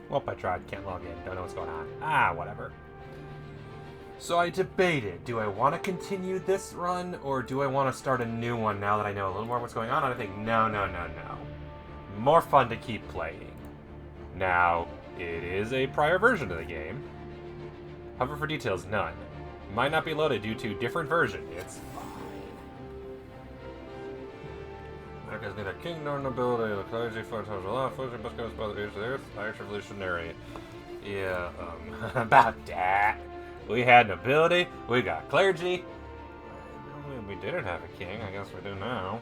Well, I tried. Can't log in. Don't know what's going on. Ah, whatever. So I debated, do I want to continue this run, or do I want to start a new one now that I know a little more what's going on? And I think, no. More fun to keep playing. Now, it is a prior version of the game. Hover for details, none. Might not be loaded due to different version. It's fine. America's neither king nor nobility. The clergy, four times a law, fortune, best goes by the age of the earth, Irish revolutionary. Yeah, about that. We had nobility, we got clergy. We didn't have a king, I guess we do now.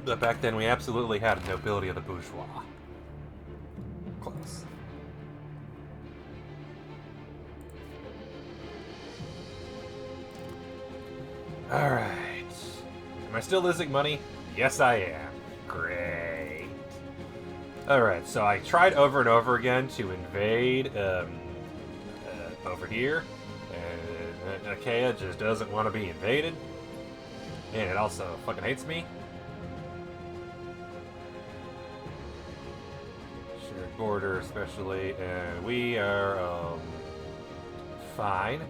But back then we absolutely had a nobility of the bourgeois. Close. Alright. Am I still losing money? Yes, I am. Great. Alright, so I tried over and over again to invade over here. And Achaia just doesn't want to be invaded. And it also fucking hates me. Shared border especially. And we are fine.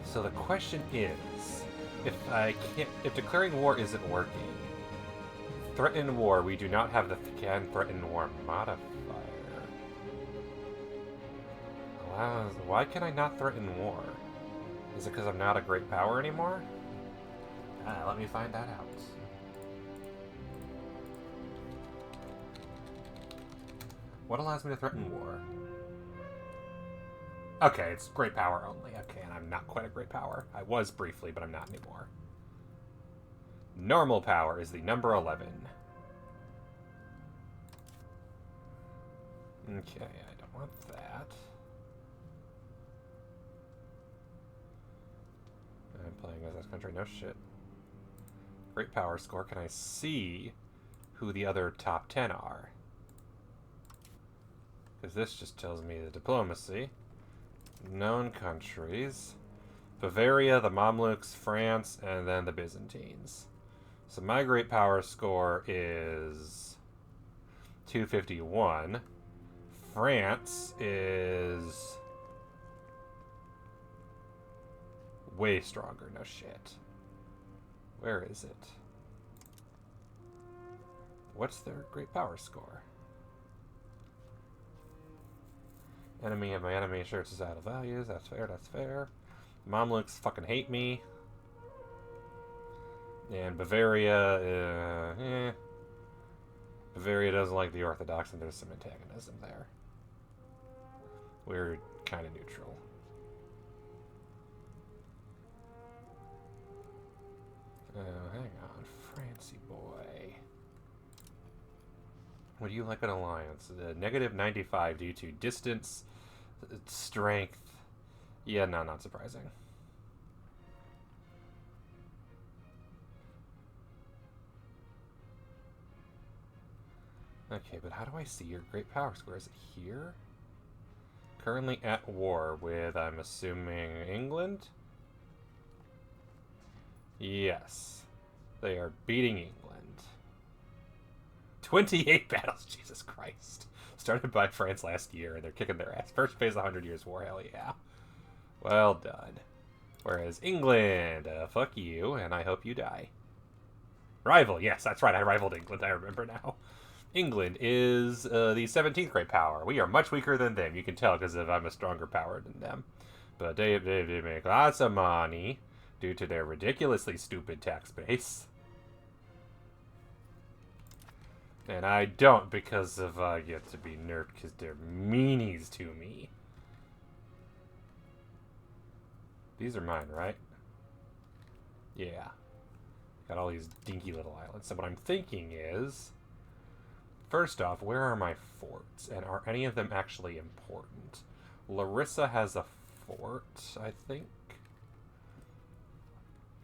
So the question is, if declaring war isn't working, threaten war, we do not have the can threaten war modifier. Why can I not threaten war? Is it because I'm not a great power anymore? Let me find that out. What allows me to threaten war? Okay, it's great power only. Okay, and I'm not quite a great power. I was briefly, but I'm not anymore. Normal power is the number 11. Okay, I don't want that. I'm playing as this country, no shit. Great power score, can I see who the other top 10 are? Because this just tells me the diplomacy. Known countries. Bavaria, the Mamluks, France, and then the Byzantines. So my great power score is 251. France is way stronger, no shit. Where is it? What's their great power score? Enemy of my enemy shares societal values. That's fair, that's fair. Mamluks fucking hate me. And Bavaria, Bavaria doesn't like the Orthodox, and there's some antagonism there. We're kind of neutral. Oh, hang on. Francie boy. Would you like an alliance? Negative 95 due to distance, strength. Yeah, no, not surprising. Okay, but how do I see your great power score? Is it here? Currently at war with, I'm assuming, England? Yes. They are beating England. 28 battles, Jesus Christ. Started by France last year, and they're kicking their ass. First phase of the 100 Years' War, hell yeah. Well done. Whereas England, fuck you, and I hope you die. Rival, yes, that's right, I rivaled England, I remember now. England is the 17th great power. We are much weaker than them. You can tell because I'm a stronger power than them. But they make lots of money due to their ridiculously stupid tax base. And I don't because of I get to be nerfed because they're meanies to me. These are mine, right? Yeah. Got all these dinky little islands. So what I'm thinking is, first off, where are my forts? And are any of them actually important? Larissa has a fort, I think.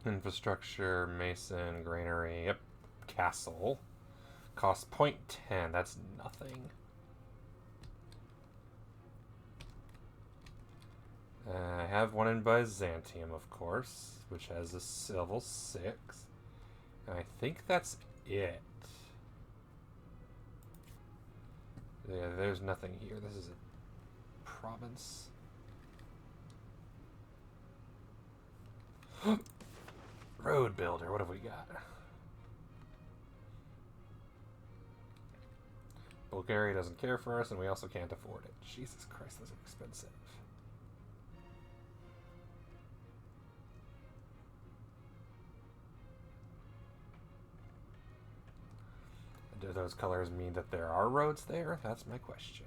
Infrastructure, mason, granary, yep. Castle. Cost 0.10, that's nothing. I have one in Byzantium, of course, which has a level 6. And I think that's it. Yeah, there's nothing here. This is a province. Road builder, what have we got? Bulgaria doesn't care for us, and we also can't afford it. Jesus Christ, those are expensive. Do those colors mean that there are roads there? That's my question.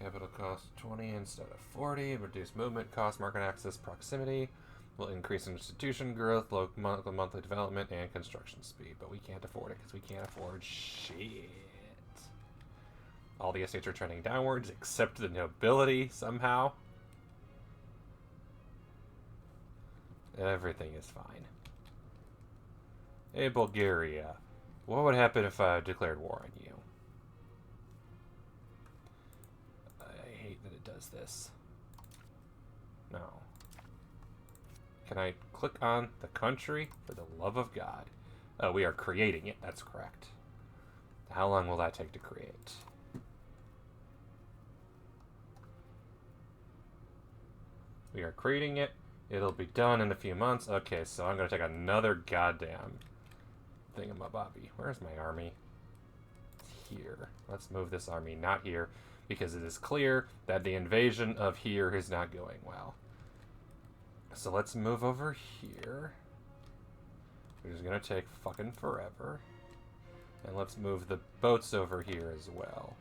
Capital cost 20 instead of 40. Reduce movement cost, market access, proximity. Will increase institution growth, local monthly development, and construction speed. But we can't afford it because we can't afford shit. All the estates are trending downwards except the nobility somehow. Everything is fine. Hey, Bulgaria. What would happen if I declared war on you? I hate that it does this. No. Can I click on the country? For the love of God. Oh, we are creating it. That's correct. How long will that take to create? We are creating it. It'll be done in a few months. Okay, so I'm going to take another goddamn thingamabobby. Where's my army? It's here. Let's move this army not here, because it is clear that the invasion of here is not going well. So let's move over here, which is going to take fucking forever. And let's move the boats over here as well.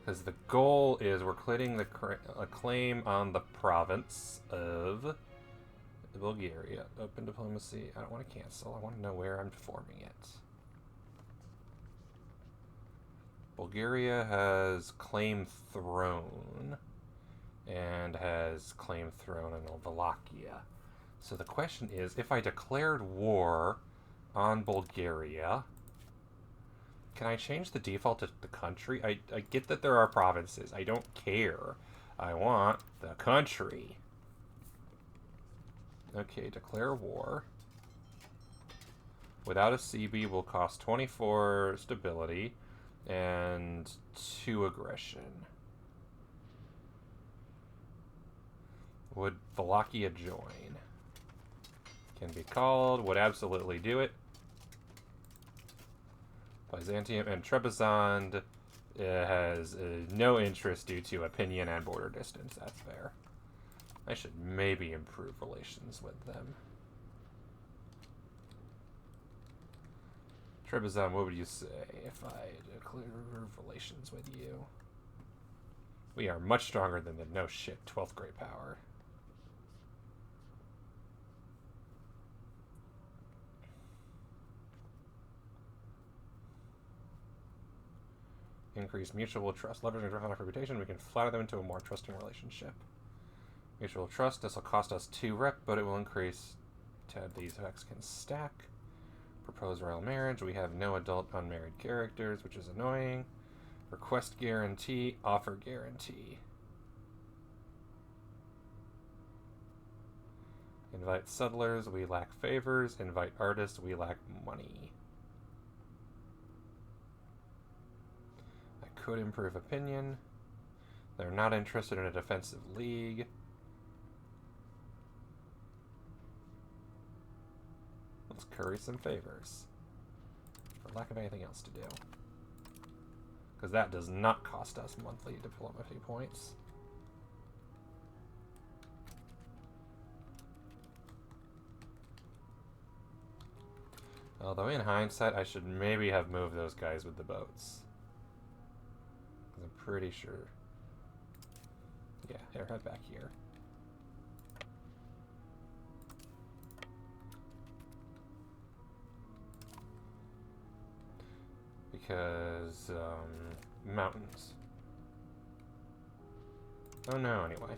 Because the goal is we're claiming a claim on the province of Bulgaria. Open diplomacy. I don't want to cancel. I want to know where I'm forming it. Bulgaria has claim throne and has claim throne in Wallachia. So the question is, if I declared war on Bulgaria, can I change the default to the country? I get that there are provinces. I don't care. I want the country. Okay, declare war. Without a CB will cost 24 stability and 2 aggression. Would Wallachia join? Can be called. Would absolutely do it. Byzantium and Trebizond has no interest due to opinion and border distance. That's fair. I should maybe improve relations with them. Trebizond, what would you say if I declare relations with you? We are much stronger than the no shit 12th great power. Increase mutual trust. Leveraging our reputation, we can flatter them into a more trusting relationship. Mutual trust. This will cost us 2 rep, but it will increase. These effects can stack. Propose royal marriage. We have no adult unmarried characters, which is annoying. Request guarantee. Offer guarantee. Invite settlers. We lack favors. Invite artists. We lack money. Could improve opinion. They're not interested in a defensive league. Let's curry some favors. For lack of anything else to do. Because that does not cost us monthly diplomacy points. Although in hindsight, I should maybe have moved those guys with the boats. I'm pretty sure. Yeah, they're right back here. Because, mountains. Oh no, anyway.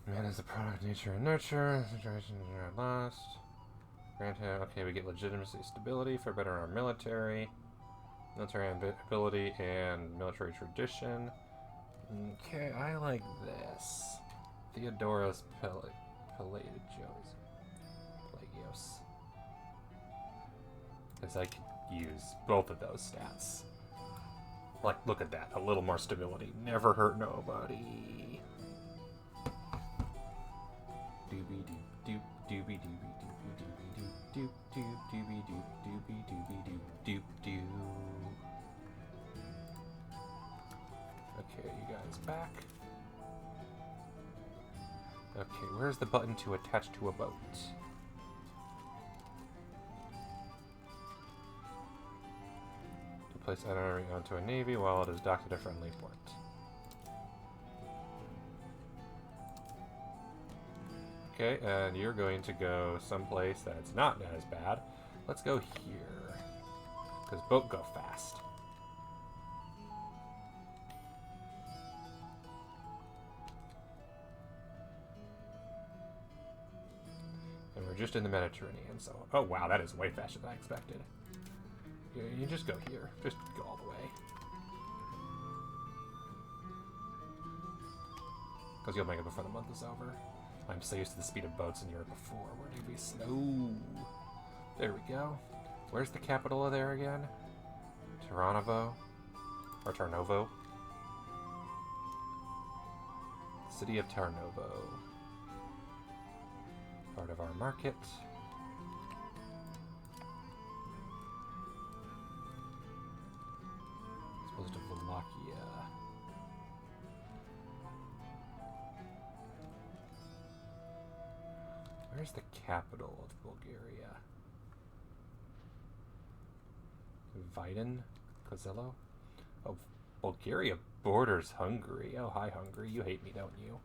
Man is the product of nature and nurture. Situations are lost. Grant him, okay, we get legitimacy, stability for better our military ability, and military tradition. Okay, I like this. Theodoros Pelagios. Because I could use both of those stats. Like, look at that. A little more stability. Never hurt nobody. Doobie doop doop doobie doobie doobie doobie doop doop doop doobie doop doobie doobie doop doop doo. Okay, you guys back. Okay, where's the button to attach to a boat? To place an army onto a navy while it is docked at a friendly port. Okay, and you're going to go someplace that's not as bad. Let's go here. Because boat go fast. And we're just in the Mediterranean, so... Oh, wow, that is way faster than I expected. You just go here. Just go all the way. Because you'll make it before the month is over. I'm so used to the speed of boats in Europe before. Where do we slow? There we go. Where's the capital of there again? Tarnovo? Or Tarnovo? City of Tarnovo. Part of our market. Supposed to Wallachia. Where's the capital of Bulgaria? Vidin? Kozello? Oh, Bulgaria borders Hungary. Oh, hi, Hungary. You hate me, don't you?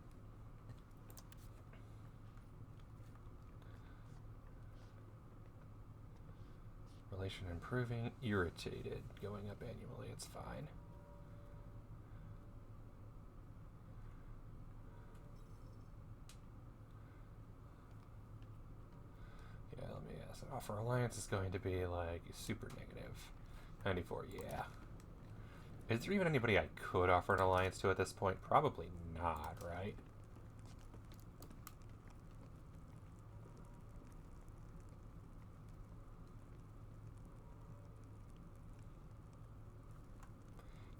Relation improving. Irritated. Going up annually. It's fine. Yeah, let me ask. Offer alliance is going to be like super negative. 94, yeah. Is there even anybody I could offer an alliance to at this point? Probably not, right?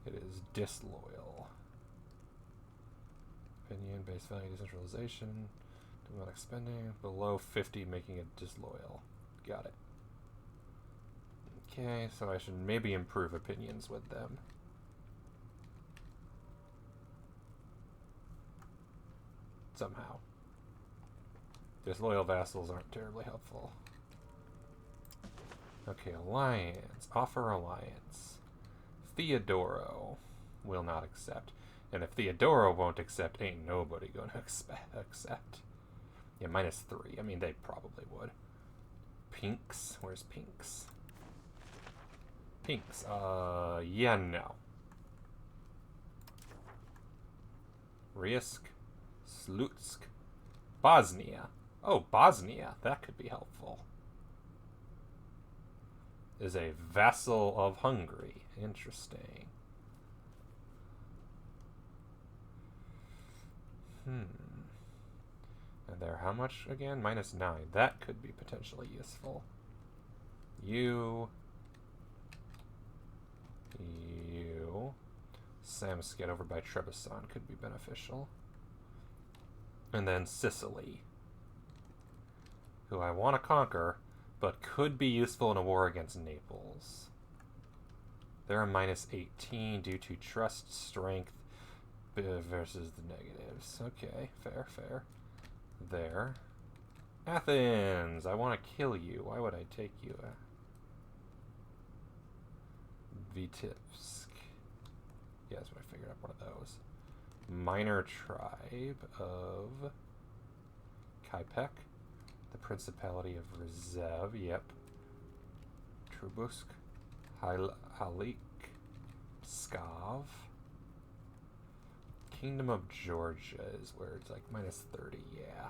It is disloyal. Opinion, base value, decentralization, diplomatic spending, below 50, making it disloyal. Got it. Okay, so I should maybe improve opinions with them. Somehow. Disloyal vassals aren't terribly helpful. Okay, alliance. Offer alliance. Theodoro will not accept. And if Theodoro won't accept, ain't nobody gonna accept. Yeah, -3. I mean, they probably would. Pinks? Where's Pinks? Pinks. Yeah, no. Risk. Slutsk. Bosnia. Oh, Bosnia. That could be helpful. Is a vassal of Hungary. Interesting. And they're how much again? -9. That could be potentially useful. You. Samskhet over by Trebizond could be beneficial. And then Sicily, who I want to conquer, but could be useful in a war against Naples. They're a -18 due to trust strength versus the negatives. Okay, fair, fair. There. Athens! I want to kill you. Why would I take you? Vitebsk. Yeah, that's what I figured out. One of those. Minor tribe of Kaipek. The Principality of Rezev. Yep. Trubusk. Halik. Pskov. Kingdom of Georgia is where it's like -30, yeah.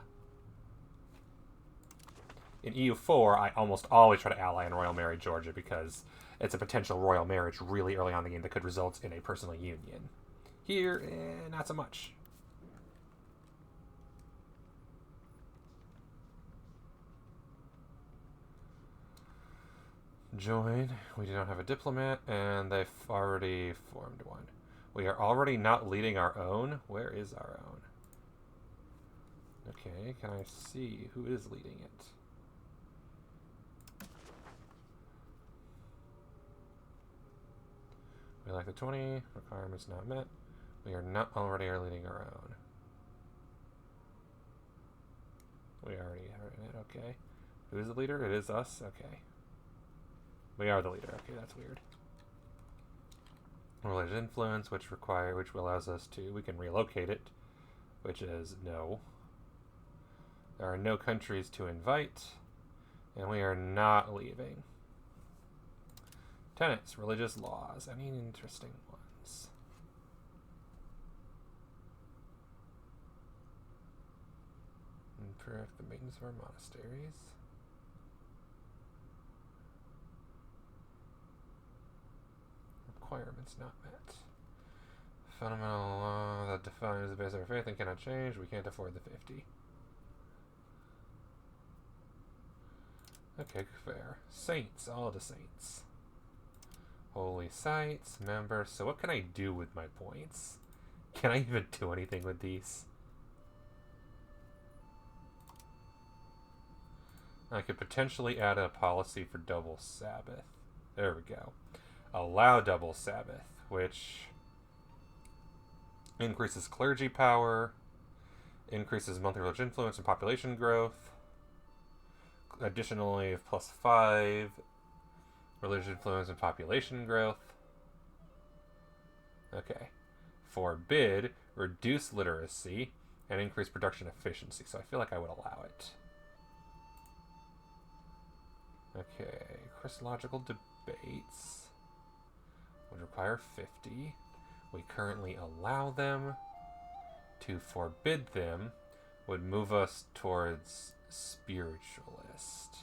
In EU4, I almost always try to ally and royal marry Georgia because it's a potential royal marriage really early on in the game that could result in a personal union. Here, not so much. Join. We do not have a diplomat, and they've already formed one. We are already not leading our own. Where is our own? Okay, can I see who is leading it? We like the 20. Requirements not met. We are not already leading our own. We already are in it. Okay. Who is the leader? It is us. Okay. We are the leader. Okay, that's weird. Religious influence, which allows us to, we can relocate it, which is no. There are no countries to invite, and we are not leaving. Tenets, religious laws. Any interesting ones? Improve the maintenance of our monasteries. Requirements not met. Fundamental law that defines the base of our faith and cannot change. We can't afford the 50. Okay, fair. Saints, all the saints. Holy sites, members. So what can I do with my points? Can I even do anything with these? I could potentially add a policy for double Sabbath. There we go. Allow double Sabbath, which increases clergy power, increases monthly religious influence and population growth. Additionally, +5 religious influence and population growth. Okay. Forbid, reduce literacy, and increase production efficiency. So I feel like I would allow it. Okay. Christological debates would require 50. We currently allow them. To forbid them would move us towards spiritualist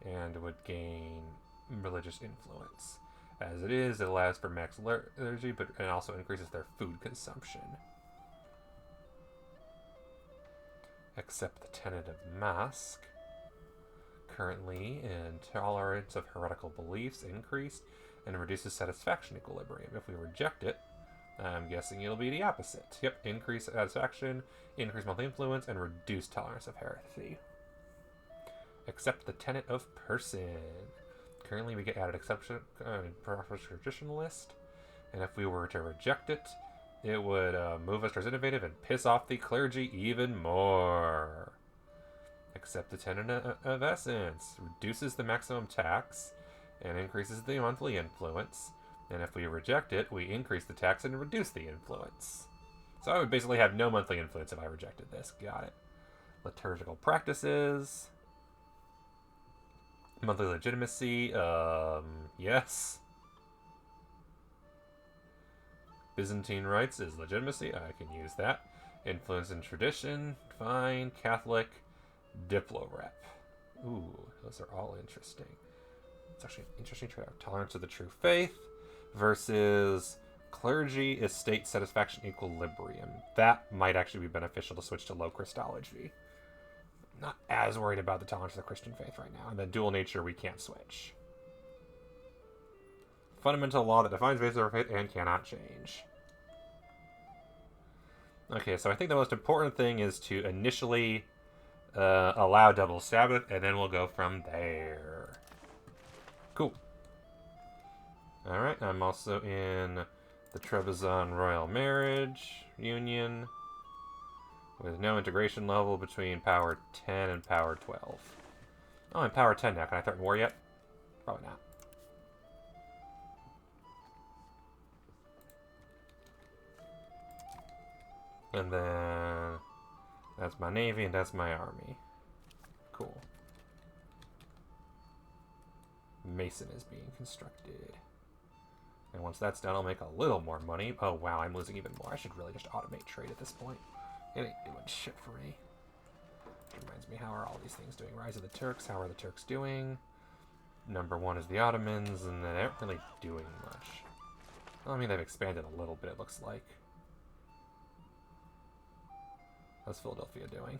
and would gain religious influence. As it is, it allows for max liturgy, but it also increases their food consumption. Accept the tenet of mask. Currently, intolerance of heretical beliefs increased and reduces satisfaction equilibrium. If we reject it, I'm guessing it'll be the opposite. Yep, increase satisfaction, increase monthly influence, and reduce tolerance of heresy. Accept the tenet of person. Currently, we get added exception traditionalist, and if we were to reject it, it would move us towards innovative and piss off the clergy even more. Accept the tenet of essence. Reduces the maximum tax and increases the monthly influence. And if we reject it, we increase the tax and reduce the influence. So I would basically have no monthly influence if I rejected this. Got it. Liturgical practices. Monthly legitimacy. Yes. Byzantine rites is legitimacy. I can use that. Influence and tradition. Fine. Catholic. Diplo rep. Ooh, those are all interesting. It's actually an interesting trade-off. Tolerance of the true faith versus clergy estate satisfaction equilibrium. That might actually be beneficial to switch to low Christology. Not as worried about the tolerance of the Christian faith right now. And then dual nature, we can't switch. Fundamental law that defines basis of our faith and cannot change. Okay, so I think the most important thing is to initially allow double Sabbath, and then we'll go from there. Cool. Alright, I'm also in the Trebizond Royal Marriage Union with no integration level between Power 10 and Power 12. Oh, I'm Power 10 now. Can I threaten war yet? Probably not. And then that's my navy and that's my army. Cool. Mason is being constructed. And once that's done, I'll make a little more money. Oh, wow, I'm losing even more. I should really just automate trade at this point. It ain't doing shit for me. Which reminds me, how are all these things doing? Rise of the Turks, how are the Turks doing? Number one is the Ottomans, and they aren't really doing much. Well, I mean, they've expanded a little bit, it looks like. How's Philadelphia doing?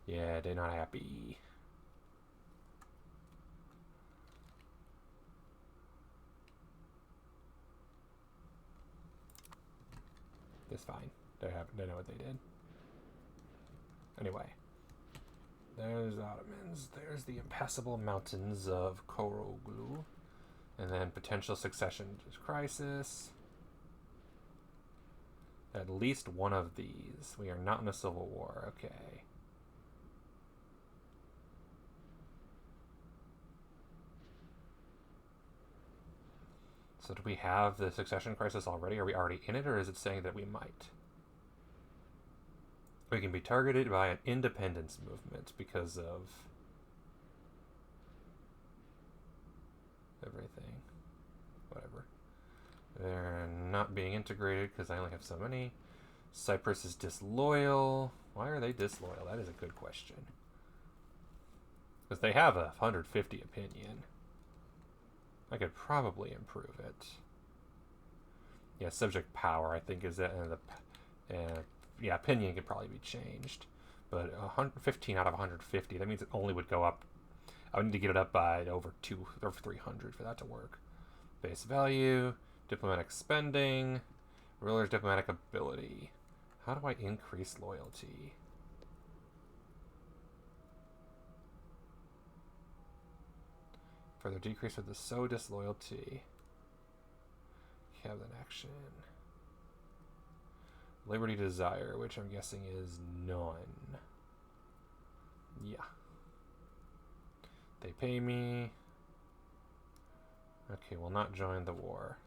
Yeah, they're not happy. It's fine. They know what they did. Anyway. There's Ottomans. There's the impassable mountains of Koroglu. And then potential succession crisis. At least one of these. We are not in a civil war. Okay. So do we have the succession crisis already? Are we already in it, or is it saying that we might? We can be targeted by an independence movement because of everything. Whatever. They're not being integrated because I only have so many. Cyprus is disloyal. Why are they disloyal? That is a good question. Because they have a 150 opinion. I could probably improve it. Yeah, subject power, I think, is that. Yeah, opinion could probably be changed. But 115 out of 150, that means it only would go up. I would need to get it up by over 300 for that to work. Base value, diplomatic spending, ruler's diplomatic ability. How do I increase loyalty? Further decrease with the so disloyalty. Cabinet action. Liberty desire, which I'm guessing is none. Yeah. They pay me. Okay, will not join the war.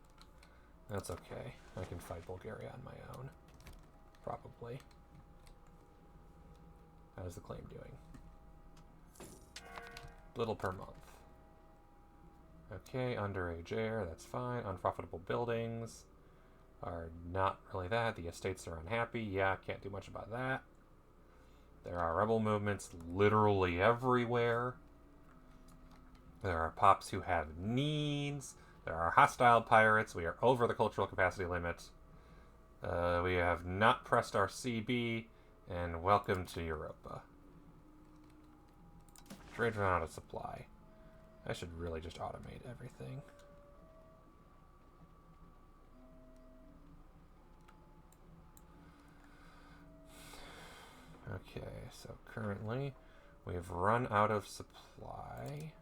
That's okay. I can fight Bulgaria on my own. Probably. How's the claim doing? Little per month. Okay, underage heir, that's fine. Unprofitable buildings are not really that. The estates are unhappy. Yeah, can't do much about that. There are rebel movements literally everywhere. There are pops who have needs. There are hostile pirates. We are over the cultural capacity limit. We have not pressed our CB. And welcome to Europa. Trade run out of supply. I should really just automate everything. Okay, so currently we've run out of supply.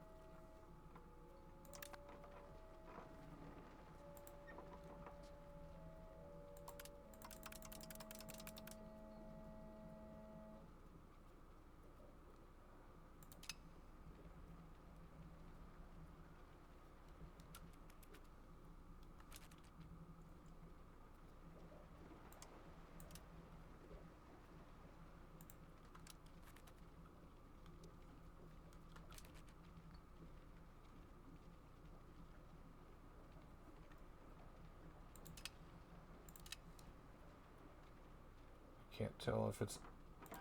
Can't tell if it's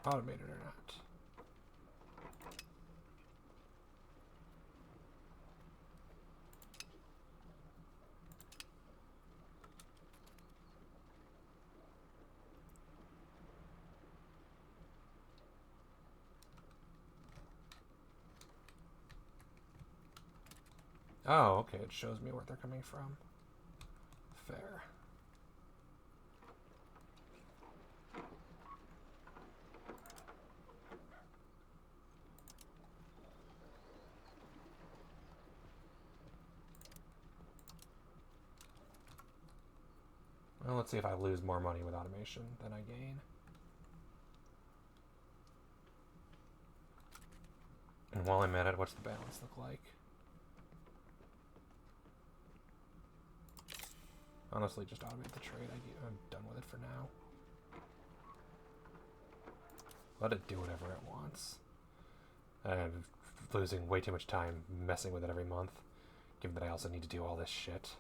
automated or not. Oh, okay, it shows me where they're coming from. Fair. Well, let's see if I lose more money with automation than I gain. And while I'm at it, what's the balance look like? Honestly, just automate the trade. I'm done with it for now. Let it do whatever it wants. I'm losing way too much time messing with it every month, given that I also need to do all this shit.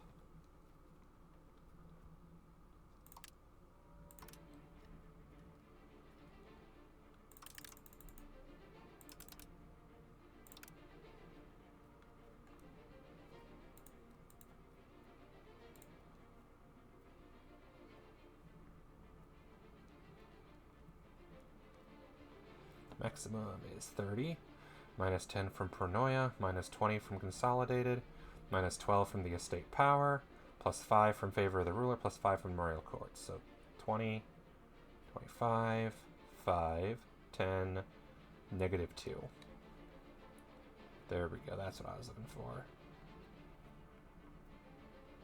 Maximum is 30. Minus 10 from Pronoia, minus 20 from Consolidated, minus 12 from the Estate Power, plus 5 from Favor of the Ruler, plus 5 from Memorial Court. So 20, 25, 5, 10, negative 2. There we go, that's what I was looking for.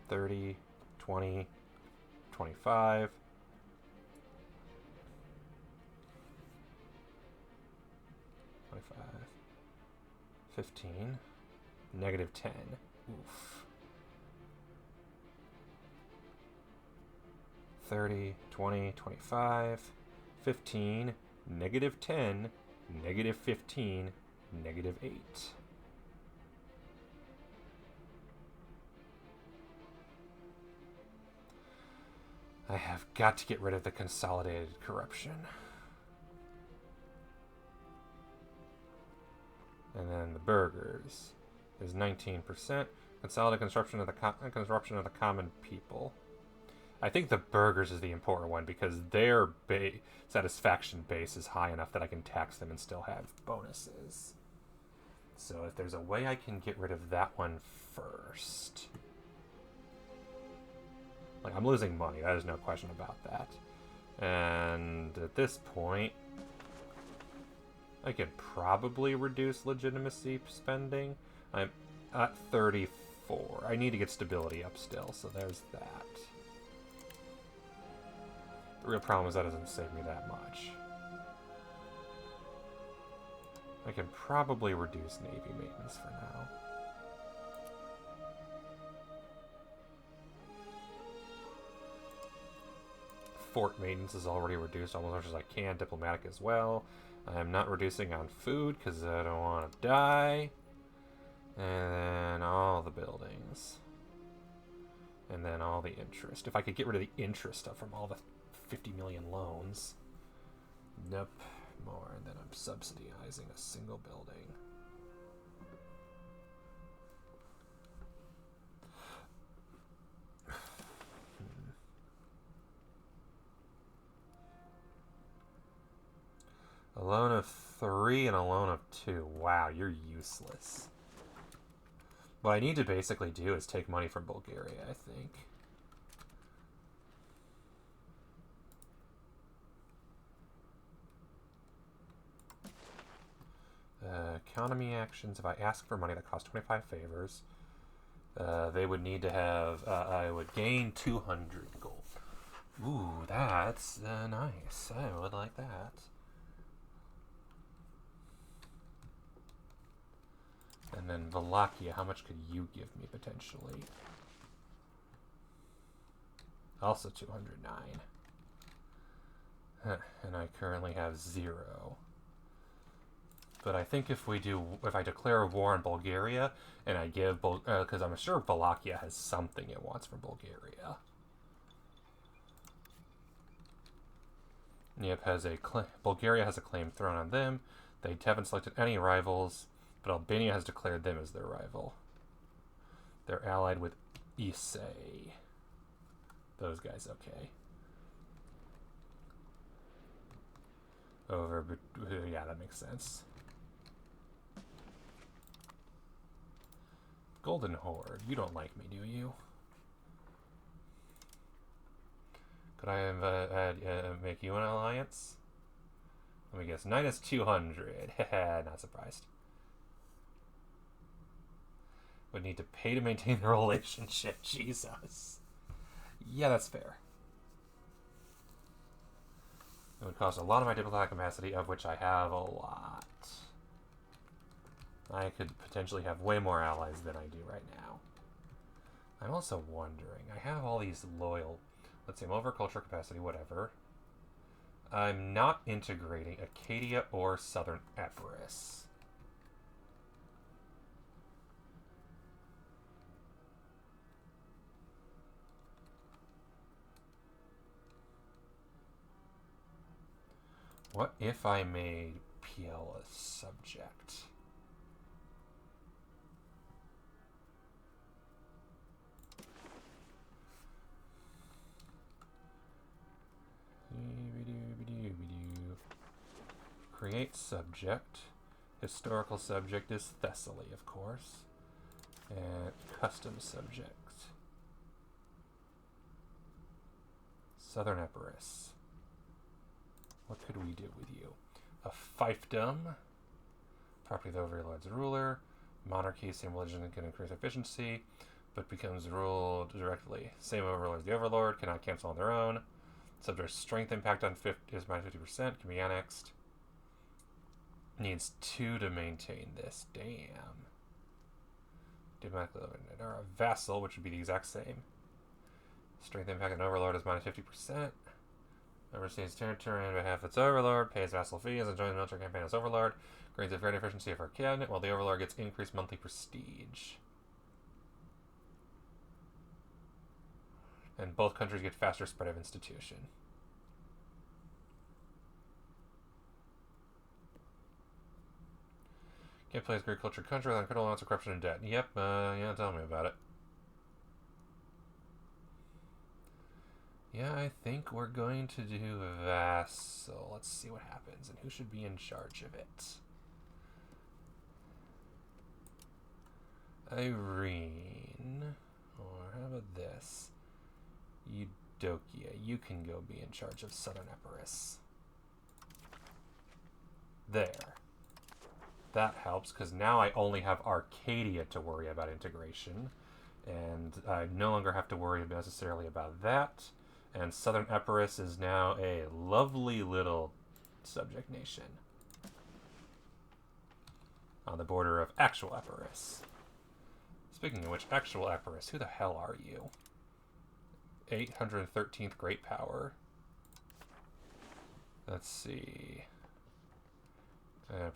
30, 20, 25. 25, 15, negative 10. Oof. 30, 20, 25, 15, negative 10, negative 15, negative 8. I have got to get rid of the consolidated corruption. And then the burghers is 19%. Consolidated construction of the common people. I think the burghers is the important one because their satisfaction base is high enough that I can tax them and still have bonuses. So if there's a way I can get rid of that one first. Like, I'm losing money, there's no question about that. And at this point, I could probably reduce legitimacy spending. I'm at 34. I need to get stability up still, so there's that. The real problem is that doesn't save me that much. I can probably reduce Navy maintenance for now. Fort maintenance is already reduced almost as much as I can. Diplomatic as well. I am not reducing on food because I don't want to die. And then all the buildings. And then all the interest. If I could get rid of the interest stuff from all the 50 million loans. Nope. More. And then I'm subsidizing a single building. A loan of 3 and a loan of 2. Wow, you're useless. What I need to basically do is take money from Bulgaria, I think. Economy actions. If I ask for money that costs 25 favors, they would need to have... I would gain 200 gold. Ooh, that's nice. I would like that. And then Wallachia, how much could you give me potentially? Also 209. And I currently have 0. But I think if I declare a war on Bulgaria, and I give, because I'm sure Wallachia has something it wants from Bulgaria. Yep, Bulgaria has a claim thrown on them. They haven't selected any rivals. But Albania has declared them as their rival. They're allied with Isay. Those guys, okay. Yeah, that makes sense. Golden Horde, you don't like me, do you? Could I have, make you an alliance? Let me guess, -200. Not surprised. Would need to pay to maintain the relationship. Jesus. Yeah, that's fair. It would cost a lot of my diplomatic capacity, of which I have a lot. I could potentially have way more allies than I do right now. I'm also wondering, I have all these loyal, let's say, over culture capacity, whatever. I'm not integrating Acadia or Southern Epirus. What if I made PL a subject? Create innate subject. Historical subject is Thessaly, of course. And custom subject. Southern Epirus. What could we do with you? A fiefdom. Property of the overlord's ruler. Monarchy, same religion, can increase efficiency, but becomes ruled directly. Same overlord as the overlord, cannot cancel on their own. Subject strength impact on is minus 50%, can be annexed. Needs 2 to maintain this. Damn. Diplomatic or a vassal, which would be the exact same. Strength impact on overlord is minus 50%. Oversees territory on behalf of its overlord, pays vassal fees, and joins the military campaign as overlord. Gains a great efficiency of our cabinet, while the overlord gets increased monthly prestige. And both countries get faster spread of institution. Can't play as great cultured country without incredible amounts of corruption and debt. Yep, yeah, tell me about it. Yeah, I think we're going to do vassal. Let's see what happens and who should be in charge of it. Irene. Or how about this? Eudokia. You can go be in charge of Southern Epirus. There. That helps, because now I only have Arcadia to worry about integration. And I no longer have to worry necessarily about that. And Southern Epirus is now a lovely little subject nation. On the border of actual Epirus. Speaking of which, actual Epirus, who the hell are you? 813th Great Power. Let's see.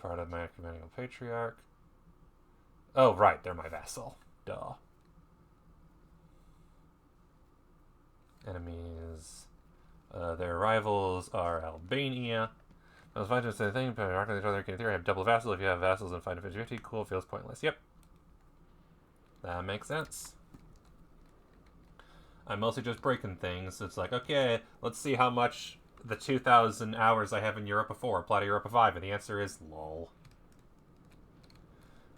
Part of my ecumenical patriarch. Oh, right, they're my vassal. Duh. Enemies. Their rivals are Albania. I was fine to say the thing, but each other in theory have double vassal. If you have vassals and fight a 50-50, cool, feels pointless. Yep. That makes sense. I'm mostly just breaking things. It's like, okay, let's see how much the 2,000 hours I have in Europa 4 apply to Europa 5, and the answer is lol.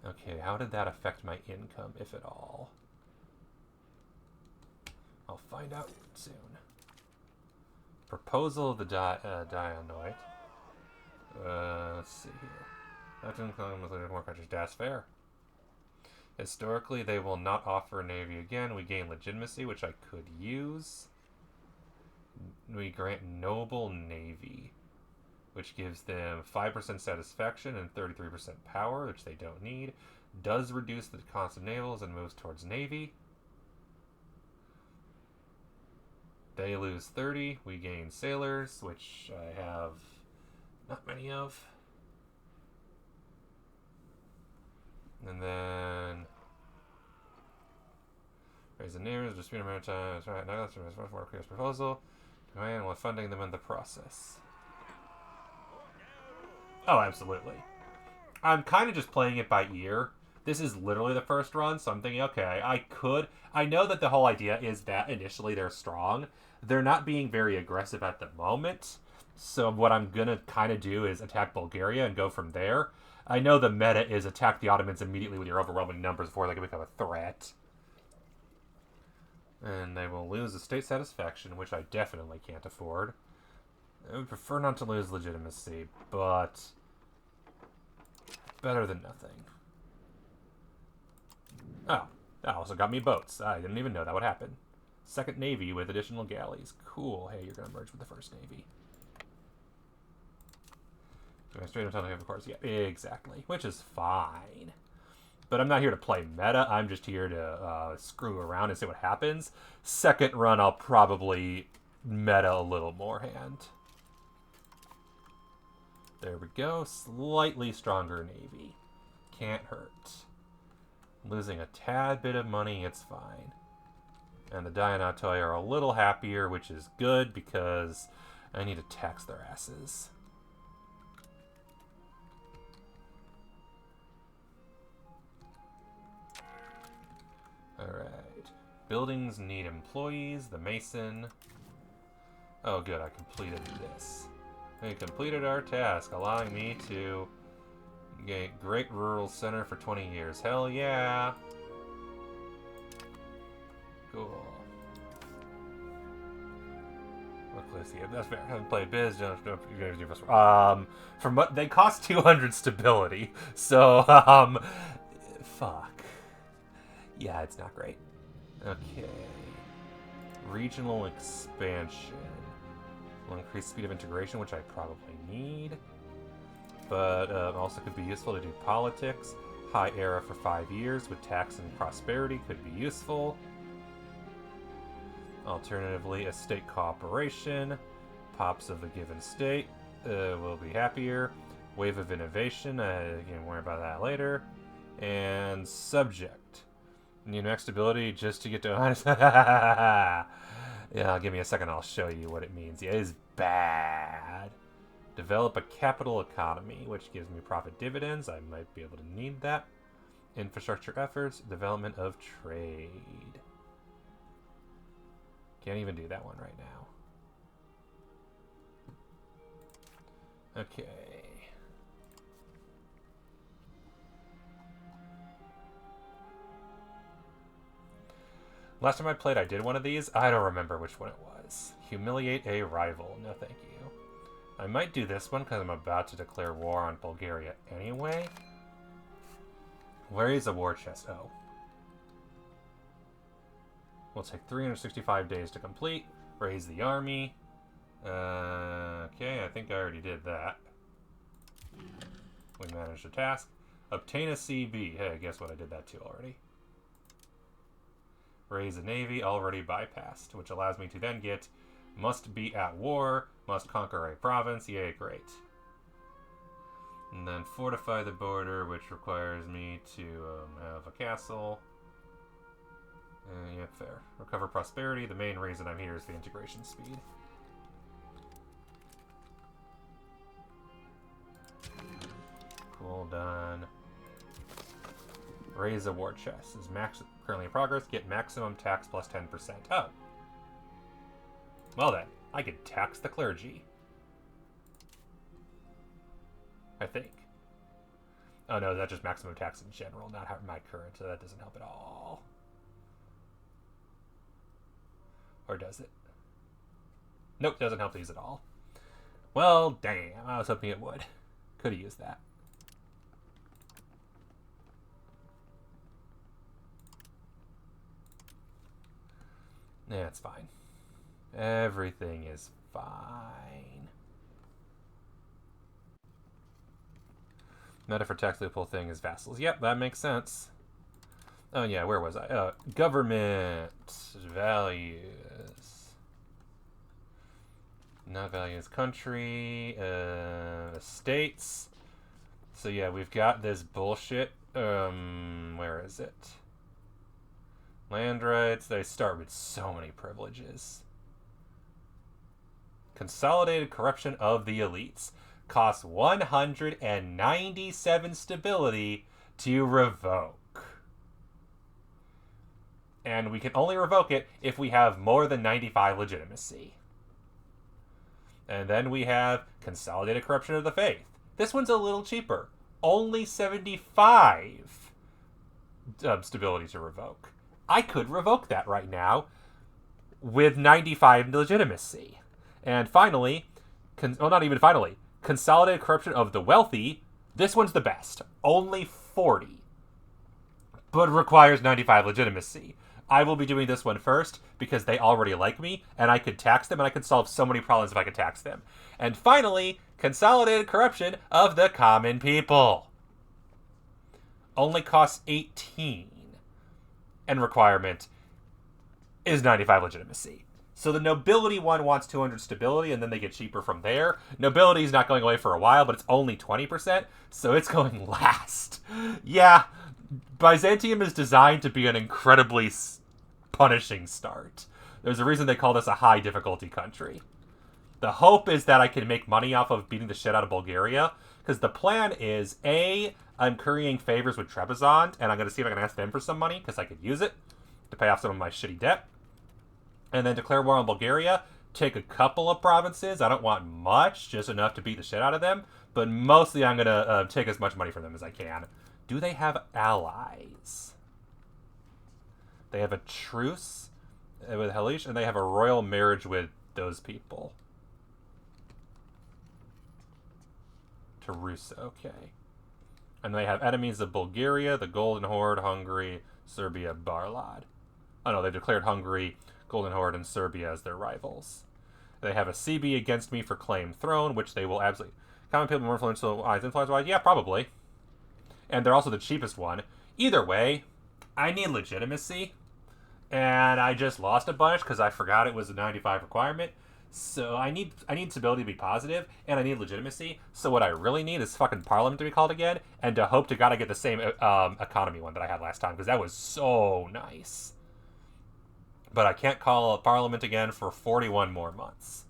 Okay, how did that affect my income, if at all? I'll find out soon. Proposal of the Dianoid. Let's see here. That didn't come with more countries. Das fair. Historically, they will not offer Navy again. We gain legitimacy, which I could use. We grant Noble Navy, which gives them 5% satisfaction and 33% power, which they don't need. Does reduce the cost of navals and moves towards Navy. They lose 30. We gain sailors, which I have not many of. And then raise the nearest, dispute maritime. That's right. Now that's much more clear proposal. And we're funding them in the process. Oh, absolutely. I'm kind of just playing it by ear. This is literally the first run, so I'm thinking, okay, I know that the whole idea is that initially they're strong. They're not being very aggressive at the moment. So what I'm going to kind of do is attack Bulgaria and go from there. I know the meta is attack the Ottomans immediately with your overwhelming numbers before they can become a threat. And they will lose the state satisfaction, which I definitely can't afford. I would prefer not to lose legitimacy, but better than nothing. Oh, that also got me boats. I didn't even know that would happen. Second Navy with additional galleys. Cool. Hey, you're going to merge with the First Navy. Going straight on of course. Yeah, exactly. Which is fine. But I'm not here to play meta. I'm just here to screw around and see what happens. Second run, I'll probably meta a little more hand. There we go. Slightly stronger Navy. Can't hurt. Losing a tad bit of money, it's fine. And the Dianatoi are a little happier, which is good because I need to tax their asses. Alright. Buildings need employees. The mason. Oh, good. I completed this. We completed our task, allowing me to get Great Rural Center for 20 years. Hell yeah! Cool. Let's see. That's fair. Haven't played Biz. From what they cost 200 stability. So, fuck. Yeah, it's not great. Okay. Regional expansion. Will increase speed of integration, which I probably need. But also could be useful to do politics. High era for 5 years with tax and prosperity could be useful. Alternatively, a state cooperation. Pops of a given state will be happier. Wave of innovation. Again, worry about that later. And subject. New next ability just to get to honest. Yeah, give me a second. I'll show you what it means. Yeah, it is bad. Develop a capital economy, which gives me profit dividends. I might be able to need that. Infrastructure efforts. Development of trade. Can't even do that one right now. Okay. Last time I played, I did one of these. I don't remember which one it was. Humiliate a rival. No, thank you. I might do this one because I'm about to declare war on Bulgaria anyway. Where is a war chest? Oh. Will take 365 days to complete. Raise the army. Okay, I think I already did that. We managed a task. Obtain a CB. Hey, guess what? I did that too already. Raise a navy, already bypassed, which allows me to then get must be at war, must conquer a province. Yay, great. And then fortify the border, which requires me to have a castle. Yeah, fair. Recover prosperity. The main reason I'm here is the integration speed. Cool, done. Raise a war chest. Is currently in progress. Get maximum tax plus 10%. Oh. Well then, I could tax the clergy. I think. Oh no, that's just maximum tax in general, not my current, so that doesn't help at all. Or does it? Nope, doesn't help these at all. Well, damn, I was hoping it would. Could have used that. Yeah, it's fine. Everything is fine. Meta for tax loophole thing is vassals. Yep, that makes sense. Oh yeah, where was I? Government values. Not values. Country. States. So yeah, we've got this bullshit. Where is it? Land rights. They start with so many privileges. Consolidated corruption of the elites. Costs 197 stability to revoke. And we can only revoke it if we have more than 95 legitimacy. And then we have consolidated corruption of the faith. This one's a little cheaper. Only 75 stability to revoke. I could revoke that right now with 95 legitimacy. And finally, not even finally, consolidated corruption of the wealthy. This one's the best. Only 40. But requires 95 legitimacy. I will be doing this one first because they already like me, and I could tax them, and I could solve so many problems if I could tax them. And finally, consolidated corruption of the common people. Only costs 18. And requirement is 95 legitimacy. So the nobility one wants 200 stability, and then they get cheaper from there. Nobility is not going away for a while, but it's only 20%, so it's going last. Yeah, Byzantium is designed to be an incredibly punishing start. There's a reason they call this a high difficulty country. The hope is that I can make money off of beating the shit out of Bulgaria, because the plan is, A, I'm currying favors with Trebizond, and I'm going to see if I can ask them for some money, because I could use it to pay off some of my shitty debt. And then declare war on Bulgaria, take a couple of provinces. I don't want much, just enough to beat the shit out of them. But mostly I'm going to take as much money from them as I can. Do they have allies? They have a truce with Hellish, and they have a royal marriage with those people. Tarusa, okay. And they have enemies of Bulgaria, the Golden Horde, Hungary, Serbia, Barlad. Oh no, they've declared Hungary, Golden Horde, and Serbia as their rivals. They have a CB against me for claim throne, which they will absolutely... Common people more influential-wise, influence-wise? Yeah, probably. And they're also the cheapest one. Either way, I need legitimacy. And I just lost a bunch because I forgot it was a 95 requirement. So I need stability to be positive, and I need legitimacy. So what I really need is fucking Parliament to be called again, and to hope to God I get the same economy one that I had last time, because that was so nice. But I can't call a Parliament again for 41 more months.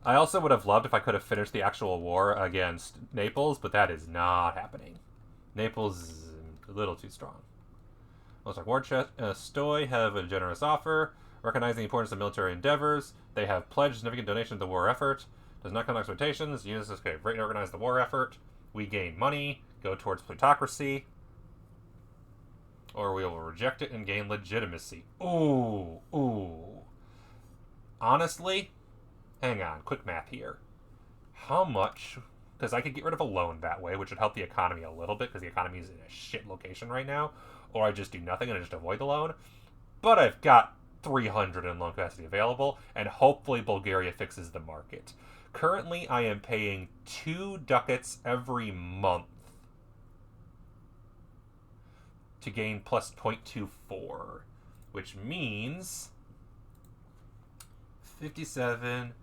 I also would have loved if I could have finished the actual war against Naples, but that is not happening. Naples is a little too strong. Looks like War Chest, Stoy have a generous offer. Recognizing the importance of military endeavors, they have pledged significant donation to the war effort. Does not come expectations. Use this okay. Greatly organize the war effort. We gain money. Go towards plutocracy. Or we will reject it and gain legitimacy. Ooh. Honestly, hang on. Quick math here. How much... Because I could get rid of a loan that way, which would help the economy a little bit, because the economy is in a shit location right now. Or I just do nothing and I just avoid the loan. But I've got 300 in loan capacity available, and hopefully Bulgaria fixes the market. Currently, I am paying 2 ducats every month to gain plus 0.24, which means 57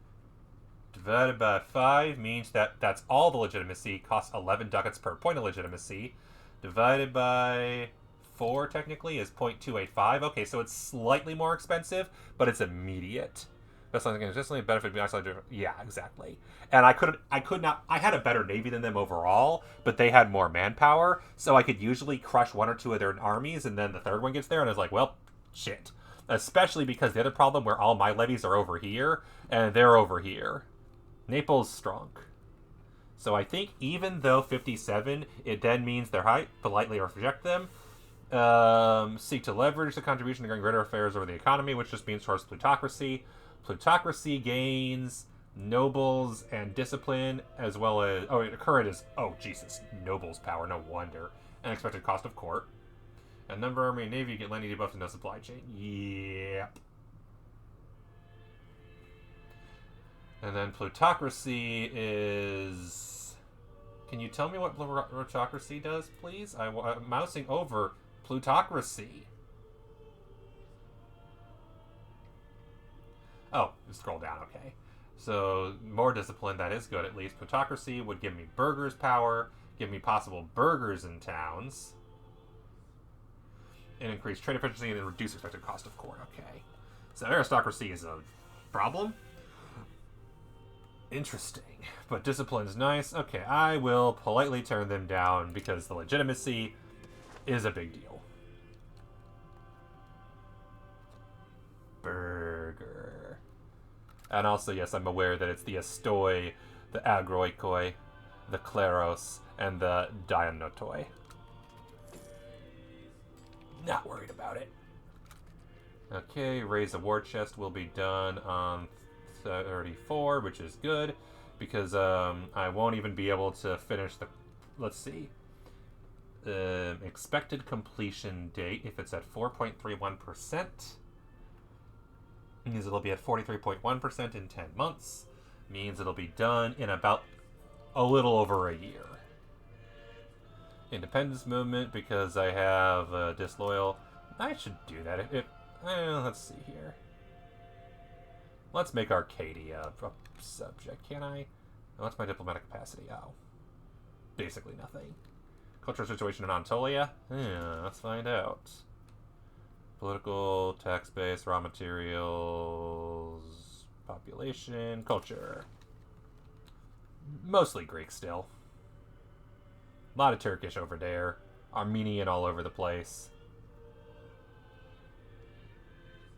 divided by 5 means that that's all the legitimacy, costs 11 ducats per point of legitimacy, divided by 4 technically is 0.285. Okay, so it's slightly more expensive, but it's immediate. That's something consistently benefit me isolated. Yeah, exactly. And I could not. I had a better navy than them overall, but they had more manpower, so I could usually crush 1 or 2 of their armies, and then the third one gets there, and I was like, well, shit. Especially because the other problem where all my levies are over here, and they're over here. Naples strong. So I think even though 57, it then means they're high, politely reject them. Seek to leverage the contribution to gain greater affairs over the economy, which just means towards plutocracy. Plutocracy gains nobles and discipline, as well as... Oh, current is... Oh, Jesus. Nobles power, no wonder. And expected cost of court. And number army and navy, you get landing debuffs and no supply chain. Yep. And then plutocracy is... Can you tell me what plutocracy does, please? I'm mousing over plutocracy. Oh, scroll down, okay. So, more discipline, that is good at least. Plutocracy would give me burghers power, give me possible burghers in towns, and increase trade efficiency and then reduce expected cost of court, okay. So aristocracy is a problem. Interesting. But discipline's nice. Okay, I will politely turn them down because the legitimacy is a big deal. Burger. And also, yes, I'm aware that it's the Astoi, the Agroikoi, the Kleros, and the Dianotoi. Not worried about it. Okay, raise the war chest will be done on 34, which is good, because I won't even be able to finish the... Let's see. Expected completion date, if it's at 4.31%, means it'll be at 43.1% in 10 months. Means it'll be done in about a little over a year. Independence movement, because I have disloyal. I should do that. Let's see here. Let's make Arcadia a subject, can I? What's my diplomatic capacity? Oh. Basically nothing. Cultural situation in Anatolia? Yeah, let's find out. Political, tax base, raw materials, population, culture. Mostly Greek still. A lot of Turkish over there. Armenian all over the place.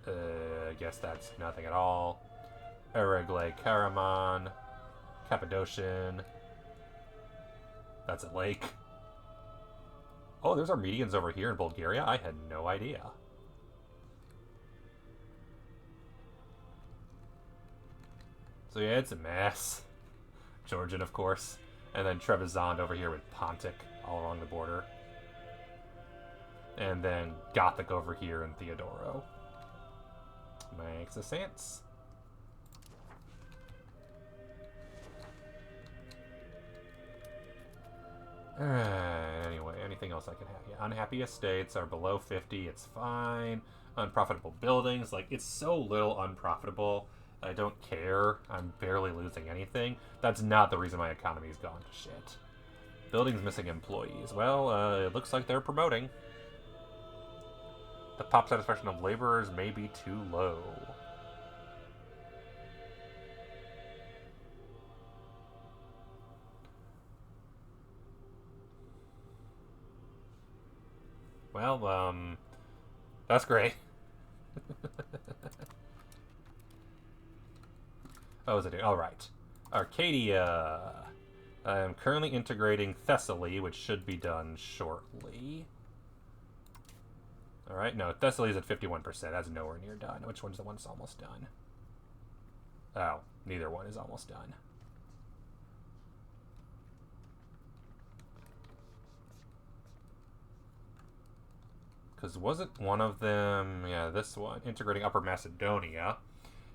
I guess that's nothing at all. Eregle, Karaman, Cappadocian. That's a lake. Oh, there's Armenians over here in Bulgaria? I had no idea. So yeah, it's a mess. Georgian, of course. And then Trebizond over here with Pontic all along the border. And then Gothic over here in Theodoro. Makes sense. Alright, anyway, anything else I can have? Yeah, unhappy estates are below 50, it's fine. Unprofitable buildings, like, it's so little unprofitable. I don't care. I'm barely losing anything. That's not the reason my economy's gone to shit. Buildings missing employees. Well, it looks like they're promoting. The pop satisfaction of laborers may be too low. Well, that's great. Oh, is it? All right. Arcadia. I am currently integrating Thessaly, which should be done shortly. All right. No, Thessaly is at 51%. That's nowhere near done. Which one's the one that's almost done? Oh, neither one is almost done. Because wasn't one of them... Yeah, this one. Integrating Upper Macedonia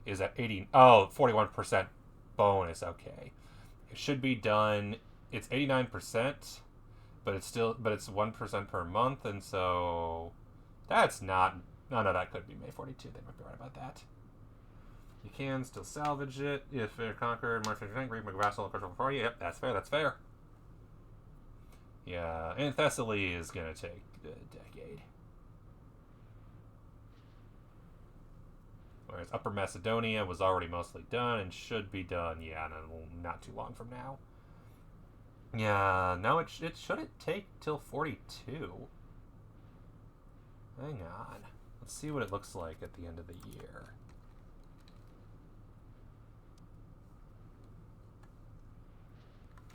is at 80... Oh, 41% bonus. Okay. It should be done... It's 89%, but it's still... But it's 1% per month, and so... That's not... No, that could be May 42. They might be right about that. You can still salvage it if they're conquered. March 59, Greek vassal control for you. Yep, that's fair. That's fair. Yeah, and Thessaly is going to take a decade. Whereas Upper Macedonia was already mostly done and should be done, yeah, no, not too long from now. Yeah, no, it shouldn't take till 42. Hang on. Let's see what it looks like at the end of the year.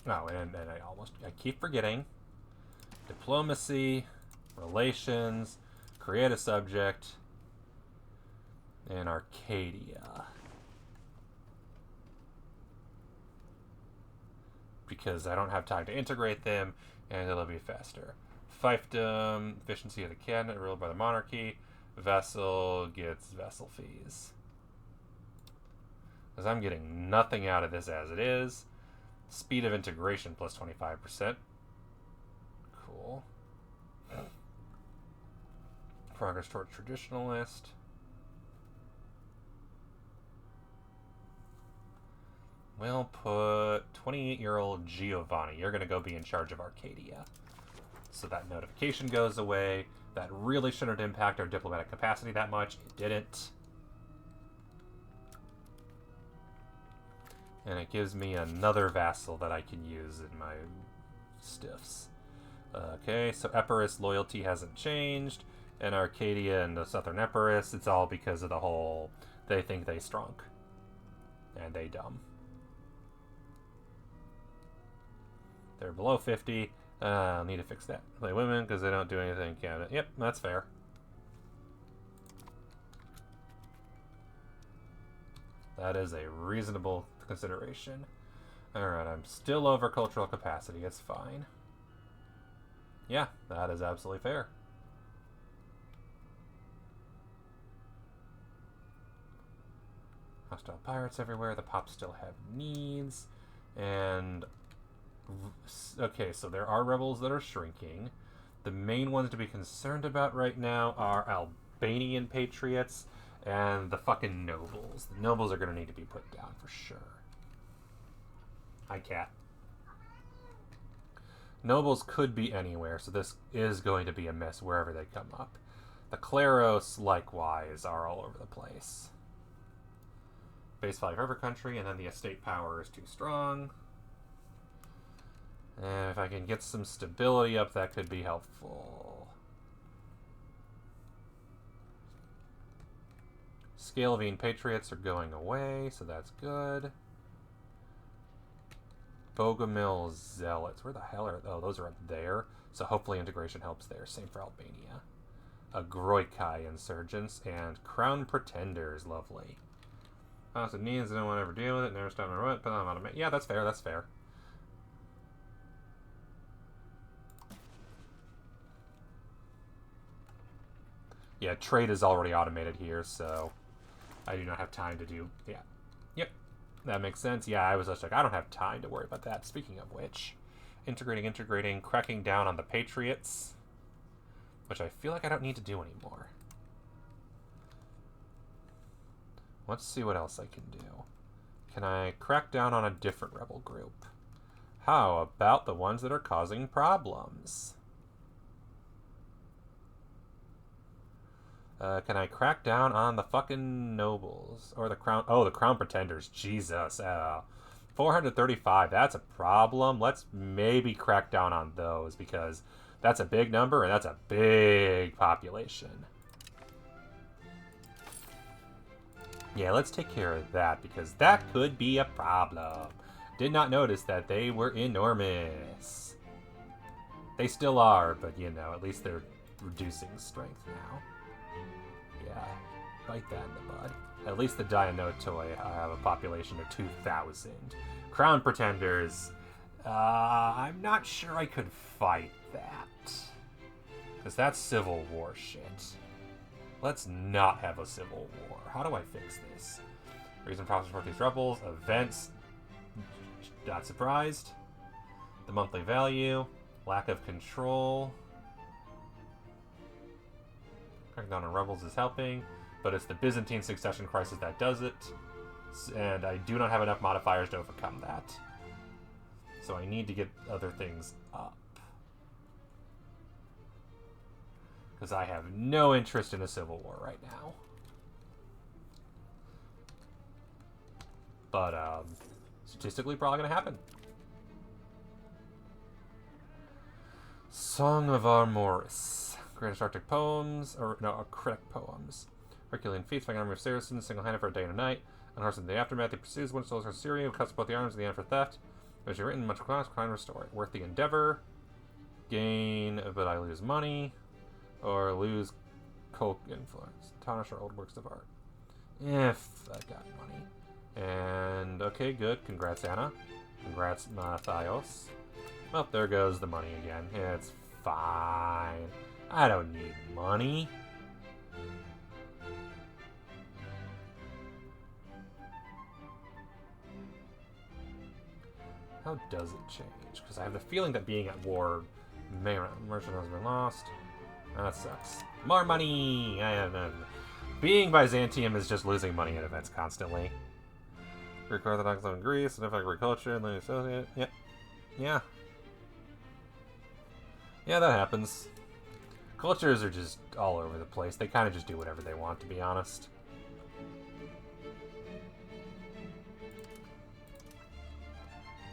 Oh, and I keep forgetting. Diplomacy, relations, create a subject, and Arcadia. Because I don't have time to integrate them, and it'll be faster. Fiefdom, efficiency of the cabinet, ruled by the monarchy. Vassal gets vassal fees. Because I'm getting nothing out of this as it is. Speed of integration plus 25%. Cool. Progress towards traditionalist. We'll put 28-year-old Giovanni. You're going to go be in charge of Arcadia. So that notification goes away. That really shouldn't impact our diplomatic capacity that much. It didn't. And it gives me another vassal that I can use in my stiffs. Okay, so Epirus loyalty hasn't changed. And Arcadia and the Southern Epirus, it's all because of the whole... They think they strong. And they dumb. They're below 50. I'll need to fix that. Play women because they don't do anything in Canada. Yep, that's fair. That is a reasonable consideration. Alright, I'm still over cultural capacity. It's fine. Yeah, that is absolutely fair. Hostile pirates everywhere. The pops still have needs. And... Okay, so there are rebels that are shrinking. The main ones to be concerned about right now are Albanian patriots and the fucking nobles. The nobles are going to need to be put down for sure. Hi, cat. Nobles could be anywhere, so this is going to be a mess wherever they come up. The Kleros, likewise, are all over the place. Base value for every country, and then the estate power is too strong. And if I can get some stability up, that could be helpful. Scalvine Patriots are going away, so that's good. Bogomil Zealots. Where the hell are... Oh, those are up there. So hopefully integration helps there. Same for Albania. Agroikai Insurgents and Crown Pretenders. Lovely. Also needs, I don't want to ever deal with it. Never stop my what. But I'm out of... Yeah, that's fair. That's fair. Yeah, trade is already automated here, so I do not have time to do... Yeah. Yep. That makes sense. Yeah, I was just like, I don't have time to worry about that. Speaking of which, integrating, cracking down on the Patriots, which I feel like I don't need to do anymore. Let's see what else I can do. Can I crack down on a different rebel group? How about the ones that are causing problems? Can I crack down on the fucking nobles? Or the crown... Oh, the crown pretenders. Jesus. 435. That's a problem. Let's maybe crack down on those, because that's a big number, and that's a big population. Yeah, let's take care of that, because that could be a problem. Did not notice that they were enormous. They still are, but, you know, at least they're reducing strength now. Yeah, bite that in the bud. At least the Dianotoi have a population of 2,000. Crown Pretenders, I'm not sure I could fight that. Because that's Civil War shit. Let's not have a Civil War. How do I fix this? Reason profits for these rebels. Events. Not surprised. The monthly value. Lack of control. Cracking down on rebels is helping, but it's the Byzantine succession crisis that does it, and I do not have enough modifiers to overcome that. So I need to get other things up. Because I have no interest in a civil war right now. But, statistically probably going to happen. Song of Armoris. Greatest Arctic poems, or no, critic poems. Herculean feats, fighting army of Saracens, single-handed for a day and a night. Unhorsed in the aftermath, he pursues one soldier from Syria, who cuts both the arms at the end for theft. As you've written, much class, crime restored. Worth the endeavor. Gain, but I lose money. Or lose cult influence. Tarnish our old works of art. If I got money. And, okay, good. Congrats, Anna. Congrats, Matthios. Well, there goes the money again. It's fine. I don't need money. How does it change? Because I have the feeling that being at war, merchant has been lost. That sucks. More money! I have none. Being Byzantium is just losing money at events constantly. Greek Orthodox in Greece, and agriculture, and then associate. Yep. Yeah. Yeah, that happens. Cultures are just all over the place. They kind of just do whatever they want, to be honest.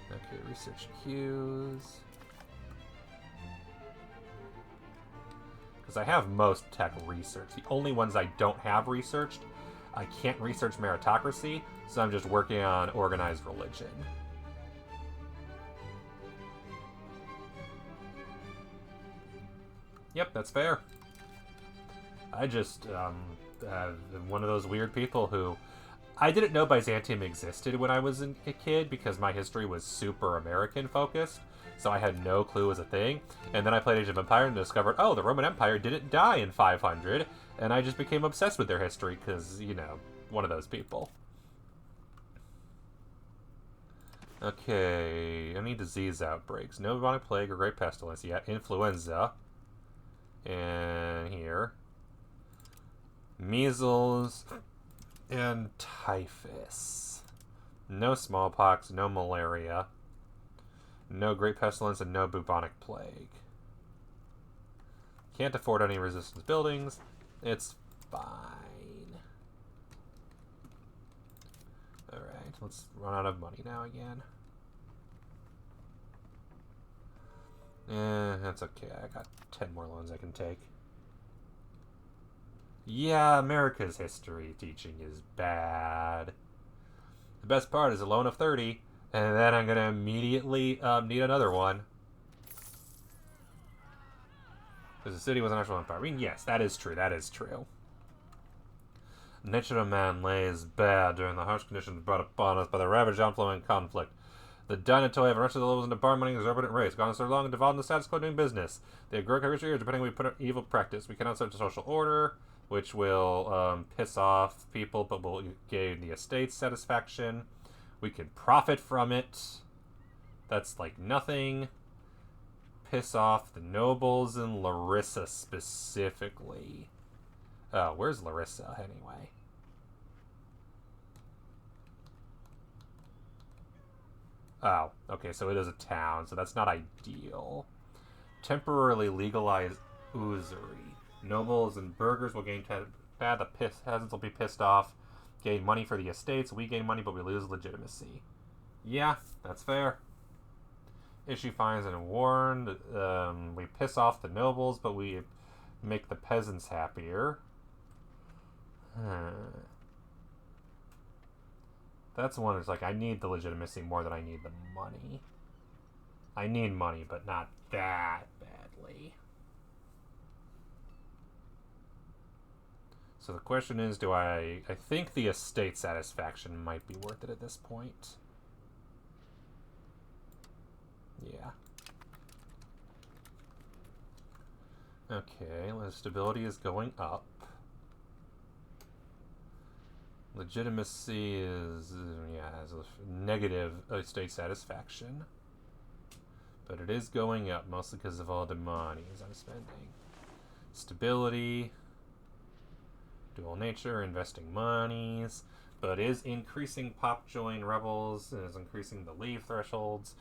Okay, research queues. Because I have most tech researched. The only ones I don't have researched, I can't research meritocracy, so I'm just working on organized religion. Yep, that's fair. I just am one of those weird people who... I didn't know Byzantium existed when I was a kid because my history was super American focused, so I had no clue it was a thing. And then I played Age of Empires and discovered, oh, the Roman Empire didn't die in 500, and I just became obsessed with their history because, you know, one of those people. Okay, any disease outbreaks. No bubonic plague or great pestilence yet. Influenza. And here. Measles and typhus. No smallpox, no malaria. No great pestilence, and no bubonic plague. Can't afford any resistance buildings. It's fine. Alright, let's run out of money now again. That's okay. I got 10 more loans I can take. Yeah, America's history teaching is bad. The best part is a loan of 30, and then I'm going to immediately need another one. Because the city was an actual empire. I mean, yes, that is true. That is true. The nature of man lays bare during the harsh conditions brought upon us by the ravaged outflow and conflict. The Dynatoy have arrested the levels into bar money exorbitant race, gone so long and devolved in the status quo doing business. They have grown years depending on we put on evil practice. We cannot set a social order, which will piss off people, but will gain the estate's satisfaction. We can profit from it. That's like nothing. Piss off the nobles and Larissa specifically. Oh, where's Larissa anyway? Oh, okay, so it is a town, so that's not ideal. Temporarily legalize usury. Nobles and burghers will gain bad. The peasants will be pissed off. Gain money for the estates. We gain money, but we lose legitimacy. Yeah, that's fair. Issue fines and warn. We piss off the nobles, but we make the peasants happier. That's one that's like, I need the legitimacy more than I need the money. I need money, but not that badly. So the question is, do I think the estate satisfaction might be worth it at this point. Yeah. Okay, stability is going up. Legitimacy is, has a negative estate satisfaction. But it is going up, mostly because of all the monies I'm spending. Stability, dual nature, investing monies, but is increasing pop join rebels, and is increasing the leave thresholds.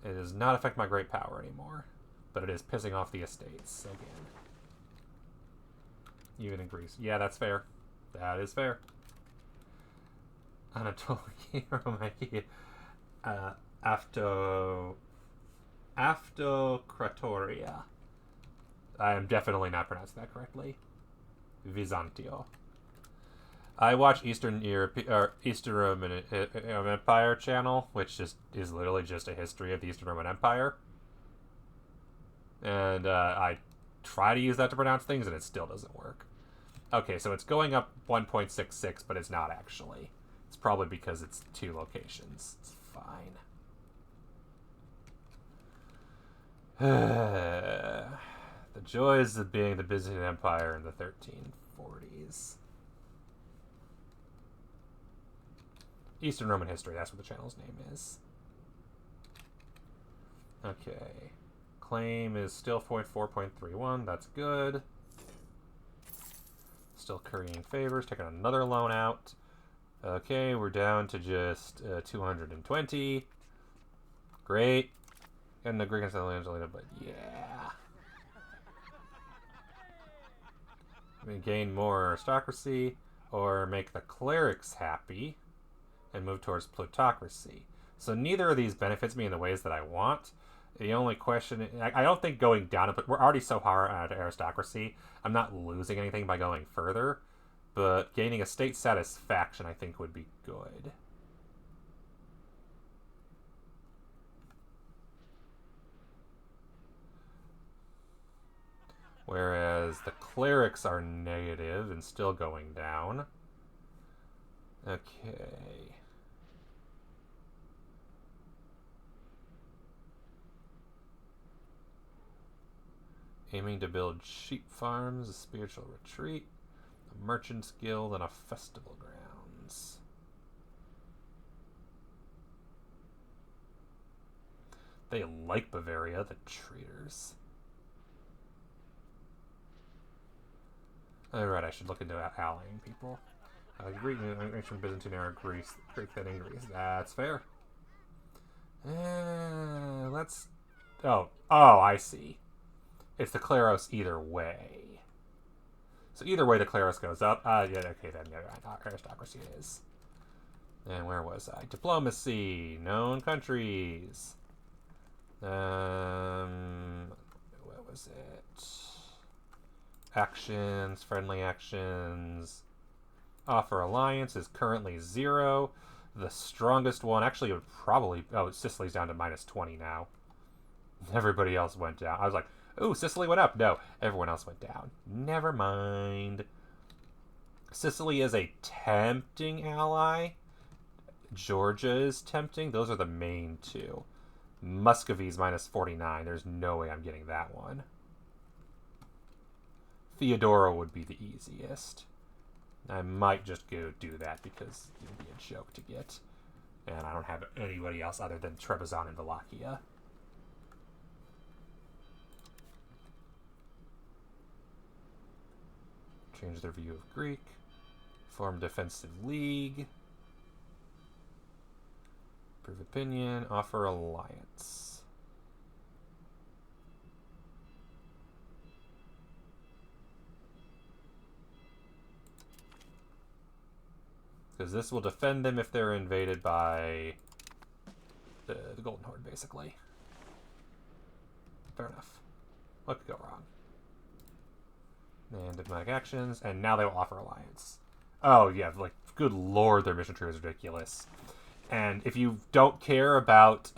It does not affect my great power anymore, but it is pissing off the estates again. Even in Greece. Yeah, that's fair. That is fair. Anatolia, Romania, Aftokratoria. I am definitely not pronouncing that correctly. Byzantium. I watch Eastern Roman Empire channel, which just is literally just a history of the Eastern Roman Empire, and I try to use that to pronounce things, and it still doesn't work. Okay, so it's going up 1.66, but it's not actually. It's probably because it's 2 locations. It's fine. The joys of being the Byzantine Empire in the 1340s. Eastern Roman History, that's what the channel's name is. Okay. Claim is still 4.31, that's good. Still currying favors, taking another loan out. Okay, we're down to just 220. Great. And the Greek and Southern Angelina, but yeah. We gain more aristocracy, or make the clerics happy, and move towards plutocracy. So neither of these benefits me in the ways that I want. The only question, I don't think going down, but we're already so hard at aristocracy, I'm not losing anything by going further, but gaining a state satisfaction I think would be good. Whereas the clerics are negative and still going down. Okay. Aiming to build sheep farms, a spiritual retreat, a merchant's guild, and a festival grounds. They like Bavaria, the traitors. Alright, I should look into allying people. Greek ancient Byzantine era Greece, Greek then in Greece. That's fair. Let's. Oh, I see. It's the Kleros either way. So either way, the Kleros goes up. Yeah, okay, then aristocracy it is. And where was I? Diplomacy, known countries. What was it? Actions, friendly actions. Offer alliance is currently 0. The strongest one, actually, it would probably... Oh, Sicily's down to -20 now. Everybody else went down. I was like, ooh, Sicily went up. No, everyone else went down. Never mind. Sicily is a tempting ally. Georgia is tempting. Those are the main two. Muscovy's -49. There's no way I'm getting that one. Theodora would be the easiest. I might just go do that because it would be a joke to get. And I don't have anybody else other than Trebizond and Wallachia. Change their view of Greek. Form defensive league. Prove opinion. Offer alliance. Because this will defend them if they're invaded by the Golden Horde, basically. Fair enough. What could go wrong? And diplomatic actions, and now they will offer alliance. Oh, yeah, like, good lord, their mission tree is ridiculous. And if you don't care about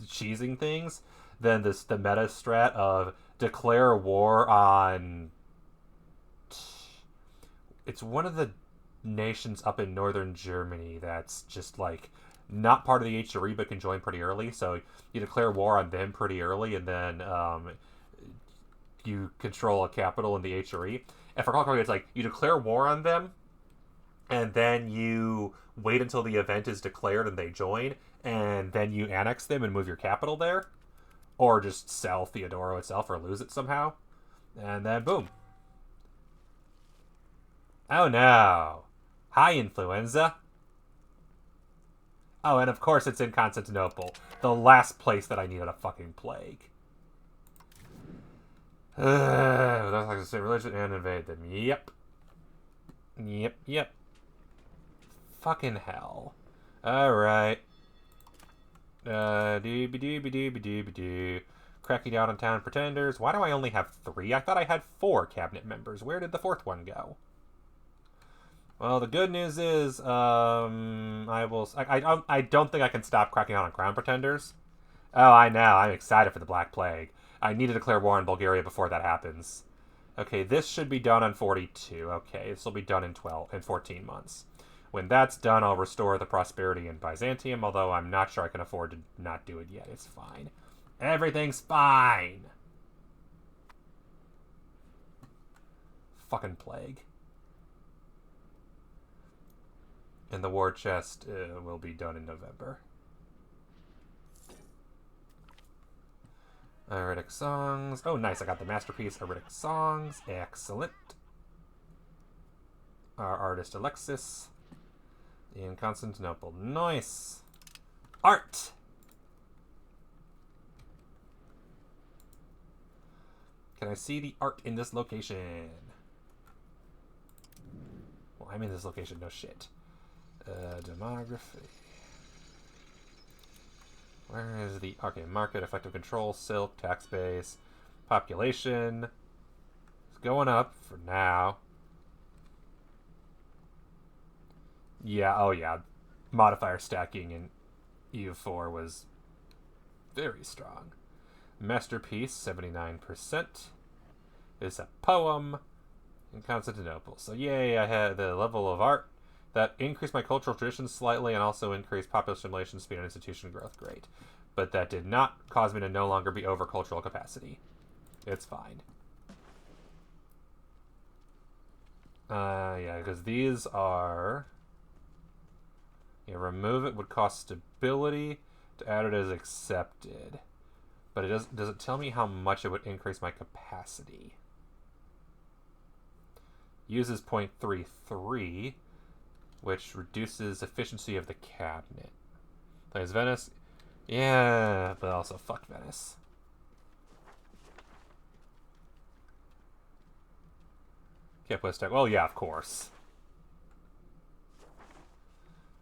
cheesing things, then the meta strat of declare war on... It's one of the nations up in northern Germany that's just, like, not part of the HRE but can join pretty early. So you declare war on them pretty early, and then you control a capital in the HRE. And for Call Correctly, it's like you declare war on them, and then you wait until the event is declared and they join, and then you annex them and move your capital there. Or just sell Theodora itself or lose it somehow. And then boom. Oh no. Hi, influenza. Oh, and of course it's in Constantinople. The last place that I needed a fucking plague. That's like the same religion and invade them. Yep. Yep. Fucking hell. Alright. Cracking down on town pretenders. Why do I only have 3? I thought I had 4 cabinet members. Where did the 4th one go? Well, the good news is, I don't think I can stop cracking down on crown pretenders. Oh, I know. I'm excited for the Black Plague. I need to declare war on Bulgaria before that happens. Okay, this should be done on 42. Okay, this will be done in 14 months. When that's done, I'll restore the prosperity in Byzantium, although I'm not sure I can afford to not do it yet. It's fine. Everything's fine! Fucking plague. And the war chest will be done in November. Arabic songs. Oh, nice. I got the masterpiece Arabic songs. Excellent. Our artist Alexis in Constantinople. Nice. Art. Can I see the art in this location? Well, I'm in this location. No shit. Demography. Where is the... Okay, market, effective control, silk, tax base, population. It's going up for now. Yeah, oh yeah. Modifier stacking in EU4 was very strong. Masterpiece, 79%. Is a poem in Constantinople. So yay, I had the level of art. That increased my cultural traditions slightly and also increased population stimulation, speed, and institution growth. Great. But that did not cause me to no longer be over cultural capacity. It's fine. Yeah, because these are... Yeah, remove it would cost stability. To add it as accepted. But it does it tell me how much it would increase my capacity? Uses 0.33... which reduces efficiency of the cabinet. Plays Venice. Yeah, but also fuck Venice. Can't put a stack. Well, yeah, of course.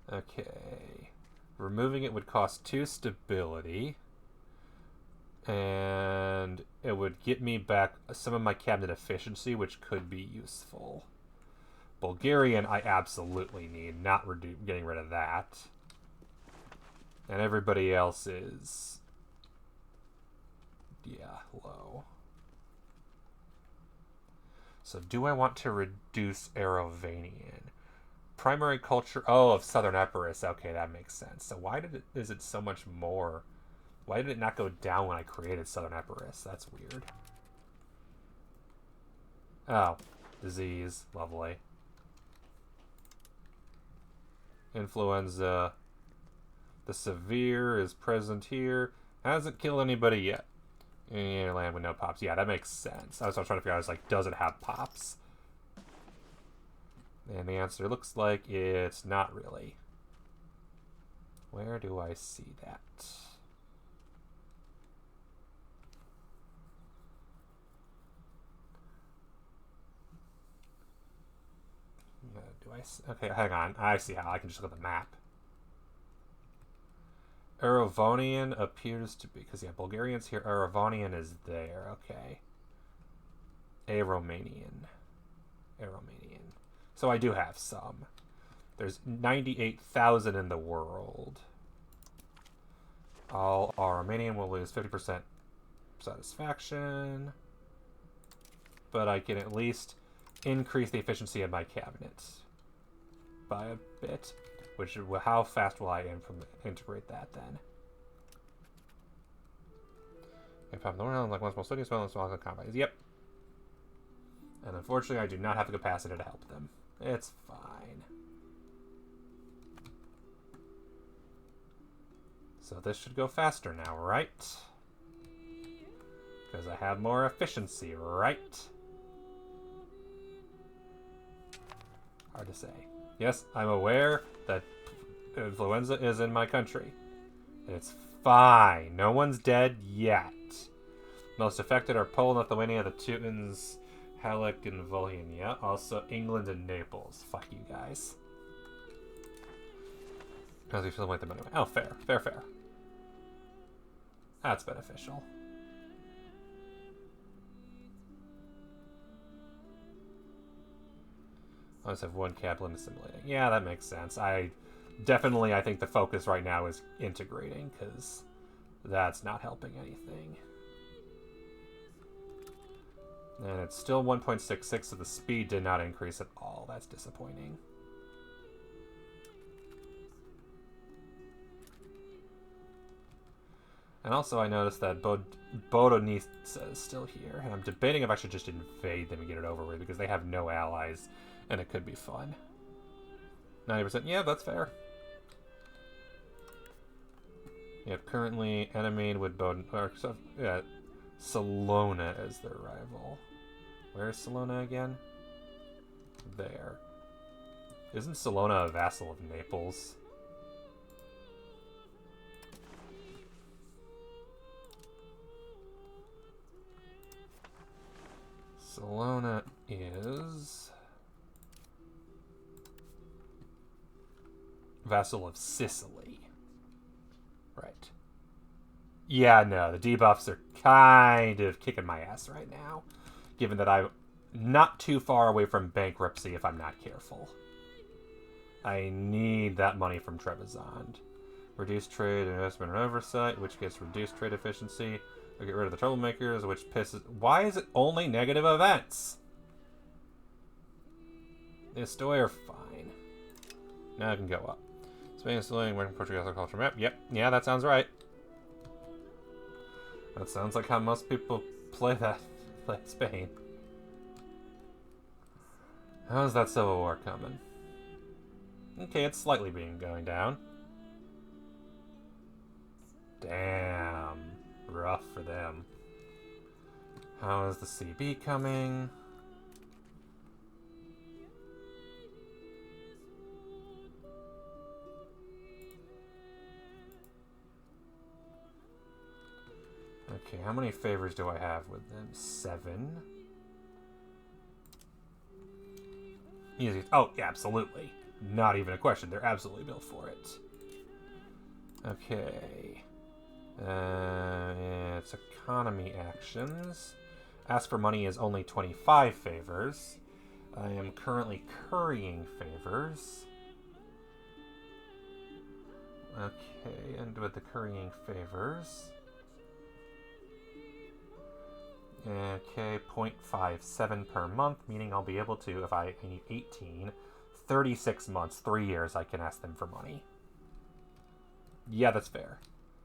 Okay. Removing it would cost 2 stability. And it would get me back some of my cabinet efficiency, which could be useful. Bulgarian, I absolutely need. Not getting rid of that. And everybody else is... yeah, low. So do I want to reduce Arovanian? Primary culture... oh, of Southern Epirus. Okay, that makes sense. So why is it so much more... why did it not go down when I created Southern Epirus? That's weird. Oh. Disease. Lovely. Influenza. The severe is present here. Hasn't killed anybody yet. And land with no pops. Yeah, that makes sense. I was trying to figure out, I was like, does it have pops? And the answer looks like it's not really. Where do I see that? Okay, hang on. I see how. I can just look at the map. Arovanian appears to be... because, yeah, Bulgarian's here. Arovanian is there. Okay. Aromanian. So I do have some. There's 98,000 in the world. All Aromanian will lose 50% satisfaction. But I can at least increase the efficiency of my cabinet by a bit. Which, how fast will I integrate that then? If I'm the one like once more studies, well, as well as combat. Yep. And unfortunately, I do not have the capacity to help them. It's fine. So this should go faster now, right? Because I have more efficiency, right? Hard to say. Yes, I'm aware that influenza is in my country. It's fine. No one's dead yet. Most affected are Poland, Lithuania, the Teutons, Halleck, and Volhynia. Also England and Naples. Fuck you guys. Because we feel like the money. Oh, fair. Fair. That's beneficial. I just have one Kaplan assimilating. Yeah, that makes sense. I think the focus right now is integrating, because that's not helping anything. And it's still 1.66, so the speed did not increase at all. That's disappointing. And also I noticed that Bodonitsa is still here. And I'm debating if I should just invade them and get it over with, because they have no allies. And it could be fun. 90%. Yeah, that's fair. Yep, currently enemy with Salona as their rival. Where's Salona again? There. Isn't Salona a vassal of Naples? Salona is... vassal of Sicily. Right. Yeah, no, the debuffs are kind of kicking my ass right now, given that I'm not too far away from bankruptcy if I'm not careful. I need that money from Trebizond. Reduce trade, investment, and oversight, which gets reduced trade efficiency. Or get rid of the troublemakers, which pisses... why is it only negative events? The Estoy are fine. Now I can go up. Spain is still working Portuguese agriculture map. Yep. Yeah, that sounds right. That sounds like how most people play Spain. How's that Civil War coming? Okay, it's slightly going down. Damn. Rough for them. How is the CB coming? Okay, how many favors do I have with them? 7. Easy. Oh, yeah, absolutely. Not even a question. They're absolutely built for it. Okay. It's economy actions. Ask for money is only 25 favors. I am currently currying favors. Okay, and with the currying favors. Okay, 0.57 per month, meaning I'll be able to, if I need 18, 36 months, 3 years, I can ask them for money. Yeah, that's fair.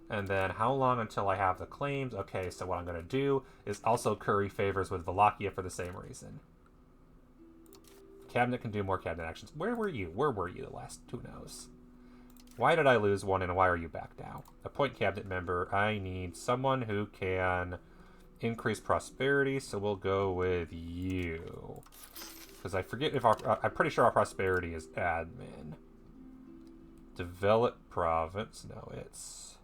And then how long until I have the claims? Okay, so what I'm going to do is also curry favors with Wallachia for the same reason. Cabinet can do more cabinet actions. Where were you? Where were you the last? Who knows? Why did I lose one and why are you back now? Appoint cabinet member. I need someone who can increase prosperity, so we'll go with you. Because I forget if I'm pretty sure our prosperity is admin. Develop province. No, it's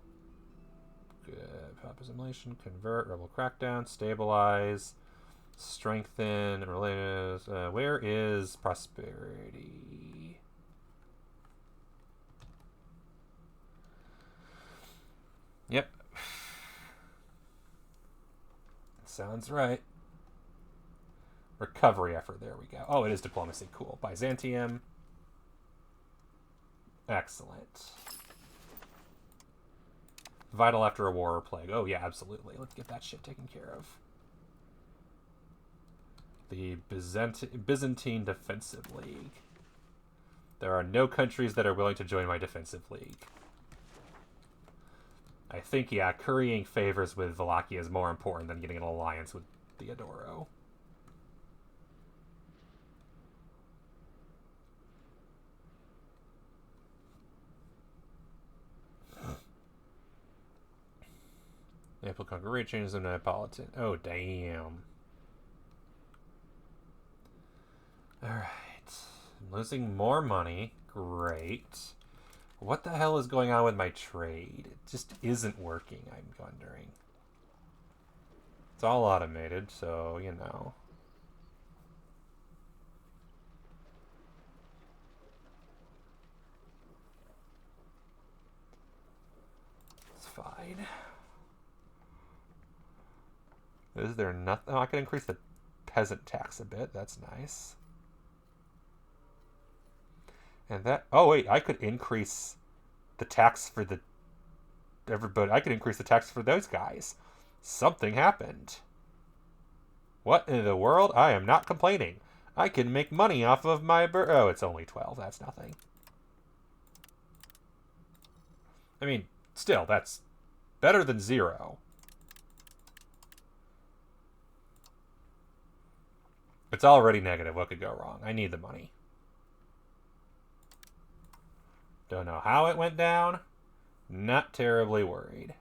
good. Pop assimilation, convert, rebel crackdown, stabilize, strengthen, relatives. Where is prosperity? Yep. Sounds right. Recovery effort. There we go. Oh, it is diplomacy. Cool. Byzantium. Excellent. Vital after a war or plague. Oh, yeah, absolutely. Let's get that shit taken care of. The Byzantine Defensive League. There are no countries that are willing to join my defensive league. I think, yeah, currying favors with Wallachia is more important than getting an alliance with Theodoro. Ample conquer changes in Neapolitan. Oh, damn. Alright. I'm losing more money. Great. What the hell is going on with my trade? It just isn't working, I'm wondering. It's all automated, so, you know. It's fine. Is there nothing? Oh, I can increase the peasant tax a bit. That's nice. And that... Oh, wait. I could increase the tax for the... Everybody. I could increase the tax for those guys. Something happened. What in the world? I am not complaining. I can make money off of my... Oh, it's only 12. That's nothing. I mean, still, that's better than 0. It's already negative. What could go wrong? I need the money. Don't know how it went down. Not terribly worried.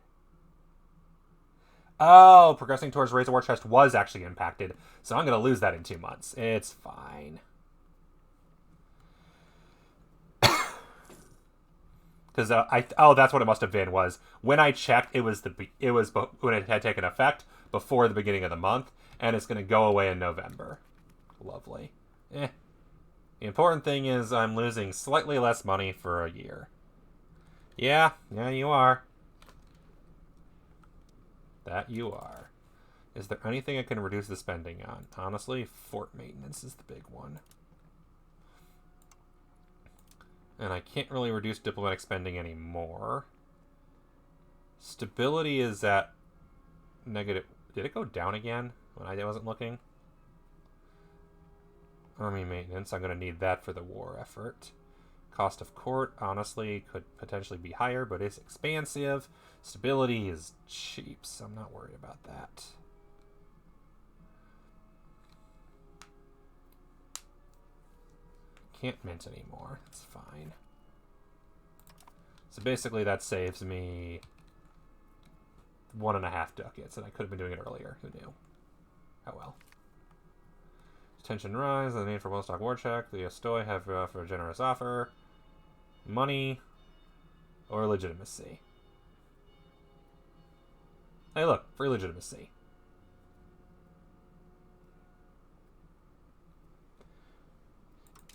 Oh, progressing towards Raise a War Chest was actually impacted. So I'm going to lose that in 2 months. It's fine. Because that's what it must have been. Was when I checked, it was when it had taken effect before the beginning of the month, and it's going to go away in November. Lovely. The important thing is I'm losing slightly less money for a year. Yeah, you are. That you are. Is there anything I can reduce the spending on? Honestly, fort maintenance is the big one. And I can't really reduce diplomatic spending anymore. Stability is at negative... Did it go down again when I wasn't looking? Army maintenance, I'm going to need that for the war effort. Cost of court, honestly, could potentially be higher, but it's expansive. Stability is cheap, so I'm not worried about that. Can't mint anymore. It's fine. So basically that saves me 1.5 ducats, and I could have been doing it earlier. Who knew? Oh well. Tension rise, the need for one-stock war check. The Astoi have for a generous offer. Money or legitimacy. Hey look, free legitimacy.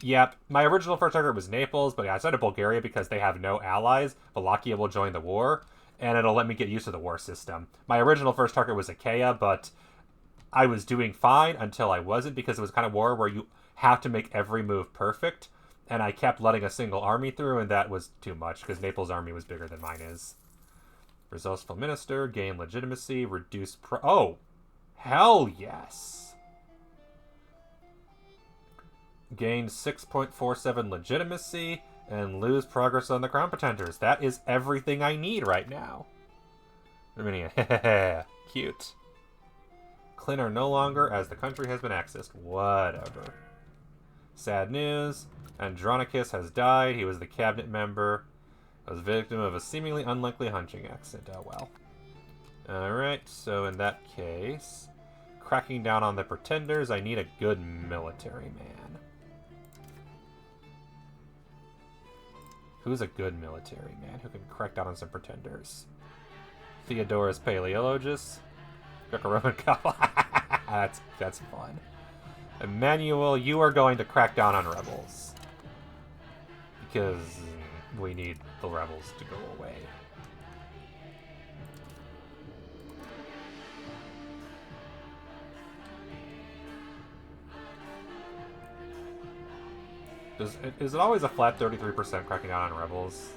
Yep, my original first target was Naples, but I decided Bulgaria because they have no allies. Wallachia will join the war. and it'll let me get used to the war system. My original first target was Achaia, but I was doing fine until I wasn't, because it was kind of war where you have to make every move perfect, and I kept letting a single army through, and that was too much, because Naples' army was bigger than mine is. Resourceful minister, gain legitimacy, reduce oh! Hell yes! Gain 6.47 legitimacy, and lose progress on the crown pretenders. That is everything I need right now. Armenia, cute. Clin are no longer, as the country has been accessed. Whatever. Sad news. Andronicus has died. He was the cabinet member. Was victim of a seemingly unlikely hunting accident. Oh well. Alright, so in that case, cracking down on the pretenders, I need a good military man. Who's a good military man who can crack down on some pretenders? Theodorus Paleologus? Greco-Roman couple. That's fun. Emmanuel, you are going to crack down on rebels. Because we need the rebels to go away. Is it always a flat 33% cracking down on rebels?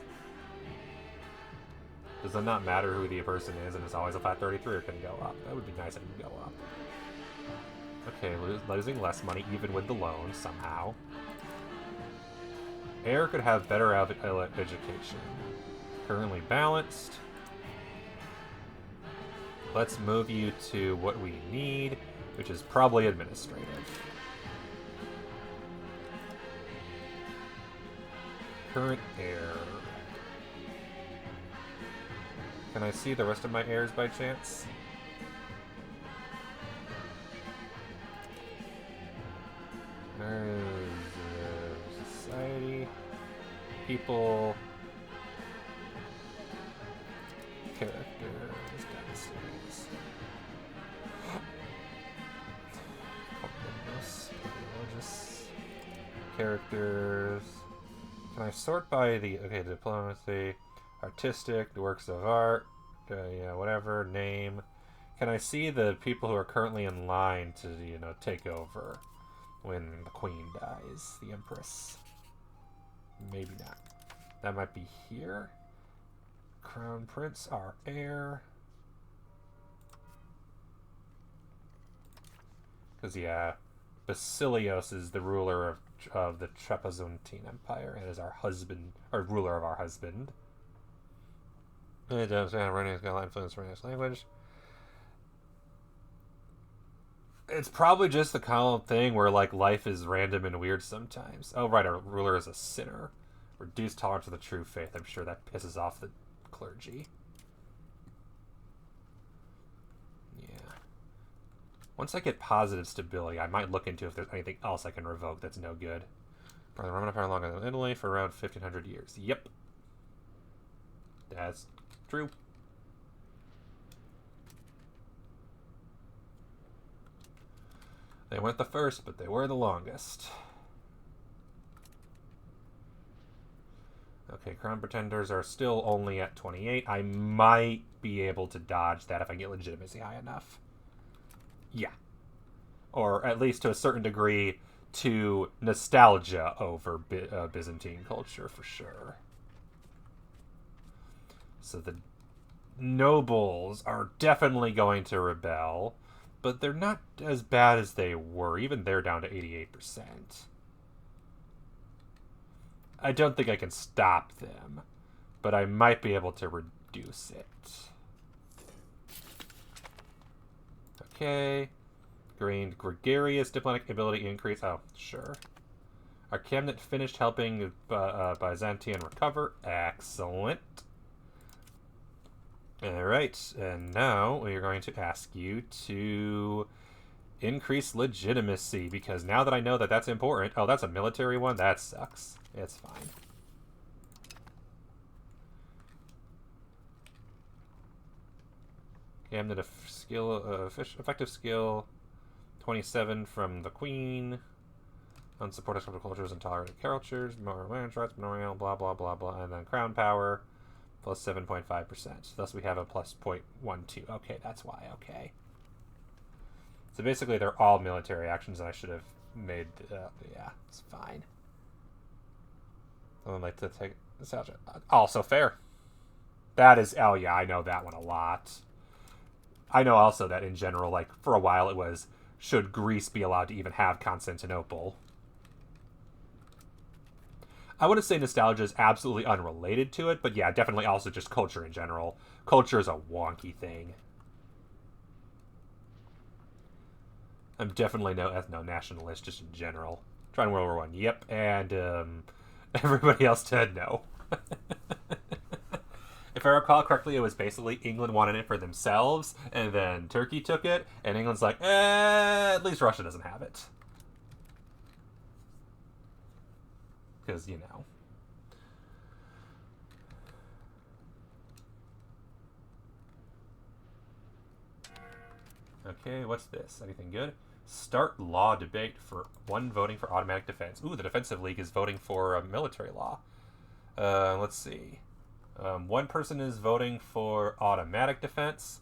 Does it not matter who the person is and it's always a flat 33, or can it go up? That would be nice if it could go up. Okay, losing less money even with the loan somehow. Heir could have better education. Currently balanced. Let's move you to what we need, which is probably administrative. Current heir. Can I see the rest of my heirs by chance? There is society, people, characters, dynasties, religious characters. Can I sort by the diplomacy, artistic, the works of art, yeah, whatever, name? Can I see the people who are currently in line to, take over when the queen dies, the empress? Maybe not. That might be here. Crown prince, our heir. Because, yeah, Basilios is the ruler of the Trapezuntine Empire and is our husband, or ruler of our husband. It does running has got influence from English language. It's probably just the column thing where like life is random and weird sometimes. Oh right, our ruler is a sinner. Reduced tolerance for the true faith. I'm sure that pisses off the clergy. Yeah. Once I get positive stability, I might look into if there's anything else I can revoke that's no good. For the Roman Empire longer than Italy for around 1500 years. Yep. That's true. They weren't the first, but they were the longest. Okay, Crown Pretenders are still only at 28. I might be able to dodge that if I get legitimacy high enough. Yeah. Or at least to a certain degree to nostalgia over Byzantine culture for sure. So the nobles are definitely going to rebel, but they're not as bad as they were. Even they're down to 88%. I don't think I can stop them, but I might be able to reduce it. Okay. Gained gregarious diplomatic ability increase. Oh, sure. Our cabinet finished helping Byzantium recover. Excellent. Alright, and now we are going to ask you to increase legitimacy, because now that I know that that's important... Oh, that's a military one? That sucks. It's fine. Cabinet of skill, effective skill, 27 from the Queen. Unsupported cultures and tolerated cultures. More lands rights, memorial, blah, blah, blah, blah. And then crown power. Plus 7.5%. Thus we have a plus 0.12. Okay, that's why. Okay. So basically they're all military actions, and I should have made... yeah, it's fine. I would like to take this out. Also fair. That is... Oh, yeah, I know that one a lot. I know also that in general, like, for a while it was, should Greece be allowed to even have Constantinople? I wouldn't say nostalgia is absolutely unrelated to it, but yeah, definitely also just culture in general. Culture is a wonky thing. I'm definitely no ethno-nationalist, just in general. Trying World War One, yep, and everybody else said no. If I recall correctly, it was basically England wanted it for themselves, and then Turkey took it, and England's like, at least Russia doesn't have it. Because, you know. Okay, what's this? Anything good? Start law debate for one voting for automatic defense. Ooh, the Defensive League is voting for military law. Let's see. One person is voting for automatic defense.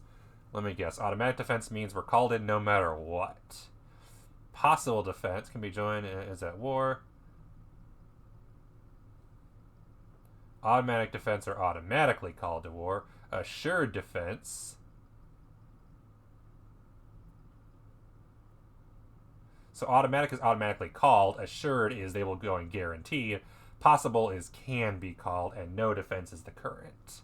Let me guess. Automatic defense means we're called in no matter what. Possible defense can be joined is at war. Automatic defense are automatically called to war. Assured defense. So automatic is automatically called. Assured is they will go and guarantee. Possible is can be called. And no defense is the current.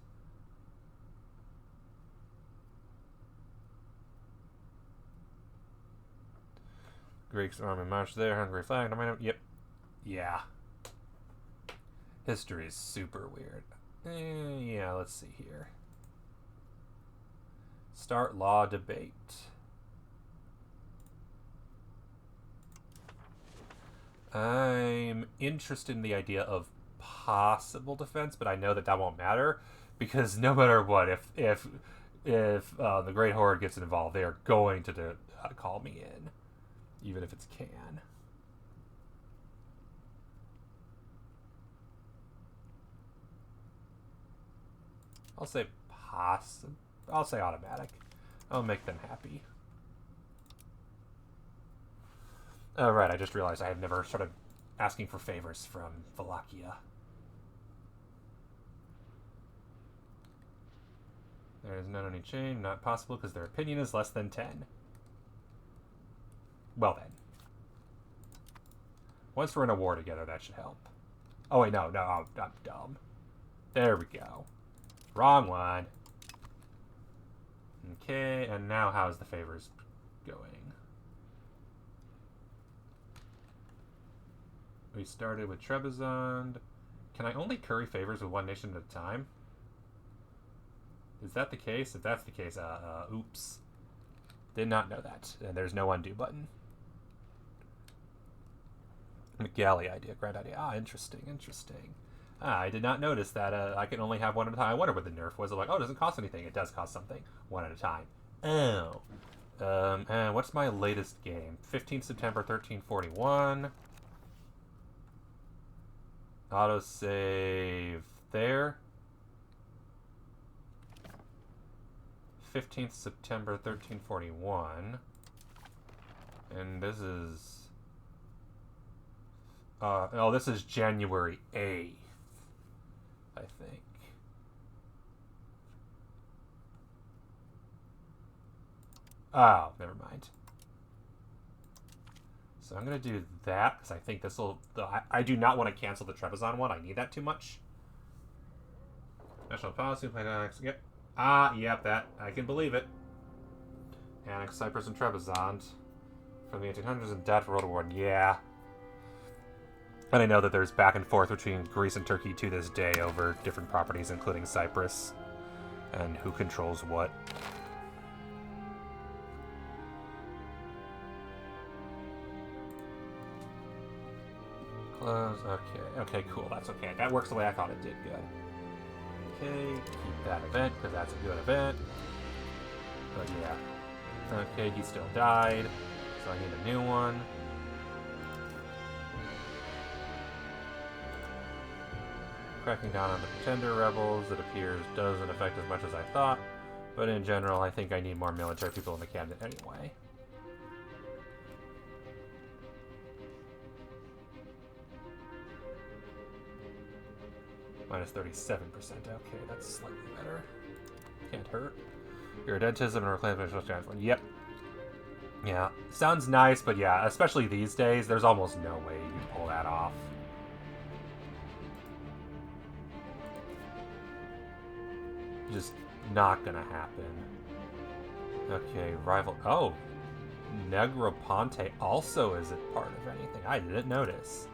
Greeks army march there. Hungary flag. Yep. Yeah. History is super weird. Yeah, let's see here. Start law debate. I'm interested in the idea of possible defense, but I know that that won't matter because no matter what, if the Great Horde gets involved, they are going to call me in, even if it's can. I'll say possible. I'll say automatic. I'll make them happy. Oh, right, I just realized I have never started asking for favors from Wallachia. There is not any change, not possible, because their opinion is less than 10. Well then. Once we're in a war together, that should help. Oh wait, no, I'm dumb. There we go. Wrong one. Okay, and now how's the favors going? We started with Trebizond. Can I only curry favors with one nation at a time? Is that the case? If that's the case, oops. Did not know that. And there's no undo button. McGalley idea, grand idea. Ah, interesting. I did not notice that I can only have one at a time. I wonder what the nerf was. Like, oh, it doesn't cost anything. It does cost something. One at a time. Oh. And what's my latest game? 15th September, 1341. Autosave there. 15th September 1341. And this is... oh, this is January 8th, I think. Oh, never mind. So I'm going to do that, because I think this will... I do not want to cancel the Trebizond one. I need that too much. National policy, yep. Yep, that. I can believe it. Annex Cyprus and Trebizond from the 1800s and debt for World War I. Yeah. And I know that there's back and forth between Greece and Turkey to this day over different properties, including Cyprus, and who controls what. Close. Okay, cool. That's okay. That works the way I thought it did. Good. Okay, keep that event, because that's a good event. But yeah. Okay, he still died, so I need a new one. Cracking down on the pretender rebels, it appears, doesn't affect as much as I thought. But in general, I think I need more military people in the cabinet anyway. Minus 37%. Okay, that's slightly better. Can't hurt. Your dentism and reclaim visual transform. Yep. Yeah. Sounds nice, but yeah, especially these days, there's almost no way you can pull that off. Just not gonna happen. Okay, rival. Oh! Negroponte also isn't part of anything. I didn't notice.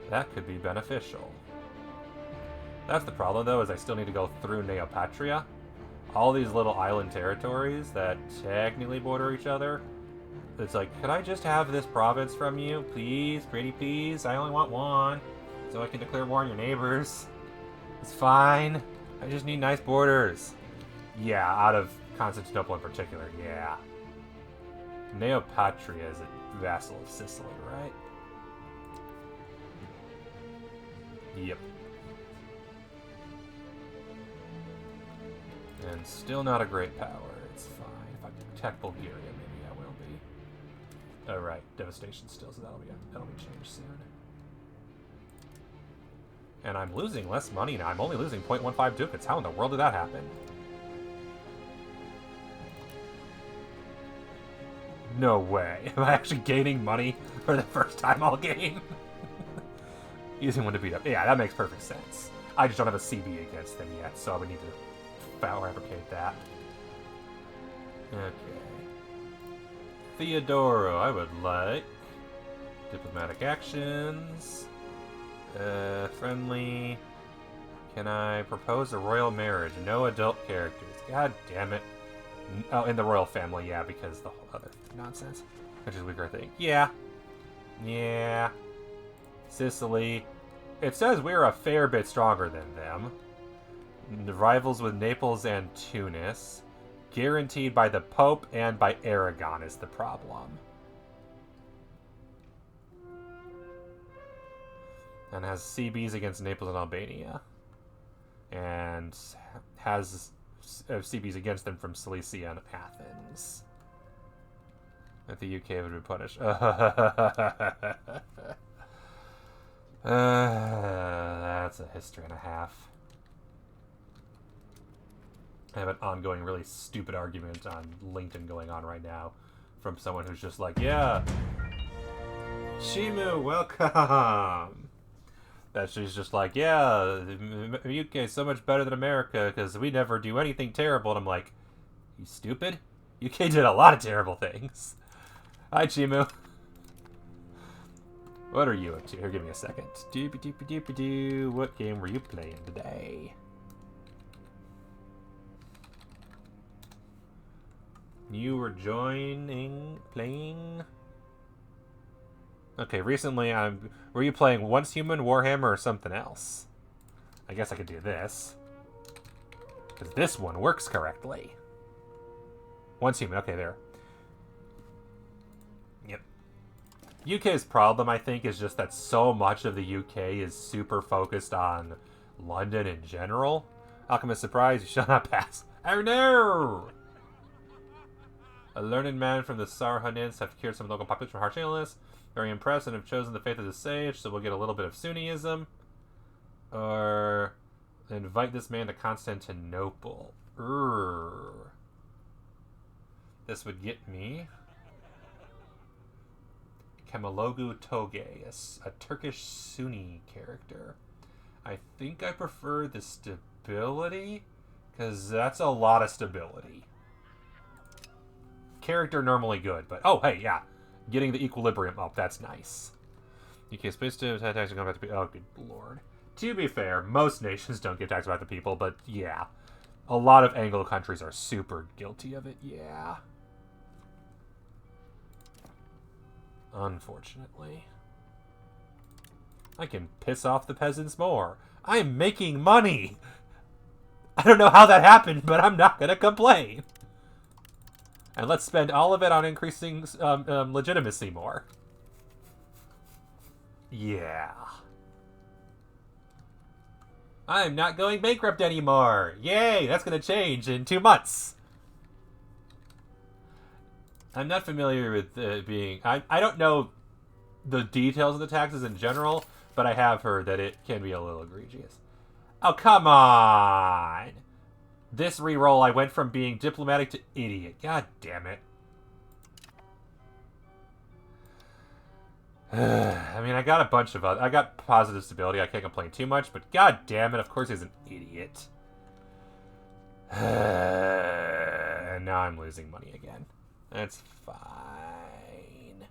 That could be beneficial. That's the problem, though, is I still need to go through Neopatria. All these little island territories that technically border each other. It's like, could I just have this province from you? Please, pretty please. I only want one. So I can declare war on your neighbors. It's fine. I just need nice borders. Yeah, out of Constantinople in particular, yeah. Neopatria is a vassal of Sicily, right? Yep. And still not a great power. It's fine. If I can attack Bulgaria, maybe I will be. Oh, right. Devastation still, so that'll be changed soon. And I'm losing less money now. I'm only losing 0.15 ducats. How in the world did that happen? No way. Am I actually gaining money for the first time all game? Using one to beat up. Yeah, that makes perfect sense. I just don't have a CB against them yet, so I would need to fabricate that. Okay. Theodoro, I would like diplomatic actions. Friendly. Can I propose a royal marriage? No adult characters. God damn it. Oh, in the royal family, yeah, because the whole other nonsense. Which is weaker, I think. Yeah. Yeah. Sicily. It says we're a fair bit stronger than them. The rivals with Naples and Tunis. Guaranteed by the Pope and by Aragon is the problem. And has CBs against Naples and Albania. And has CBs against them from Cilicia and Athens. That the UK would be punished. That's a history and a half. I have an ongoing, really stupid argument on LinkedIn going on right now from someone who's just like, yeah, Shimu, welcome. That she's just like, yeah, the UK is so much better than America because we never do anything terrible. And I'm like, you stupid? UK did a lot of terrible things. Hi, Chimu. What are you up to? Here, give me a second. Doopy-doopy-doopy-doo. What game were you playing today? You were playing... Okay, recently were you playing Once Human, Warhammer, or something else? I guess I could do this. Because this one works correctly. Once Human, okay, there. Yep. UK's problem, I think, is just that so much of the UK is super focused on London in general. Alchemist surprise, you shall not pass. Oh no! A learned man from the Sarhanids have cured some local population from harsh illness. Very impressed and have chosen the faith of the sage, so we'll get a little bit of Sunniism. Or invite this man to Constantinople. This would get me Kemaloglu Toge, a Turkish Sunni character. I think I prefer the stability, because that's a lot of stability. Character normally good, but oh hey, yeah. Getting the equilibrium up, that's nice. UK space to attacks are going back to people. Oh, good lord. To be fair, most nations don't get taxed by the people, but yeah. A lot of Anglo countries are super guilty of it, yeah. Unfortunately. I can piss off the peasants more. I'm making money! I don't know how that happened, but I'm not gonna complain. And let's spend all of it on increasing legitimacy more. Yeah. I'm not going bankrupt anymore. Yay, that's going to change in 2 months. I'm not familiar with being... I don't know the details of the taxes in general, but I have heard that it can be a little egregious. Oh, come on! This reroll, I went from being diplomatic to idiot. God damn it. I mean, I got a bunch of other... I got positive stability. I can't complain too much, but god damn it, of course he's an idiot. And now I'm losing money again. That's fine.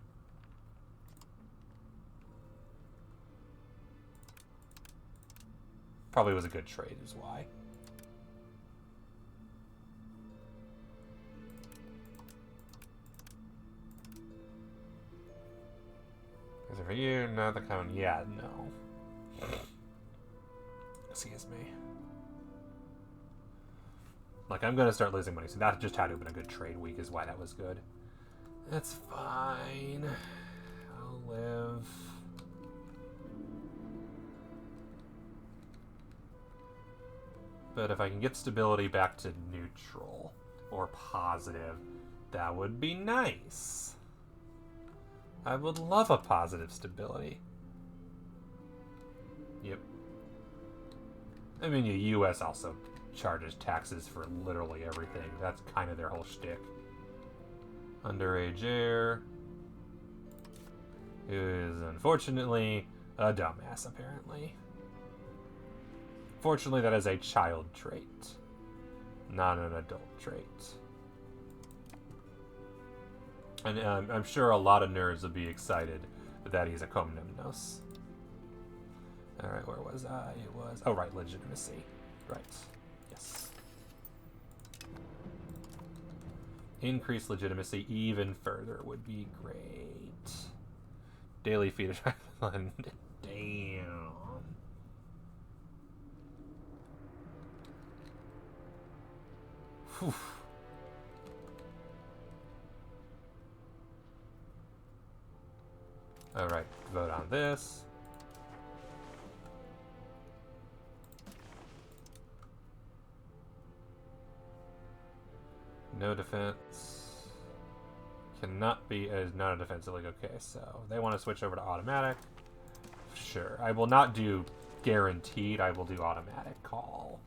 Probably was a good trade is why. Is it for you? No, the cone. Yeah, no. Excuse me. Like, I'm gonna start losing money, so that just had to have been a good trade week is why that was good. That's fine. I'll live. But if I can get stability back to neutral or positive, that would be nice. I would love a positive stability. Yep. I mean, the U.S. also charges taxes for literally everything. That's kind of their whole shtick. Underage heir, who is unfortunately a dumbass, apparently. Fortunately, that is a child trait, not an adult trait. And I'm sure a lot of nerds would be excited that he's a Komnenos. Alright, where was I? It was... Oh, right, legitimacy. Right. Yes. Increase legitimacy even further would be great. Daily feed of Island. Damn. Whew. Alright, vote on this. No defense. Cannot be as not a defensive league. Okay, so they want to switch over to automatic. Sure. I will not do guaranteed. I will do automatic call.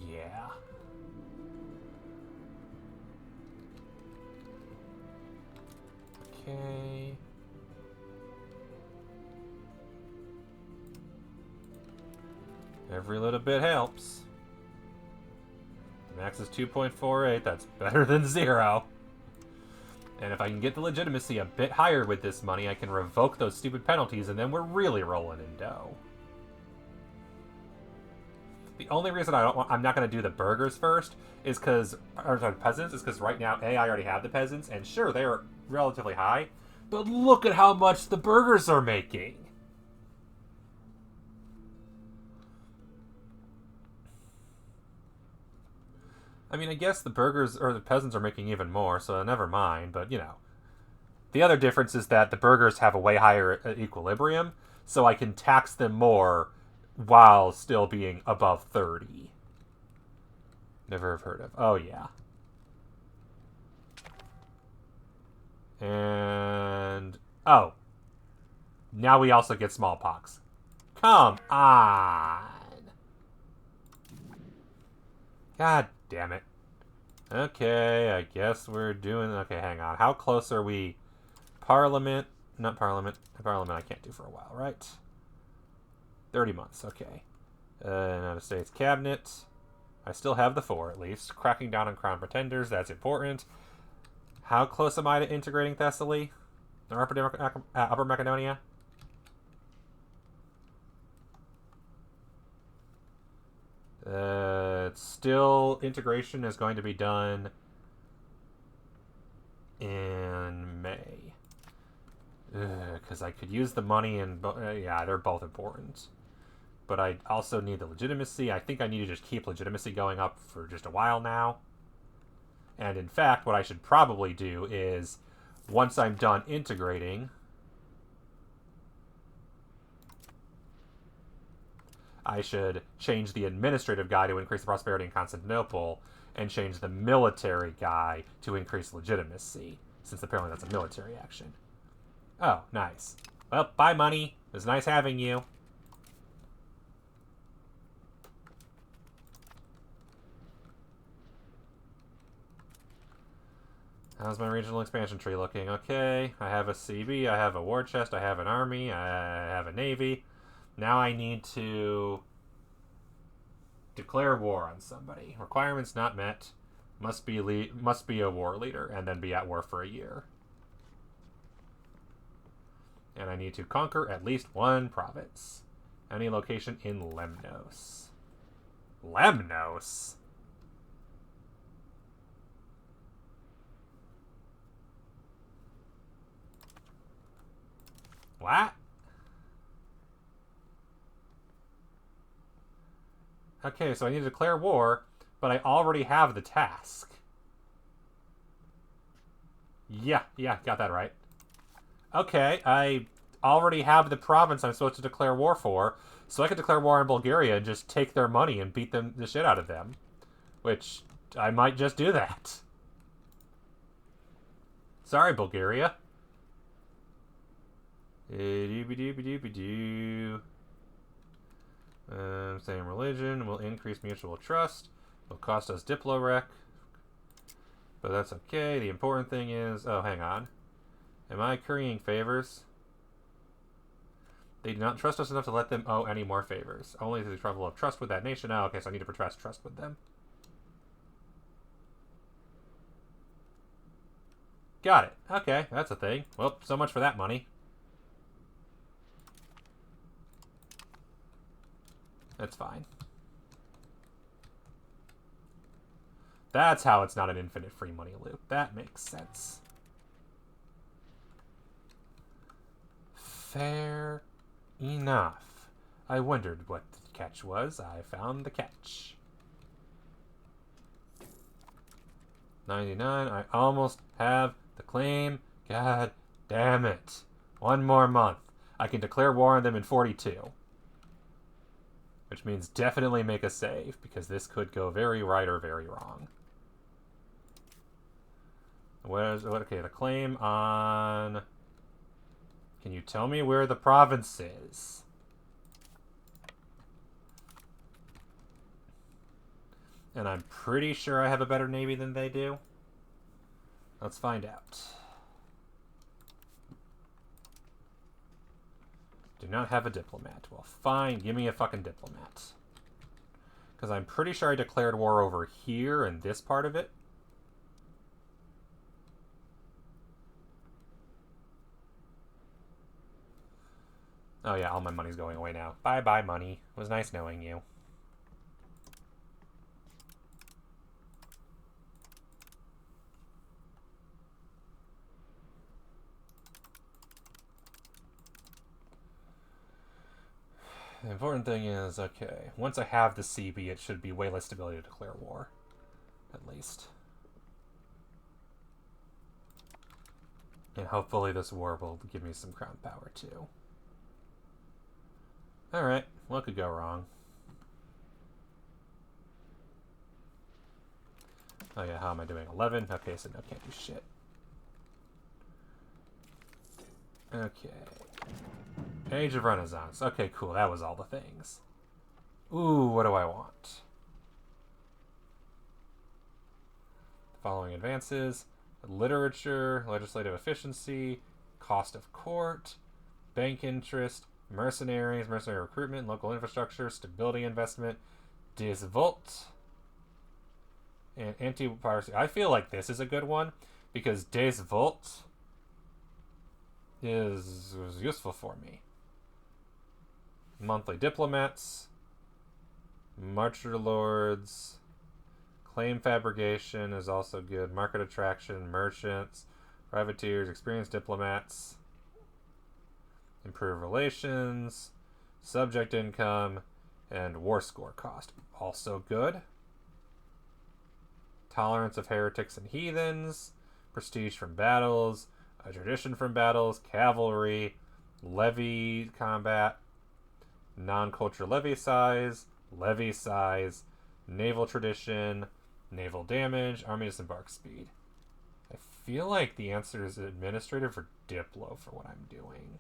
Yeah. Okay. Every little bit helps. Max is 2.48. That's better than 0. And if I can get the legitimacy a bit higher with this money, I can revoke those stupid penalties, and then we're really rolling in dough. The only reason I'm not going to do the burghers first is because, or sorry, peasants, is because right now, I already have the peasants, and sure, they are relatively high, but look at how much the burghers are making. I mean, I guess the burghers or the peasants are making even more, so never mind, but, you know. The other difference is that the burghers have a way higher equilibrium, so I can tax them more while still being above 30. Never have heard of. Oh, yeah. And... oh. Now we also get smallpox. Come on! God damn it. Okay, I guess we're doing... okay, hang on. How close are we? Parliament... not Parliament. Parliament I can't do for a while, right? 30 months, okay. United States Cabinet. I still have the 4, at least. Cracking down on Crown Pretenders, that's important. How close am I to integrating Thessaly? Or Upper Macedonia? Still, integration is going to be done in May. Because I could use the money and... yeah, they're both important. But I also need the legitimacy. I think I need to just keep legitimacy going up for just a while now. And in fact, what I should probably do is, once I'm done integrating... I should change the administrative guy to increase the prosperity in Constantinople, and change the military guy to increase legitimacy, since apparently that's a military action. Oh, nice. Well, bye, money. It was nice having you. How's my regional expansion tree looking? Okay, I have a CB, I have a war chest, I have an army, I have a navy. Now I need to declare war on somebody. Requirements not met. Must be a war leader and then be at war for a year. And I need to conquer at least one province. Any location in Lemnos. Lemnos? What? Okay, so I need to declare war, but I already have the task. Yeah, got that right. Okay, I already have the province I'm supposed to declare war for, so I could declare war on Bulgaria and just take their money and beat the shit out of them. Which, I might just do that. Sorry, Bulgaria. Same religion will increase mutual trust. Will cost us Diplorec. But that's okay. The important thing is... Oh, hang on. Am I currying favors? They do not trust us enough to let them owe any more favors. Only through the trouble of trust with that nation. Oh, okay, so I need to protest trust with them. Got it. Okay, that's a thing. Well, so much for that money. That's fine. That's how it's not an infinite free money loop. That makes sense. Fair enough. I wondered what the catch was. I found the catch. 99. I almost have the claim. God damn it. One more month. I can declare war on them in 42. Which means definitely make a save, because this could go very right or very wrong. Okay, the claim on... Can you tell me where the province is? And I'm pretty sure I have a better navy than they do. Let's find out. Do not have a diplomat. Well, fine. Give me a fucking diplomat. Because I'm pretty sure I declared war over here in this part of it. Oh yeah, all my money's going away now. Bye-bye, money. It was nice knowing you. The important thing is, okay, once I have the CB, it should be way less stability to declare war. At least. And hopefully this war will give me some crown power, too. Alright, what could go wrong? Oh yeah, how am I doing? 11? Okay, so no, can't do shit. Okay. Age of Renaissance. Okay, cool. That was all the things. Ooh, what do I want? Following advances. Literature, legislative efficiency, cost of court, bank interest, mercenaries, mercenary recruitment, local infrastructure, stability investment, disvolt, and anti-piracy. I feel like this is a good one, because disvolt is useful for me. Monthly diplomats, marcher lords, claim fabrication is also good. Market attraction, merchants, privateers, experienced diplomats, improve relations, subject income, and war score cost. Also good. Tolerance of heretics and heathens, prestige from battles, a tradition from battles, cavalry, levy combat, Non-culture levy size, naval tradition, naval damage, army disembark speed. I feel like the answer is administrative or diplo for what I'm doing.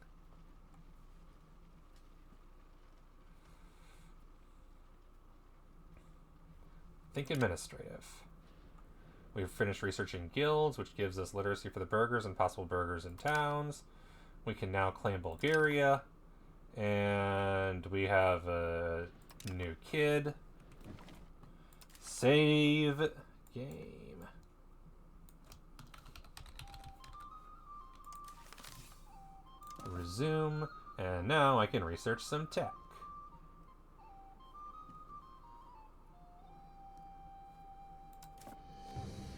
I think administrative. We've finished researching guilds, which gives us literacy for the burghers and possible burghers in towns. We can now claim Bulgaria. And we have a new kid. Save game. Resume. And now I can research some tech.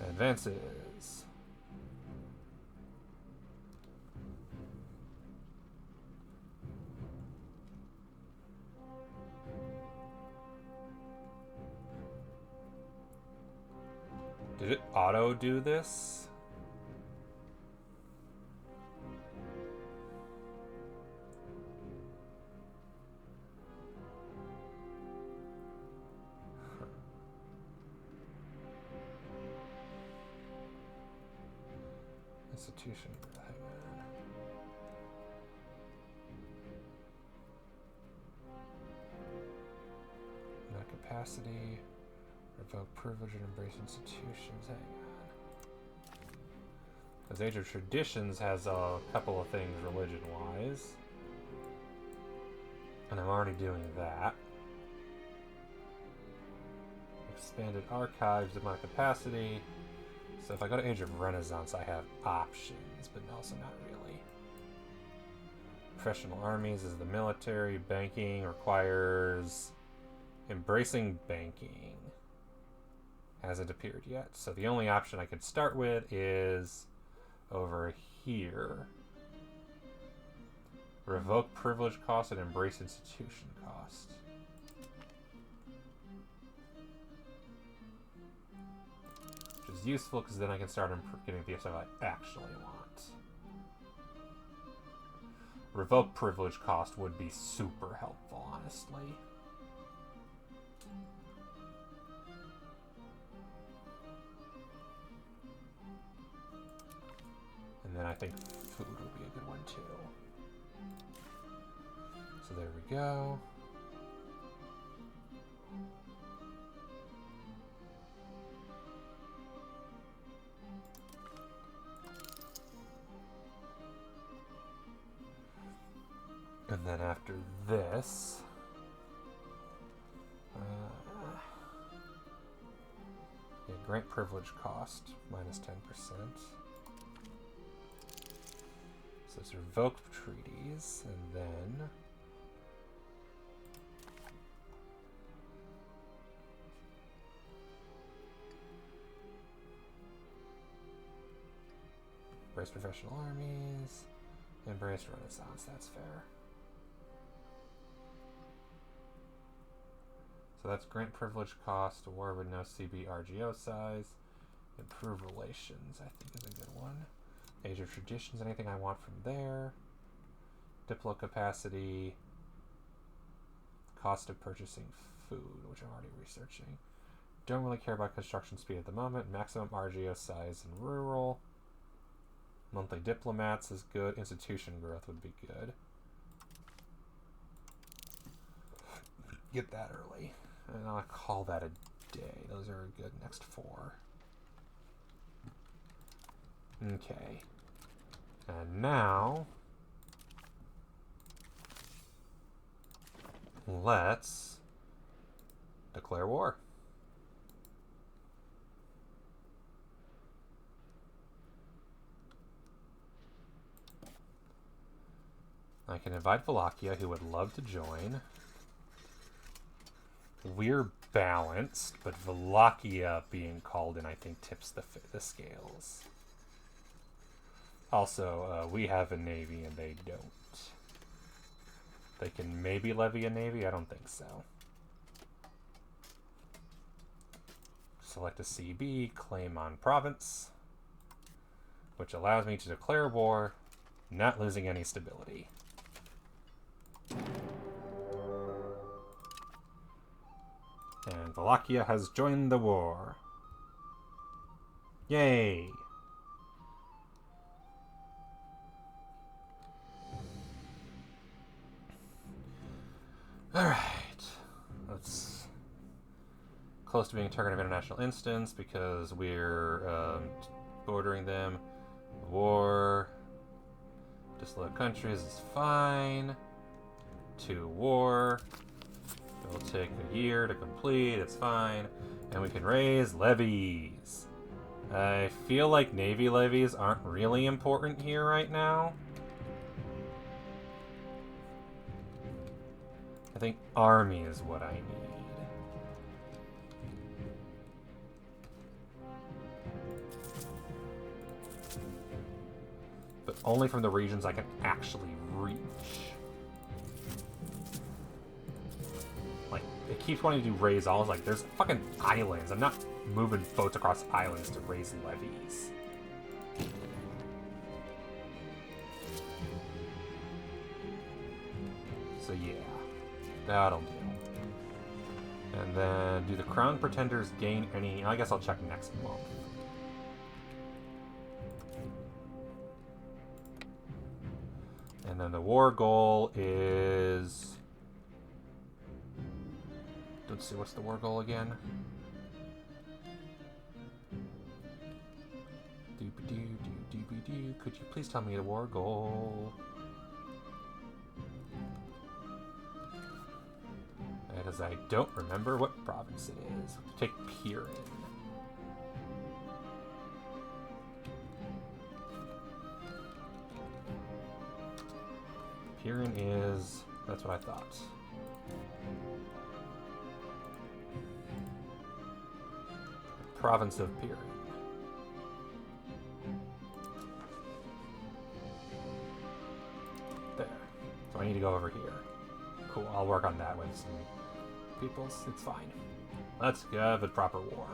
Advances. Did it auto do this? Institution. No capacity. Revoke privilege and embrace institutions. Hang on. Because Age of Traditions has a couple of things religion-wise. And I'm already doing that. Expanded archives of my capacity. So if I go to Age of Renaissance, I have options, but also not really. Professional armies is the military. Banking requires embracing banking. Hasn't appeared yet. So the only option I could start with is over here. Revoke privilege cost and embrace institution cost. Which is useful because then I can start getting the stuff I actually want. Revoke privilege cost would be super helpful, honestly. And then I think food would be a good one too. So there we go. And then after this, yeah, grant privilege cost minus 10%. So it's revoke treaties, and then embrace professional armies, embrace Renaissance. That's fair. So that's grant privilege cost, war with no CB RGO size, improve relations, I think is a good one. Age of Traditions, anything I want from there. Diplo capacity, cost of purchasing food, which I'm already researching. Don't really care about construction speed at the moment. Maximum RGO size in rural. Monthly diplomats is good. Institution growth would be good. Get that early. And I'll call that a day. Those are a good next 4. Okay. And now let's declare war. I can invite Wallachia, who would love to join. We're balanced, but Wallachia being called in, I think, tips the scales. Also, we have a navy and they don't. They can maybe levy a navy? I don't think so. Select a CB, claim on province, which allows me to declare war, not losing any stability. And Wallachia has joined the war. Yay! Alright. That's close to being a target of international instance because we're bordering them. War. Disloyal countries is fine. To war. It will take a year to complete, it's fine. And we can raise levies. I feel like navy levies aren't really important here right now. I think army is what I need. But only from the regions I can actually reach. Like, it keeps wanting to do raise all. Like, there's fucking islands. I'm not moving boats across islands to raise levies. So yeah, that'll do. And then, do the Crown Pretenders gain any... I guess I'll check next month. And then the war goal is... Let's see, what's the war goal again? Doobie-doo-doo-doobie-doo. Could you please tell me the war goal? That is, I don't remember what province it is. Take Pirin. Pirin is... That's what I thought. Province of Pirin. There. So I need to go over here. Cool, I'll work on that with some peoples. It's fine. Let's have a proper war.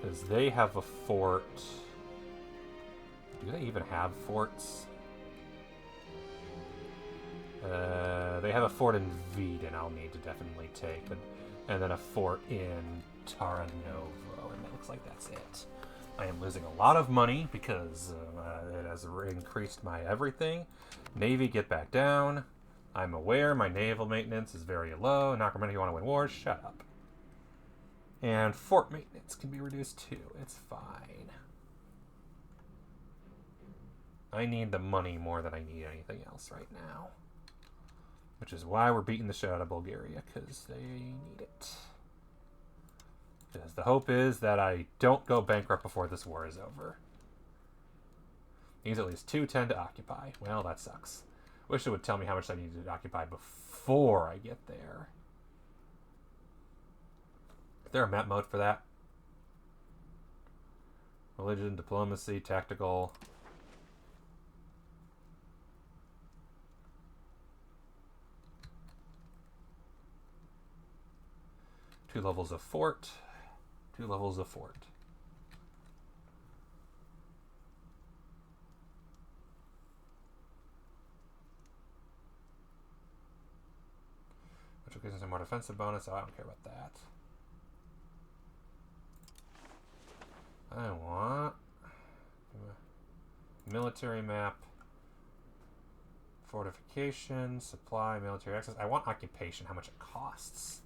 Because they have a fort. Do they even have forts? They have a fort in Vieden I'll need to definitely take. And then a fort in Taranovo. And it looks like that's it. I am losing a lot of money because it has increased my everything. Navy, get back down. I'm aware my naval maintenance is very low. Not recommending you want to win wars. Shut up. And fort maintenance can be reduced too. It's fine. I need the money more than I need anything else right now. Which is why we're beating the shit out of Bulgaria, because they need it. Because the hope is that I don't go bankrupt before this war is over. Needs at least 210 to occupy. Well, that sucks. Wish it would tell me how much I need to occupy before I get there. Is there a map mode for that? Religion, diplomacy, tactical. 2 levels of fort. 2 levels of fort. Which gives us a more defensive bonus, so I don't care about that. I want military map, fortification, supply, military access. I want occupation, how much it costs.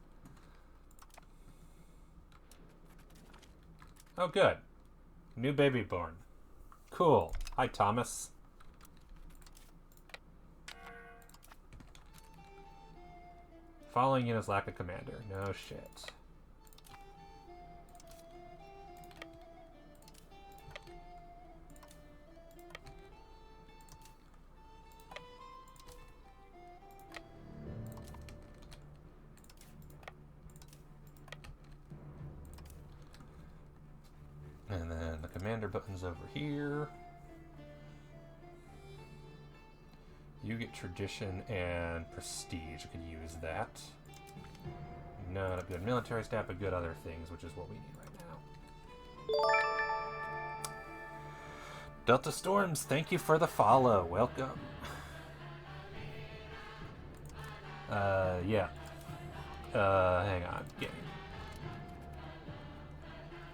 Oh, good. New baby born. Cool. Hi, Thomas. Following in his lack of commander. No shit. And then the commander button's over here. You get tradition and prestige. You could use that. Not a good military staff, but good other things, which is what we need right now. Delta Storms, thank you for the follow. Welcome. Yeah. Hang on. Game.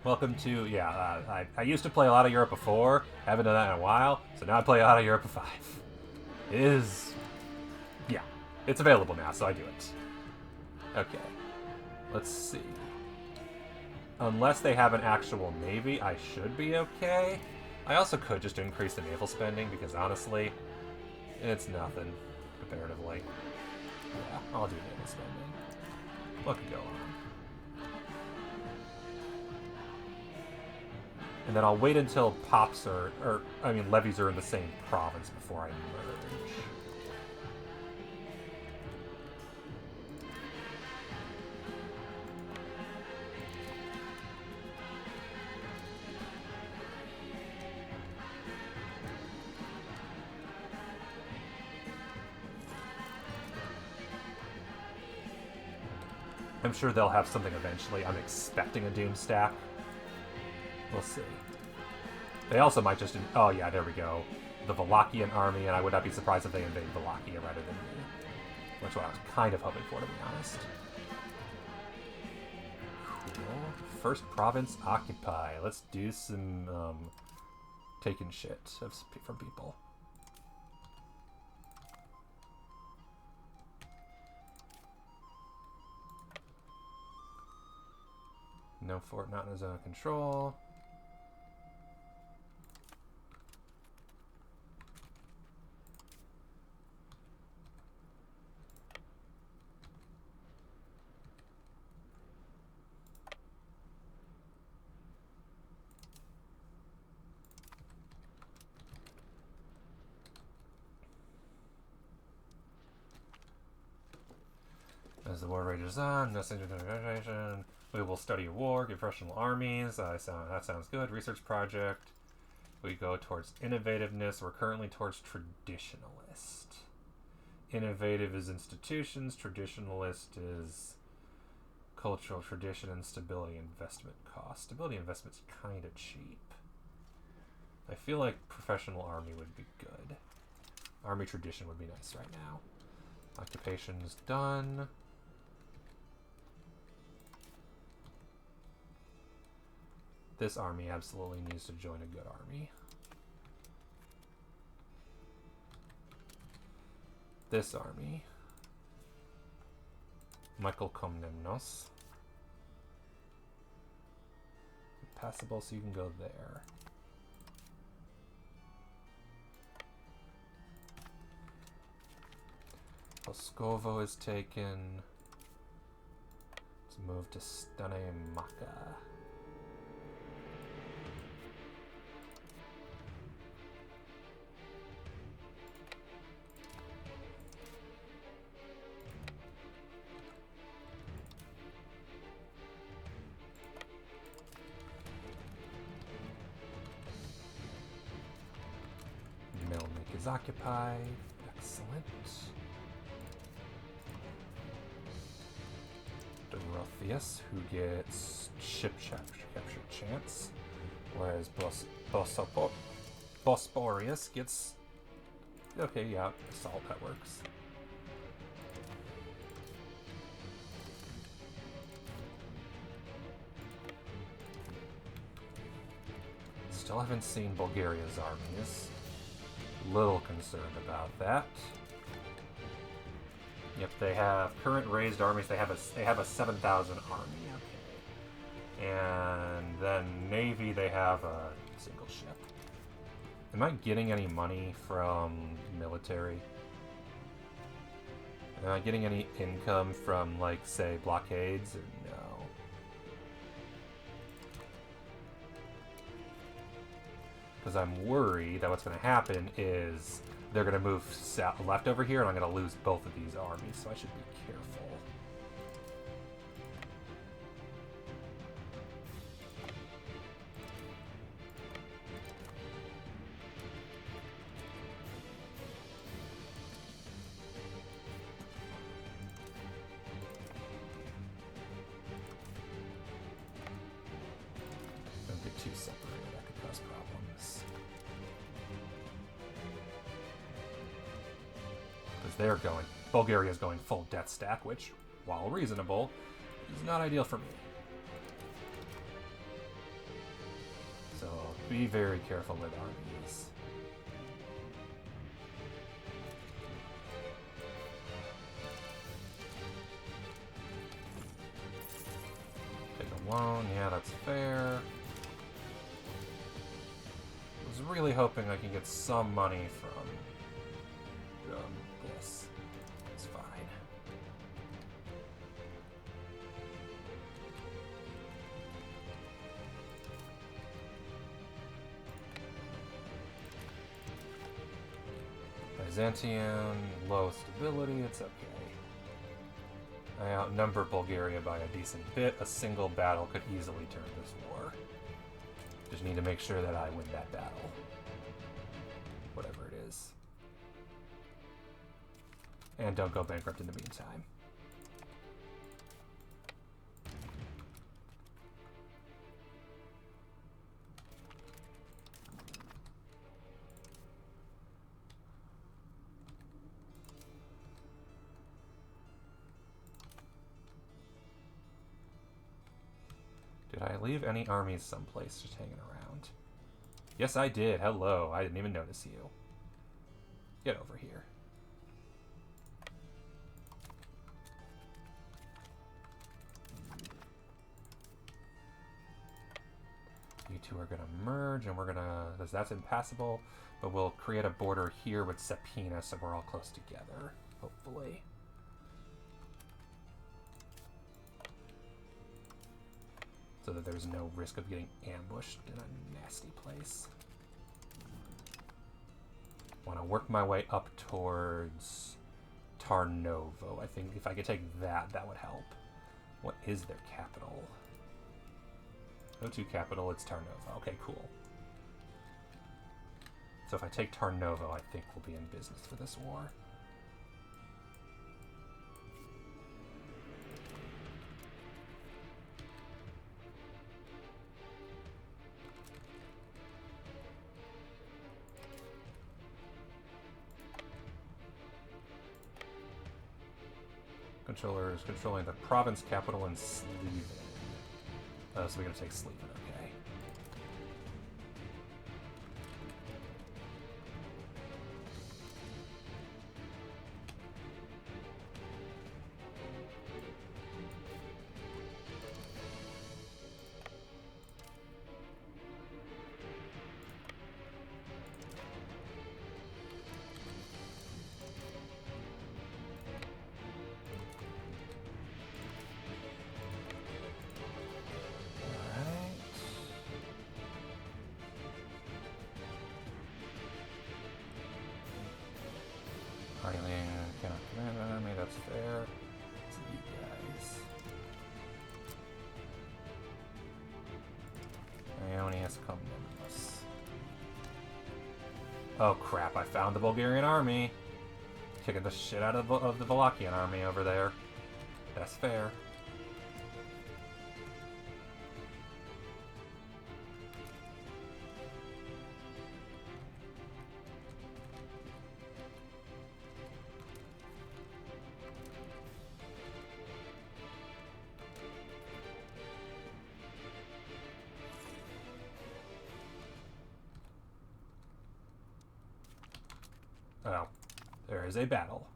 Welcome to, I used to play a lot of Europa 4. Haven't done that in a while, so now I play a lot of Europa 5. It is, yeah, it's available now, so I do it. Okay. Let's see. Unless they have an actual navy, I should be okay. I also could just increase the naval spending, because honestly, it's nothing, comparatively. Yeah, I'll do naval spending. What could go on? And then I'll wait until pops levies are in the same province before I merge. I'm sure they'll have something eventually. I'm expecting a Doom stack. We'll see. They also might just... Oh, yeah, there we go. The Wallachian army, and I would not be surprised if they invade Wallachia rather than me. Which is what I was kind of hoping for, to be honest. Cool. First province, occupy. Let's do some, taking shit from people. No fort not in a zone of control. As the war rages on, no situation. We will study war, get professional armies. That sounds good. Research project. We go towards innovativeness. We're currently towards traditionalist. Innovative is institutions. Traditionalist is cultural tradition and stability investment cost. Stability investment's kind of cheap. I feel like professional army would be good. Army tradition would be nice right now. Occupation's done. This army absolutely needs to join a good army. This army. Michael Komnenos. Passable, so you can go there. Poskovo is taken. Let's move to Stanemaka. Melnik is occupied. Excellent. Dorotheus, who gets ship capture chance, whereas Bosporius gets... Okay, yeah, assault, that works. Still haven't seen Bulgaria's armies. Little concerned about that. Yep, they have current raised armies. They have a 7,000 army. Okay. And then Navy, they have a single ship. Am I getting any money from military? Am I getting any income from, like, say, blockades? Or no? Because I'm worried that what's going to happen is they're going to move left over here, and I'm going to lose both of these armies, so I should be careful. separated. That could cause problems. Because they're going... Bulgaria's going full death stack, which, while reasonable, is not ideal for me. So be very careful with armies. Take a loan, yeah, that's fair. I was really hoping I can get some money from this. It's fine. Byzantium, low stability, it's okay. I outnumber Bulgaria by a decent bit. A single battle could easily turn this war. Just need to make sure that I win that battle. Whatever it is. And don't go bankrupt in the meantime. Did I leave any armies someplace just hanging around? Yes, I did. Hello. I didn't even notice you. Get over here. You two are going to merge, and we're going to... That's impassable, but we'll create a border here with Sepina, so we're all close together, hopefully. So that there's no risk of getting ambushed in a nasty place. Want to work my way up towards Tarnovo. I think if I could take that, that would help. What is their capital? O2 capital, it's Tarnovo. Okay, cool. So if I take Tarnovo, I think we'll be in business for this war. Controller is controlling the province capital in Sleven. So we're going to take Sleven, okay. Oh crap, I found the Bulgarian army. Kicking the shit out of the Wallachian army over there. That's fair. Oh, there is a battle.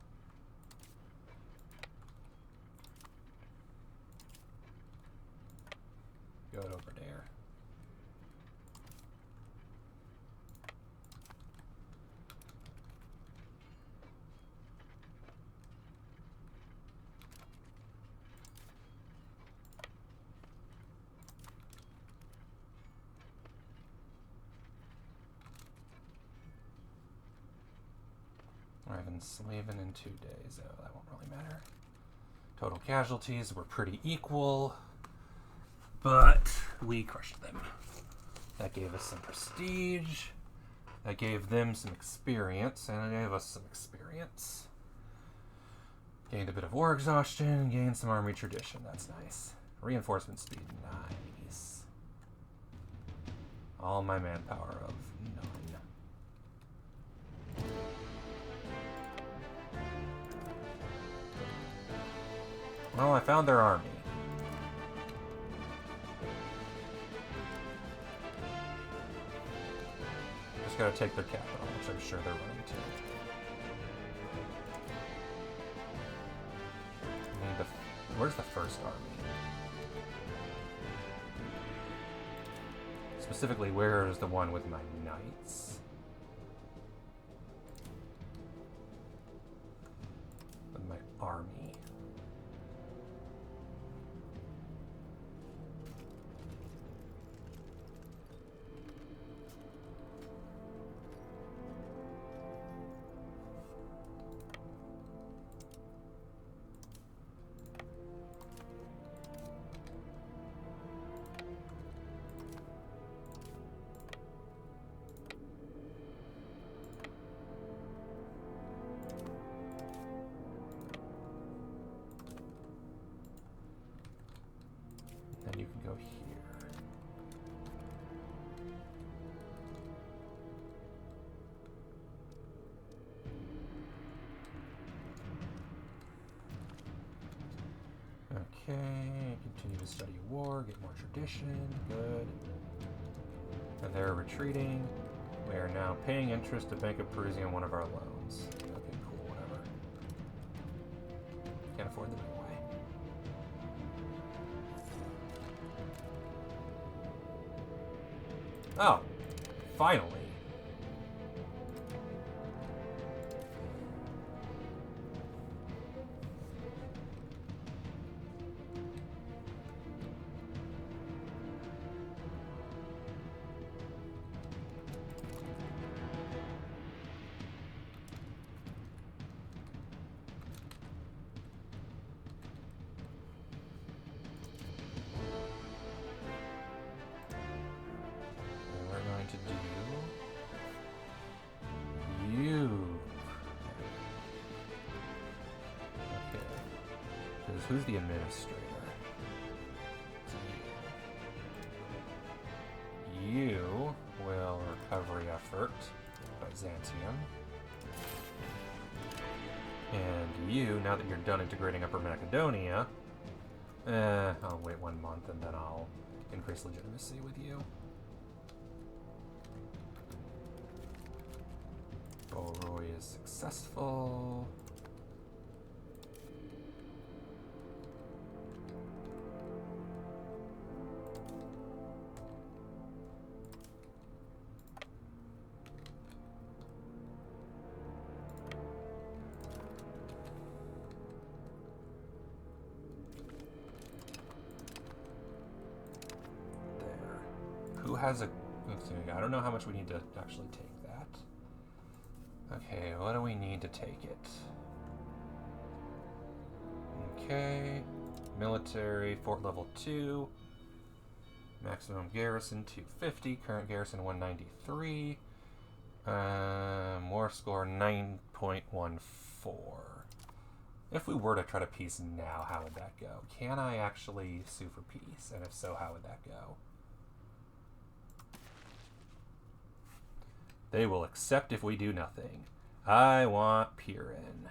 Go over there. I've been slaving in 2 days, so that won't really matter. Total casualties were pretty equal, but we crushed them. That gave us some prestige, that gave them some experience, and it gave us some experience. Gained a bit of war exhaustion, gained some army tradition, that's nice. Reinforcement speed, nice. All my manpower of none. Well, I found their army. Just gotta take their capital, which I'm sure they're running to. Where's the first army? Specifically, where is the one with my knights? With my army. Then you can go here. Okay, continue to study war, get more tradition, good. And they're retreating. We are now paying interest to Bank of Perusia on one of our loans. Okay, cool, whatever. Can't afford them anyway. Oh, finally. Who's the administrator? You will recovery effort, Byzantium. And you, now that you're done integrating Upper Macedonia, I'll wait 1 month and then I'll increase legitimacy with you. Boroy is successful. Who has a... I don't know how much we need to actually take that. Okay, what do we need to take it? Okay. Military, fort level 2. Maximum garrison 250. Current garrison 193. War score 9.14. If we were to try to peace now, how would that go? Can I actually sue for peace? And if so, how would that go? They will accept if we do nothing. I want Pirin.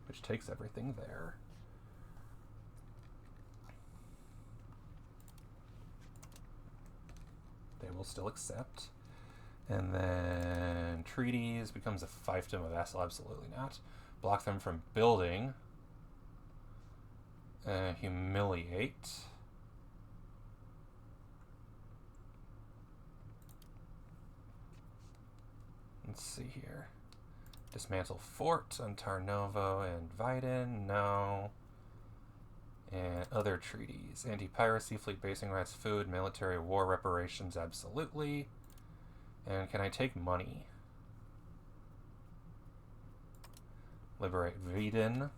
Which takes everything there. They will still accept. And then treaties becomes a fiefdom of vassal. Absolutely not. Block them from building. Humiliate. Let's see here. Dismantle fort on Tarnovo and Vidin. No. And other treaties. Anti-piracy, fleet basing rights, food, military, war reparations, absolutely. And can I take money? Liberate Vidin.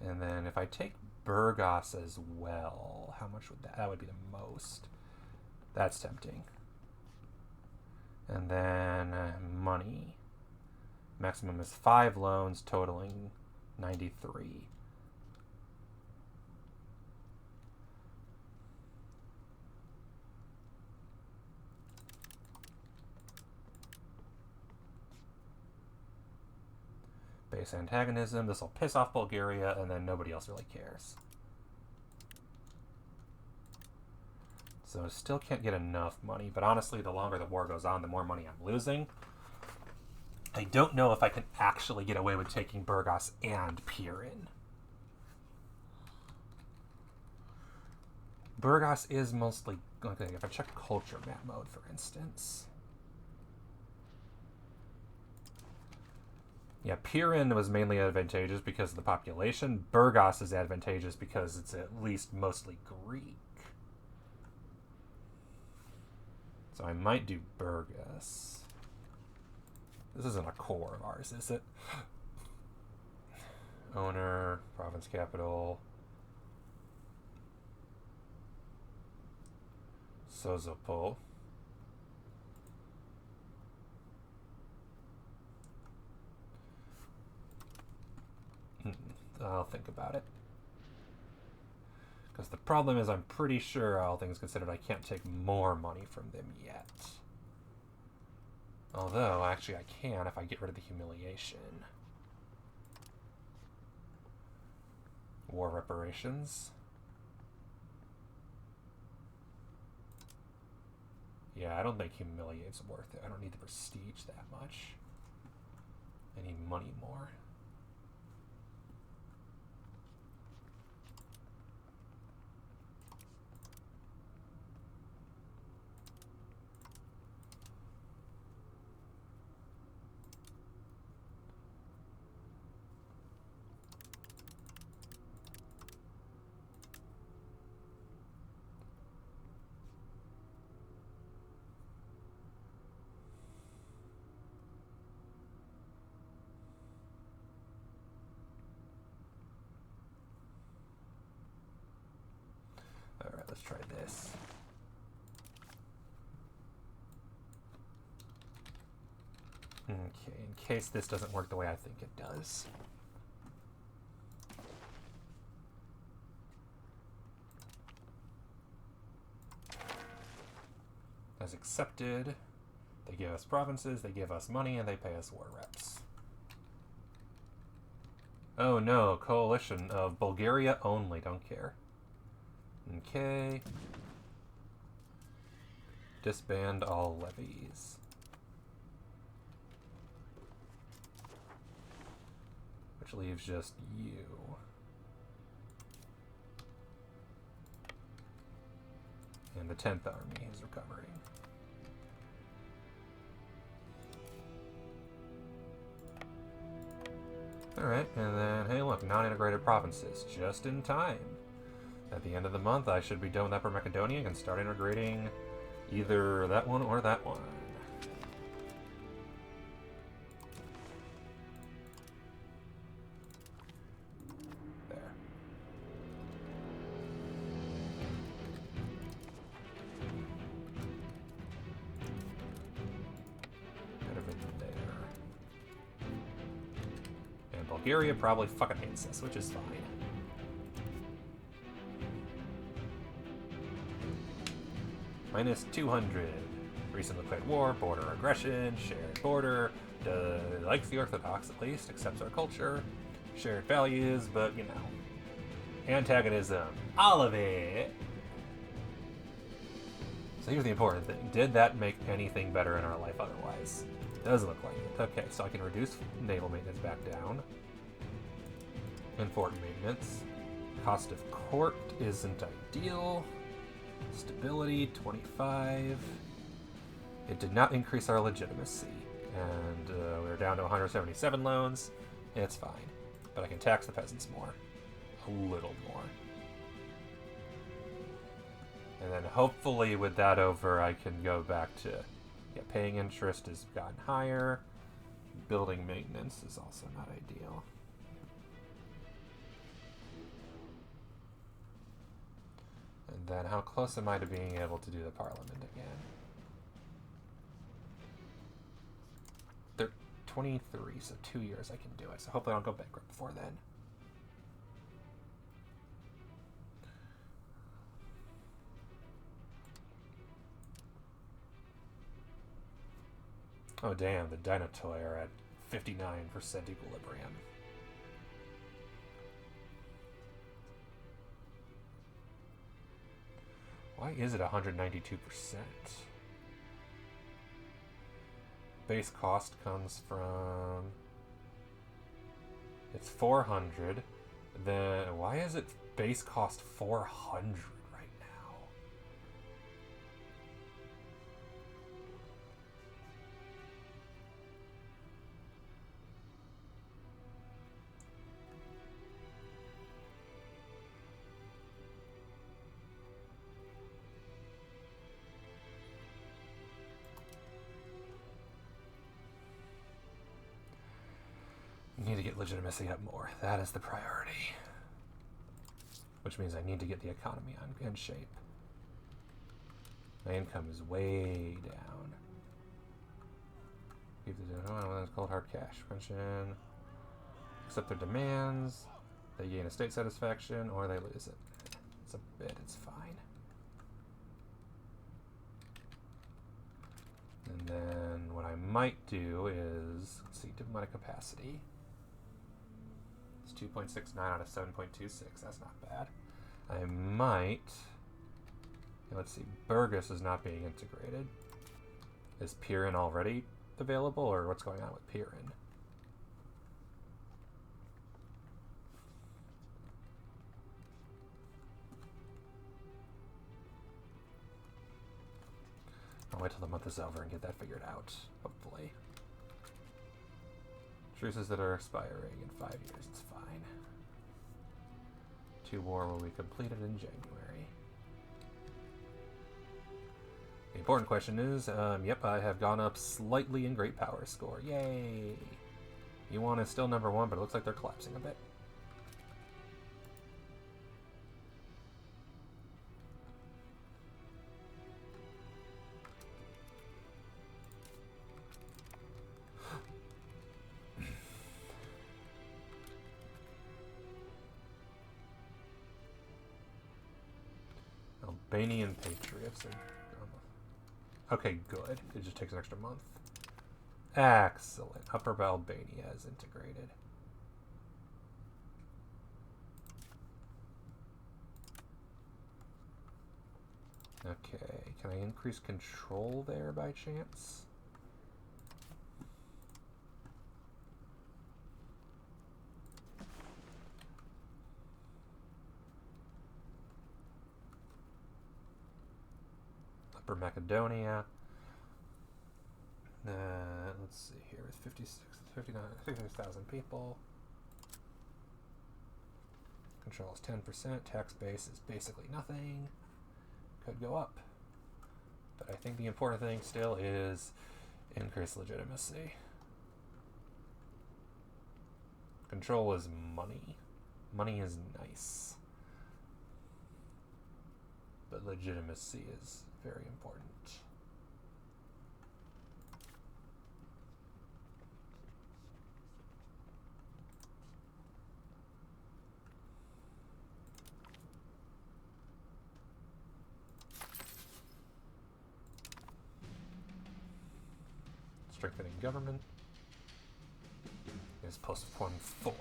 And then if I take Burgos as well, how much would that? That would be the most. That's tempting. And then money. Maximum is 5 loans, totaling 93. Base antagonism. This will piss off Bulgaria, and then nobody else really cares. So still can't get enough money, but honestly, the longer the war goes on, the more money I'm losing. I don't know if I can actually get away with taking Burgos and Pirin. Burgos is mostly... Okay, if I check culture map mode, for instance. Yeah, Pirin was mainly advantageous because of the population. Burgos is advantageous because it's at least mostly Greek. So I might do Burgos. This isn't a core of ours, is it? Owner, province capital. Sozopol. I'll think about it. Because the problem is I'm pretty sure, all things considered, I can't take more money from them yet. Although, actually I can if I get rid of the humiliation. War reparations. Yeah, I don't think humiliate's worth it. I don't need the prestige that much. I need money more. Alright, let's try this. Okay, in case this doesn't work the way I think it does. As accepted, they give us provinces, they give us money, and they pay us war reps. Oh no, coalition of Bulgaria only, don't care. Okay. Disband all levies. Which leaves just you. And the 10th Army is recovering. Alright, and then, hey look, non-integrated provinces, just in time. At the end of the month, I should be done with Upper Macedonia and start integrating either that one or that one. There. Kind of in there. And Bulgaria probably fucking hates us, which is fine. Minus 200. Recently declared war, border aggression, shared border, likes the Orthodox at least, accepts our culture, shared values, but you know. Antagonism. All of it! So here's the important thing. Did that make anything better in our life otherwise? Does look like it. Okay, so I can reduce naval maintenance back down. And fort maintenance. Cost of court isn't ideal. Stability, 25. It did not increase our legitimacy. And we're down to 177 loans. It's fine. But I can tax the peasants more. A little more. And then hopefully with that over, I can go back to... Yeah, paying interest has gotten higher. Building maintenance is also not ideal. And then how close am I to being able to do the Parliament again? 23, so 2 years I can do it. So hopefully I don't go bankrupt before then. Oh damn, the Dinotoi are at 59% equilibrium. Why is it 192%? Base cost comes from... It's 400. Then why is it base cost 400 right now? Need to get legitimacy up more. That is the priority. Which means I need to get the economy in shape. My income is way down. It's called hard cash. Pension. Accept their demands. They gain a state satisfaction or they lose it. It's a bit, it's fine. And then what I might do is, let's see, diplomatic capacity. 2.69 out of 7.26. That's not bad. I might... Let's see. Burgess is not being integrated. Is Pirin already available, or what's going on with Pirin? I'll wait till the month is over and get that figured out, hopefully. Truces that are expiring in 5 years, it's fine. 2 war will be completed in January. The important question is, yep, I have gone up slightly in Great Power score. Yay! Yuan is still number 1, but it looks like they're collapsing a bit. Albanian Patriots are... Okay, good. It just takes an extra month. Excellent. Upper Albania is integrated. Okay, can I increase control there by chance? Upper Macedonia. Let's see here, with 56,000 people. Control is 10%. Tax base is basically nothing. Could go up. But I think the important thing still is increase legitimacy. Control is money. Money is nice. But legitimacy is very important. Strengthening government is plus 1.4.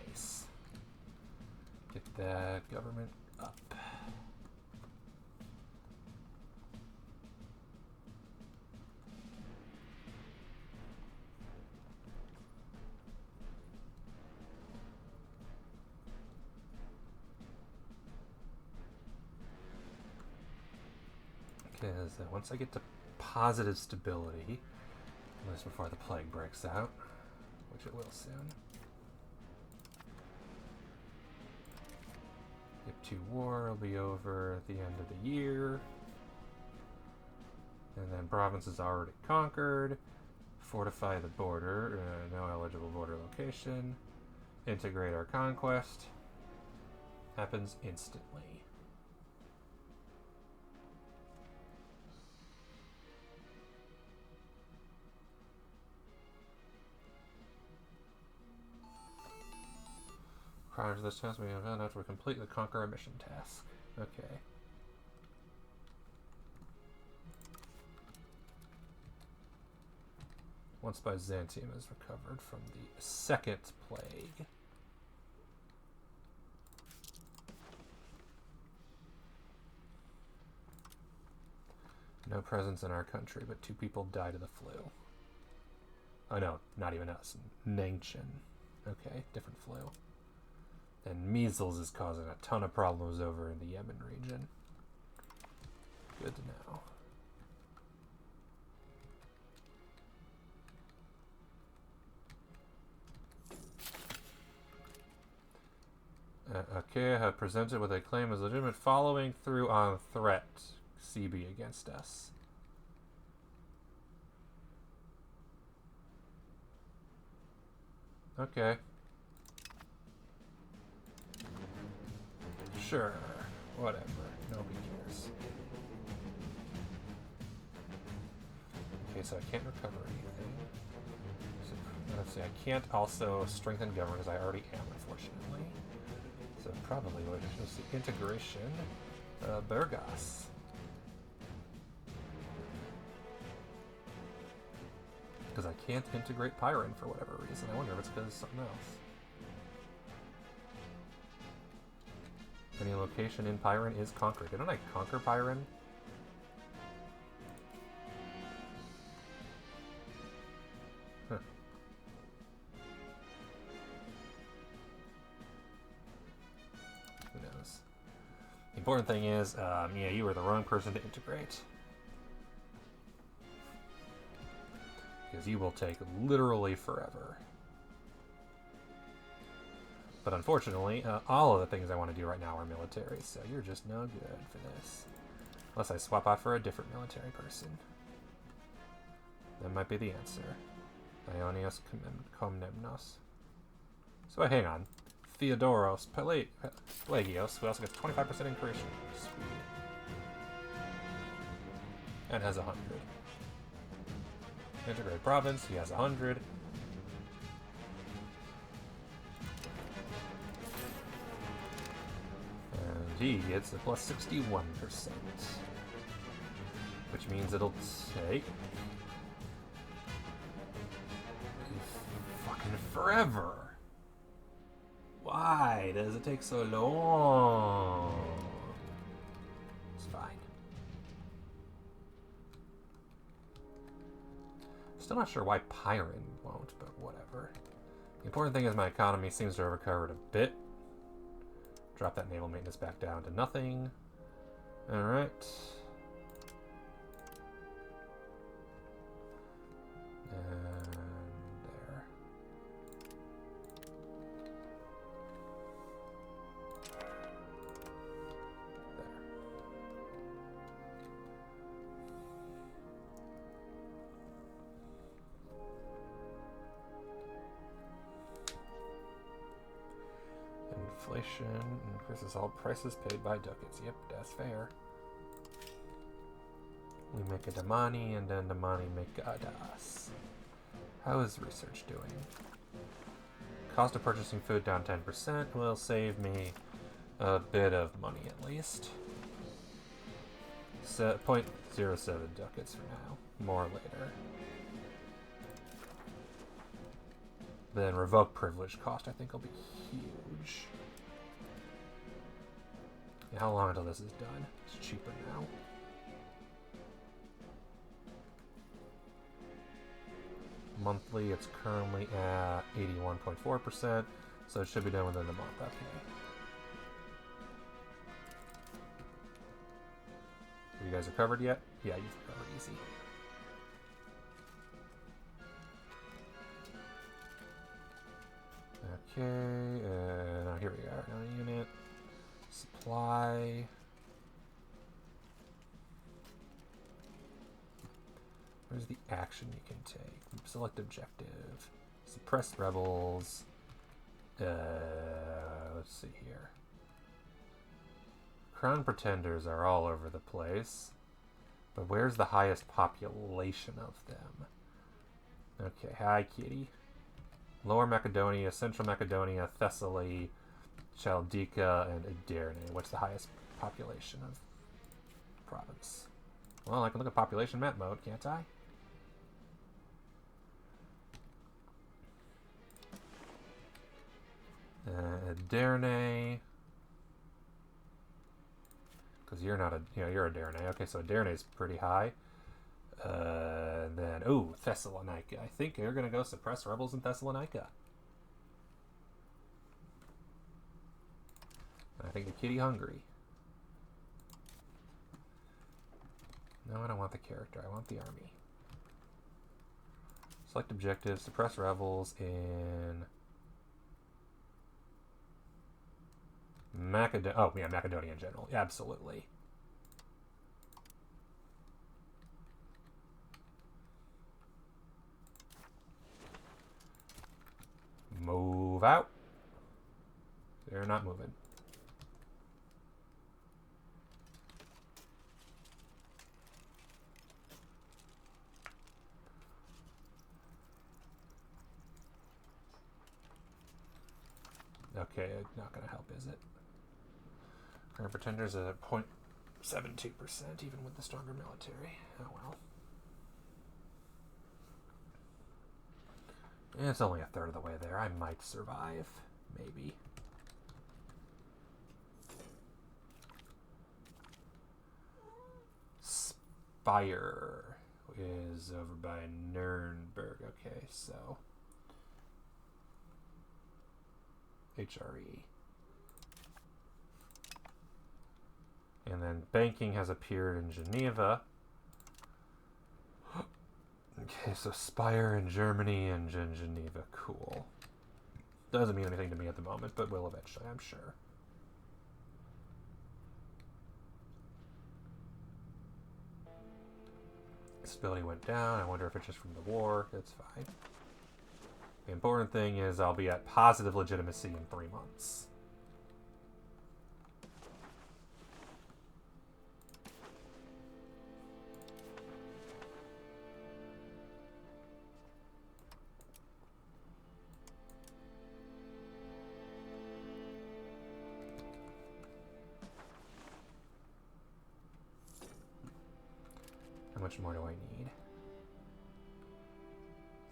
Nice. Get that government up. Because once I get to positive stability, at least before the plague breaks out, which it will soon. Yep, 2 war will be over at the end of the year. And then province is already conquered. Fortify the border, no eligible border location. Integrate our conquest. Happens instantly. Prior to this task, we have to complete the Conqueror mission task. Okay. Once Byzantium is recovered from the second plague. No presence in our country, but 2 people died of the flu. Oh no, not even us. Nangchen. Okay, different flu. And measles is causing a ton of problems over in the Yemen region. Good to know. Okay, I have presented what they claim is legitimate following through on threat. CB against us. Okay. Sure. Whatever. Nobody cares. Okay, so I can't recover anything. So, let's see, I can't also strengthen government because I already am, unfortunately. So probably we'll just see integration. Burgos. Because I can't integrate Pyron for whatever reason. I wonder if it's because of something else. Any location in Pyron is conquered. Didn't I conquer Pyron? Huh. Who knows? The important thing is, yeah, you were the wrong person to integrate. Because you will take literally forever. But unfortunately, all of the things I want to do right now are military, so you're just no good for this. Unless I swap out for a different military person. That might be the answer. Ionios Komnenos. So hang on. Theodoros Pelagios, who also gets 25% increase speed. And has 100. Integrated province, he has 100. And he gets a plus 61%. Which means it'll take fucking forever. Why does it take so long? It's fine. Still not sure why Pyron won't, but whatever. The important thing is my economy seems to have recovered a bit. Drop that naval maintenance back down to nothing. Alright. And there. Inflation increases all prices paid by ducats. Yep, that's fair. We make a Damani and then Damani make us. How is research doing? Cost of purchasing food down 10% will save me a bit of money at least. 0.07 ducats for now. More later. Then revoke privilege cost I think will be huge. How long until this is done? It's cheaper now. Monthly, it's currently at 81.4%, so it should be done within the month. Okay. Have you guys recovered yet? Yeah, you've recovered easy. Okay, now here we are. Now unit. Supply. Where's the action you can take? Select objective. Suppress rebels. Let's see here. Crown pretenders are all over the place. But where's the highest population of them? Okay, hi kitty. Lower Macedonia, Central Macedonia, Thessaly, Chaldika, and Edirne. What's the highest population of province? Well, I can look at population map mode, can't I? Edirne. Because you're not a, you're a Edirne. Okay, so Edirne is pretty high. And then, ooh, Thessalonica. I think you're going to go suppress rebels in Thessalonica. I think the kitty hungry. No, I don't want the character. I want the army. Select objective, suppress rebels in Macedonia. Oh, yeah, Macedonia in general. Yeah, absolutely. Move out. They're not moving. Okay, not going to help, is it? Current Pretender's at 0.72%, even with the stronger military. Oh well. It's only a third of the way there. I might survive. Maybe. Spire is over by Nuremberg. Okay, so HRE. And then banking has appeared in Geneva. Okay, so Spire in Germany and Geneva. Cool. Doesn't mean anything to me at the moment, but will eventually, I'm sure. Stability went down. I wonder if it's just from the war. It's fine. The important thing is I'll be at positive legitimacy in 3 months. How much more do I need?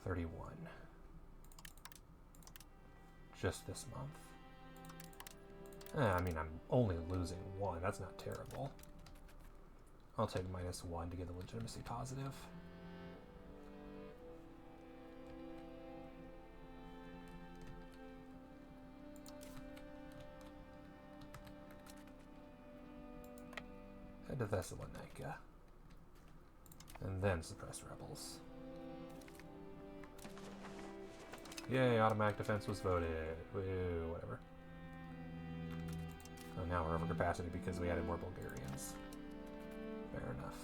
31. Just this month. I mean, I'm only losing 1. That's not terrible. I'll take -1 to get the legitimacy positive. Head to Thessalonica. And then suppress rebels. Yay, automatic defense was voted. Woo, whatever. Oh, now we're over capacity because we added more Bulgarians. Fair enough.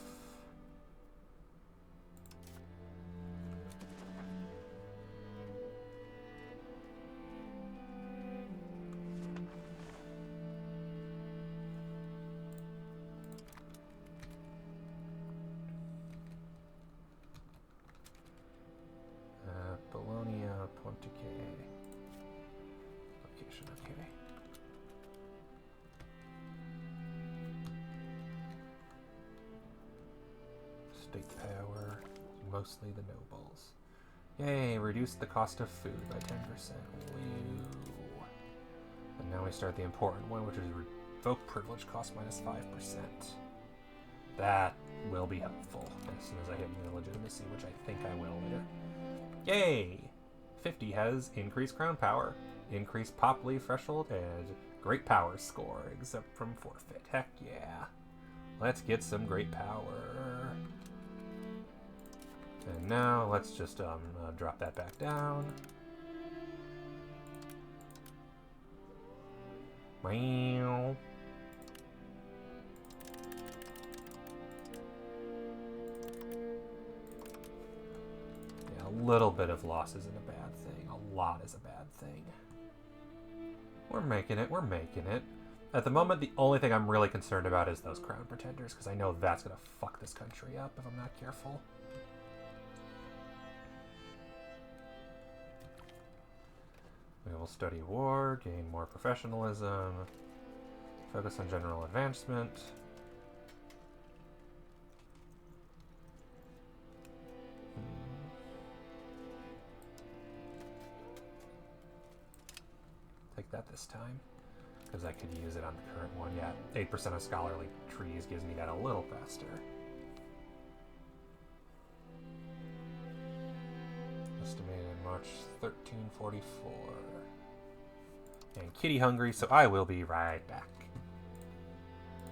Bologna, Pontiche. Location, okay. State power, mostly the nobles. Yay, reduced the cost of food by 10%. Woo. And now we start the important one, which is revoke privilege cost -5%. That will be helpful as soon as I hit the legitimacy, which I think I will later. Yay! 50 has increased crown power, increased pop leaf threshold, and great power score, except from forfeit. Heck yeah. Let's get some great power. And now let's just drop that back down. Meow. Yeah, a little bit of loss isn't a bad thing. A lot is a bad thing. We're making it. We're making it. At the moment, the only thing I'm really concerned about is those crown pretenders, because I know that's going to fuck this country up if I'm not careful. We will study war, gain more professionalism, focus on general advancement. Take that this time, because I could use it on the current one. Yeah, 8% of scholarly trees gives me that a little faster. Estimated March 1344. And kitty hungry, so I will be right back.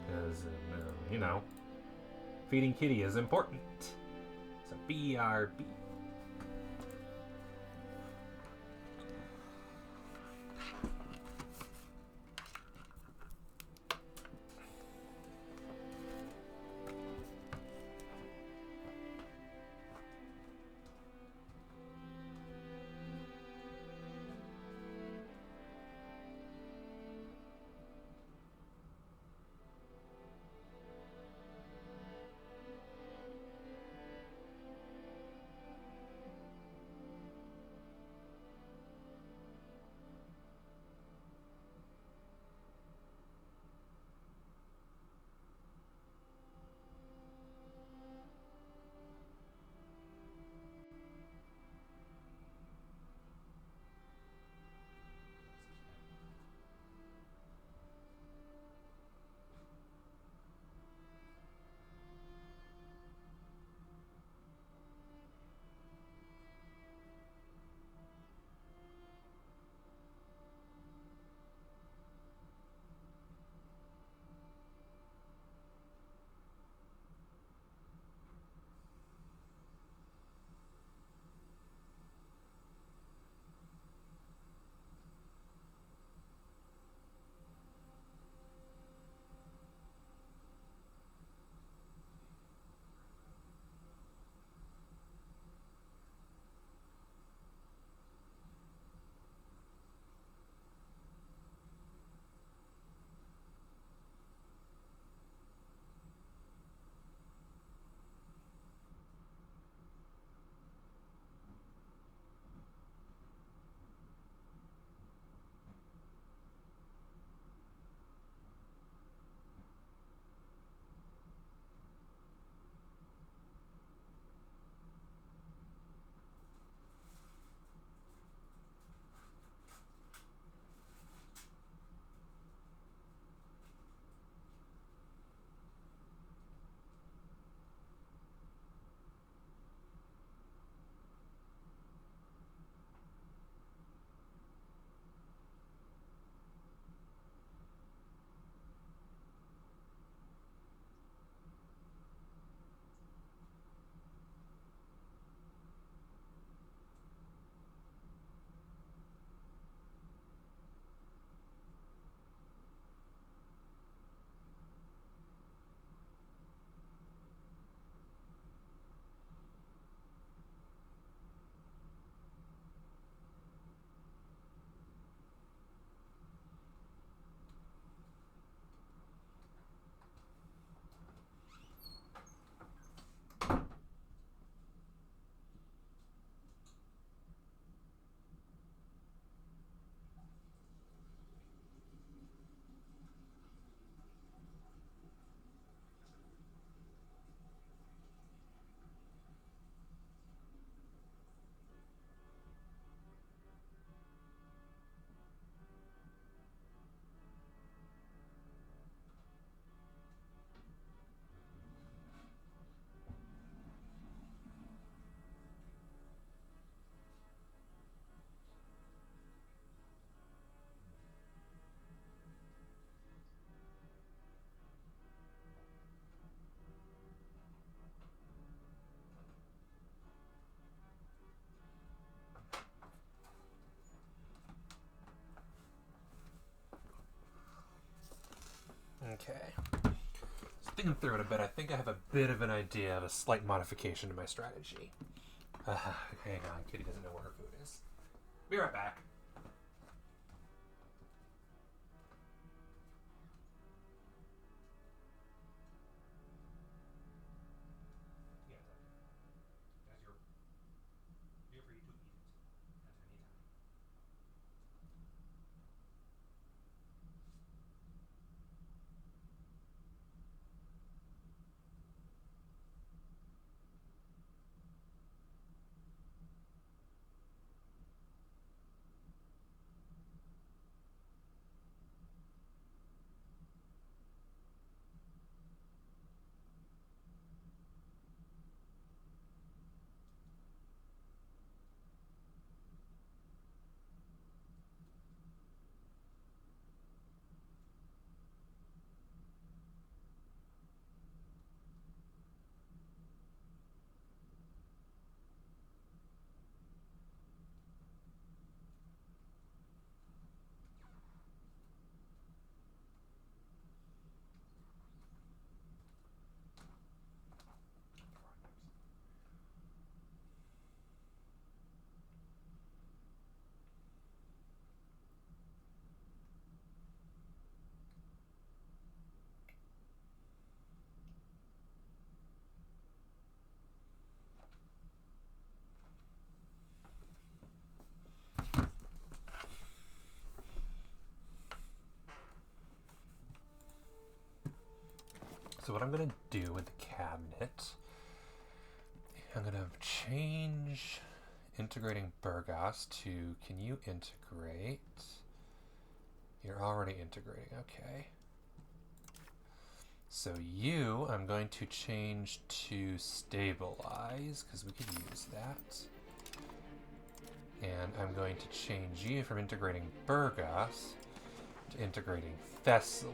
Because, you know, feeding kitty is important. So BRB. Okay. So thinking through it a bit, I think I have a bit of an idea of a slight modification to my strategy. Hang on, Kitty doesn't know where her food is. Be right back. Here for you to eat it at any time. So what I'm going to do with the cabinet, I'm going to change integrating Burgos to, can you integrate? You're already integrating, okay. So you, I'm going to change to stabilize, because we could use that. And I'm going to change you from integrating Burgos to integrating Thessaly.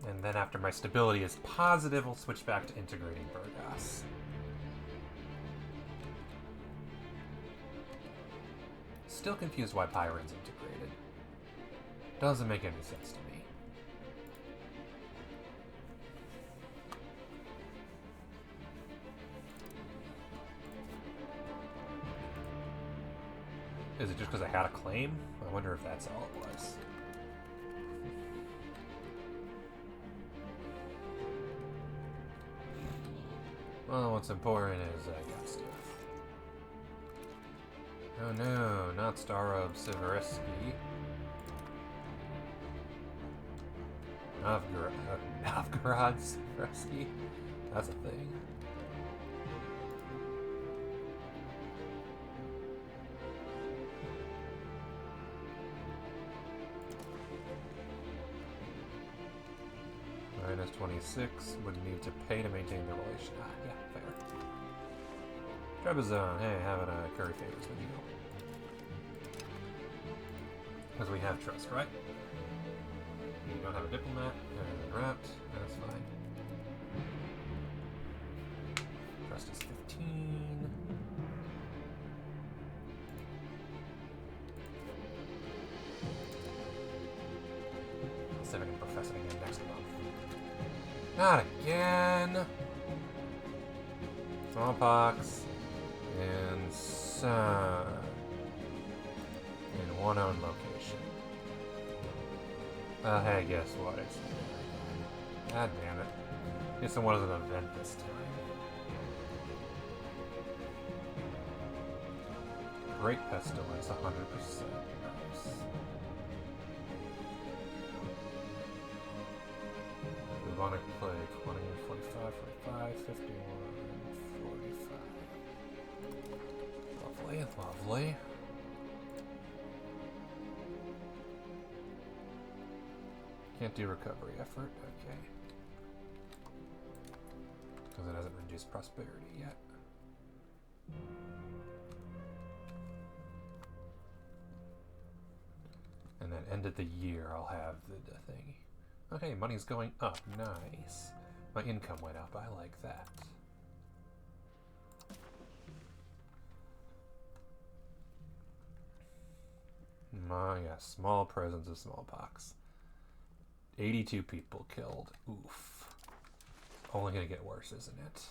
And then after my stability is positive, we'll switch back to integrating Burgos. Still confused why Pyron's integrated. Doesn't make any sense to me. Is it just because I had a claim? I wonder if that's all it was. Well, what's important is I got stuff. Oh no, not Starob Sivereski. Novgorod Sivereski? That's a thing. Minus 26 would need to pay to maintain the relation. Ah, yeah, fair. Trebizond, hey, having a curry favors with you. Because we have trust, right? You don't have a diplomat, and wrapped, that's fine. Trust is 15. Let's see if I can profess it again next month. Not again! Smallpox and sun in one own location. Hey, guess what? It's God damn it. Guess it wasn't an event this time. Great Pestilence, 100%. Nice. We want to play 20, 45, 45, 51, 45. Lovely, lovely. Can't do recovery effort, okay. Because it hasn't reduced prosperity yet. And then end of the year, I'll have the thing. Okay, money's going up. Nice. My income went up. I like that. Yeah, small presence of smallpox. 82 people killed. Oof. Only gonna get worse, isn't it?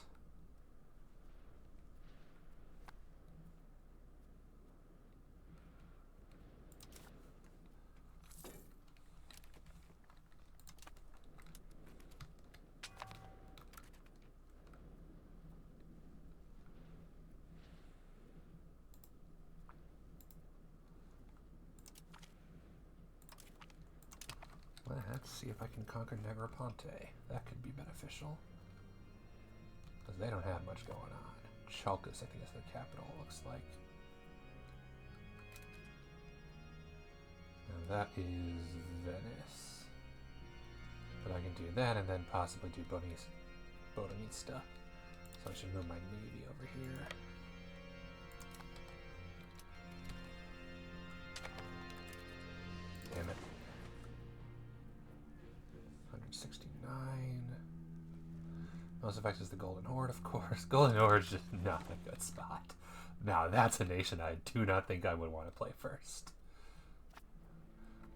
Let's see if I can conquer Negroponte. That could be beneficial. Because they don't have much going on. Chalcus, I think, is their capital, looks like. And that is Venice. But I can do that and then possibly do Bonanista. So I should move my navy over here. Damn it. 169. Most effective is the Golden Horde, of course. Golden Horde's just not a good spot. Now, that's a nation I do not think I would want to play first.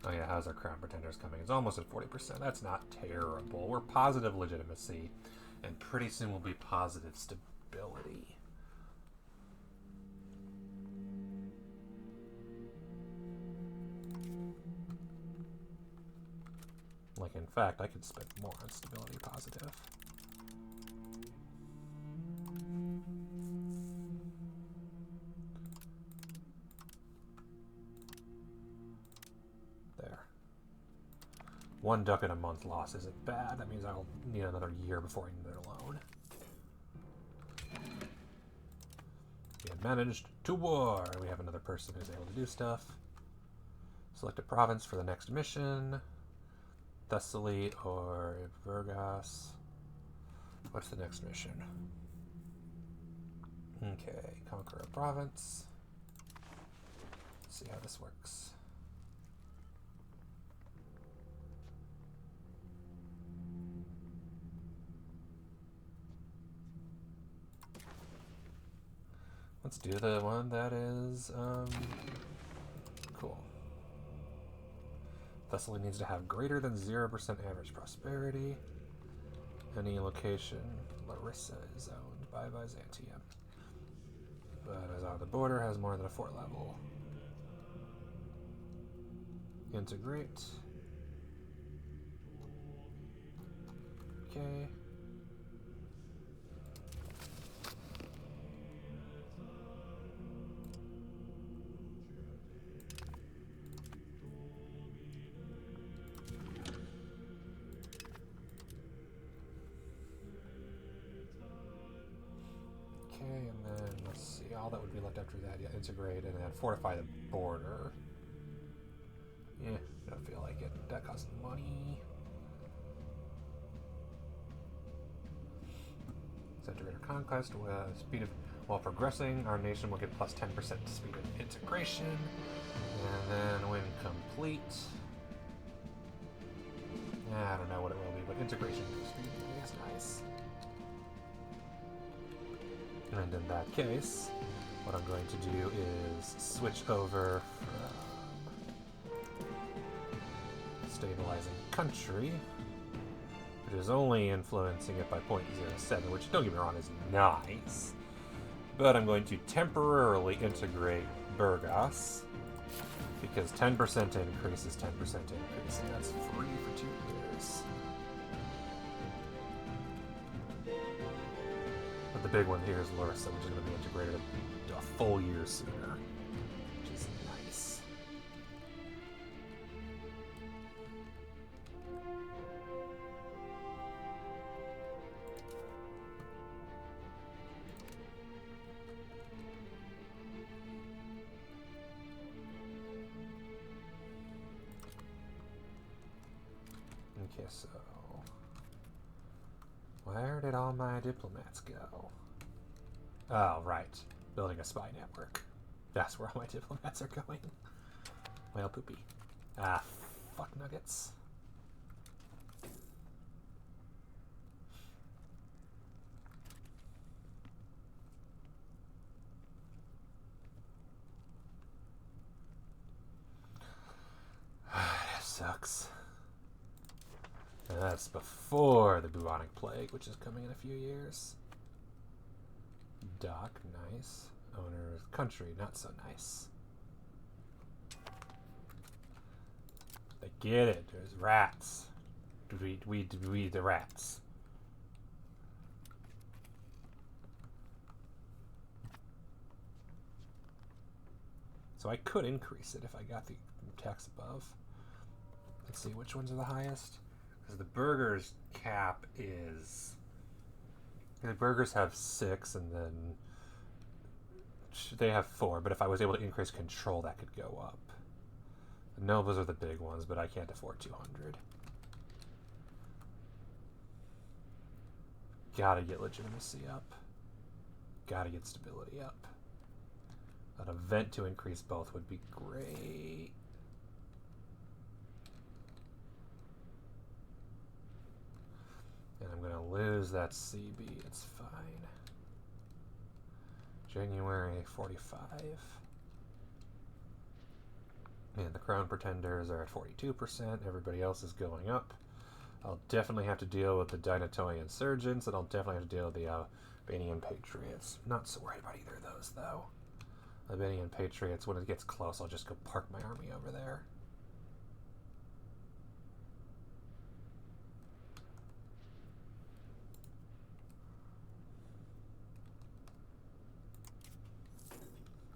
Oh yeah, how's our Crown Pretenders coming? It's almost at 40%. That's not terrible. We're positive legitimacy, and pretty soon we'll be positive stability. Like, in fact, I could spend more on stability positive. There. 1 ducat a month loss isn't bad. That means I'll need another year before I need another loan. We have managed to war. We have another person who's able to do stuff. Select a province for the next mission. Thessaly or Burgas. What's the next mission? Okay, conquer a province. Let's see how this works. Let's do the one that is, cool. Thessaly needs to have greater than 0% average prosperity. Any location, Larissa is owned by Byzantium. But as on the border, has more than a 4 level. Integrate. Okay. And then let's see, all that would be left after that, yeah, integrate and then fortify the border. Yeah, don't feel like it. That costs money. Center greater conquest with speed of while progressing, our nation will get plus 10% speed of integration. And then when complete, I don't know what it will be, but integration speed is nice. And in that case, what I'm going to do is switch over from stabilizing country, which is only influencing it by 0.07, which, don't get me wrong, is nice. But I'm going to temporarily integrate Burgas, because 10% increase is 10% increase, and that's free for 2 years. But the big one here is Larissa, which is going to be integrated a full year sooner, which is nice. Okay, so where did all my diplomats go? Oh, right. Building a spy network. That's where all my diplomats are going. Well, poopy. Ah, fuck nuggets. That sucks. And that's before the bubonic plague, which is coming in a few years. Dock, nice. Owner, country, not so nice. They get it. There's rats. We the rats. So I could increase it if I got the tax above. Let's see which ones are the highest. Because the burgers cap is... The burgers have 6 and then they have 4, but if I was able to increase control, that could go up. The nobles are the big ones, but I can't afford 200. Gotta get legitimacy up. Gotta get stability up. An event to increase both would be great. And I'm gonna lose that CB, it's fine. January 45. And the Crown Pretenders are at 42%, everybody else is going up. I'll definitely have to deal with the Dinatoi Insurgents, and I'll definitely have to deal with the Albanian Patriots. Not so worried about either of those, though. Albanian Patriots, when it gets close, I'll just go park my army over there.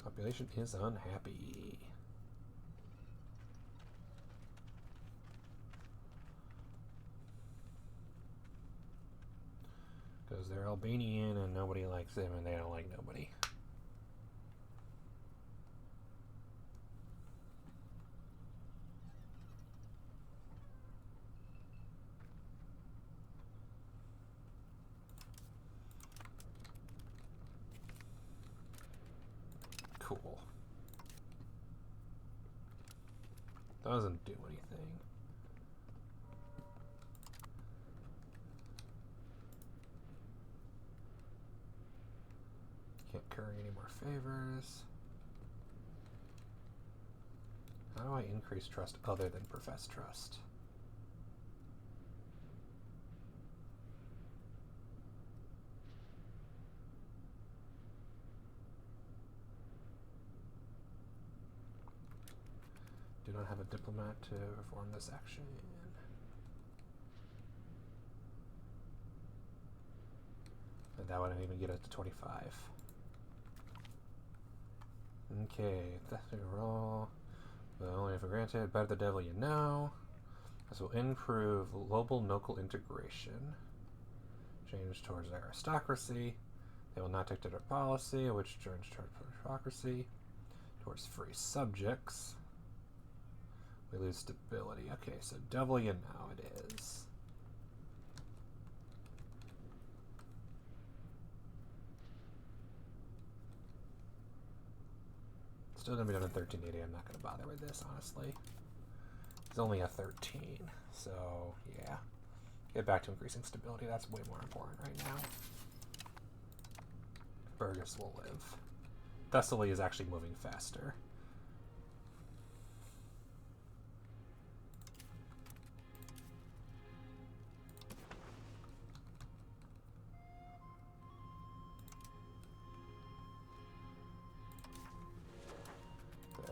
Population is unhappy. Because they're Albanian and nobody likes them and they don't like nobody. Cool. Doesn't do anything. Can't curry any more favors. How do I increase trust other than profess trust? Do not have a diplomat to perform this action. And that wouldn't even get us to 25. Okay, that's a roll. But only if granted. Better the devil you know. This will improve global local integration. Change towards aristocracy. They will not dictate our policy, which turns towards aristocracy. Towards free subjects. We lose stability. Okay, so devil you know it is. Still gonna be done in 1380. I'm not gonna bother with this, honestly. It's only a 13, so yeah. Get back to increasing stability. That's way more important right now. Burgess will live. Thessaly is actually moving faster.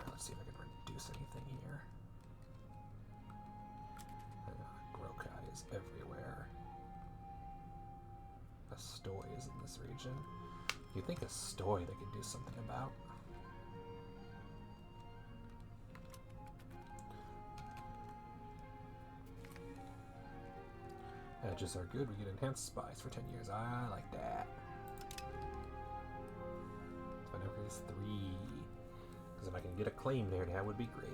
Let's see if I can reduce anything here. Grokai is everywhere. Astoy is in this region. You think Astoy they could do something about? Edges are good. We get enhanced spies for 10 years. I like that. So now here's 3. Because if I can get a claim there, that would be great.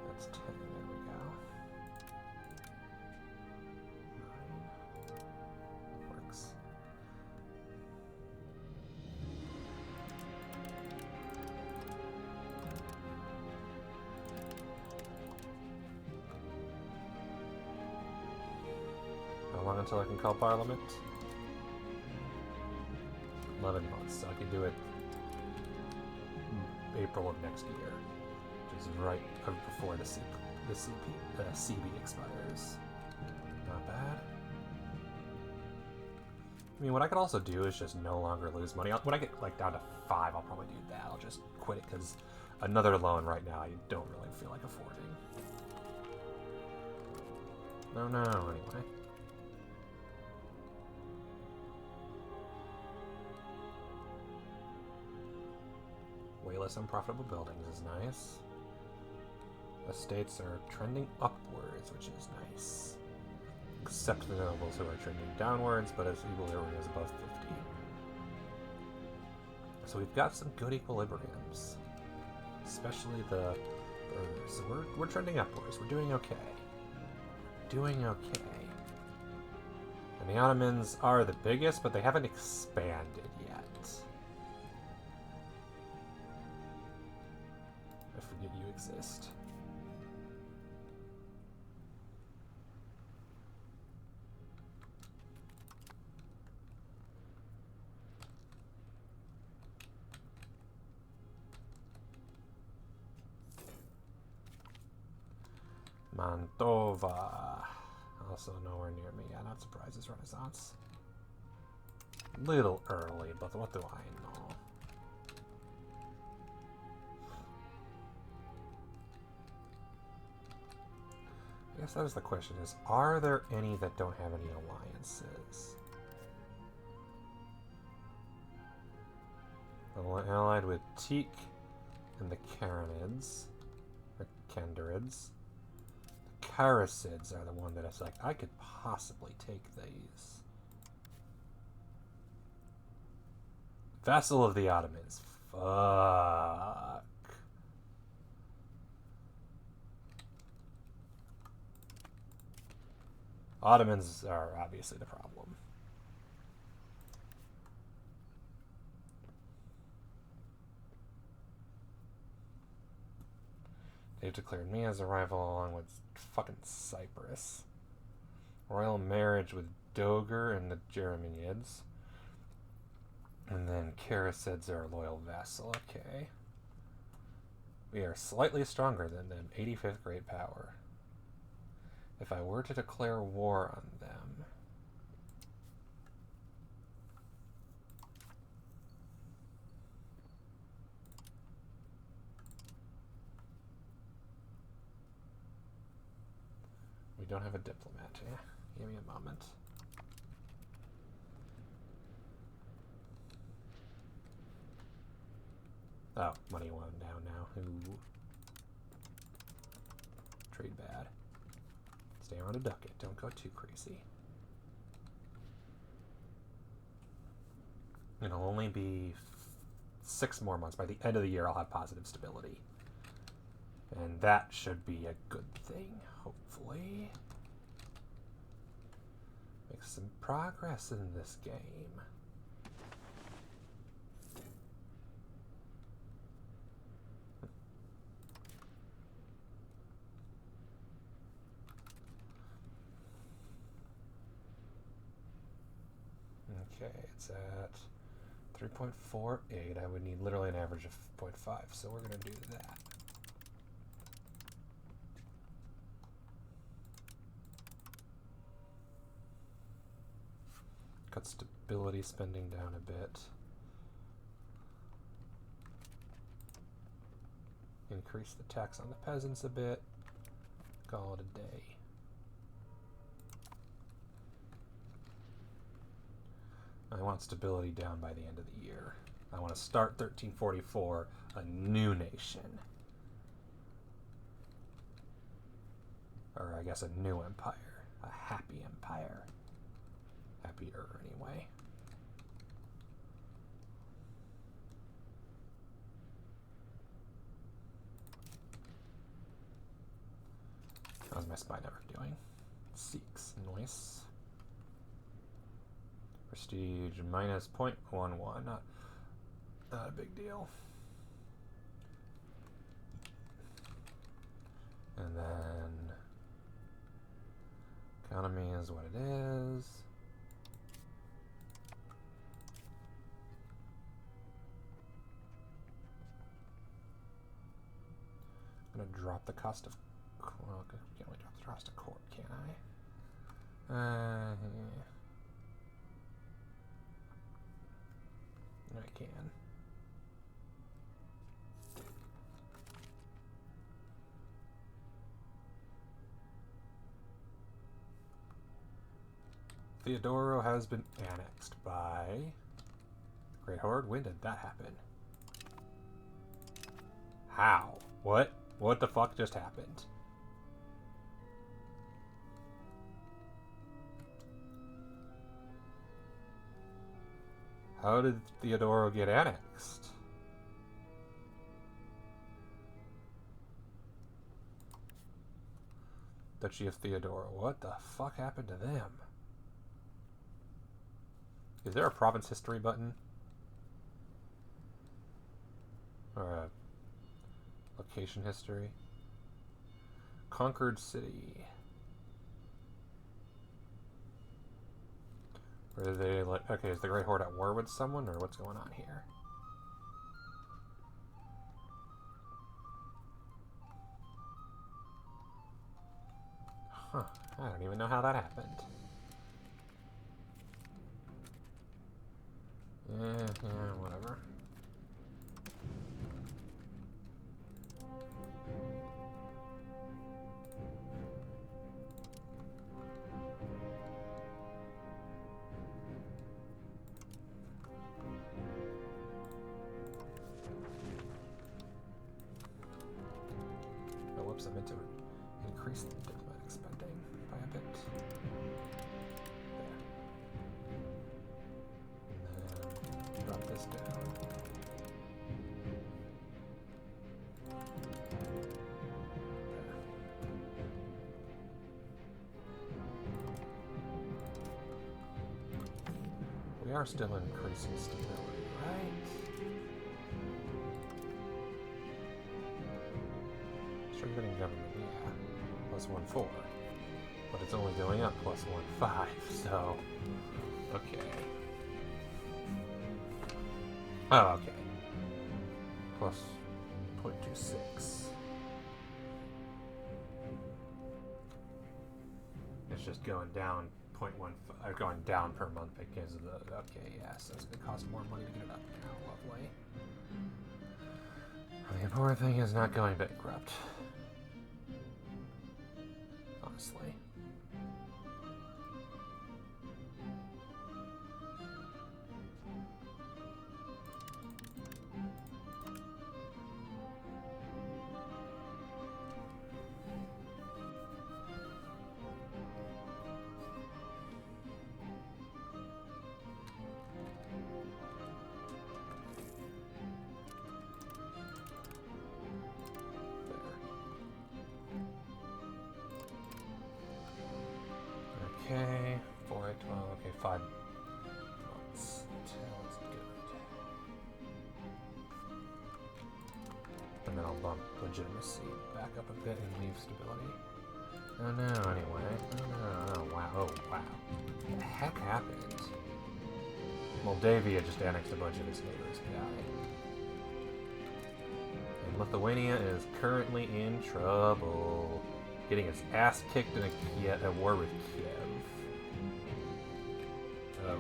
That's 10. There we go. 9. Works. How long until I can call Parliament? 11 months, so I can do it April of next year, which is right before the CB expires. Not bad. I mean, what I could also do is just no longer lose money. When I get like down to 5, I'll probably do that. I'll just quit it because another loan right now I don't really feel like affording. No, anyway. Way less unprofitable buildings is nice. Estates are trending upwards, which is nice. Except the nobles who are trending downwards, but as equilibrium is above 50. So we've got some good equilibriums. Especially the burghers. So we're trending upwards. We're doing okay. Doing okay. And the Ottomans are the biggest, but they haven't expanded yet. I forget you exist. Mantova. Also nowhere near me. Yeah, not surprised it's Renaissance. Little early, but what do I know? I guess that is the question is, are there any that don't have any alliances? Allied with Teak and the Karenids, or Kendarids. The Karasids are the one that it's like, I could possibly take these. Vassal of the Ottomans. Fuck. Ottomans are obviously the problem. They've declared me as a rival along with fucking Cyprus. Royal marriage with Dogar and the Jeremiads. And then Karasids are a loyal vassal. Okay. We are slightly stronger than them. 85th great power. If I were to declare war on them... We don't have a diplomat. Yeah, give me a moment. Oh, money one down now. Ooh. Trade bad. Stay around to duck it. Don't go too crazy. It'll only be 6 more months. By the end of the year, I'll have positive stability. And that should be a good thing, hopefully. Make some progress in this game. Okay, it's at 3.48. I would need literally an average of 0.5, so we're going to do that. Cut stability spending down a bit. Increase the tax on the peasants a bit. Call it a day. I want stability down by the end of the year. I want to start 1344, a new nation. Or I guess a new empire. A happy empire. Happier, anyway. How's my spy network doing? Seeks. Nice. Prestige minus 0.11. Not a big deal. And then economy is what it is. I'm gonna drop the cost of. Well, I can't really drop the cost of court, can I? Yeah. I can. Theodoro has been annexed by the Great Horde. When did that happen? How? What? What the fuck just happened? How did Theodoro get annexed? Duchy of Theodoro. What the fuck happened to them? Is there a province history button? Or a location history? Conquered city. Or are they like, okay, is the Great Horde at war with someone, or what's going on here? Huh, I don't even know how that happened. Yeah, whatever. increase the diplomatic spending by a bit. There. And then drop this down. We are still increasing stability, right? Strengthening government, yeah. Plus 1-4. But it's only going up plus 1-5, so... Okay. Oh, okay. Plus 0.26. It's just going down 0.15, going down per month because of the... Okay, yeah, so it's going to cost more money to get it up now. Lovely. The important thing is not going bankrupt. Honestly. Okay, 4, 8, 12, okay, 5 months until it's good. And then I'll bump legitimacy back up a bit and leave stability. Oh no, anyway. Oh wow, oh wow. What the heck happened? Moldavia just annexed a bunch of its neighbors, and Lithuania is currently in trouble. Getting its ass kicked in a war with Kiev. Oh.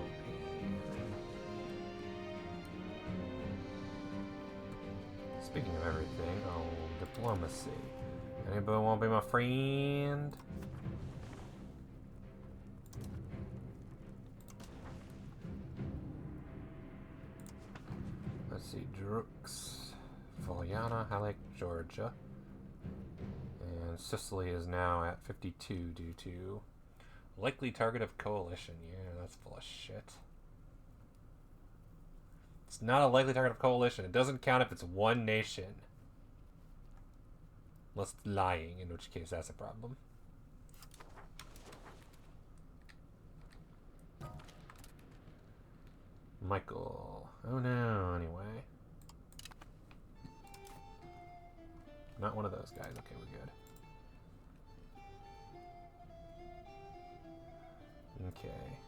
Speaking of everything, oh, diplomacy. Anybody want to be my friend? Let's see, Drux, Voliana, Halleck, Georgia. And Sicily is now at 52 due to likely target of coalition. Yeah, that's full of shit. It's not a likely target of coalition. It doesn't count if it's one nation. Unless it's lying, in which case that's a problem. Michael. Oh no, anyway. Not one of those guys. Okay, we're good. Okay.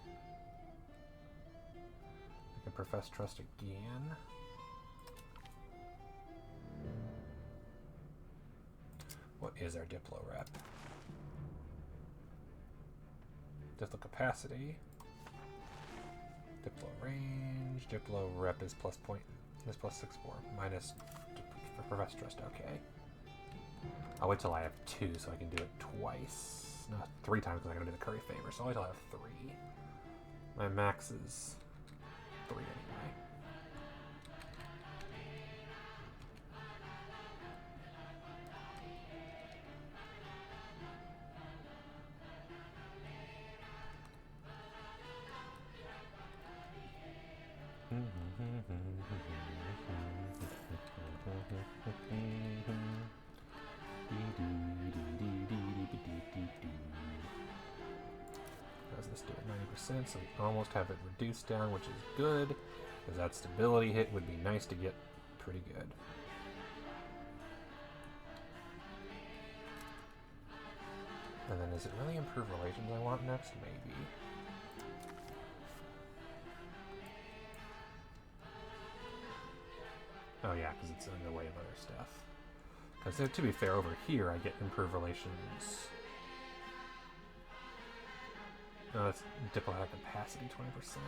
I can profess trust again. What is our Diplo rep? Diplo capacity. Diplo range. Diplo rep is plus 6-4. Minus for profess trust. Okay. I'll wait till I have 2 so I can do it twice. Not 3 times because I'm going to do the curry favor, so I'll wait till I have 3. My max is 3 anyway. Does this do it 90%? So we almost have it reduced down, which is good, because that stability hit would be nice to get pretty good. And then is it really improved relations I want next? Maybe. Oh yeah, because it's in the way of other stuff. Because to be fair, over here I get improved relations. No, that's diplomatic capacity, 20%.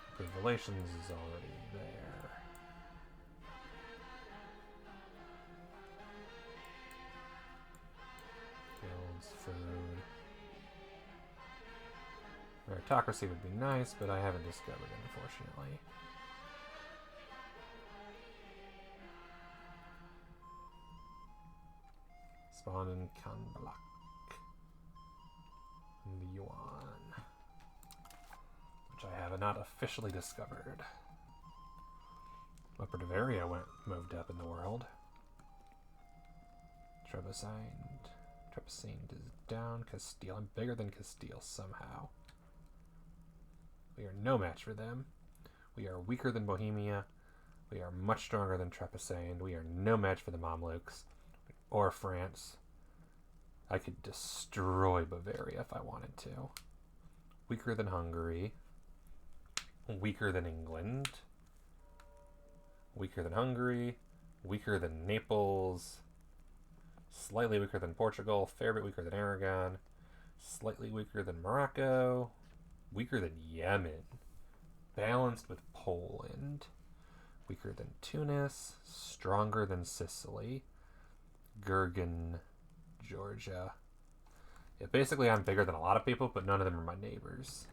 Improved relations is already there. Guilds, food. Meritocracy would be nice, but I haven't discovered it, unfortunately. Spawn in Kanbalak. In the Yuan. Which I have not officially discovered. Upper Bavaria moved up in the world. Trebizond is down. Castile. I'm bigger than Castile somehow. We are no match for them. We are weaker than Bohemia. We are much stronger than Trebizond. We are no match for the Mamluks or France. I could destroy Bavaria if I wanted to. Weaker than Hungary. Weaker than England. Weaker than Hungary. Weaker than Naples. Slightly weaker than Portugal. Fair bit weaker than Aragon. Slightly weaker than Morocco. Weaker than Yemen. Balanced with Poland. Weaker than Tunis. Stronger than Sicily. Gurgen, Georgia. Yeah, basically I'm bigger than a lot of people, but none of them are my neighbors.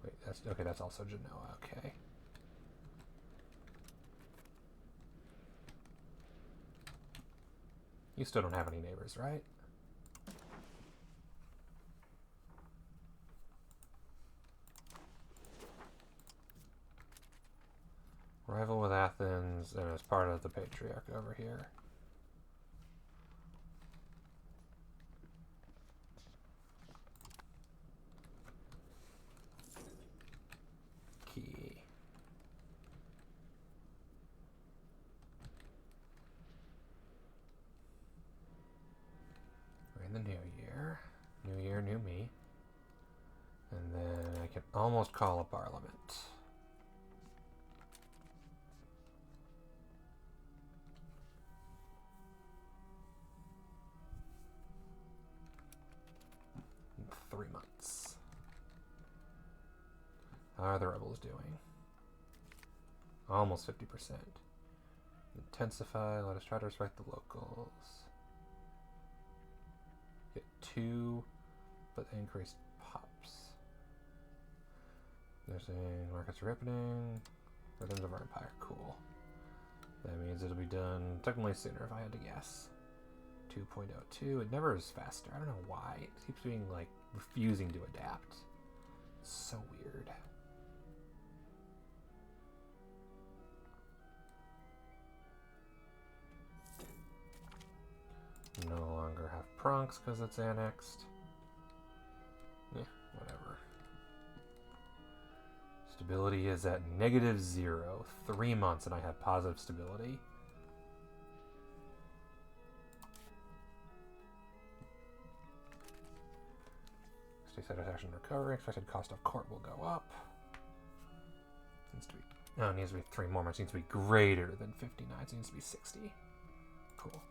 Wait, that's also Genoa, okay. You still don't have any neighbors, right? Rival with Athens, and as part of the Patriarch over here. Key. We're in the new year. New year, new me. And then I can almost call a parliament. In 3 months. How are the rebels doing? Almost 50%. Intensify. Let us try to respect the locals. Get 2, but increased pops. They're saying markets are opening. Rhythms of our empire. Cool. That means it'll be done technically sooner if I had to guess. 2.02. It never is faster. I don't know why. It keeps being like refusing to adapt. It's so weird. No longer have Pronx because it's annexed. Yeah, whatever. Stability is at -0. 3 months and I have positive stability. State satisfaction recovery. Expected cost of court will go up. Needs to be, no, it needs to be 3 more months. It needs to be greater than 59. So it needs to be 60. Cool.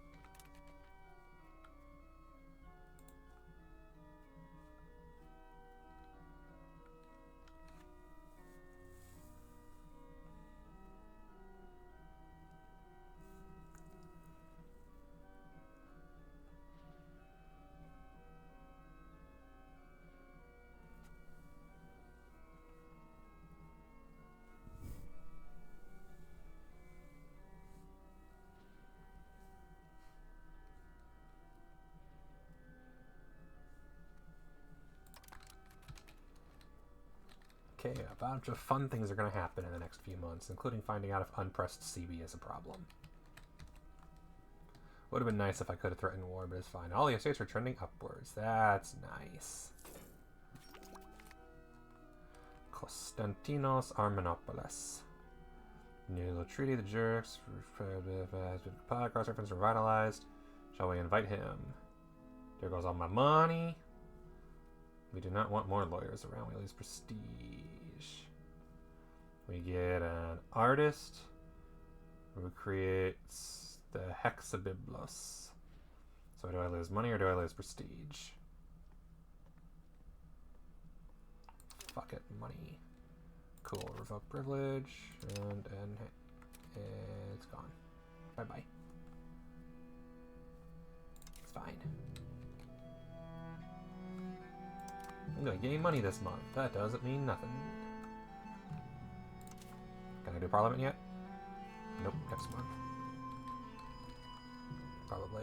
Okay, a bunch of fun things are going to happen in the next few months, including finding out if unpressed CB is a problem. Would have been nice if I could have threatened war, but it's fine. All the estates are trending upwards. That's nice. Konstantinos Armenopolis. New little treaty, the jerks. Has been cross-reference revitalized. Shall we invite him? There goes all my money. We do not want more lawyers around. We lose prestige. We get an artist who creates the Hexabiblos. So do I lose money or do I lose prestige? Fuck it, money. Cool, revoke privilege, and it's gone. Bye-bye. It's fine. I'm gonna gain money this month. That doesn't mean nothing. Can I do Parliament yet? Nope, next month. probably.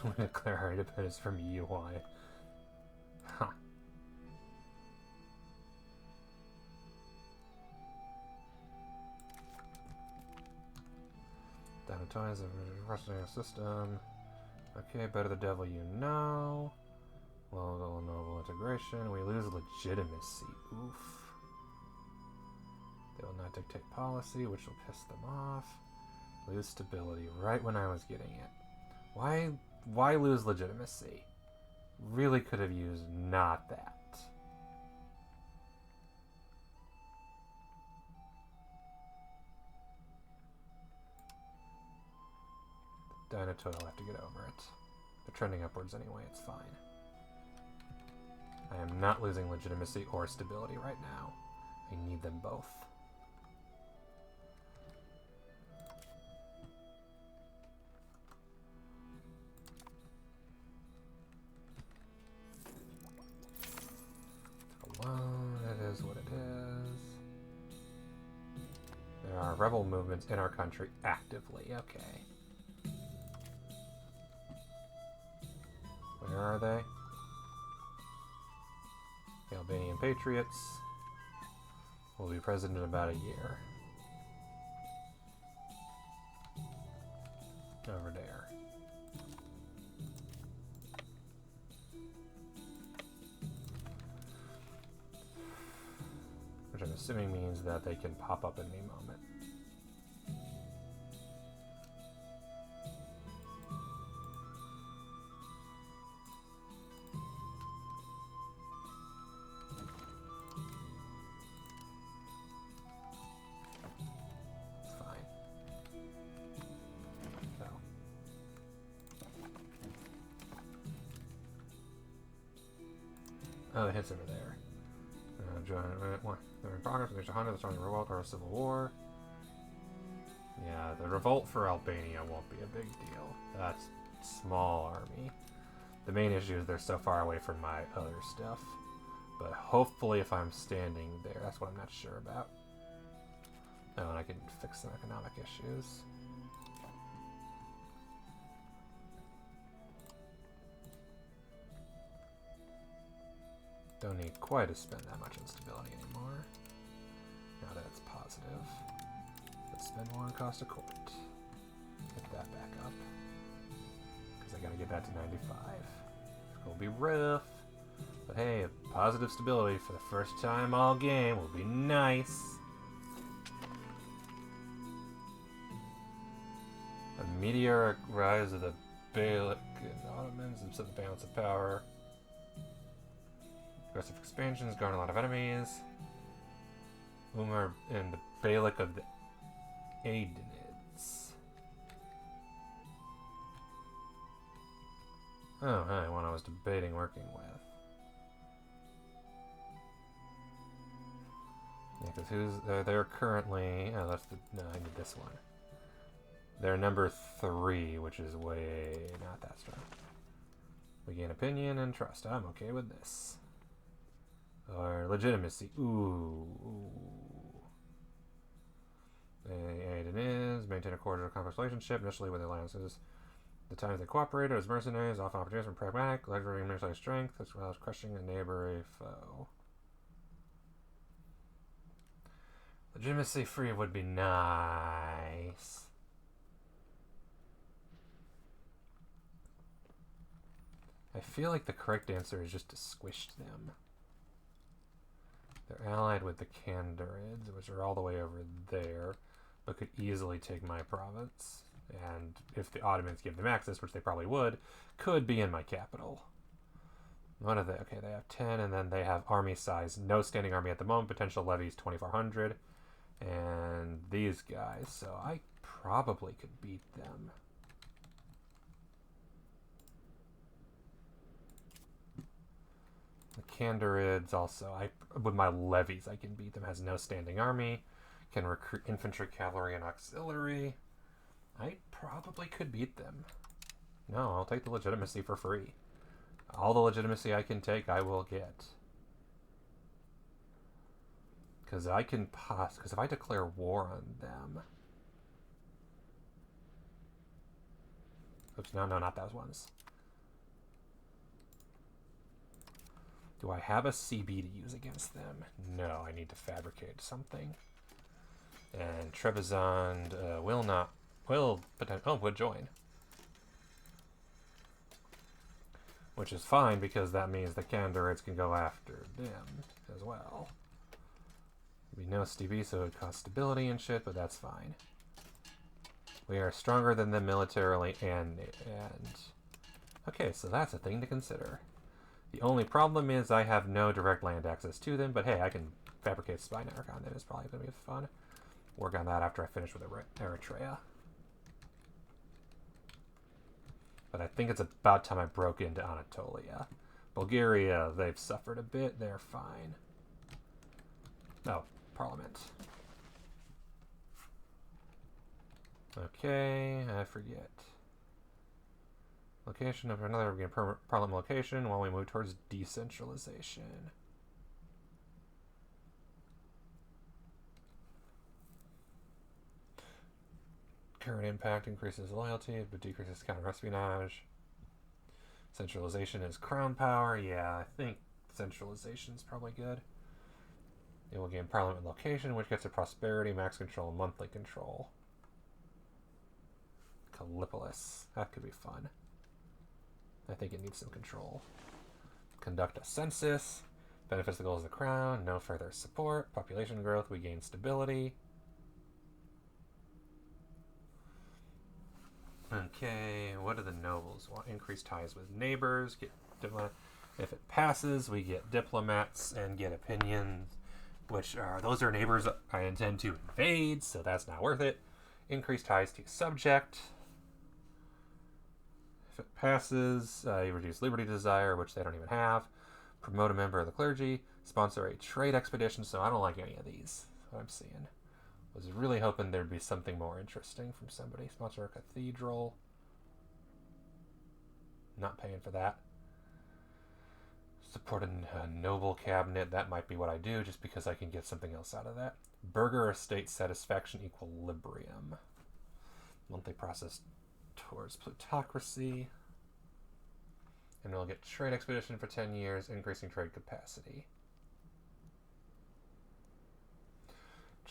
I'm going to declare our independence from UI. Huh. Sanitize the Russian system. Okay, better the devil you know. Local noble integration. We lose legitimacy. Oof. They will not dictate policy, which will piss them off. Lose stability right when I was getting it. Why lose legitimacy? Really could have used not that. Dinotoil will have to get over it. They're trending upwards anyway, it's fine. I am not losing legitimacy or stability right now. I need them both. Alone, it is what it is. There are rebel movements in our country actively, okay. Where are they? The Albanian Patriots will be president in about a year. Over there. Which I'm assuming means that they can pop up at any moment. Oh, the hits over there. They're in progress. There's a hundred. They're starting a revolt or a civil war. Yeah, the revolt for Albania won't be a big deal. That's small army. The main issue is they're so far away from my other stuff. But hopefully, if I'm standing there, that's what I'm not sure about. Oh, and I can fix some economic issues. Don't need quite to spend that much on stability anymore. Now that it's positive. Let's spend more on cost of court. Get that back up. Because I gotta get that to 95. It's gonna be rough. But hey, positive stability for the first time all game will be nice. A meteoric rise of the Beylik and Ottomans and set the balance of power. Aggressive expansions, garner a lot of enemies. Umar and the Beylik of the Aidenids. Oh, hi, one I was debating working with. Yeah, because they're currently... Oh, that's the... No, I need this one. They're number 3, which is way not that strong. We gain opinion and trust. I'm okay with this. Or legitimacy. Ooh. And it is. Maintain a cordial complex relationship, initially with alliances. The times they cooperated as mercenaries, often opportunistic and pragmatic, leveraging military strength, as well as crushing a neighboring foe. Legitimacy free would be nice. I feel like the correct answer is just to squish them. They're allied with the Kandarids, which are all the way over there, but could easily take my province. And if the Ottomans give them access, which they probably would, could be in my capital. What are they? Okay, they have 10, and then they have army size. No standing army at the moment. Potential levies 2,400. And these guys. So I probably could beat them. The Kandarids also. With my levies, I can beat them. Has no standing army. Can recruit infantry, cavalry, and auxiliary. I probably could beat them. No, I'll take the legitimacy for free. All the legitimacy I can take, I will get. Because I can pass. Because if I declare war on them. Oops, no, not those ones. Do I have a CB to use against them? No, I need to fabricate something. And Trebizond will not. Would join. Which is fine because that means the Kandarids can go after them as well. There'd be no STB, so it would cost stability and shit, but that's fine. We are stronger than them militarily and okay, so that's a thing to consider. The only problem is I have no direct land access to them, but hey, I can fabricate a spy network on them. It's probably going to be fun. Work on that after I finish with Eritrea. But I think it's about time I broke into Anatolia. Bulgaria, they've suffered a bit. They're fine. Oh, Parliament. Okay, I forget. Location of another Parliament location while we move towards decentralization. Current impact increases loyalty, but decreases counter-espionage. Centralization is crown power. Yeah, I think centralization is probably good. It will gain parliament location, which gets a prosperity, max control, and monthly control. Callipolis. That could be fun. I think it needs some control. Conduct a census. Benefits the goals of the crown. No further support. Population growth. We gain stability. Okay, what do the nobles want? Increase ties with neighbors. Get diplomat. If it passes, we get diplomats and get opinions, which are those are neighbors I intend to invade, so that's not worth it. Increase ties to subject. If it passes, you reduce liberty desire, which they don't even have. Promote a member of the clergy. Sponsor a trade expedition. So I don't like any of these. That's what I'm seeing. Was really hoping there'd be something more interesting from somebody. Sponsor a cathedral. Not paying for that. Support a noble cabinet. That might be what I do, just because I can get something else out of that. Burger estate satisfaction equilibrium. Monthly process towards plutocracy. And we'll get trade expedition for 10 years, increasing trade capacity.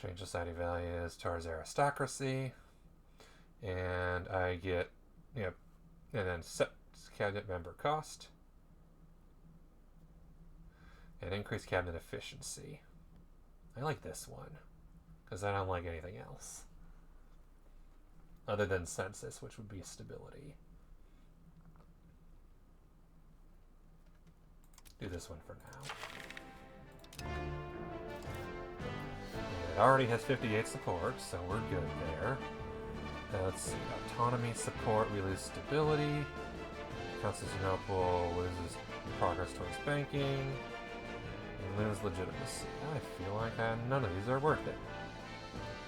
Change society values towards aristocracy. And I get, and then set cabinet member cost. And increase cabinet efficiency. I like this one, because I don't like anything else. Other than census, which would be stability. Do this one for now. It already has 58 support, so we're good there. Let's see, autonomy support, we lose stability. Constantinople loses progress towards banking. And lose legitimacy. I feel like none of these are worth it.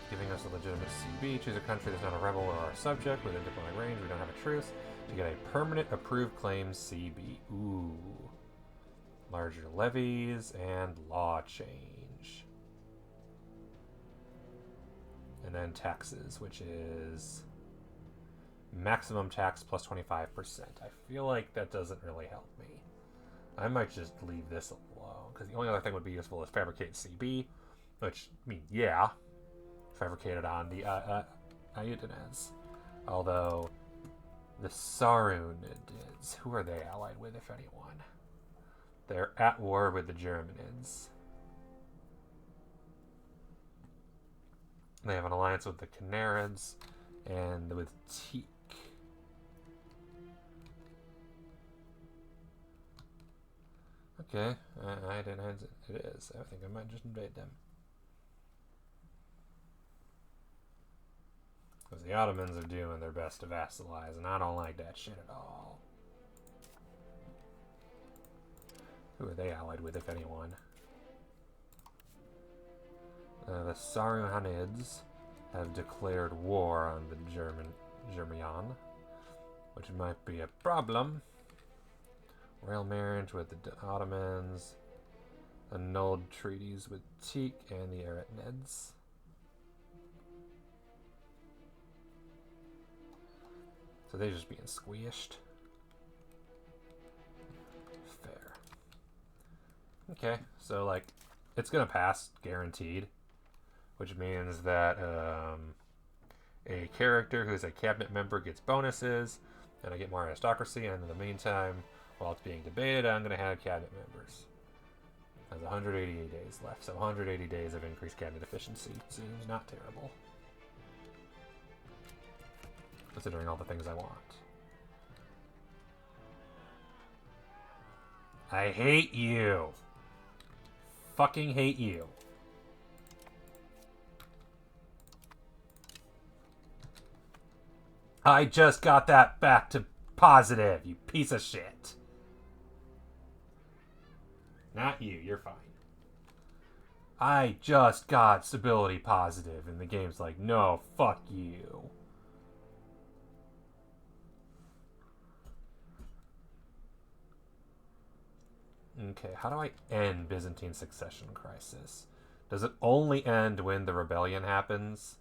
Giving us a legitimate CB, choose a country that's not a rebel or our subject within diplomatic range, we don't have a truce, to get a permanent approved claim CB. Ooh. Larger levies and law change. And then taxes, which is maximum tax plus 25%. I feel like that doesn't really help me. I might just leave this alone, because the only other thing would be useful is fabricate CB, which, I mean, yeah, fabricated on the Ayuthenids. Although, the Sarunids, who are they allied with, if anyone? They're at war with the Germanids. They have an alliance with the Canarids and with Teak. Okay, I didn't. It is. I think I might just invade them. Because the Ottomans are doing their best to vassalize, and I don't like that shit at all. Who are they allied with, if anyone? The Saruhanids have declared war on the German, which might be a problem. Royal marriage with the Ottomans, annulled treaties with Teak and the Eretnids. So they're just being squished. Fair. Okay, so like, it's gonna pass, guaranteed. Which means that a character who's a cabinet member gets bonuses, and I get more aristocracy, and in the meantime, while it's being debated, I'm going to have cabinet members. There's 188 days left, so 180 days of increased cabinet efficiency seems not terrible. Considering all the things I want. I hate you. Fucking hate you. I just got that back to positive, you piece of shit. Not you, you're fine. I just got stability positive, and the game's like, no, fuck you. Okay, how do I end Byzantine succession crisis? Does it only end when the rebellion happens?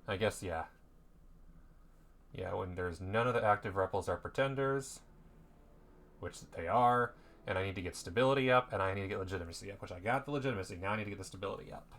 I guess, yeah. Yeah, when there's none of the active rebels are pretenders, which they are, and I need to get stability up, and I need to get legitimacy up, which I got the legitimacy. Now I need to get the stability up.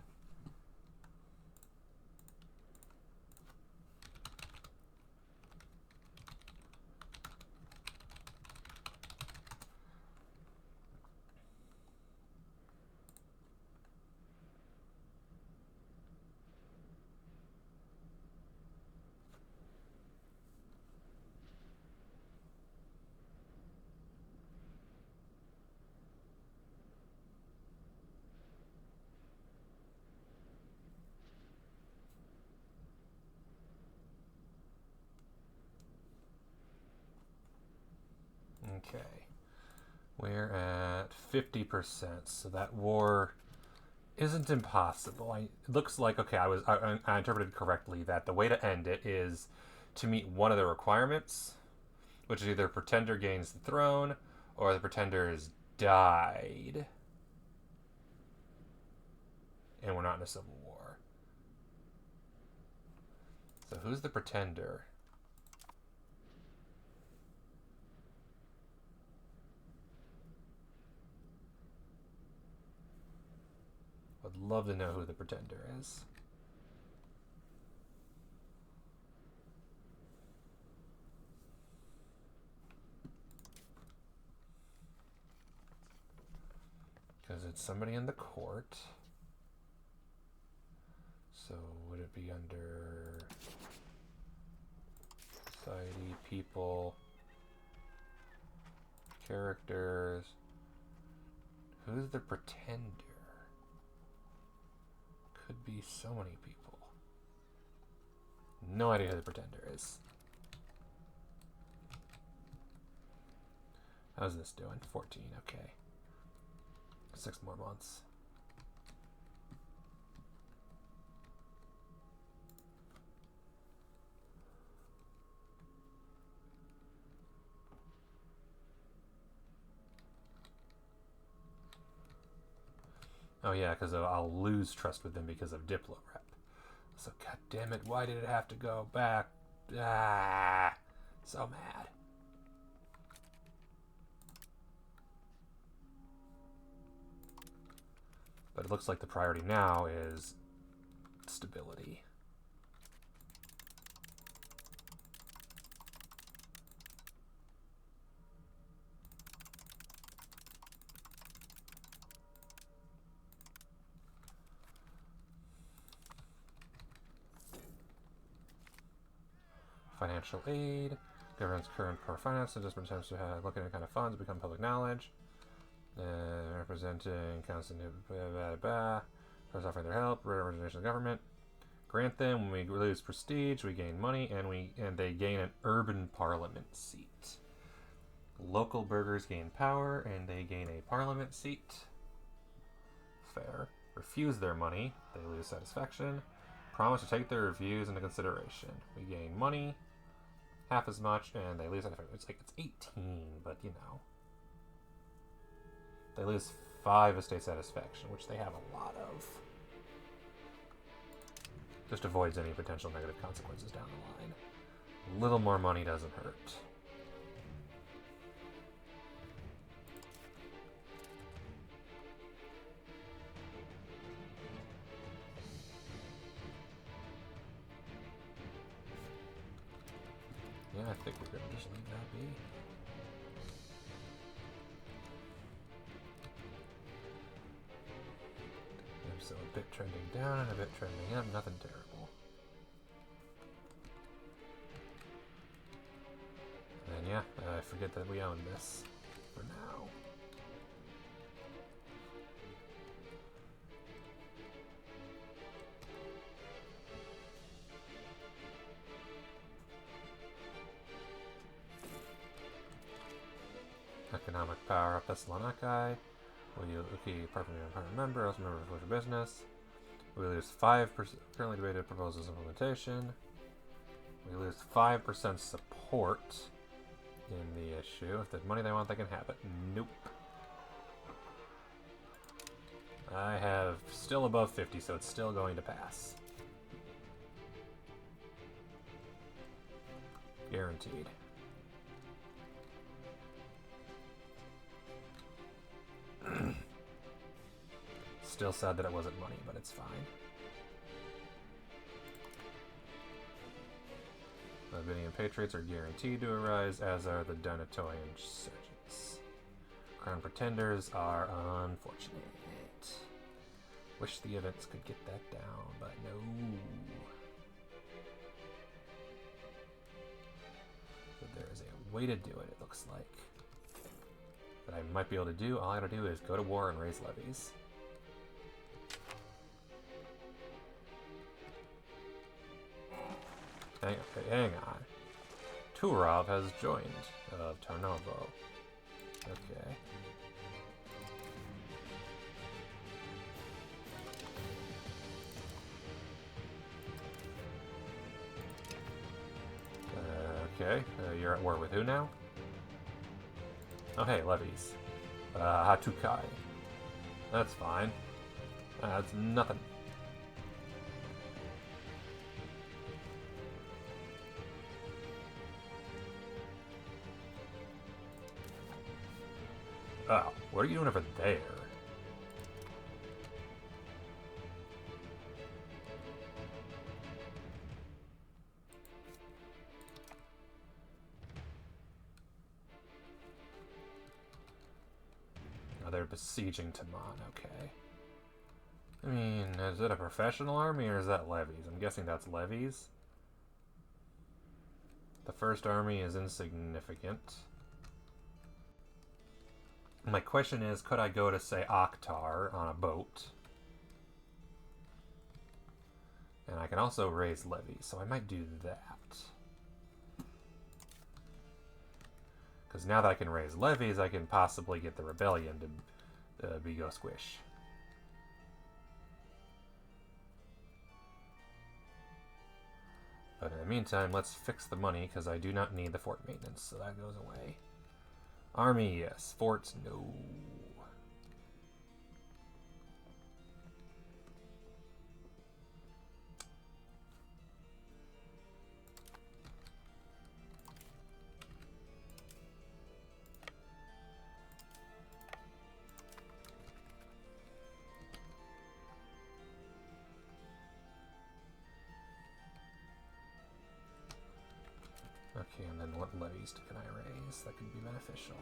Okay. We're at 50%, so that war isn't impossible. It looks like, okay, I interpreted correctly that the way to end it is to meet one of the requirements, which is either pretender gains the throne or the pretender is died. And we're not in a civil war. So who's the pretender? I'd love to know who the pretender is. Because it's somebody in the court. So would it be under society, people, characters? Who's the pretender? Could be so many people. No idea who the pretender is. How's this doing? 14, okay. 6 more months. Oh yeah, because I'll lose trust with them because of Diplo Rep. So god damn it, why did it have to go back? Ah, so mad. But it looks like the priority now is stability. financial aid. Government's current poor finances just attempts to looking at kind of funds become public knowledge. Representing constant first offering their help, representation of the government. Grant them. When we lose prestige, we gain money, and they gain an urban parliament seat. Local burghers gain power, and they gain a parliament seat. Fair. Refuse their money, they lose satisfaction. Promise to take their views into consideration. We gain money, half as much, and they lose satisfaction. It's 18, but you know. They lose 5 estate satisfaction, which they have a lot of. Just avoids any potential negative consequences down the line. A little more money doesn't hurt. Yeah, I think we're going to just leave that be. So a bit trending down and a bit trending up, nothing terrible. And yeah, I forget that we own this for now. Economic power up Thessaloniki. Apart from being a partner member, also member of social business. We lose 5% currently debated proposals implementation. We lose 5% support in the issue. If there's money they want, they can have it. Nope. I have still above 50, so it's still going to pass. Guaranteed. Still sad that it wasn't money, but it's fine. The Albanian Patriots are guaranteed to arise, as are the Donatoian insurgents. Crown Pretenders are unfortunate. Wish the events could get that down, but no. But there is a way to do it, it looks like. That I might be able to do. All I gotta do is go to war and raise levies. Hang on. Turov has joined of Tarnovo. Okay. Okay. You're at war with who now? Oh, hey, levies. Hatukai. That's fine. That's nothing. Oh, what are you doing over there? Oh, they're besieging Taman, okay. I mean, is it a professional army or is that levies? I'm guessing that's levies. The first army is insignificant. My question is, could I go to, say, Akhtar on a boat? And I can also raise levies, so I might do that. Because now that I can raise levies, I can possibly get the rebellion to be go squish. But in the meantime, let's fix the money, because I do not need the fort maintenance, so that goes away. Army, yes. Forts, no. Okay, and then what levies can I raise that could be beneficial?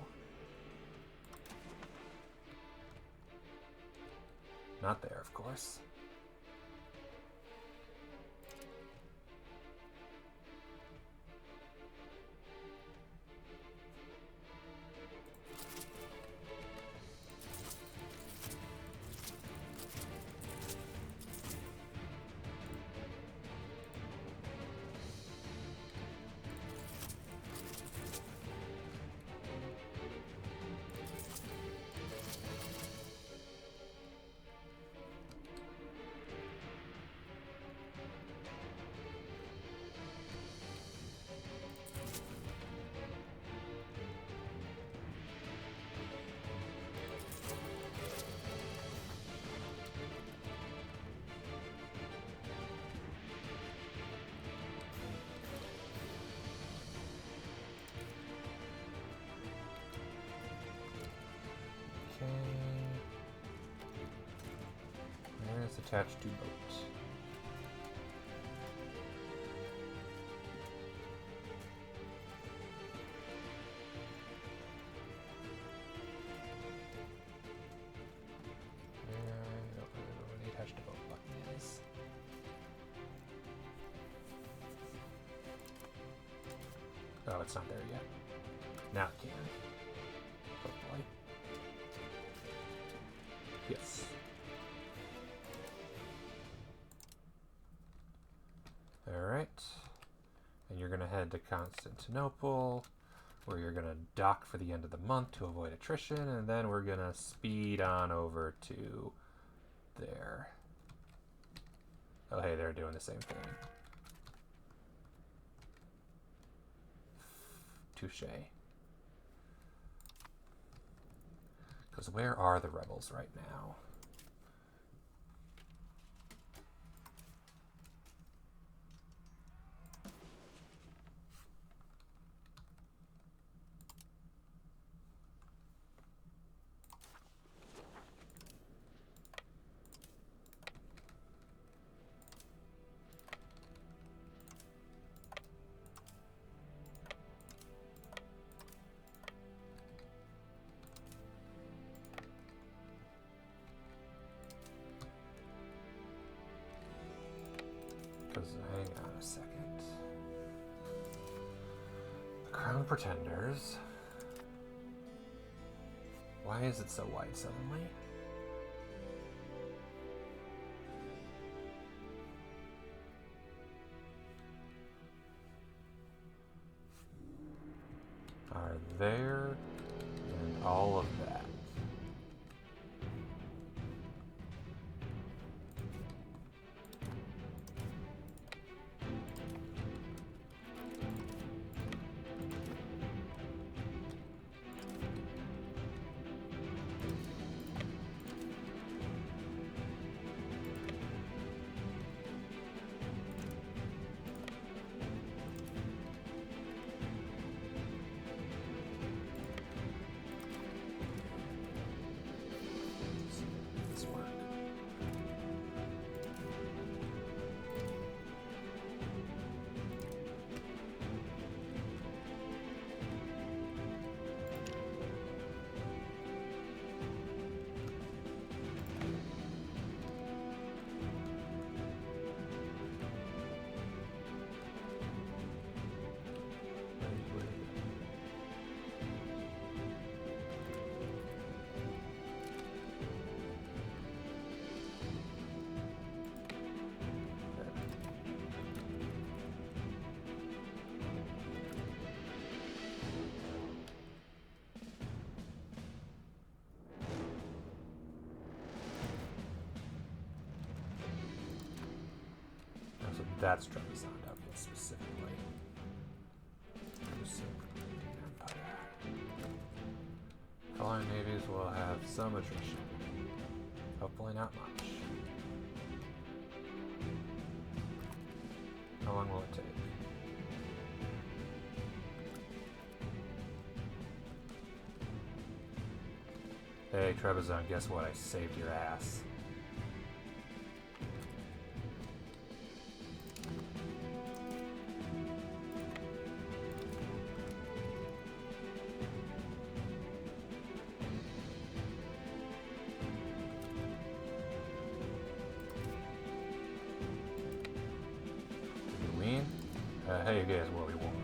Not there, of course. attached to boat. Attached to boat button is. Oh, it's not there yet. Now it can. Hopefully. Yes. Alright. And you're going to head to Constantinople, where you're going to dock for the end of the month to avoid attrition, and then we're going to speed on over to there. Oh, hey, they're doing the same thing. Touche. Because where are the rebels right now? Hang on a second. The Crown Pretenders. Why is it so wide suddenly? Are there and all of that. So that's Trebizond, okay, specifically. Following navies will have some attrition. Hopefully not much. How long will it take? Hey, Trebizond, guess what? I saved your ass. Hey, guys, what we want.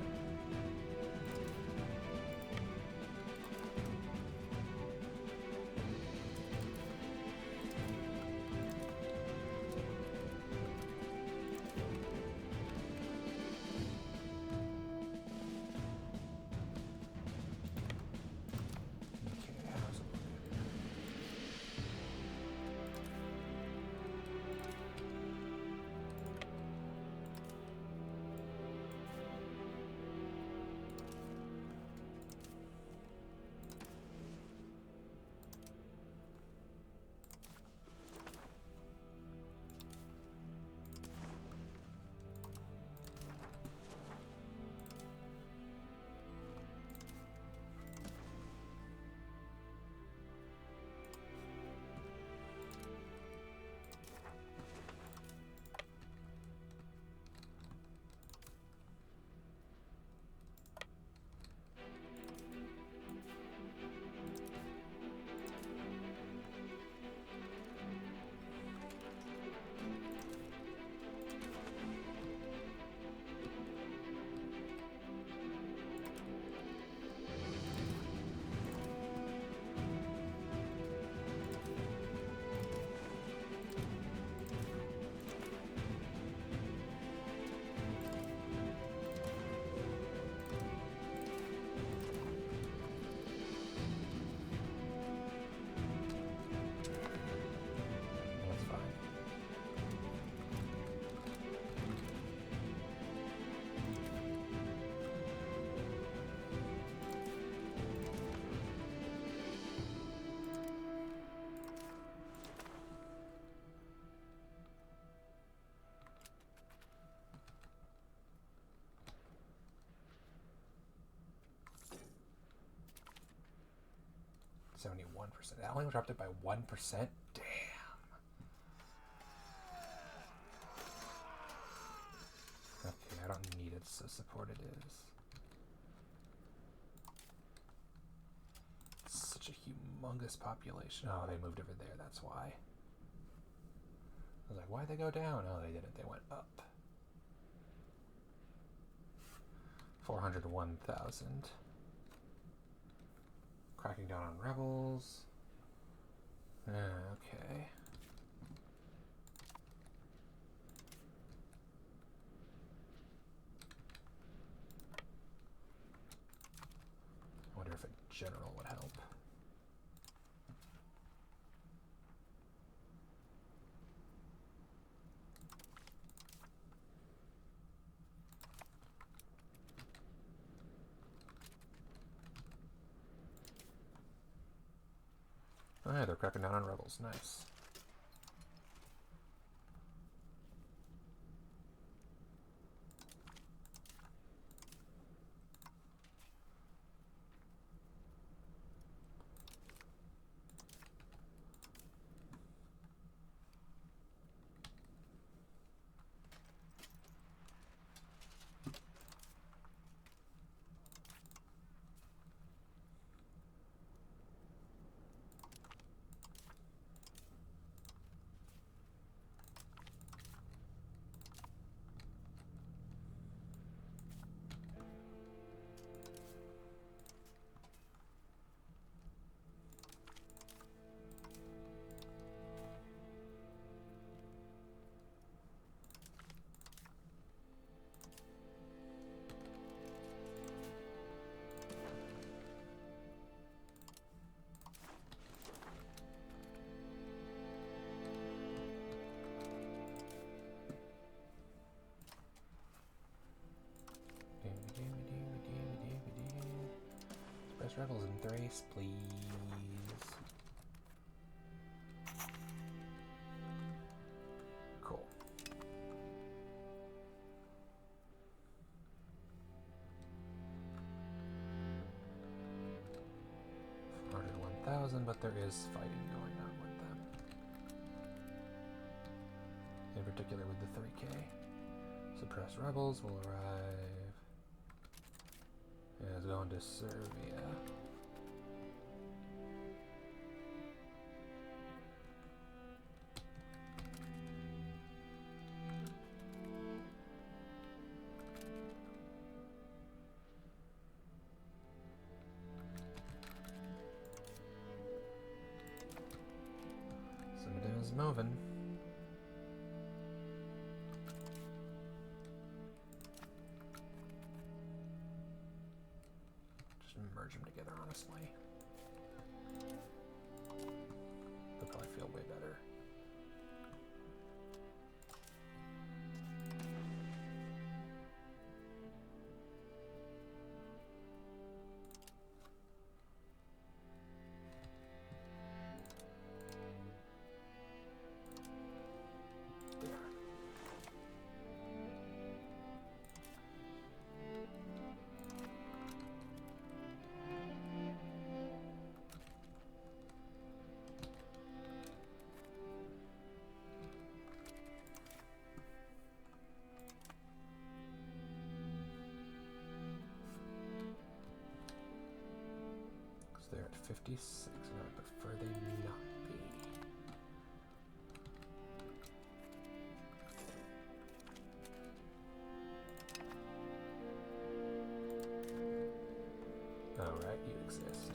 71%. That only dropped it by 1%? Damn. Okay, I don't need it, so support it is. It's such a humongous population. Oh, they moved over there, that's why. I was like, why'd they go down? Oh, they didn't. They went up. 401,000. Cracking down on rebels. Okay. I wonder if a general would help. Oh yeah, they're cracking down on rebels. Nice. Suppress rebels in Thrace, please. Cool. 1,000, but there is fighting going on with them. In particular with the 3K. Suppressed rebels will arrive. Yeah, it's going to Serbia. Some of them is moving. Merge them together, honestly. They'll probably feel way better. They're at 56, and I prefer they not be. Alright, you exist.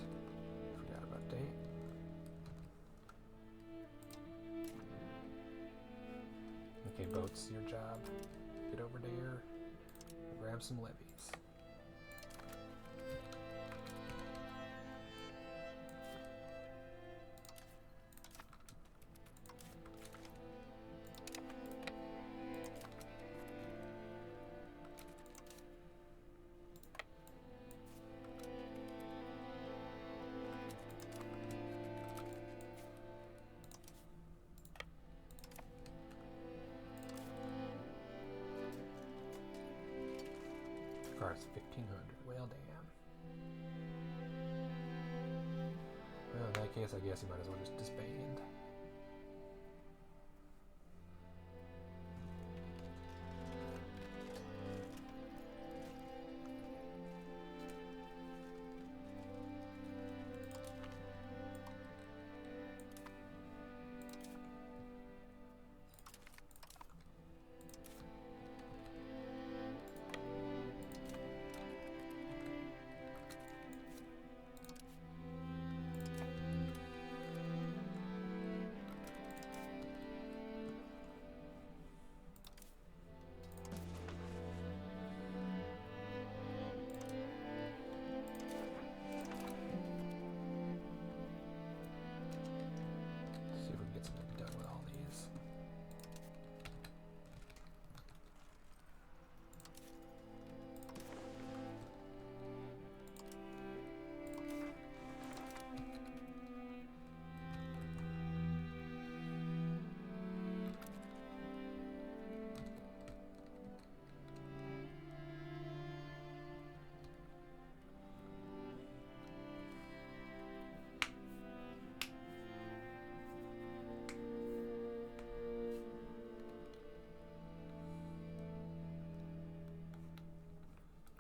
Forgot about date. Okay, boats, your job. Get over there, grab some levies. Car's 1,500. Well, damn. Well, in that case, I guess you might as well just disband.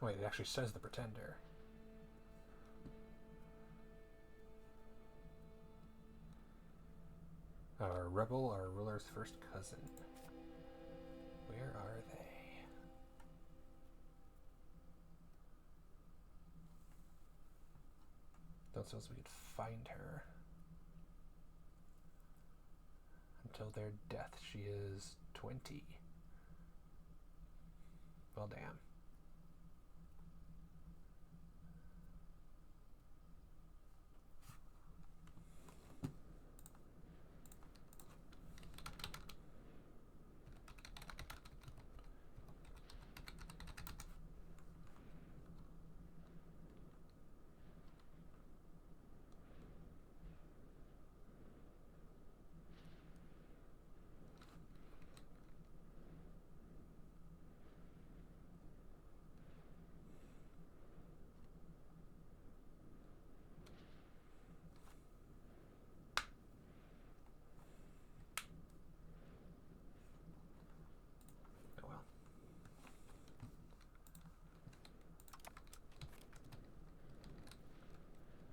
Wait, it actually says the pretender. Our rebel, our ruler's first cousin. Where are they? Don't suppose we could find her. Until their death, she is 20. Well, damn.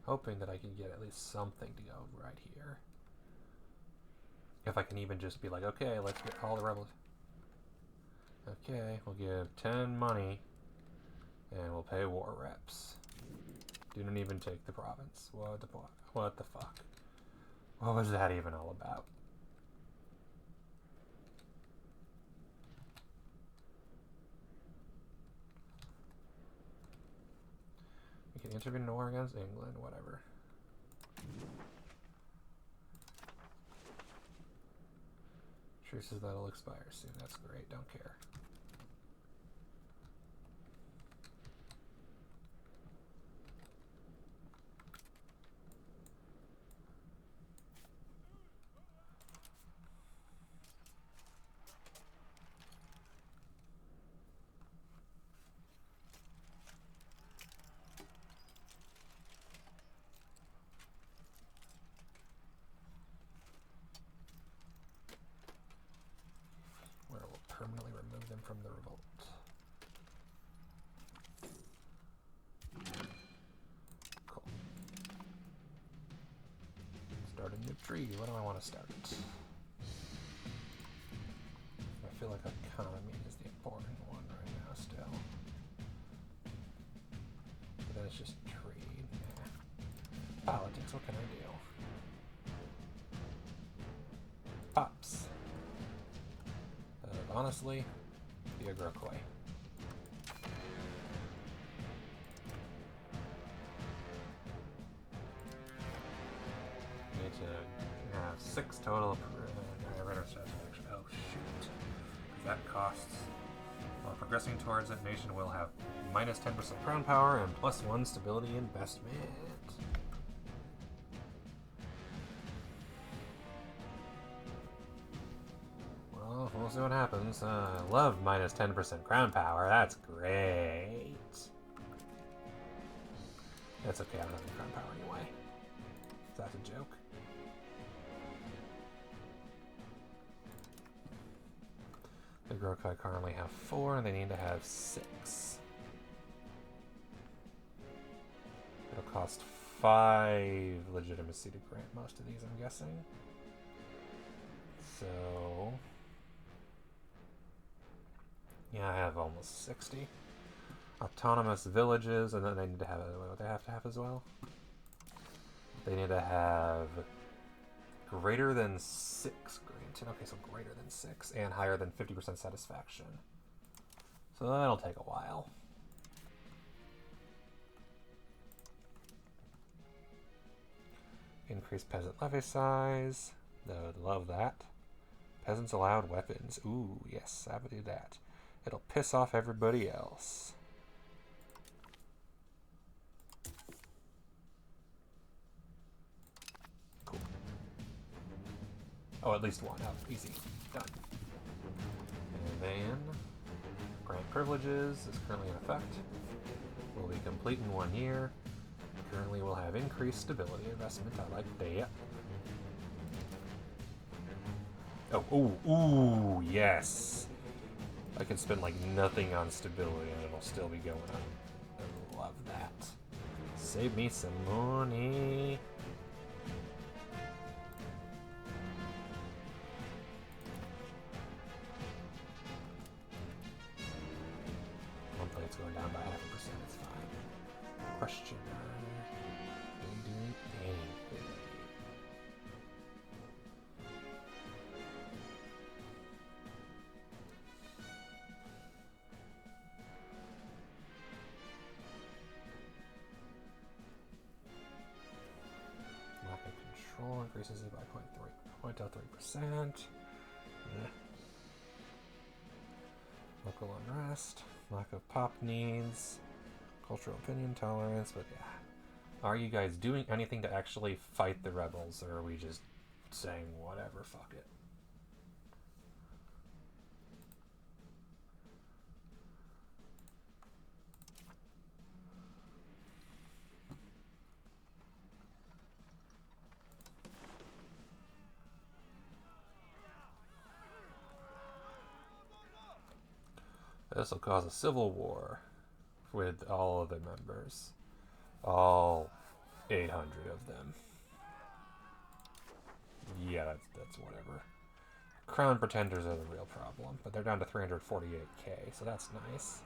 Hoping that I can get at least something to go right here. If I can even just be like, okay, let's get all the rebels. Okay, we'll give 10 money and we'll pay war reps. Didn't even take the province. What the fuck? What was that even all about? We can intervene in a war against England, whatever. Truces that'll expire soon. That's great. Don't care. Permanently remove them from the revolt. Cool. Start a new treaty. What do I want to start? I feel like economy is the important one right now still. But then it's just trade. Nah. Politics, what can I do? Pops. Honestly, the Agrokoi. Need to have 6 total. Oh shoot! That costs. While progressing towards it, nation will have minus 10% crown power and plus 1 stability investment. We'll see what happens. I love minus 10% crown power. That's great. That's okay, I don't have any crown power anyway. Is that a joke? Grokai currently have 4, and they need to have 6. It'll cost 5 legitimacy to grant most of these, I'm guessing. So... yeah, I have almost 60. Autonomous villages, and then they need to have... what do they have to have as well? They need to have greater than 6 granted. Okay, so greater than 6, and higher than 50% satisfaction. So that'll take a while. Increase peasant levy size. I would love that. Peasants allowed weapons. Ooh, yes, I would do that. It'll piss off everybody else. Cool. Oh, at least one. Oh, easy. Done. And then grant privileges is currently in effect. Will be complete in 1 year. Currently will have increased stability investment. I like that. Oh, ooh, yes. I can spend like nothing on stability and it'll still be going up. I love that. Save me some money. Monthly it's going down by 0.5%, it's fine. Question. Don't do anything. Lack of control increases it by 0.03%. Yeah. Local unrest. Lack of pop needs. Cultural opinion tolerance, but yeah. Are you guys doing anything to actually fight the rebels, or are we just saying whatever, fuck it? This will cause a civil war with all of the members. All 800 of them. Yeah, that's whatever. Crown pretenders are the real problem, but they're down to 348k, so that's nice.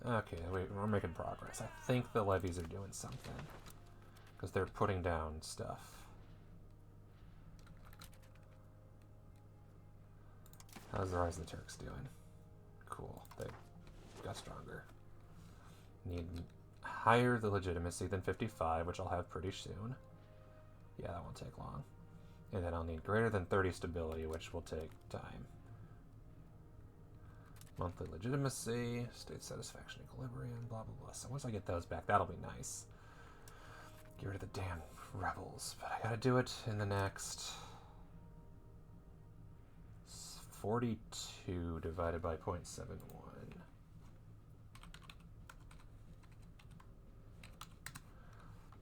Okay, wait, we're making progress. I think the levies are doing something, because they're putting down stuff. How's the Rise of the Turks doing? Cool, they got stronger. Need higher the legitimacy than 55, which I'll have pretty soon. Yeah, that won't take long. And then I'll need greater than 30 stability, which will take time. Monthly legitimacy, state satisfaction equilibrium, blah blah blah. So once I get those back, that'll be nice. Get rid of the damn rebels. But I gotta do it in the next 42 divided by 0.71.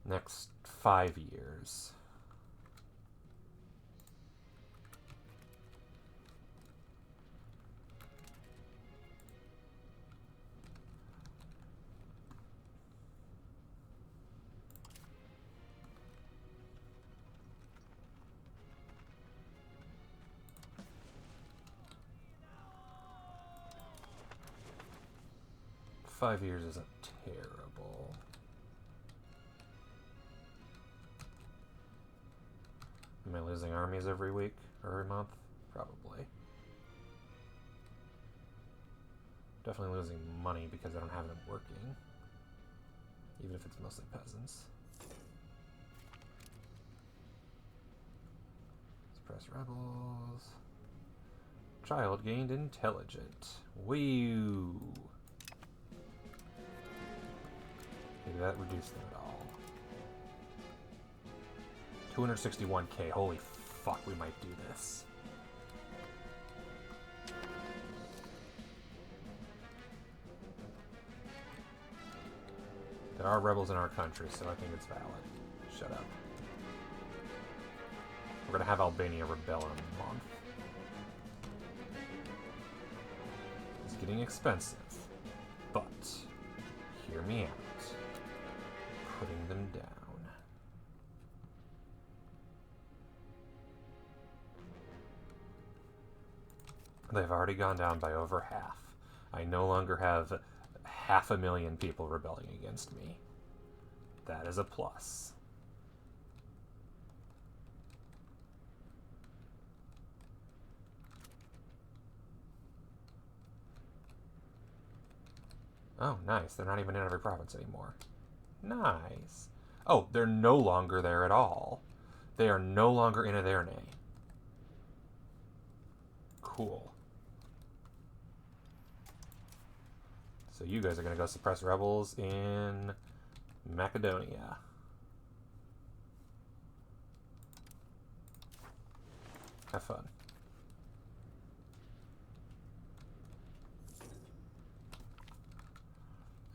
Next 5 years. Five years isn't terrible. Am I losing armies every week or every month? Probably. Definitely losing money because I don't have them working. Even if it's mostly peasants. Suppress rebels. Child gained intelligent. Woo! Maybe that reduced them at all. 261k. Holy fuck, we might do this. There are rebels in our country, so I think it's valid. Shut up. We're gonna have Albania rebel in a month. It's getting expensive, but hear me out. Putting them down. They've already gone down by over half. I no longer have 500,000 people rebelling against me. That is a plus. Oh, nice. They're not even in every province anymore. Nice. Oh, they're no longer there at all. They are no longer in Aderna. Cool. So you guys are going to go suppress rebels in Macedonia. Have fun.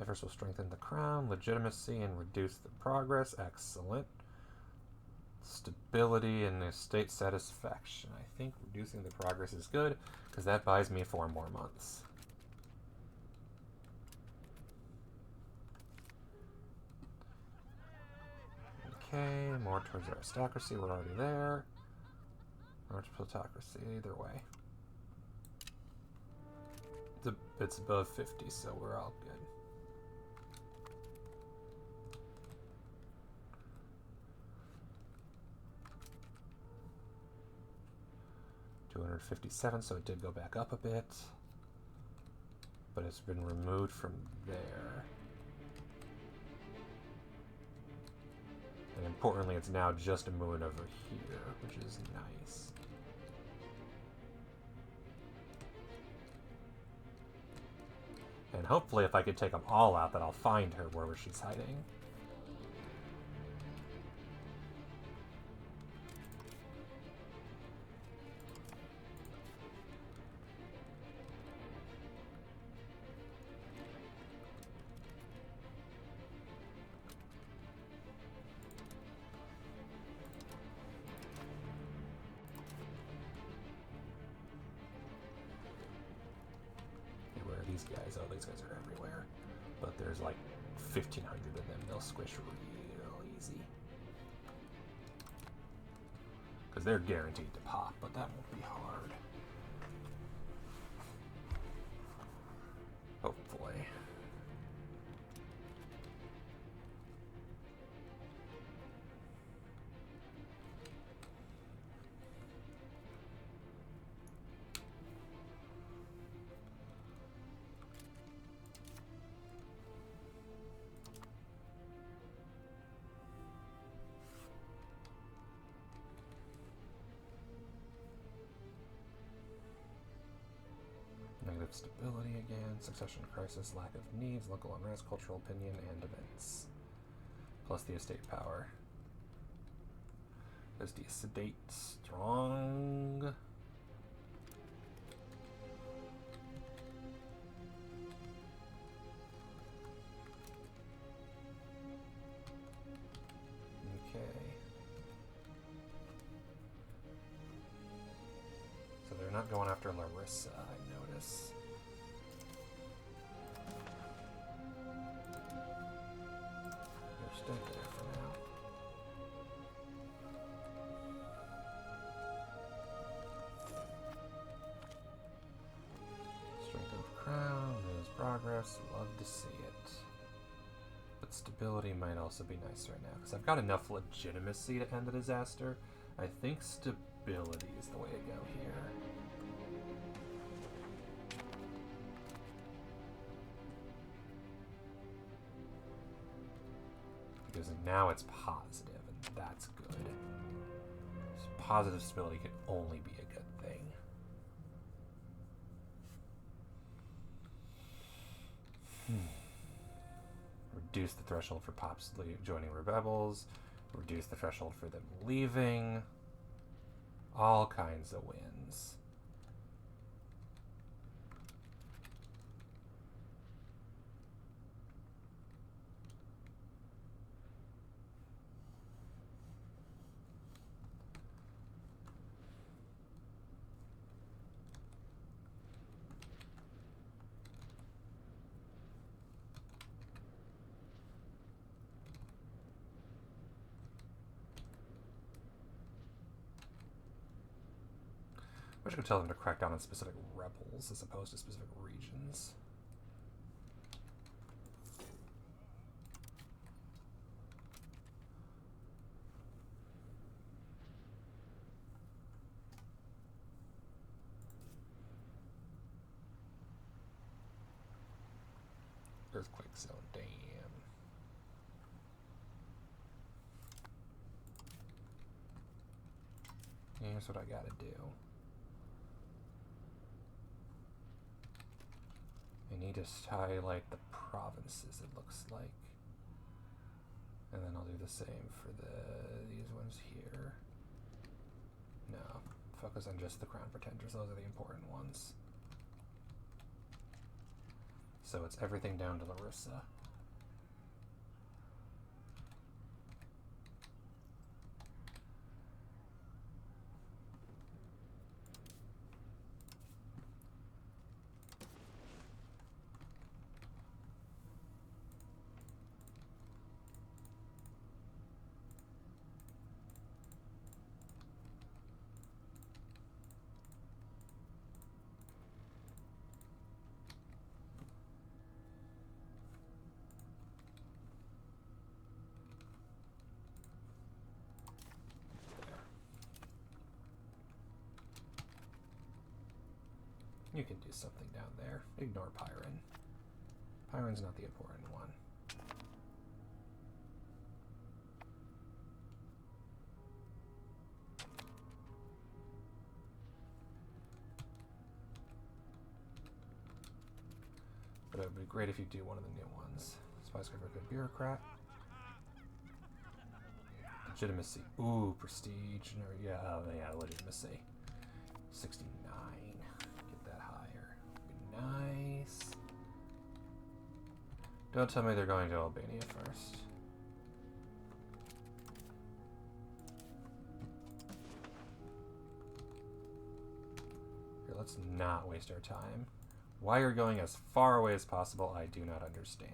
Efforts will strengthen the crown, legitimacy, and reduce the progress. Excellent. Stability and estate satisfaction. I think reducing the progress is good, because that buys me 4 more months. Okay, more towards aristocracy. We're already there. More to plutocracy, either way. It's above 50, so we're all good. $257, so it did go back up a bit. But it's been removed from there. And importantly, it's now just a moon over here, which is nice. And hopefully if I could take them all out, that I'll find her wherever she's hiding. These guys, oh, these guys are everywhere. But there's like 1,500 of them. They'll squish real easy. Because they're guaranteed to pop, but that won't be hard. Hopefully. Negative stability again, succession crisis, lack of needs, local unrest, cultural opinion, and events. Plus the estate power. Is the estate strong? Okay. So they're not going after Larissa, I notice. They're staying there for now. Strengthen the crown, lose progress, love to see it. But stability might also be nice right now, because I've got enough legitimacy to end the disaster. I think stability is the way to go here. Because now it's positive, and that's good. So positive stability can only be a good thing. Reduce the threshold for pops joining rebels. Reduce the threshold for them leaving. All kinds of wins. wish I could tell them to crack down on specific rebels as opposed to specific regions. Earthquake zone, damn. Here's what I gotta do. I need to highlight the provinces, it looks like. And then I'll do the same for these ones here. No, focus on just the crown pretenders, those are the important ones. So it's everything down to Larissa. You can do something down there. Ignore Pyron. Pyron's not the important one. But it would be great if you do one of the new ones. Spice Giver, good bureaucrat. Legitimacy. Ooh, prestige. No, yeah, legitimacy. 69. Get that higher. Be nice. Don't tell me they're going to Albania first. Here, let's not waste our time. Why you're going as far away as possible, I do not understand.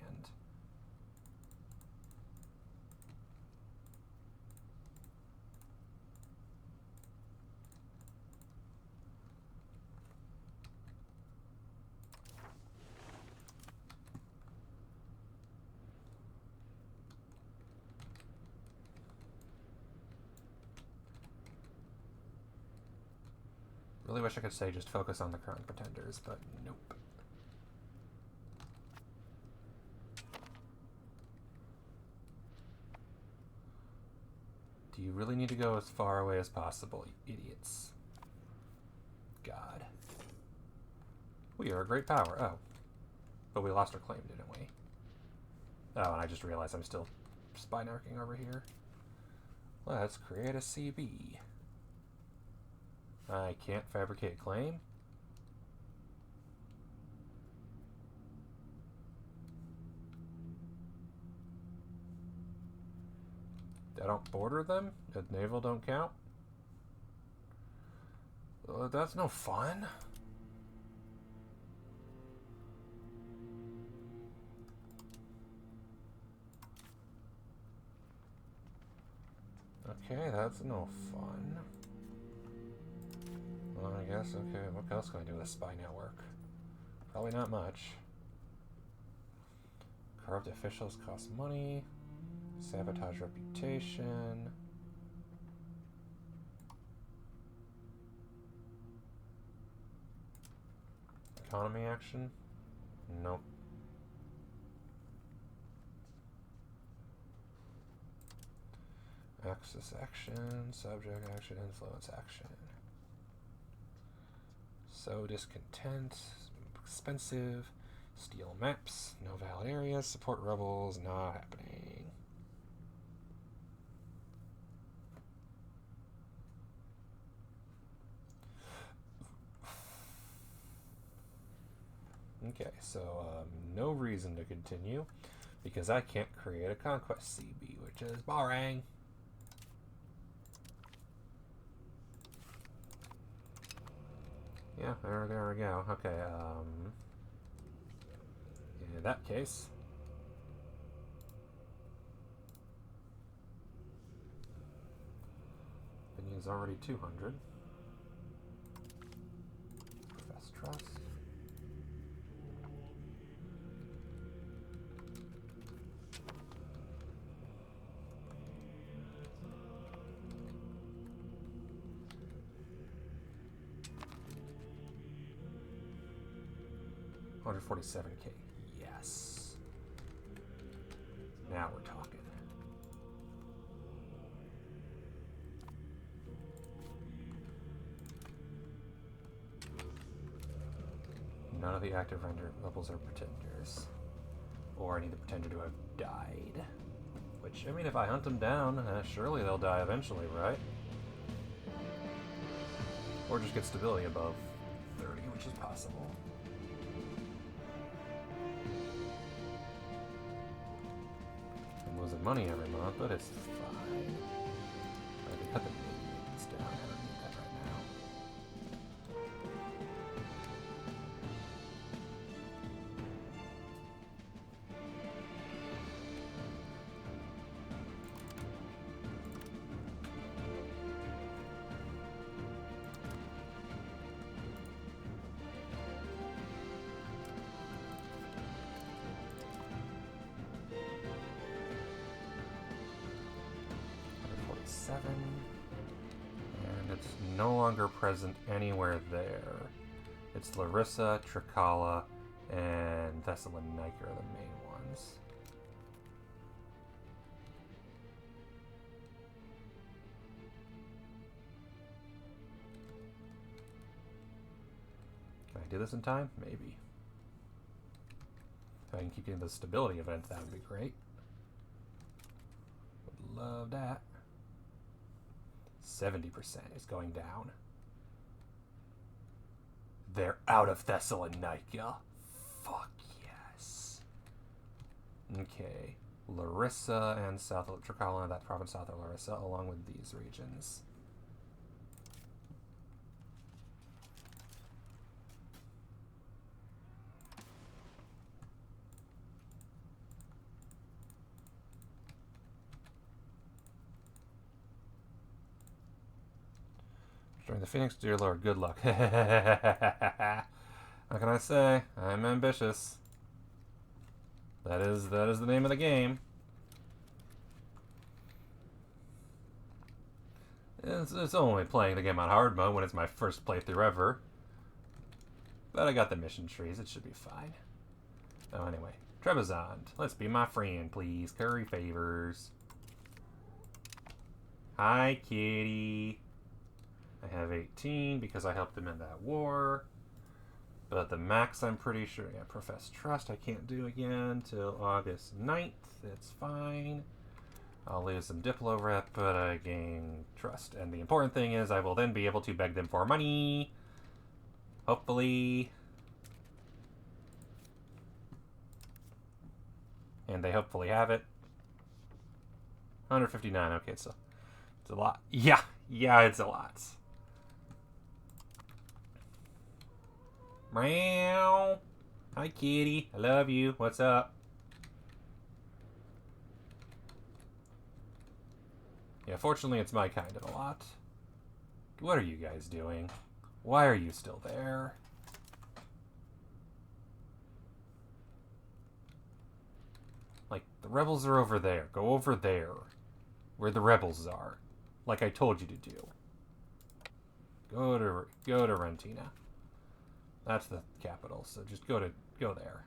Really wish I could say just focus on the crown pretenders, but nope. Do you really need to go as far away as possible, you idiots? God. We are a great power. Oh. But we lost our claim, didn't we? Oh, and I just realized I'm still spy narking over here. Let's create a CB. I can't fabricate claim? I don't border them? The naval don't count? That's no fun. Okay, that's no fun. Well, I guess, okay, what else can I do with a spy network? Probably not much. Corrupt officials cost money. Sabotage reputation. Economy action? Nope. Axis action, subject action, influence action. So discontent, expensive, steal maps, no valid areas, support rebels, not happening. Okay, so no reason to continue because I can't create a conquest CB, which is boring. Yeah, there we go. Okay, in that case, Binion's already 200. trust. $147K. Yes. Now we're talking. None of the active render levels are pretenders. Or I need the pretender to have died. Which, I mean, if I hunt them down, surely they'll die eventually, right? Or just get stability above 30, which is possible. I'm losing money every month, but it's fine. I can cut the maintenance down. I don't need that right now. And it's no longer present anywhere there. It's Larissa, Trikala, and Thessalonica are the main ones. Can I do this in time? Maybe. If I can keep getting the stability events, that would be great. Would love that. 70% is going down. They're out of Thessalonica. Fuck yes. Okay. Larissa and South Trikala, that province south of Larissa, along with these regions. Join the Phoenix, dear Lord. Good luck. How can I say? I'm ambitious. That is the name of the game. It's only playing the game on hard mode when it's my first playthrough ever. But I got the mission trees. It should be fine. Oh, anyway. Trebizond. Let's be my friend, please. Curry favors. Hi, kitty. I have 18 because I helped them in that war. But the max, I'm pretty sure, yeah, Profess Trust, I can't do again till August 9th. It's fine. I'll lose some Diplo rep, but I gain trust. And the important thing is I will then be able to beg them for money. Hopefully. And they hopefully have it. 159, okay, so it's a lot. Yeah, it's a lot. Meow. Hi, kitty. I love you. What's up? Yeah, fortunately, it's my kind of a lot. What are you guys doing? Why are you still there? Like, the rebels are over there. Go over there. Where the rebels are. Like I told you to do. Go to Rentina. That's the capital, so just go there.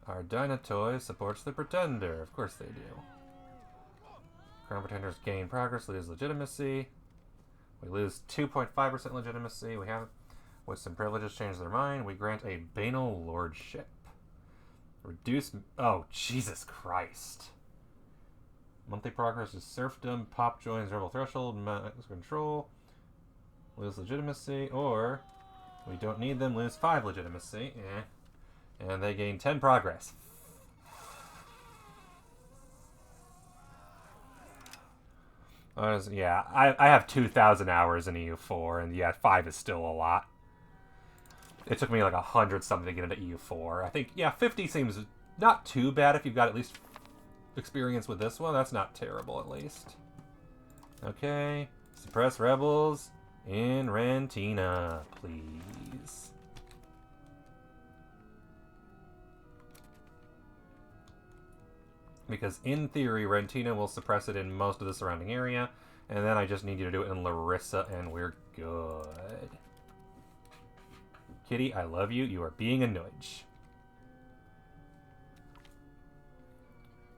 Our Dynatoy supports the Pretender. Of course they do. Crown Pretenders gain progress, lose legitimacy. We lose 2.5% legitimacy. We have, with some privileges, change their mind. We grant a banal lordship. Reduce... Oh, Jesus Christ. Monthly progress is serfdom, pop joins rebel threshold, max control, lose legitimacy, or we don't need them, lose 5 legitimacy, and they gain 10 progress. Yeah, I have 2,000 hours in EU4, and yeah, 5 is still a lot. It took me like 100 something to get into EU4. I think, yeah, 50 seems not too bad if you've got at least experience with this one. That's not terrible, at least. Okay. Suppress rebels in Rentina, please. Because in theory, Rentina will suppress it in most of the surrounding area, and then I just need you to do it in Larissa, and we're good. Kitty, I love you. You are being a nudge.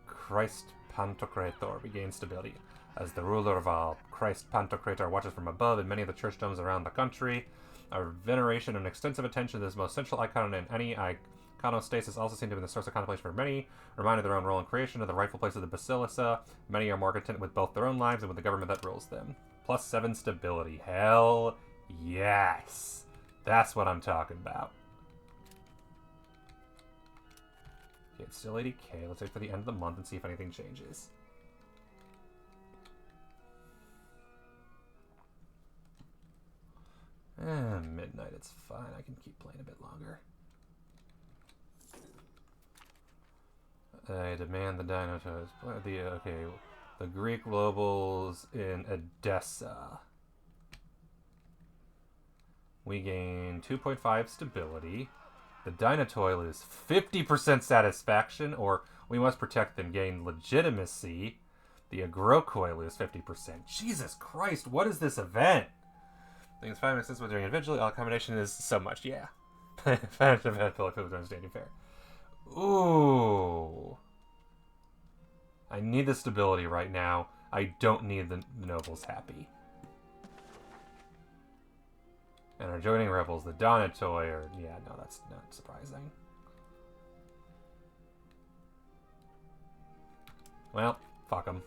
Christ Pantocrator regains stability. As the ruler of all, Christ Pantocrator watches from above in many of the churchdoms around the country. Our veneration and extensive attention to this most central icon in any iconostasis also seem to be the source of contemplation for many, reminded their own role in creation of the rightful place of the Basilica. Many are more content with both their own lives and with the government that rules them. +7 stability. Hell yes. That's what I'm talking about. Okay, it's still 80k. Let's wait for the end of the month and see if anything changes. Midnight, it's fine. I can keep playing a bit longer. I demand the Dinotos. Okay, the Greek nobles in Edessa. We gain 2.5 stability. The Dinotoil is 50% satisfaction, or we must protect and gain legitimacy. The Agrocoil is 50%. Jesus Christ, what is this event? Things 5 minutes we're doing individually. All combination is so much, yeah. 5 minutes of head pillow understanding fair. Ooh. I need the stability right now. I don't need the nobles happy. And our joining rebels, the Donatoi, are... Yeah, no, that's not surprising. Well, fuck them.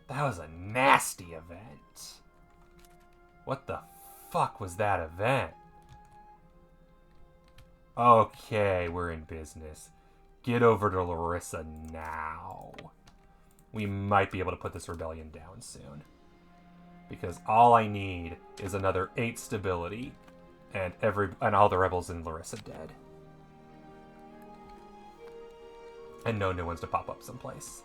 That was a nasty event. What the fuck was that event? Okay, we're in business. Get over to Larissa now. We might be able to put this rebellion down soon. Because all I need is another 8 stability and all the rebels in Larissa dead. And no new ones to pop up someplace.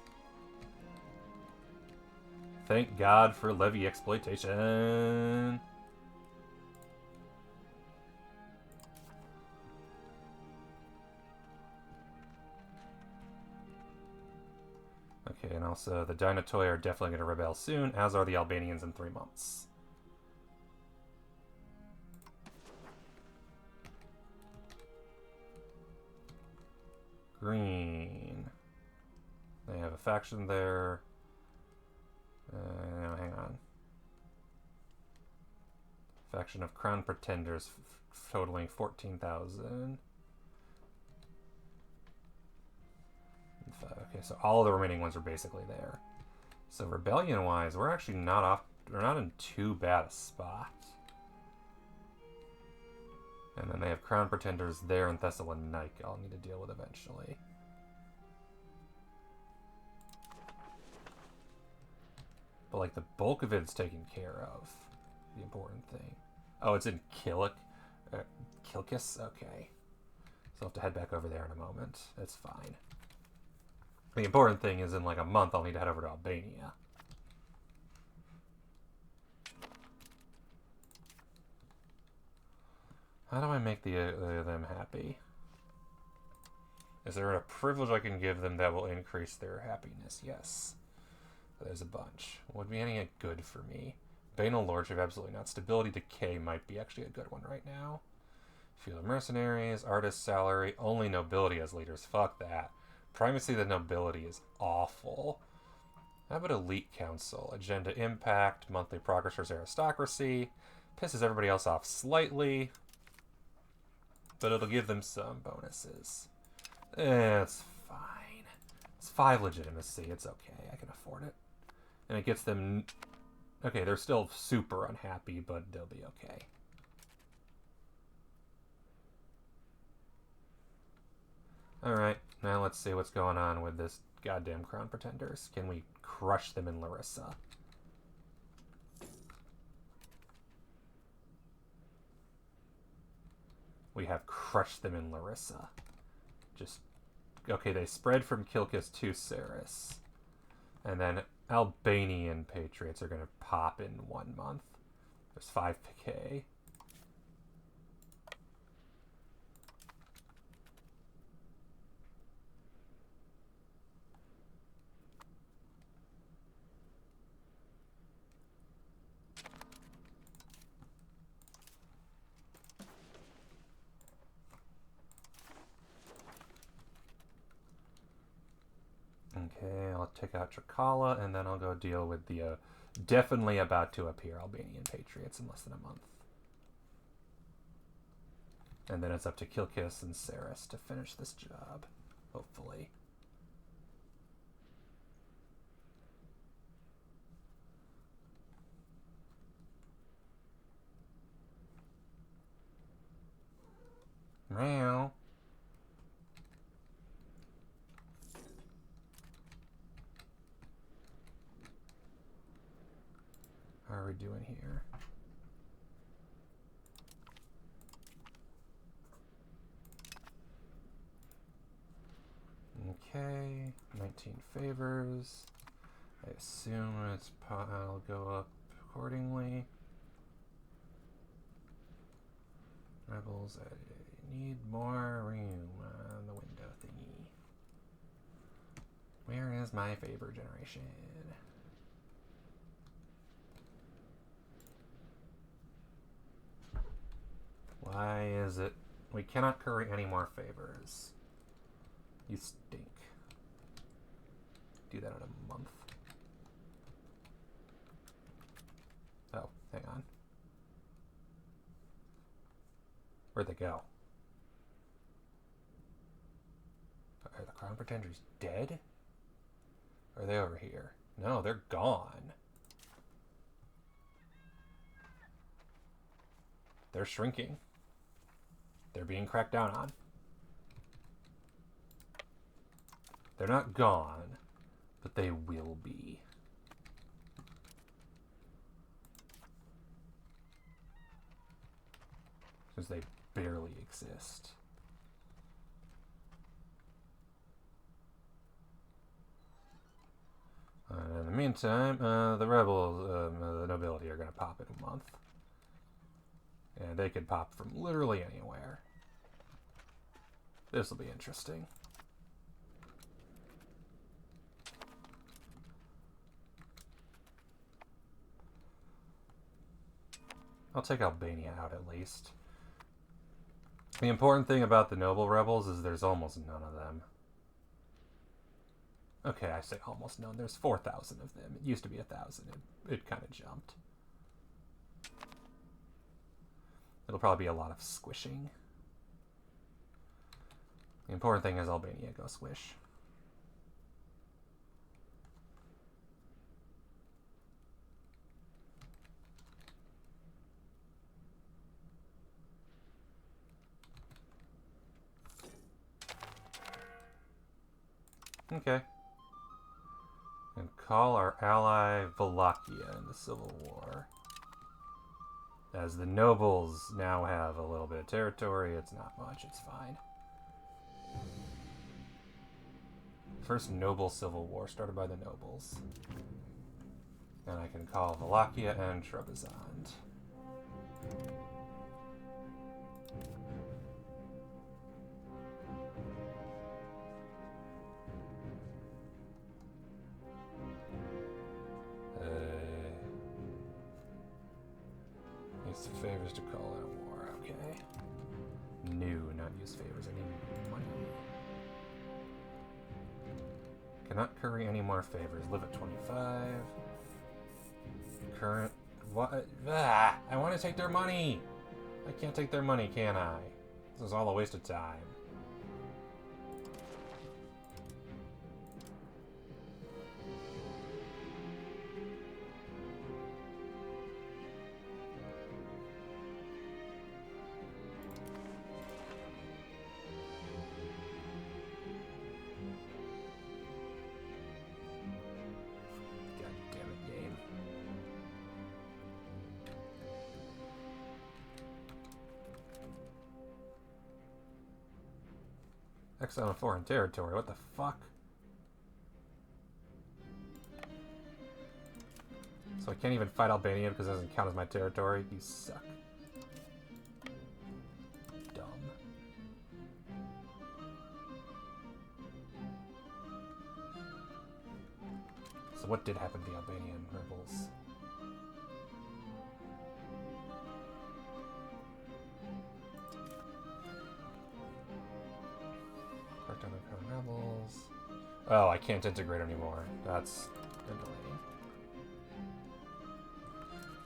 Thank God for levy exploitation. Okay, and also the Dinotoi are definitely going to rebel soon, as are the Albanians in 3 months. Green. They have a faction there. No, hang on. Faction of Crown Pretenders totaling 14,000. Okay, so all the remaining ones are basically there. So rebellion-wise, we're actually not off. We're not in too bad a spot. And then they have Crown Pretenders there in Thessalonica I'll need to deal with eventually. But like the bulk of it's taken care of. The important thing. Oh, it's in Kilkis? Okay. So I'll have to head back over there in a moment. That's fine. The important thing is in like a month I'll need to head over to Albania. How do I make them happy? Is there a privilege I can give them that will increase their happiness? Yes. There's a bunch. Would be any good for me? Banal Lordship, absolutely not. Stability Decay might be actually a good one right now. Field of Mercenaries, Artist Salary, only Nobility as leaders. Fuck that. Primacy of the Nobility is awful. How about Elite Council? Agenda Impact, Monthly Progress for Aristocracy. Pisses everybody else off slightly, but it'll give them some bonuses. It's fine. It's 5 legitimacy. It's okay. I can afford it. And it gets them... Okay, they're still super unhappy, but they'll be okay. Alright, now let's see what's going on with this goddamn Crown Pretenders. Can we crush them in Larissa? We have crushed them in Larissa. Just Okay, they spread from Kilkis to Saris. And then Albanian patriots are going to pop in 1 month. There's 5k. Okay, I'll take out Trikala, and then I'll go deal with the definitely about to appear Albanian patriots in less than a month. And then it's up to Kilkis and Saris to finish this job, hopefully. Meow. How are we doing here? Okay, 19 favors. I assume I'll go up accordingly. Rebels, I need more room on the window thingy. Where is my favor generation? Why is it? We cannot curry any more favors. You stink. Do that in a month. Oh, hang on. Where'd they go? Are the Crown Pretenders dead? Or are they over here? No, they're gone. They're shrinking. They're being cracked down on. They're not gone, but they will be. Because they barely exist. In the meantime, the rebels, the nobility are going to pop in a month. And they could pop from literally anywhere. This will be interesting. I'll take Albania out at least. The important thing about the noble rebels is there's almost none of them. Okay, I say almost none. There's 4,000 of them. It used to be 1,000. It kind of jumped. It'll probably be a lot of squishing. The important thing is Albania go squish. Okay. And call our ally Wallachia in the Civil War. As the nobles now have a little bit of territory, it's not much, it's fine. First noble civil war started by the nobles. And I can call Wallachia and Trebizond. Use favors to call out war, okay. No, not use favors, I need money. Cannot curry any more favors. Live at 25. Current. What? Ah, I want to take their money! I can't take their money, can I? This is all a waste of time. Exile in foreign territory. What the fuck? So I can't even fight Albania because it doesn't count as my territory? You suck. Dumb. So what did happen to the Albanian rebels? Rebels. Oh, I can't integrate anymore. That's annoying.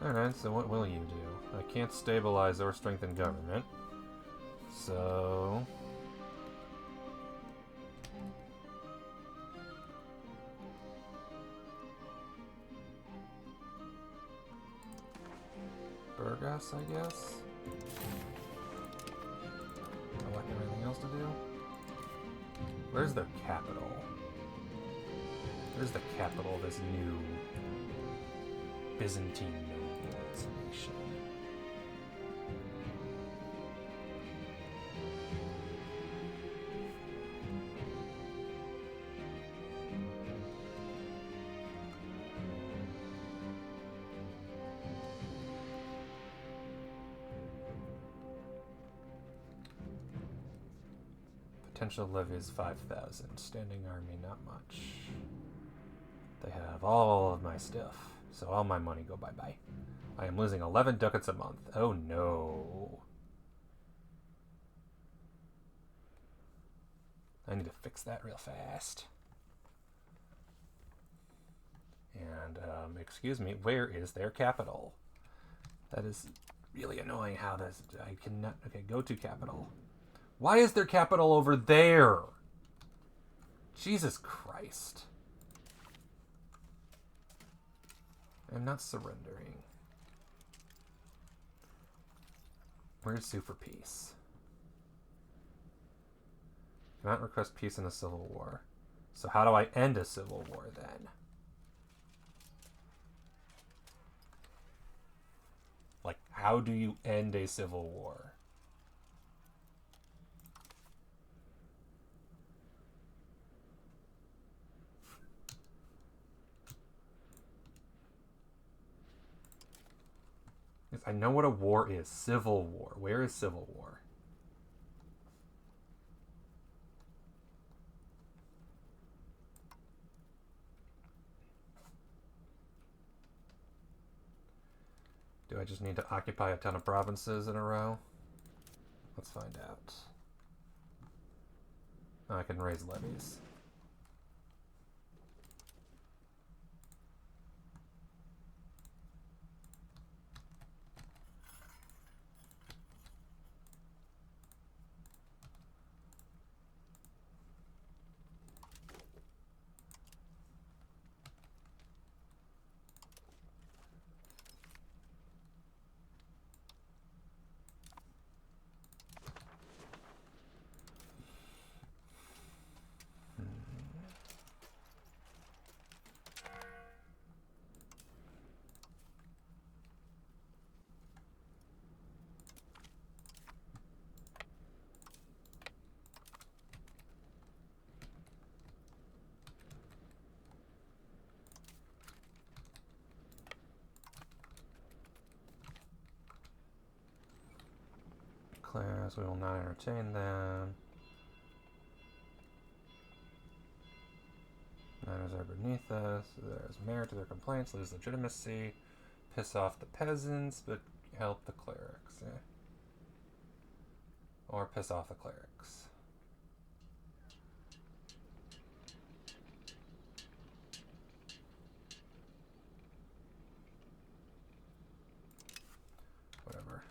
Alright, so what will you do? I can't stabilize or strengthen government. So... Burgas, I guess? Elect anything else to do? Where's their capital? Where's the capital of this new Byzantine nobles nation? Potential levy is 5,000. Standing army, not much. They have all of my stuff, so all my money go bye-bye. I am losing 11 ducats a month. Oh no. I need to fix that real fast. And, excuse me, where is their capital? That is really annoying how this... I cannot... Okay, go to capital. Why is their capital over there? Jesus Christ. I'm not surrendering. Where's Sue for peace? Cannot request peace in a civil war. So how do I end a civil war then? Like, how do you end a civil war? I know what a war is. Civil war. Where is civil war? Do I just need to occupy a ton of provinces in a row? Let's find out. Oh, I can raise levies. Clairs, we will not entertain them. Miners are beneath us. There's merit to their complaints, lose legitimacy, piss off the peasants, but help the clerics. Yeah. Or piss off the clerics. Whatever.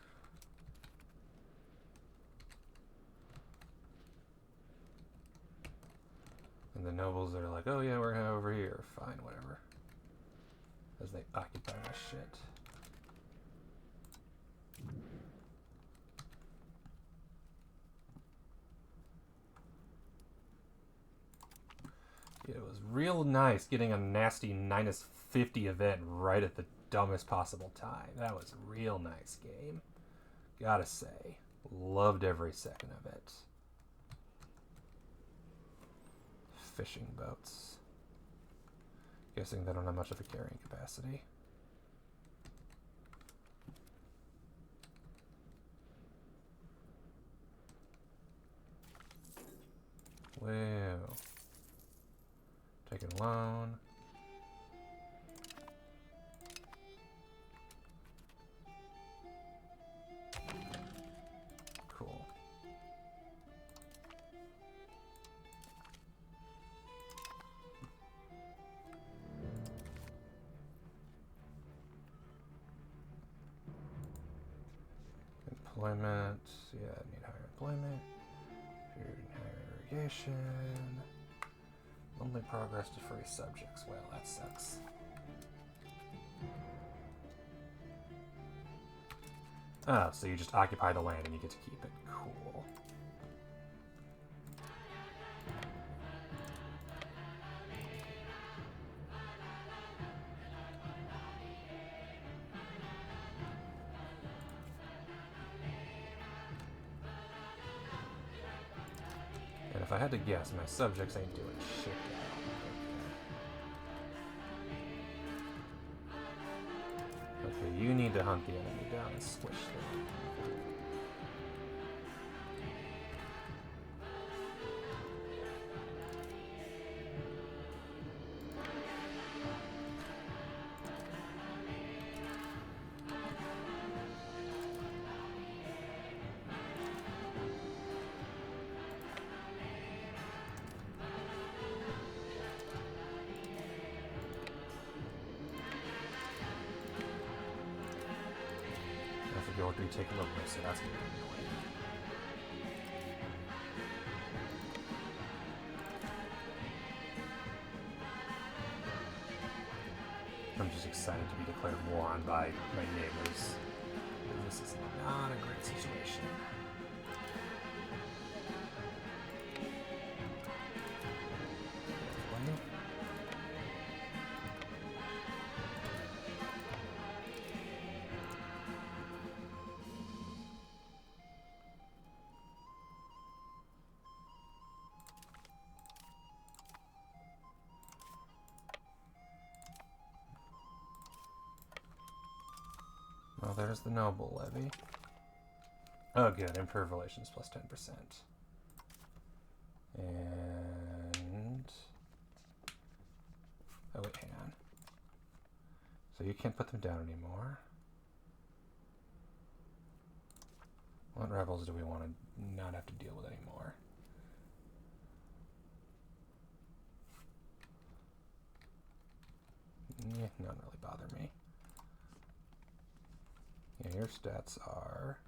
And the nobles are like, oh yeah, we're over here. Fine, whatever. As they occupy my shit. It was real nice getting a nasty -50 event right at the dumbest possible time. That was a real nice game. Gotta say. Loved every second of it. fishing boats. Guessing they don't have much of a carrying capacity. Whoa. Taking a loan. Cool. Employment. Yeah, I need higher employment. Higher irrigation. Only progress to free subjects. Well, that sucks. Oh, so you just occupy the land and you get to keep it. Cool. And if I had to guess, my subjects ain't doing shit now. Okay, you need to hunt the enemy down and squish them. Or do we take a look? So that's gonna be annoying. I'm just excited to be declared war on by my neighbors. This is not a great situation. Well, there's the noble levy. Oh, good. Improve relations plus 10%. And... oh, wait, hang on. So you can't put them down anymore. What rebels do we want to not have to deal with anymore? Yeah, none really bother me. Yeah, your stats are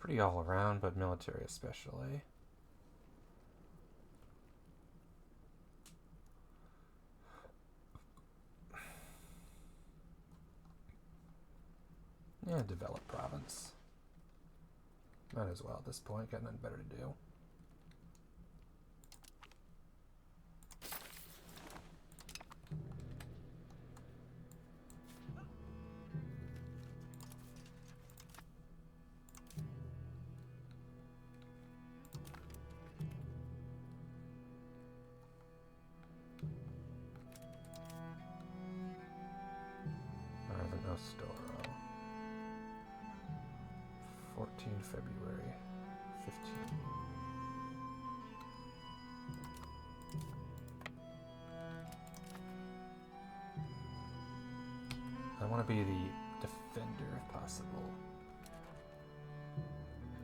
pretty all around, but military especially. Yeah, develop province. Might as well at this point, got nothing better to do. Storo. 14 February 15. I want to be the defender if possible.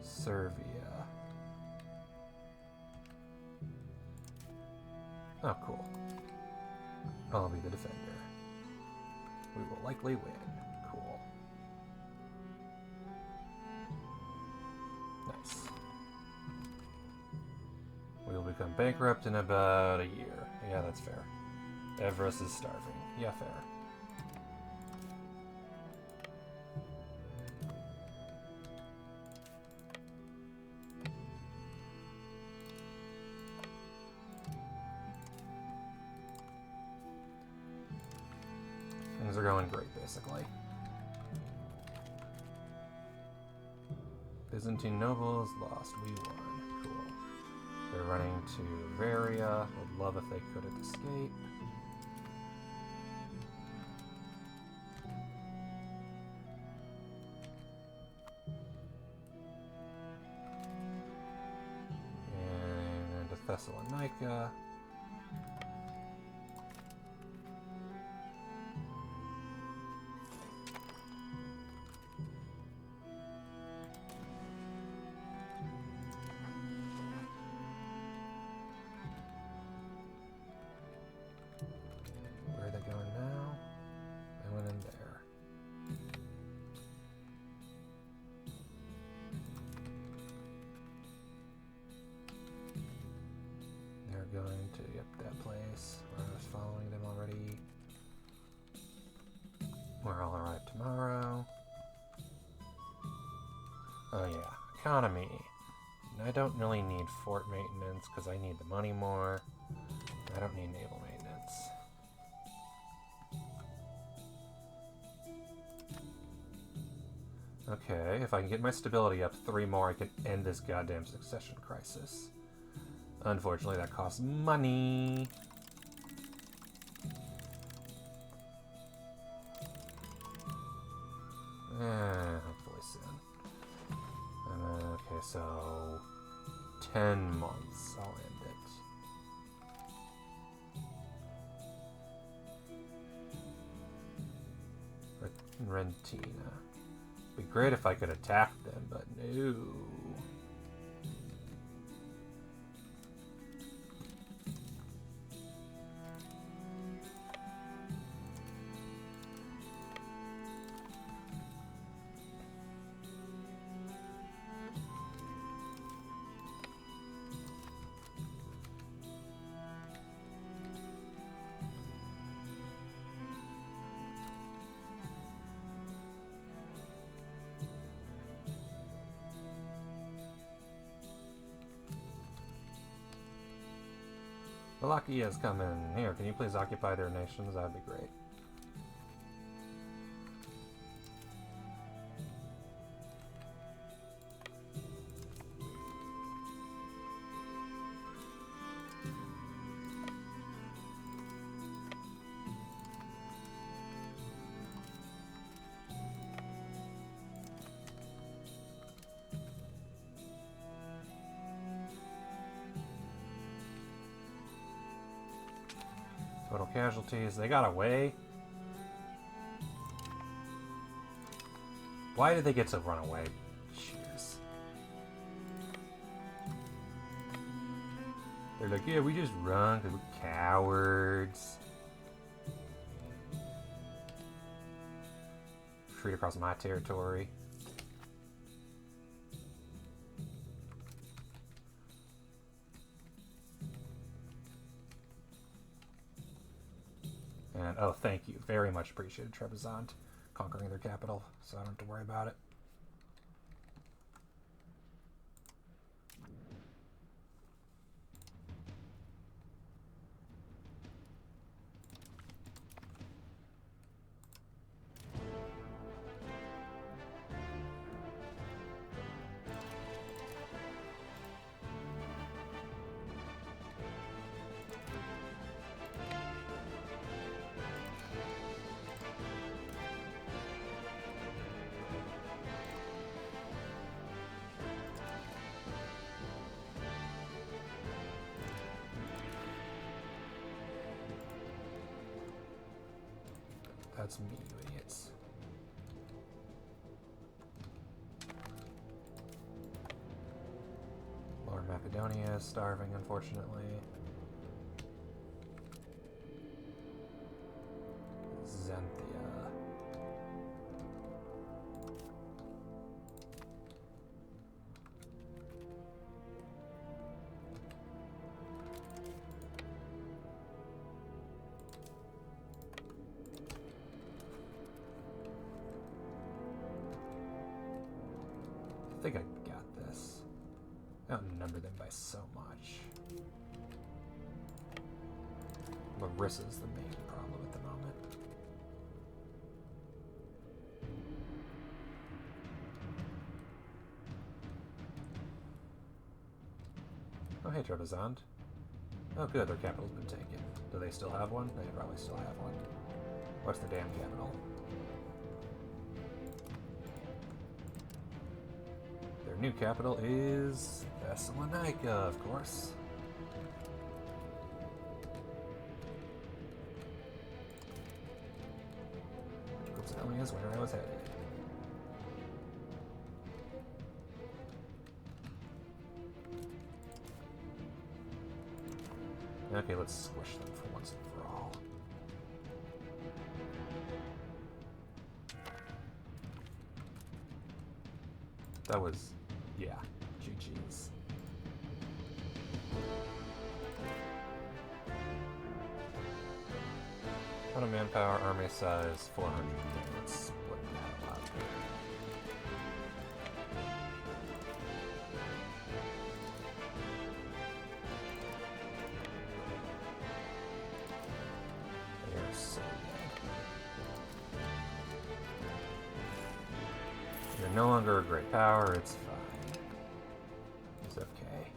Servia. Oh, cool. I'll be the defender. We will likely win. Cool. Nice. We will become bankrupt in about a year. Yeah, that's fair. Everest is starving. Yeah, fair. Things are going great, basically. Byzantine nobles lost. We won. Cool. They're running to Varia. Would love if they couldn't escape. And to Thessalonica. Going to, yep, that place where I was following them already. Where I'll arrive tomorrow. Oh yeah, economy. I don't really need fort maintenance because I need the money more. I don't need naval maintenance. Okay, if I can get my stability up 3 more, I can end this goddamn succession crisis. Unfortunately, that costs money. Hopefully soon. And then, okay, so 10 months, I'll end it. Rentina. Be great if I could attack them, but no. Wallachia is coming. Here, can you please occupy their nations? That'd be great. Total casualties. They got away. Why did they get to run away? Cheers. They're like, yeah, we just run because we're cowards. Retreat across my territory. And, oh, thank you. Very much appreciated, Trebizond, conquering their capital, so I don't have to worry about it. That's me, you idiots. Lower Macedonia is starving, unfortunately. Xanthia. I think I got this. Outnumber them by so much. Larissa's the main problem at the moment. Oh hey, Trebizond. Oh, good, their capital's been taken. Do they still have one? They probably still have one. What's their damn capital? Their new capital is Thessalonica, of course. Oops, telling us where I was headed. Okay, let's squish them for once and for all. That was, yeah, GG's. Amount of manpower, army size, 400. Let's split that up. They're so good. You're no longer a great power, it's fine. It's okay.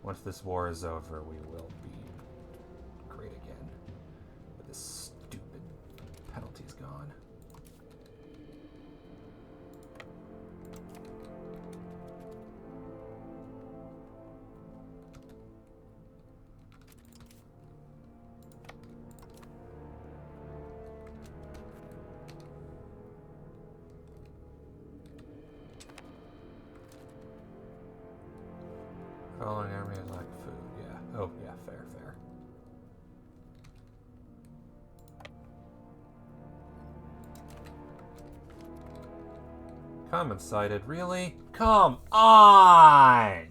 Once this war is over, we will be great again. But this stupid penalty's gone. Following army is like food, yeah. Oh, yeah, fair, fair. Comments cited, really? Come on!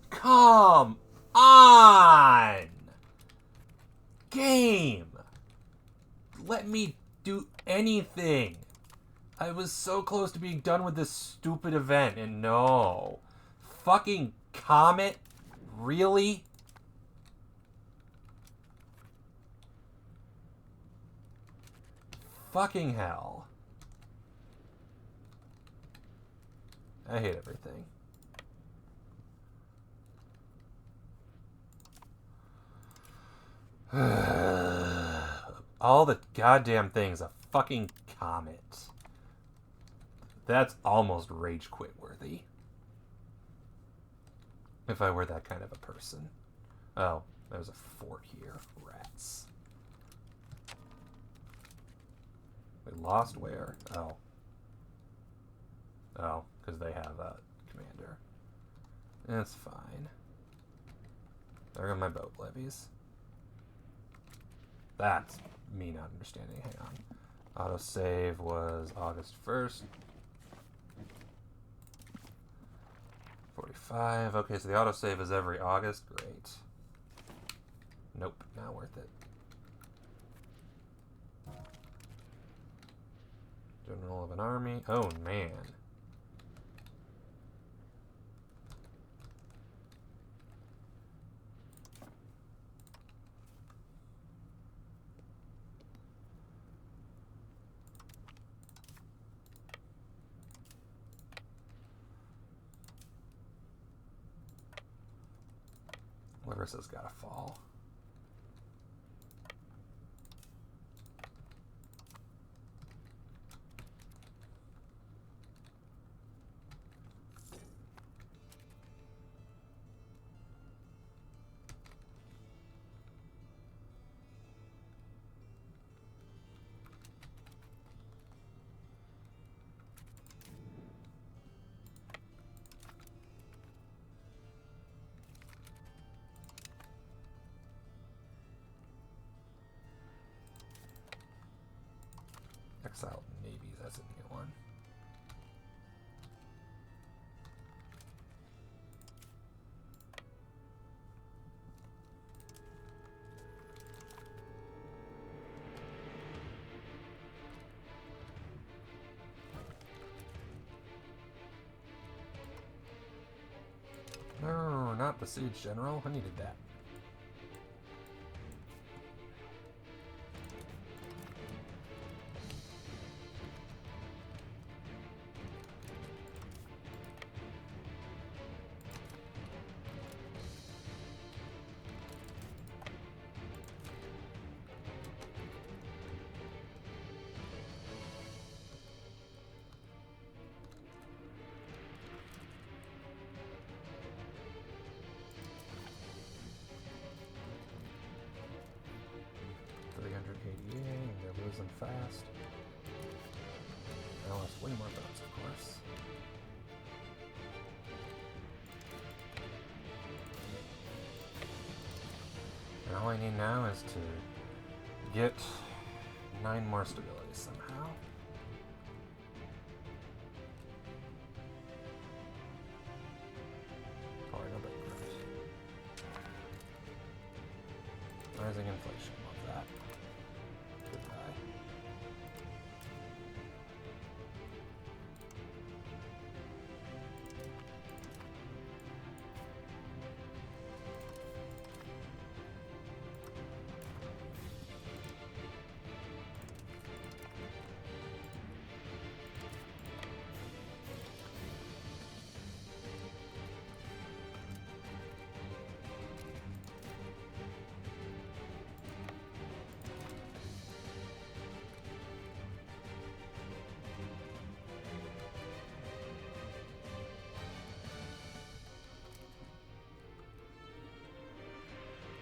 Come on! Game! Let me do anything! I was so close to being done with this stupid event, and no. Fucking Comet? Really? Fucking hell. I hate everything. All the goddamn things a fucking comet. That's almost rage quit worthy. If I were that kind of a person. Oh, there's a fort here. Rats. They lost where? Oh. Oh, because they have a commander. That's fine. There go my boat levies. That's me not understanding. Hang on. Autosave was August 1st. 45. Okay, so the autosave is every August. Great. Nope, not worth it. General of an army. Oh, man. Larissa's gotta fall. Exiled navies, that's a new one. No, not the siege general. I needed that. fast. I lost way more boats, of course. And all I need now is to get 9 more stability somehow. Probably no big growth. Rising inflation, love that. Goodbye.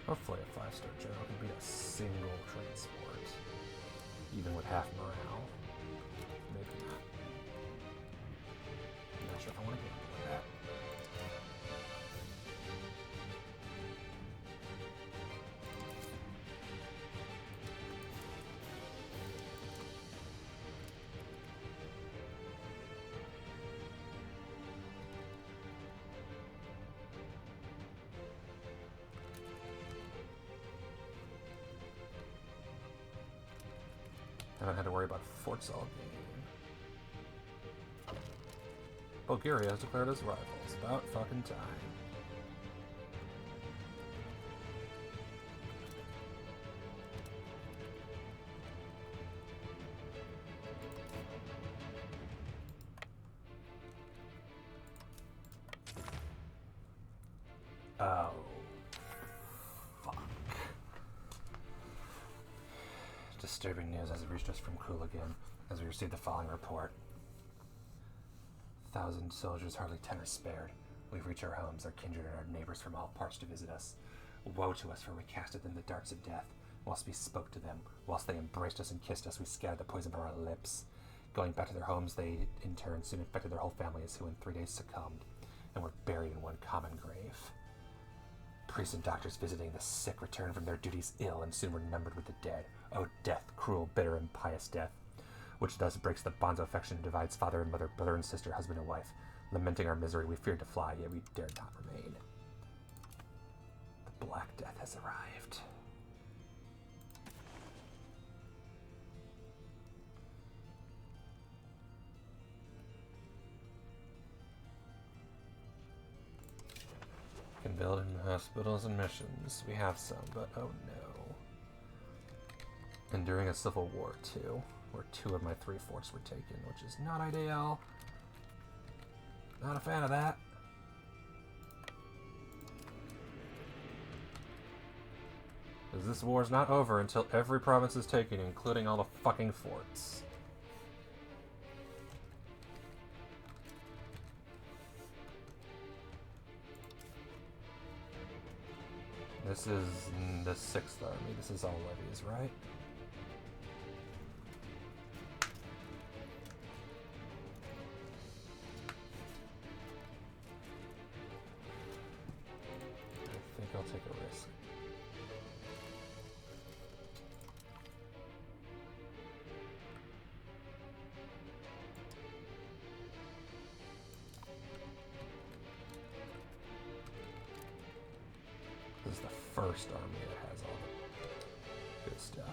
Hopefully a 5-star general can beat a single transport, even with half morale. Maybe not. I'm not sure if I want to get into that. I haven't had to worry about forts all game. Bulgaria has declared us rivals. About fucking time. Oh. Disturbing news has reached us from Kuligin as we received the following report. 1,000 soldiers, hardly 10 are spared. We've reached our homes, our kindred, and our neighbors from all parts to visit us. Woe to us, for we casted them the darts of death. Whilst we spoke to them, whilst they embraced us and kissed us, we scattered the poison from our lips. Going back to their homes, they, in turn, soon infected their whole families, who in 3 days succumbed, and were buried in one common grave. Priests and doctors visiting the sick returned from their duties ill and soon were numbered with the dead. O death, cruel, bitter, and pious death, which thus breaks the bonds of affection and divides father and mother, brother and sister, husband and wife. Lamenting our misery, we feared to fly, yet we dared not remain. The Black Death has arrived. Can build in hospitals and missions. We have some, but oh no. Enduring a civil war too, where 2 of my 3 forts were taken, which is not ideal. Not a fan of that. Because this war is not over until every province is taken, including all the fucking forts. This is the 6th army. This is all levies, right? I think I'll take a risk. This is the first army that has all the good stuff.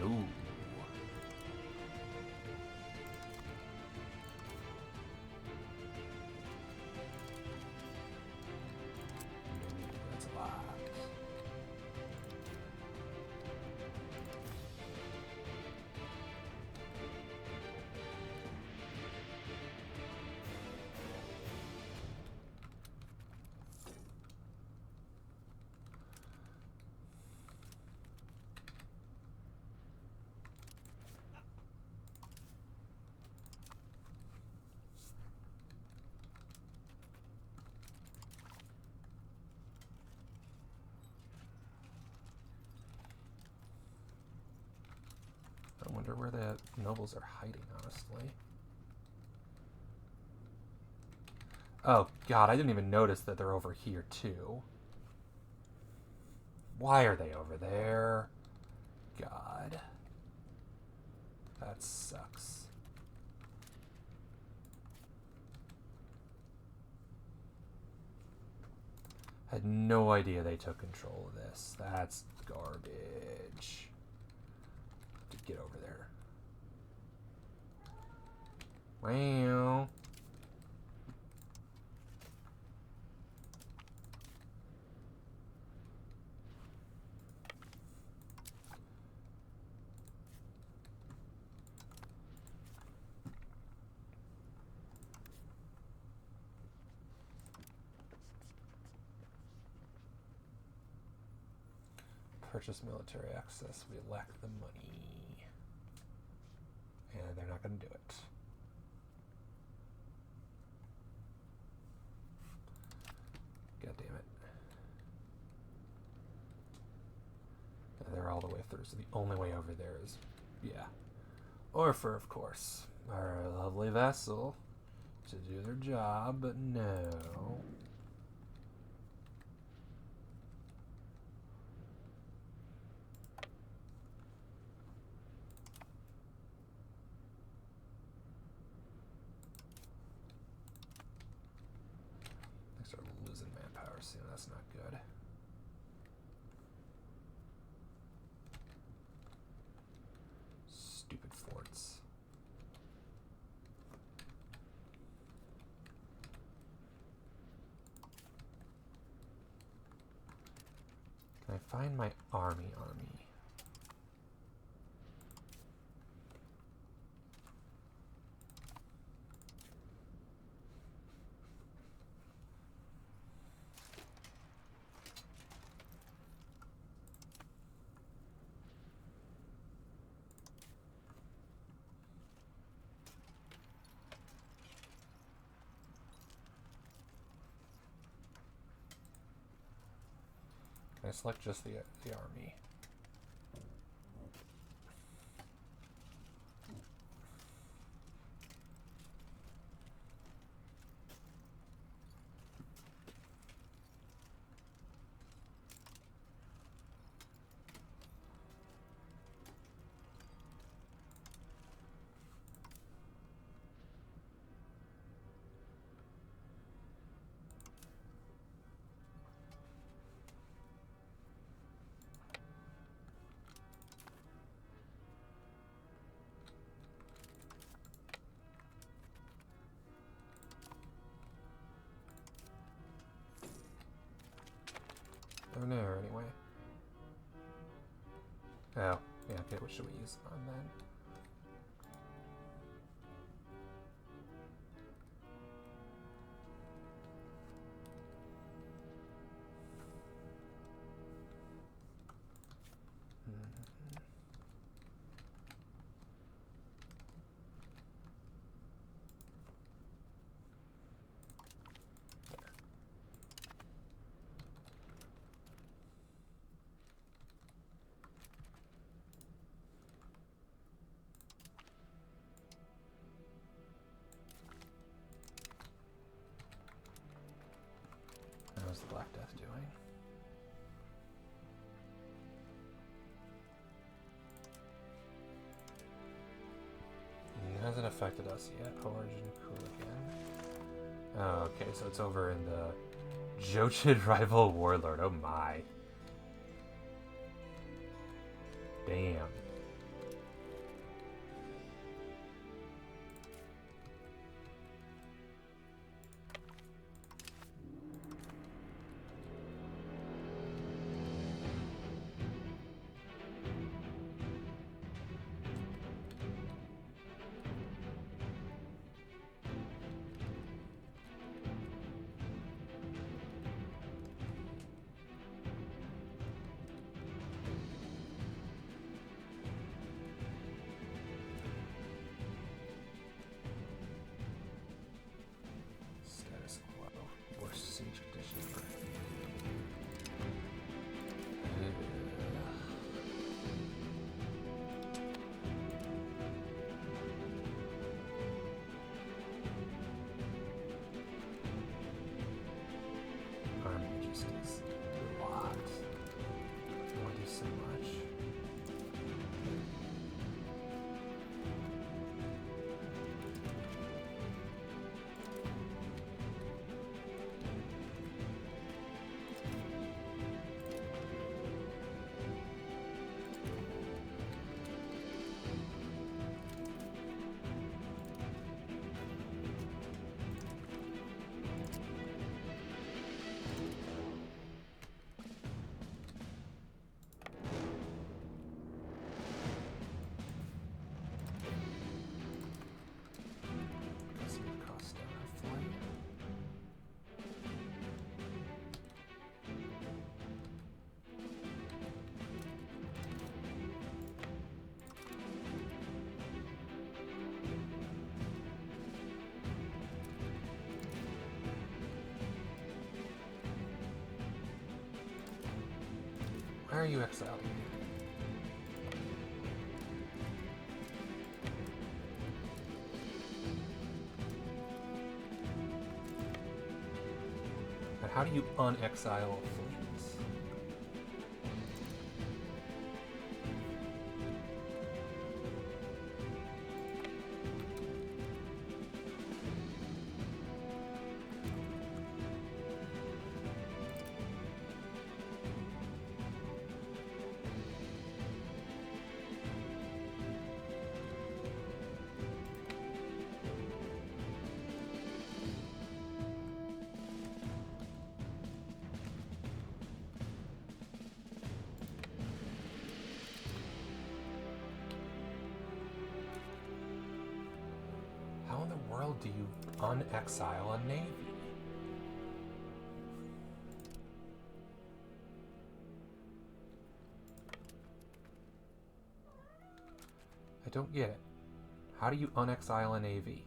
No. where the nobles are hiding, honestly. Oh, God, I didn't even notice that they're over here, too. Why are they over there? God. That sucks. Had no idea they took control of this. That's garbage. To get over there. Wow. Purchase military access. We lack the money. And they're not going to do it. God damn it. And they're all the way through, so the only way over there is, yeah. Orfer, of course. Our lovely vessel to do their job, but no. Start losing manpower soon. That's not good. Stupid forts. Can I find my army? Can I select just the army? Oh no, anyway. Oh, yeah, okay, what should we use on then? How's the Black Death doing? It hasn't affected us yet. Origin Cool again. Oh, okay, so it's over in the Jochid Rival Warlord. Oh my. Damn. Why are you exiled? And how do you unexile fleets? How in the world do you unexile a navy? I don't get it. How do you unexile a navy?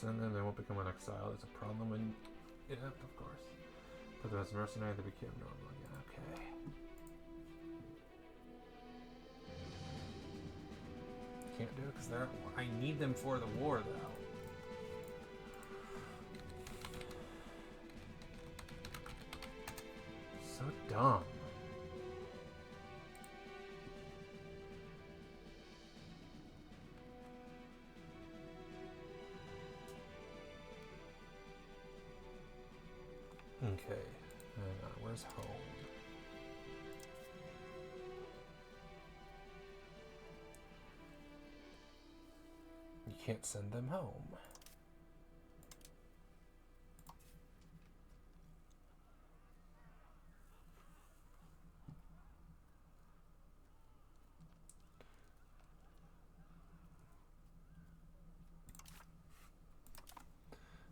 And then they won't become an exile. It's a problem when... Yeah, of course. But as mercenary, they became normal again. Okay. Can't do it because they're... I need them for the war, though. So dumb. Okay, hang on, where's home? You can't send them home.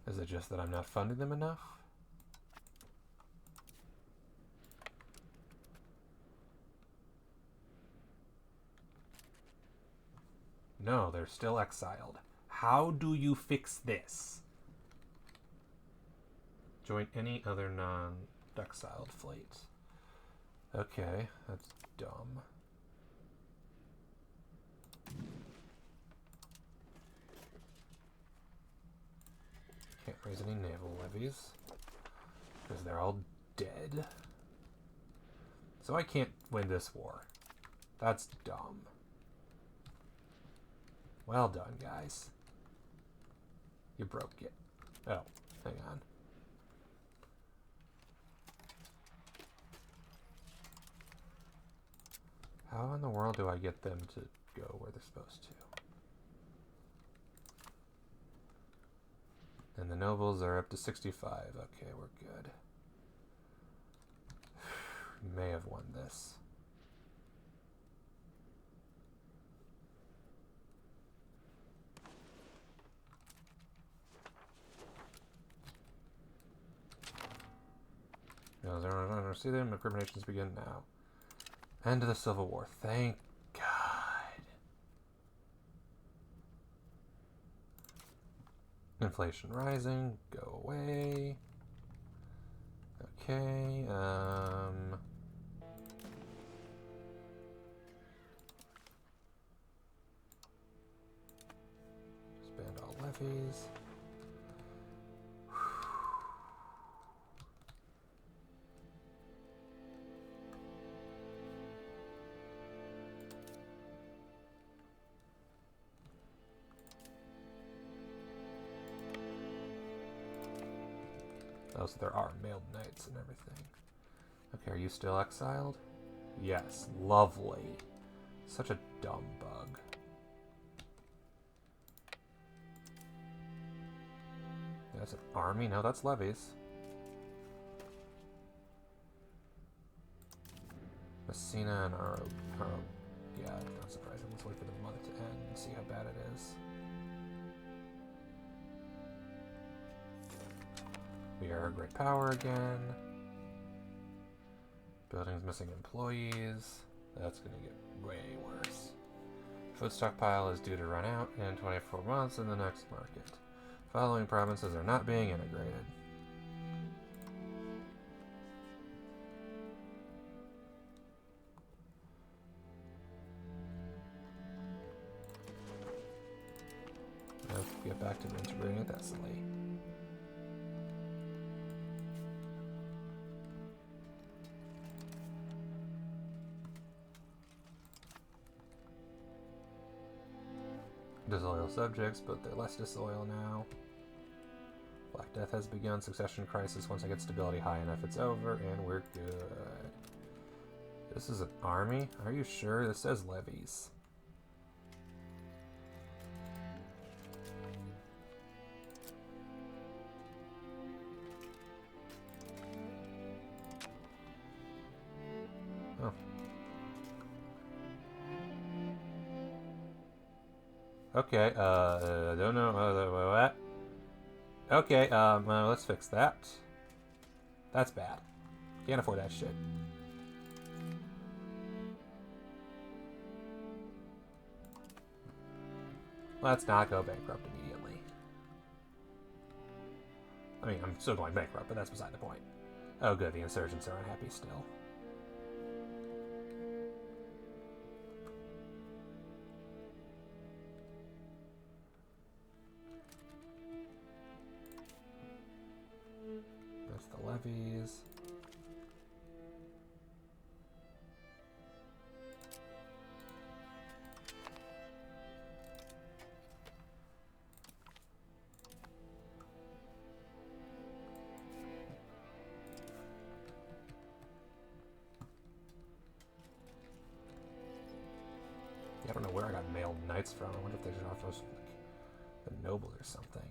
Is it just that I'm not funding them enough? No, they're still exiled. How do you fix this? Join any other non-exiled fleet. Okay, that's dumb. Can't raise any naval levies because they're all dead. So I can't win this war. That's dumb. Well done, guys. You broke it. Oh, hang on. How in the world do I get them to go where they're supposed to? And the nobles are up to 65. Okay, we're good. We may have won this. No, I don't see them. Recriminations begin now. End of the Civil War. Thank God. Inflation rising. Go away. Okay. Expand all levies. Oh, so there are mailed knights and everything. Okay, are you still exiled? Yes, lovely. Such a dumb bug. That's an army? No, that's levies. Messina and Yeah, not surprising. Let's wait for the month to end and see how bad it is. We are a great power again. Buildings missing employees. That's gonna get way worse. Food stockpile is due to run out in 24 months in the next market. Following provinces are not being integrated. Let's get back to integrating with Thessaly. Disloyal subjects, but they're less disloyal now. Black Death has begun. Succession crisis. Once I get stability high enough, it's over, and we're good. This is an army? Are you sure? This says levies. Oh. Okay, don't know what. Okay, let's fix that. That's bad. Can't afford that shit. Let's not go bankrupt immediately. I mean, I'm still going bankrupt, but that's beside the point. Oh good, the insurgents are unhappy still. That's the levies. I don't know where I got male knights from. I wonder if they should offer us like the noble or something.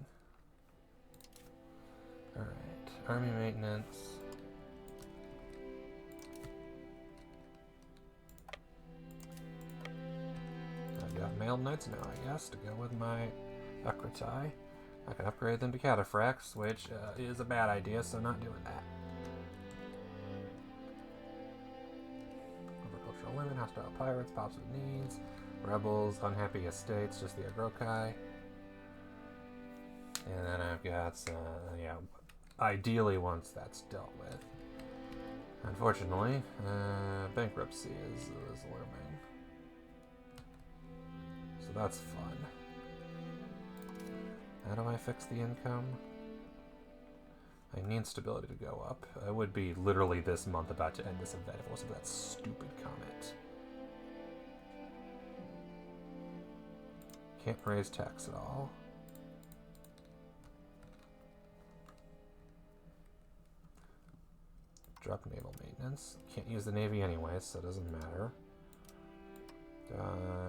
Alright, army maintenance. I've got male knights now, I guess, to go with my Akrati. I can upgrade them to cataphracts, which is a bad idea, so not doing that. Agricultural women, hostile pirates, pops with needs. Rebels, unhappy estates, just the Agrokai. And then I've got, yeah, ideally once that's dealt with. Unfortunately, bankruptcy is looming. So that's fun. How do I fix the income? I need stability to go up. I would be literally this month about to end this event if it wasn't for that stupid comment. Can't raise tax at all. Drop naval maintenance. Can't use the navy anyway, so it doesn't matter.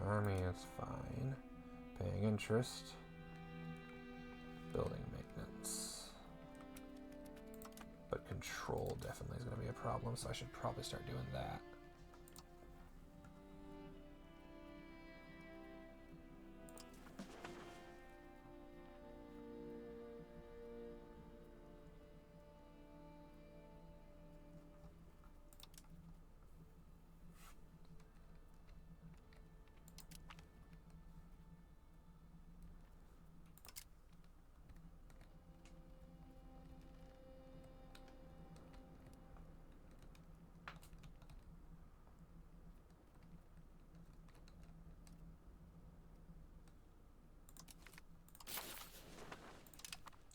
Army is fine. Paying interest. Building maintenance. But control definitely is going to be a problem, so I should probably start doing that.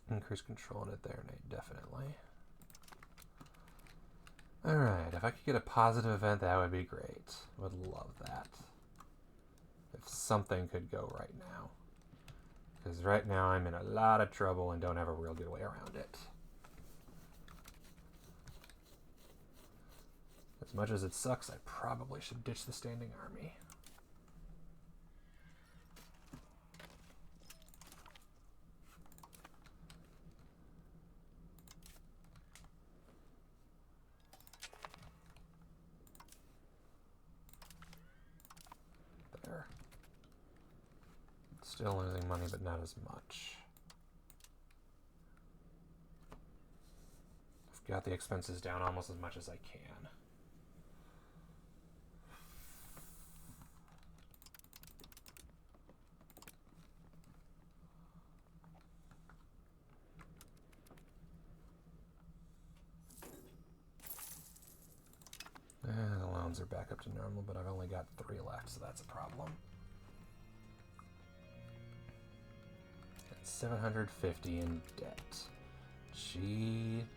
Increase control in it there, Nate, definitely. Alright, if I could get a positive event, that would be great. Would love that. If something could go right now. Because right now I'm in a lot of trouble and don't have a real good way around it. As much as it sucks, I probably should ditch the standing army. faster. Still losing money, but not as much. I've got the expenses down almost as much as I can. The loans are back up to normal, but I've only got 3 left, so that's a problem. And 750 in debt. Jesus.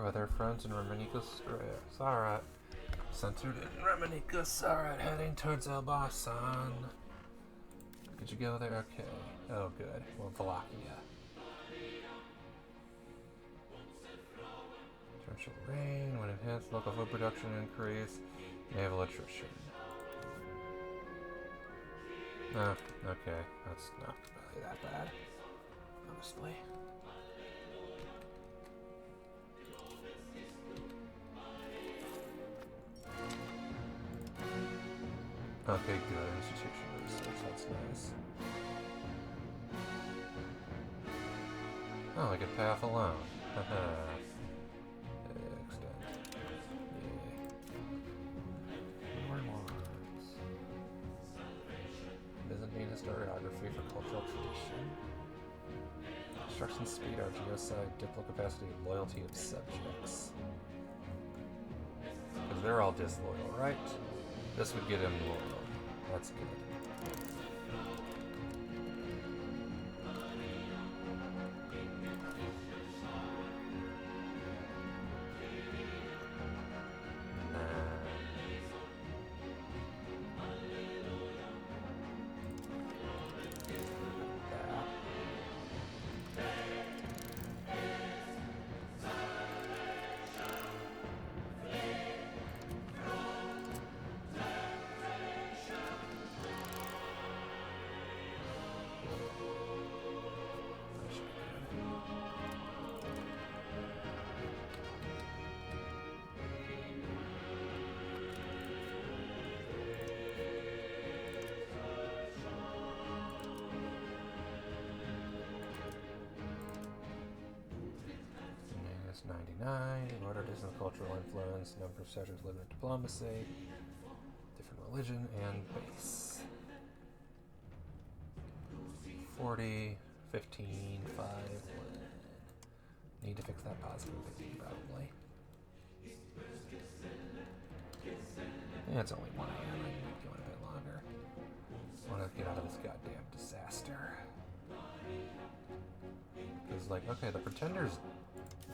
Weather front in Romanicus. Alright. Centered in Romanicus. Alright, heading towards Elbasan. Could you go there? Okay. Oh, good. Well, Wallachia. Torrential rain. When it hits, local food production increase. Naval attrition. Oh, okay. That's not really that bad. Honestly. Okay, good. Institution research, that's nice. Oh, I could pay off a loan. Haha. Extend. Yay. More rewards. Byzantine historiography for cultural tradition. Construction speed, our geocide, diplo capacity, and loyalty of subjects. Because they're all disloyal, right? This would get him loyal. That's good. Order and cultural influence, number of settlers living in diplomacy, different religion, and base. 40, 15, 5, 1. Need to fix that positive 15, probably. Yeah, it's only 1 a.m. I can keep going a bit longer. I want to get out of this goddamn disaster. Because, like, okay, the Pretender's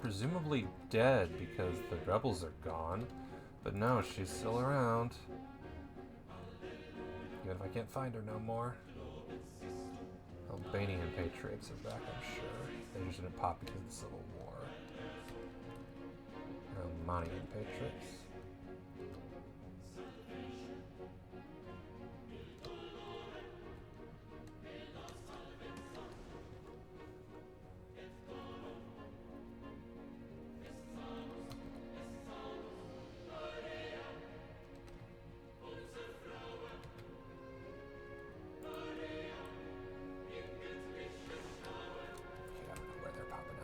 presumably dead because the rebels are gone, but no, she's still around. Even if I can't find her no more. Albanian patriots are back, I'm sure. They just didn't pop because of the Civil War. Romanian patriots. Popping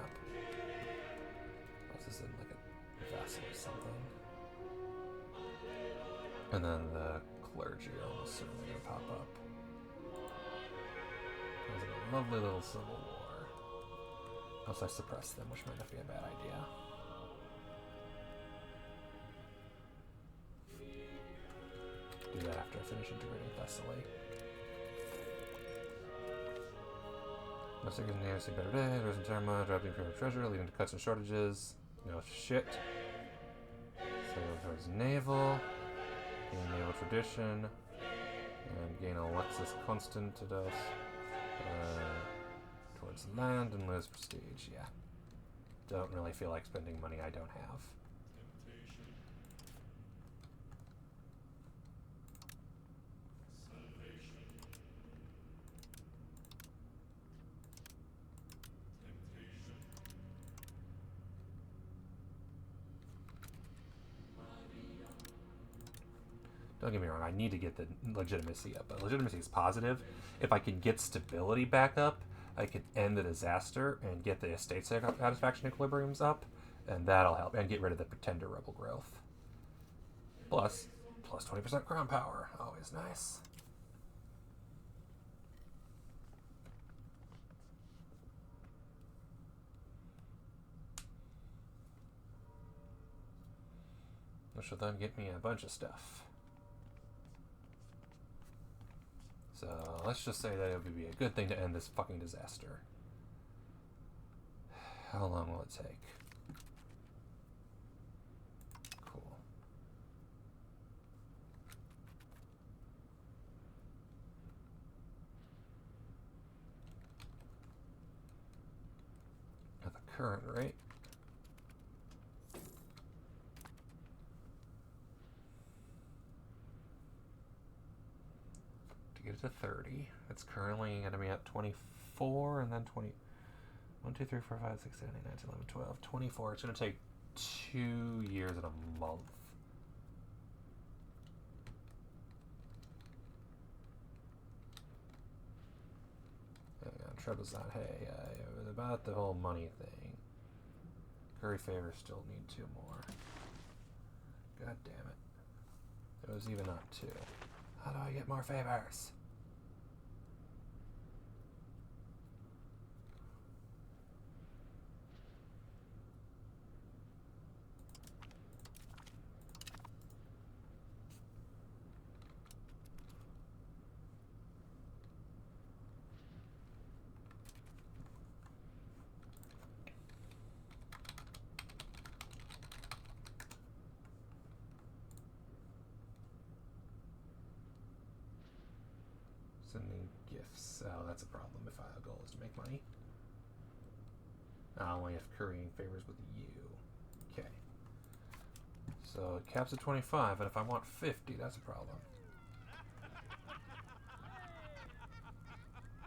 And then the clergy are almost certainly going to pop up. There's a lovely little civil war. Unless I suppress them, which might not be a bad idea. Do that after I finish integrating Thessaly. Most second name, see better day, there's Terma, dropping imperial treasure, leading to cuts and shortages. No shit. Sail towards naval. Gain naval tradition. And gain Alexis constant to us. Towards land and lose prestige, yeah. Don't really feel like spending money I don't have. Don't get me wrong, I need to get the legitimacy up, but legitimacy is positive. If I can get stability back up, I can end the disaster and get the estate satisfaction equilibriums up, and that'll help, and get rid of the pretender rebel growth. Plus 20% crown power, always nice. Which will then get me a bunch of stuff. So let's just say that it would be a good thing to end this fucking disaster. How long will it take? Cool. At the current rate. Get it to 30. It's currently going to be at 24 and then 20. 1, 2, 3, 4, 5, 6, 7, 8, 9, 10, 11, 12. 24. It's going to take 2 years and a month. Hang on, Trebizond. Hey, it was about the whole money thing. Curry favors still need 2 more. God damn it. It was even up 2. How do I get more favors? Sending gifts. Oh, that's a problem if our goal is to make money. Only if currying favors with you. Okay. So it caps at 25, and if I want 50, that's a problem.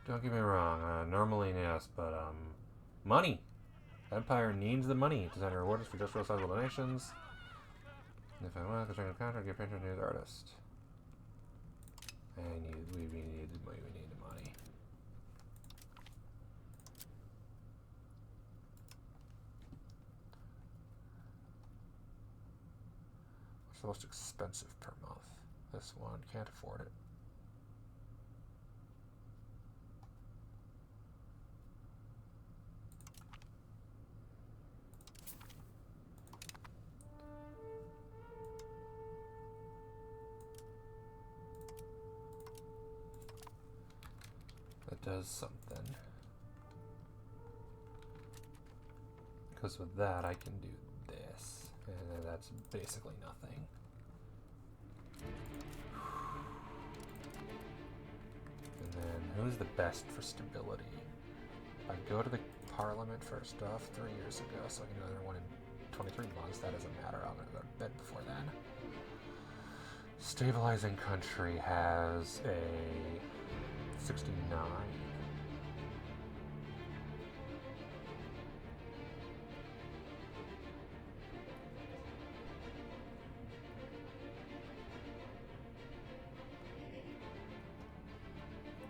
Don't get me wrong, normally yes, but money. Empire needs the money to send rewards for just real sizable donations. And if I want to contract, get patron news artist. We need the money. What's the most expensive per month? This one, can't afford it. That does something. Because with that, I can do this. And that's basically nothing. And then, who's the best for stability? If I go to the Parliament first off 3 years ago, so I can do another one in 23 months, that doesn't matter. I'm going to go to bed before then. Stabilizing country has a 69.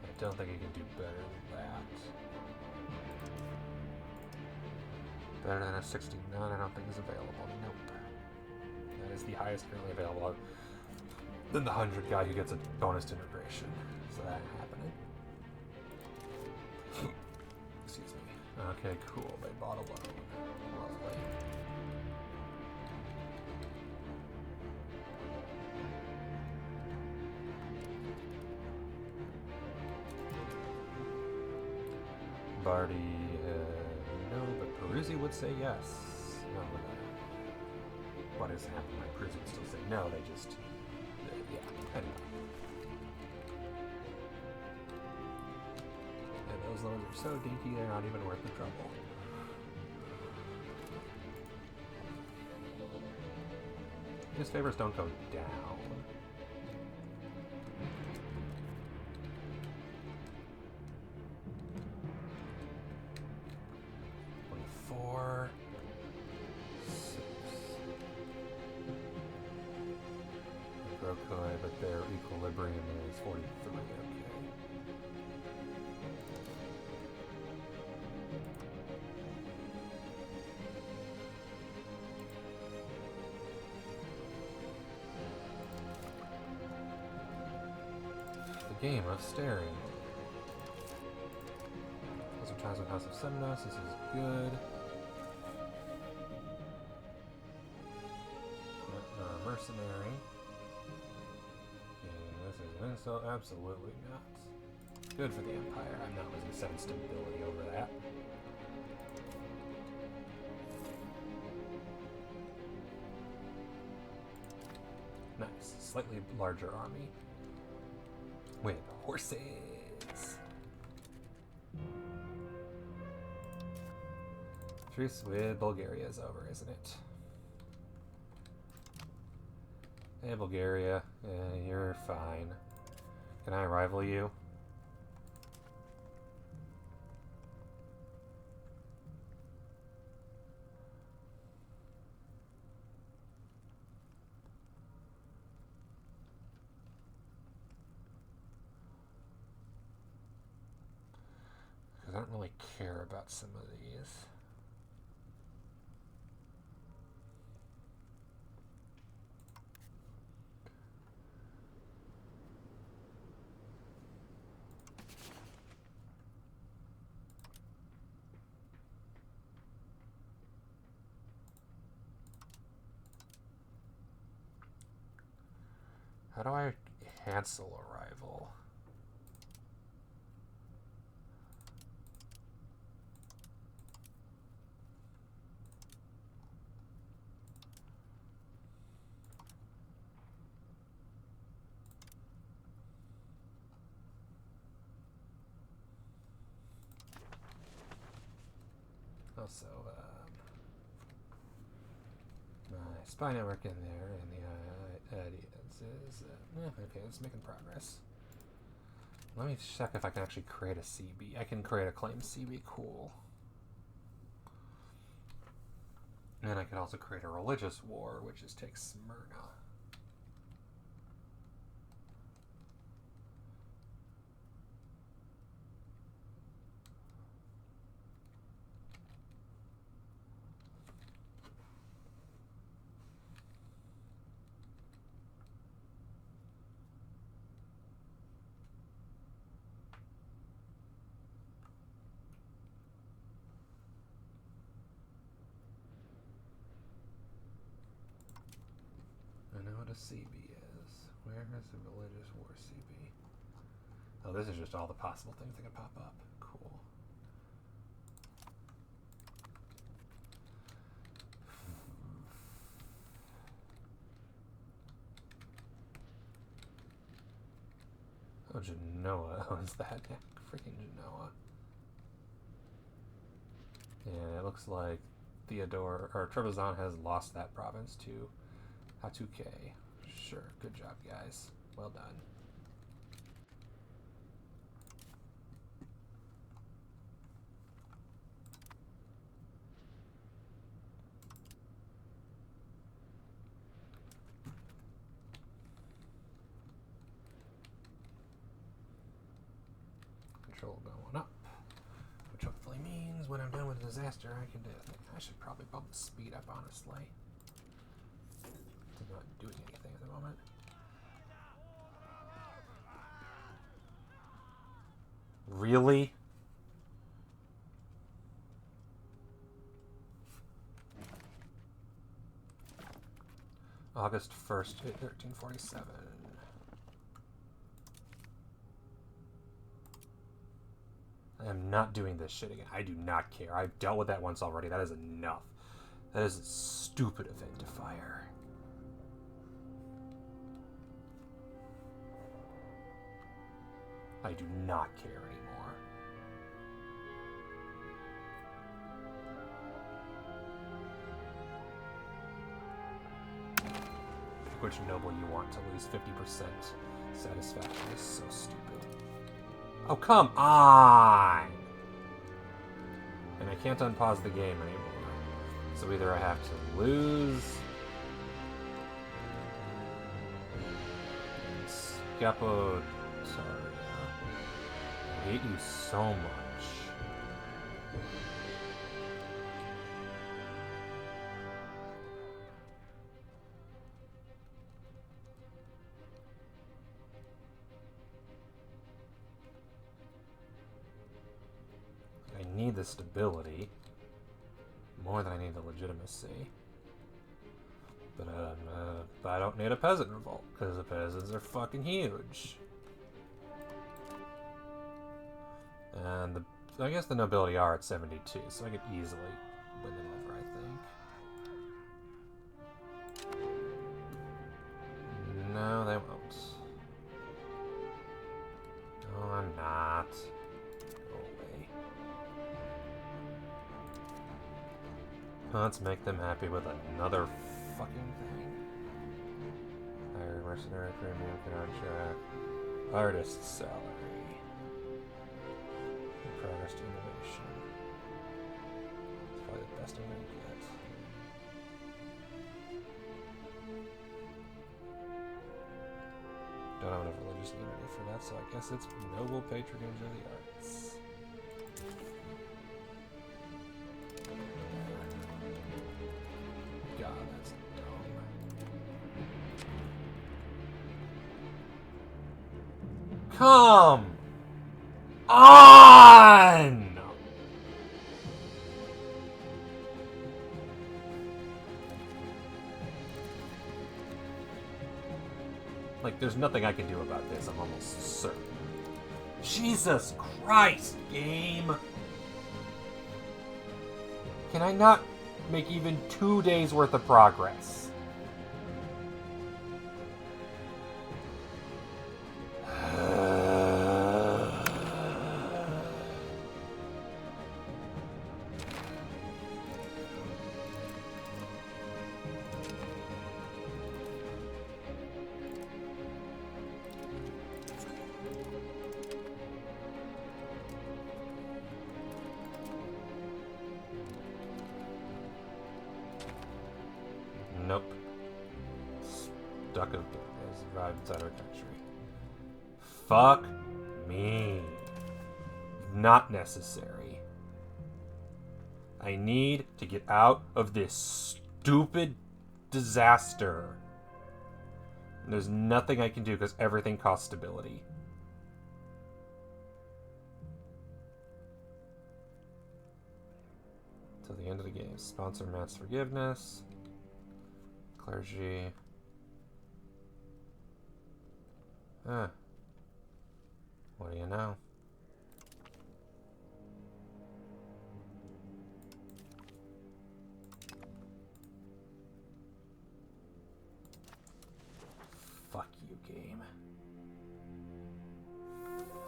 I don't think I can do better than that. Better than a 69, I don't think is available. Nope. That is the highest currently available. Then the 100 guy who gets a bonus to integration. So that ain't happening. Excuse me. Okay, cool. They bought a loan. Lovely. Barty, no, but Peruzzi would say yes. No, what is happening? Peruzzi would still say no, they just... yeah, anyway. And those loans are so dinky, they're not even worth the trouble. His favors don't go down. But their equilibrium is 43, okay. The game of staring. Those are times with House of Semnos, this is good. Mercenary. So absolutely not. Good for the Empire. I'm not losing 7 stability over that. Nice. Slightly larger army. With horses. Truce with Bulgaria is over, isn't it? Hey, Bulgaria. You're fine. Can I rival you? Because I don't really care about some of these. How do I cancel a rival? Also, my spy network in there, and the audience is okay. It's making progress. Let me check if I can actually create a CB. I can create a claim CB. Cool. And I can also create a religious war, which is take Smyrna. A CB is. Where is the religious war CB? Oh, this is just all the possible things that can pop up. Cool. Oh, Genoa owns that. Freaking Genoa. And it looks like Theodore or Trebizond has lost that province to Hatuke. Sure, good job, guys. Well done. Control going up, which hopefully means when I'm done with the disaster, I can do it. I should probably bump the speed up, honestly. Not doing anything at the moment. Really? August 1st, 1347. I am not doing this shit again. I do not care. I've dealt with that once already. That is enough. That is a stupid event to fire. I do not care anymore. Pick which noble you want to lose 50% satisfaction. This is so stupid. Oh, come on! And I can't unpause the game anymore. So either I have to lose... Scapo... Sorry. I hate you so much. I need the stability more than I need the legitimacy. But I don't need a peasant revolt, because the peasants are fucking huge. And I guess the nobility are at 72, so I could easily win them over, I think. No, they won't. No, I'm not. Go away. Let's make them happy with another fucking thing. Higher mercenary premium contract. Artist salary. Progress to innovation. It's probably the best I'm gonna get. Don't have enough religious unity for that, so I guess it's noble patronage of the arts. God, that's dumb. Come on! Like, there's nothing I can do about this, I'm almost certain. Jesus Christ, game! Can I not make even 2 days worth of progress? Nope. Stuck has arrived inside our country. Fuck me. Not necessary. I need to get out of this stupid disaster. And there's nothing I can do because everything costs stability. Till the end of the game. Sponsor mass forgiveness. Clergy. What do you know? Fuck you, game.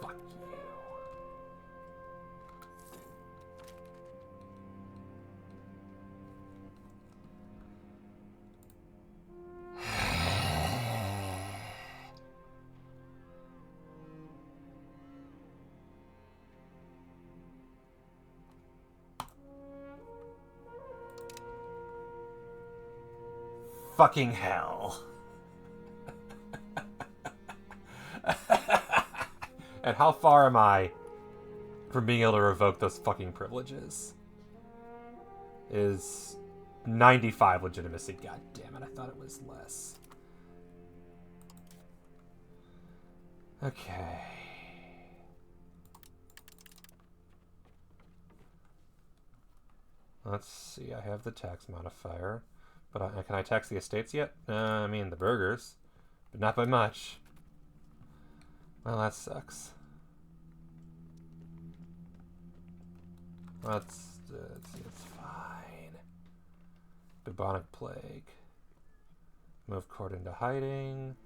Fuck you. Fucking hell. And how far am I from being able to revoke those fucking privileges? Is 95 legitimacy. God damn it, I thought it was less. Okay. Let's see, I have the tax modifier. But can I tax the estates yet? I mean, the burgers. But not by much. Well, that sucks. It's fine. Bubonic plague. Move court into hiding.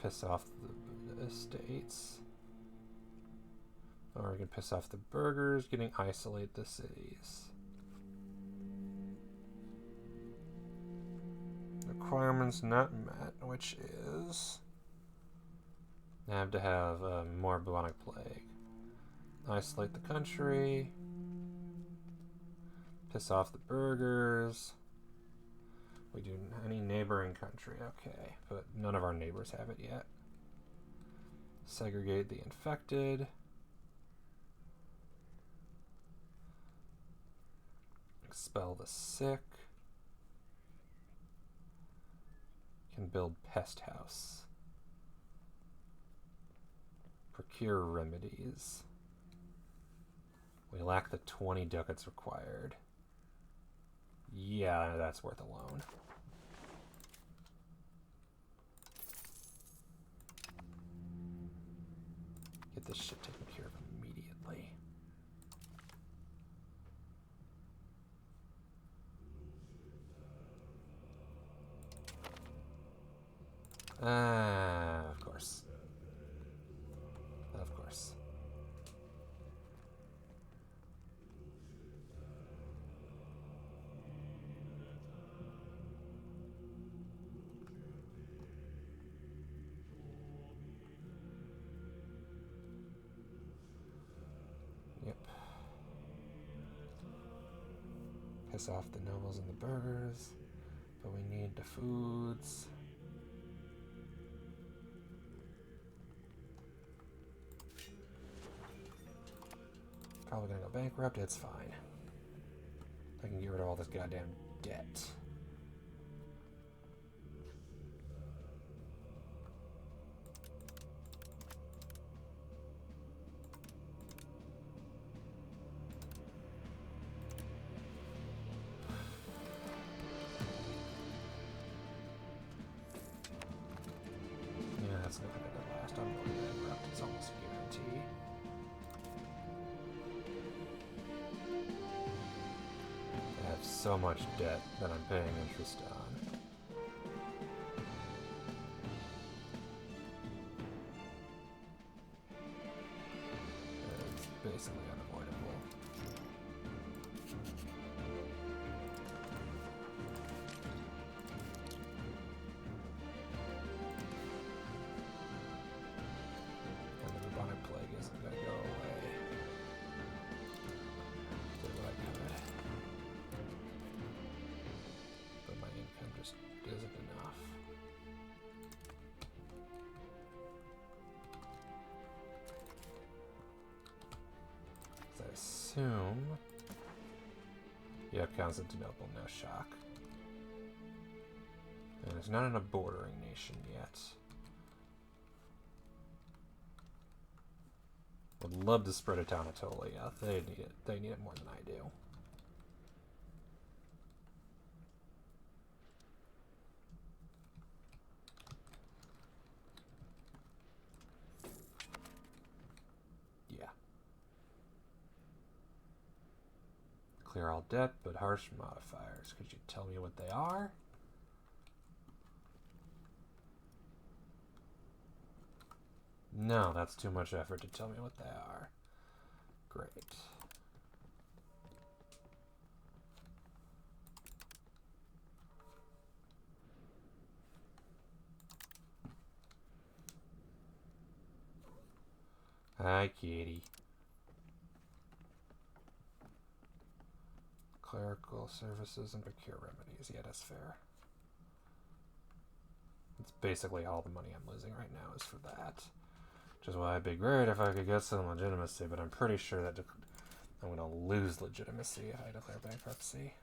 Piss off the estates. Or we can piss off the burgers, isolate the cities. Requirements not met, which is I have to have more bubonic plague. Isolate the country. Piss off the burgers. We do any neighboring country, okay, but none of our neighbors have it yet. Segregate the infected. Expel the sick. Can build pest house. Procure remedies. We lack the 20 ducats required. Yeah, that's worth a loan. Get this shit taken care of immediately. Of course. Of course. Yep. Piss off the nobles and the burgers, but we need the foods. Probably gonna go bankrupt, it's fine. I can get rid of all this goddamn debt. Yeah, that's not gonna last. I'm going bankrupt, it's almost a guarantee. I have so much debt that I'm paying interest on. It's basically unavoidable. And the bubonic plague isn't going to go away. Did what I could. But my income just isn't enough. I assume... Yeah, Constantinople, no shock. And it's not in a bordering nation yet. Would love to spread it to Anatolia. They need it. They need it more than I do. Yeah. Clear all debt, but harsh modifiers. Could you tell me what they are? No, that's too much effort to tell me what they are. Great. Hi, kitty. Clerical services and procure remedies. Yeah, that's fair. It's basically all the money I'm losing right now is for that. Which is why it'd be great if I could get some legitimacy, but I'm pretty sure that I'm going to lose legitimacy if I declare bankruptcy.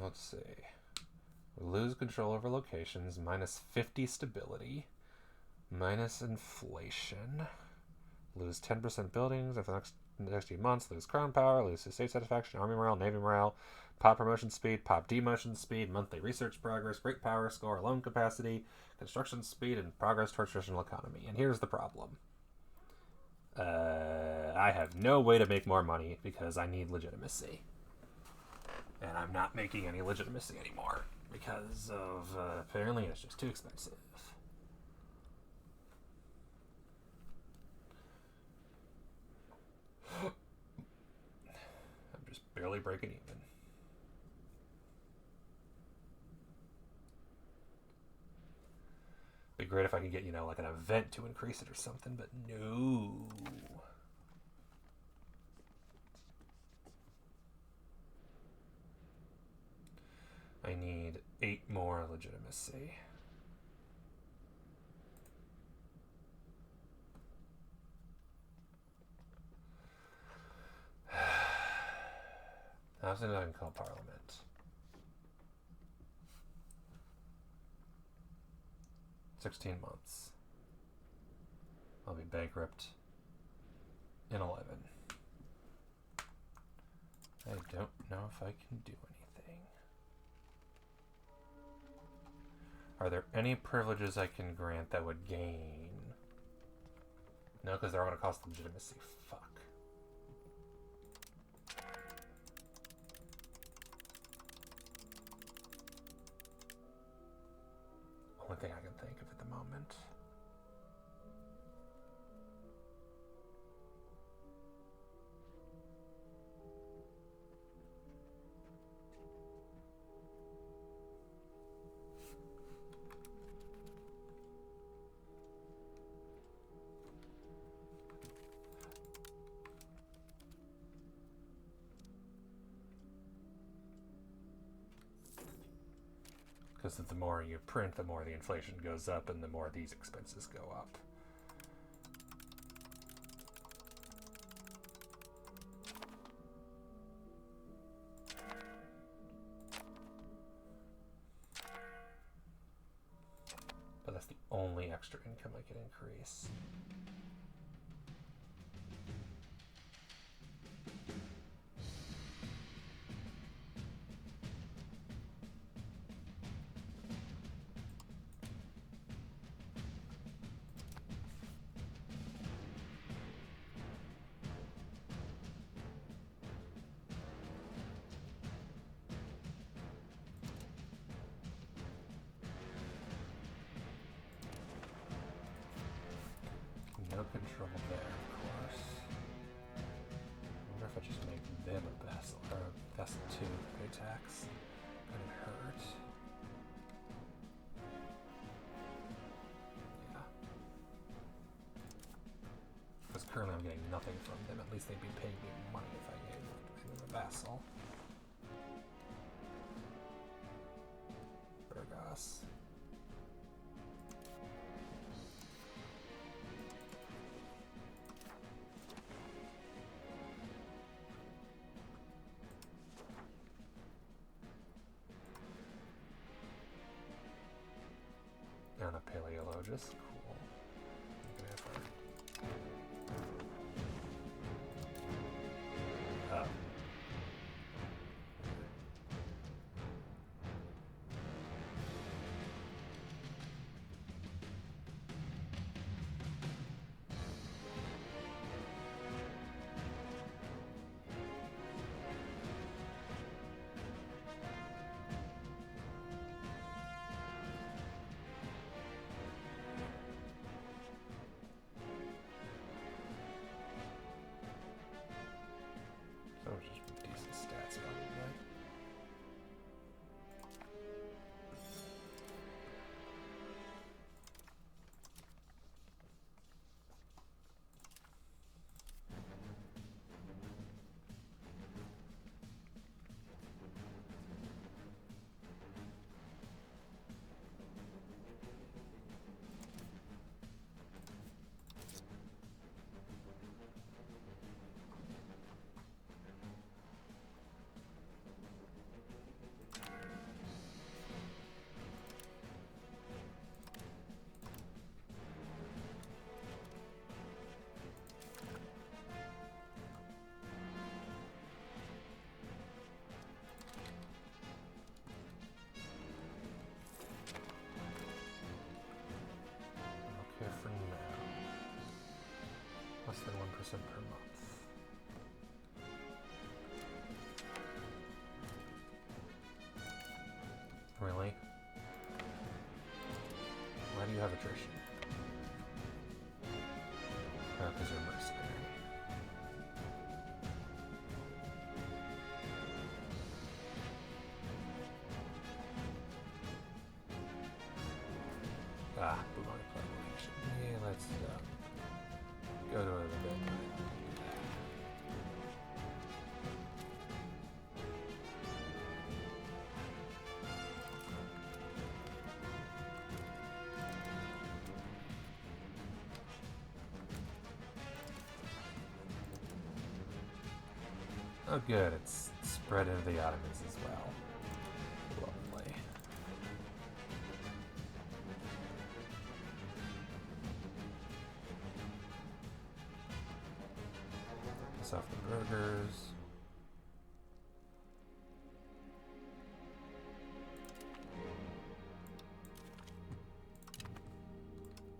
let's see. Lose control over locations, minus 50 stability, minus inflation, lose 10% buildings after the next few months, lose crown power, lose state satisfaction, army morale, navy morale, pop promotion speed, pop demotion speed, monthly research progress, great power score, loan capacity, construction speed, and progress towards traditional economy. And here's the problem. I have no way to make more money because I need legitimacy. And I'm not making any legitimacy anymore because of, apparently it's just too expensive. I'm just barely breaking even. Be great if I could get, like an event to increase it or something, but no. I need 8 more legitimacy. How's it I can call Parliament? $16 months. I'll be bankrupt in 11. I don't know if I can do anything. Are there any privileges I can grant that would gain? No, because they're all going to cost legitimacy. Fuck. Only thing I can think of at the moment. Because the more you print, the more the inflation goes up, and the more these expenses go up. But that's the only extra income I can increase. No control there, of course. I wonder if I just make them a vassal, or a vassal too, pay tax. Couldn't hurt. Yeah. Because currently I'm getting nothing from them. At least they'd be paying me money if I gave them a vassal. Burgos. And a paleologist, cool. Oh. per month. Really? Why do you have attrition? Oh, because you're mercenary. Ah, bubonic plague location. Yeah, let's go to the bed. Oh good, it's spread into the Ottomans as well. Lovely. South the burgers.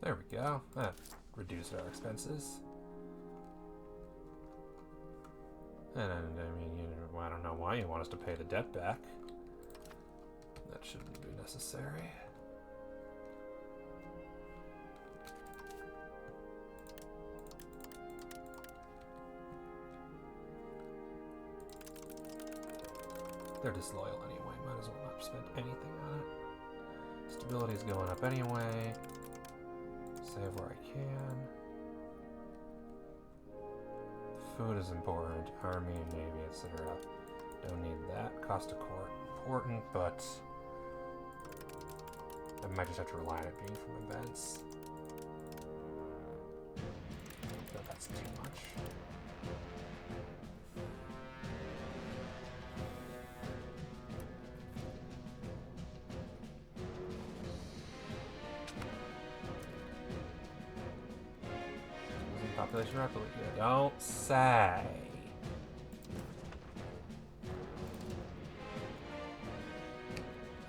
There we go. That reduced our expenses. And I mean, you know, I don't know why you want us to pay the debt back. That shouldn't be necessary. They're disloyal anyway. Might as well not spend anything on it. Stability's going up anyway. Save where I can. Food is important. Army and Navy, etc. Don't need that. Cost of court important, but I might just have to rely on it being from events. But that's too much. Population rapidly. Don't say.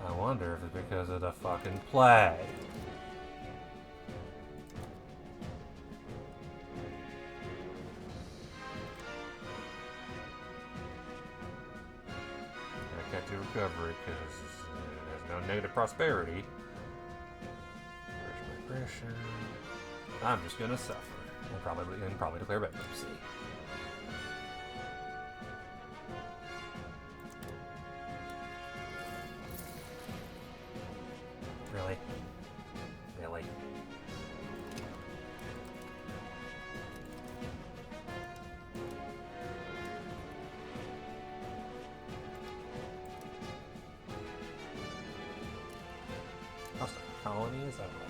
I wonder if it's because of the fucking plague. I can't do recovery because there's no negative prosperity. Migration. I'm just gonna suffer. And probably declare bankruptcy. Really? Really? Cost of colonies? I don't know.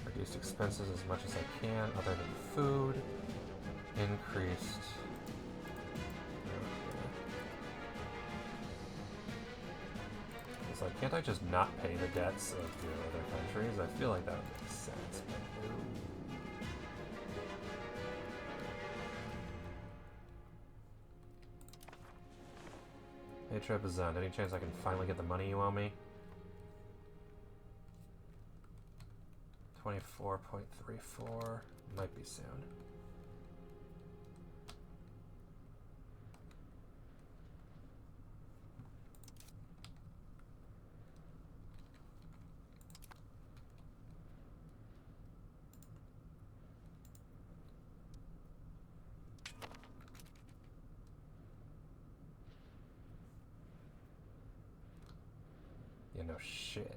Reduced expenses as much as I can, other than food. Increased. It's like, can't I just not pay the debts of the other countries? I feel like that would make sense. Hey, Trebizond, any chance I can finally get the money you owe me? 24.34. Might be soon. You know, shit.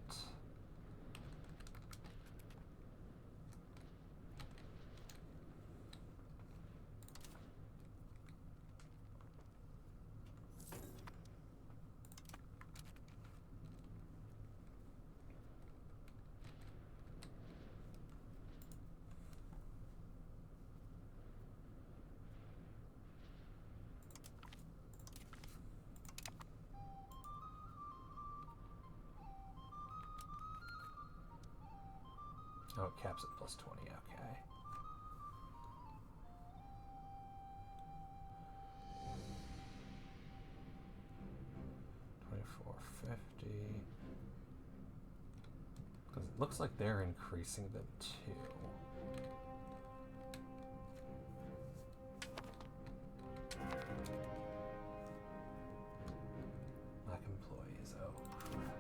Oh, it caps at plus 20, okay. Looks like they're increasing them too. Lack employees, oh crap.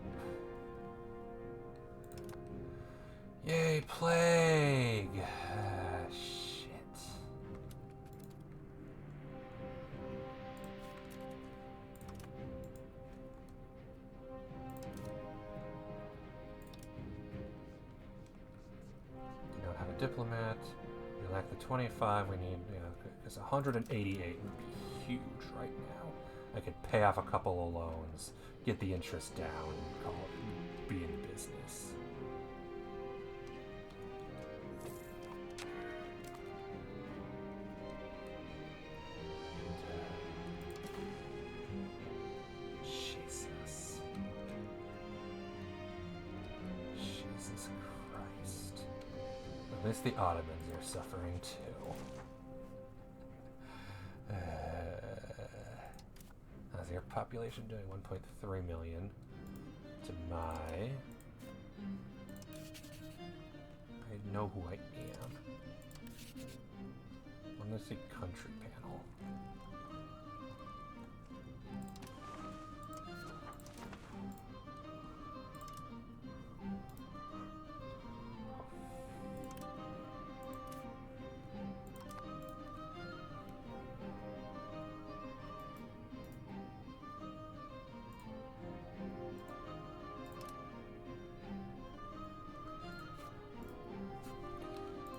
Yay, plague! Shit. We don't have a diplomat. We lack the 25. We need, because 188 would be huge right now. I could pay off a couple of loans, get the interest down, and call it, be in business. Jesus Christ. At least the Ottomans are suffering too. How's your population doing? 1.3 million. To my... I know who I am. I'm gonna see country panel.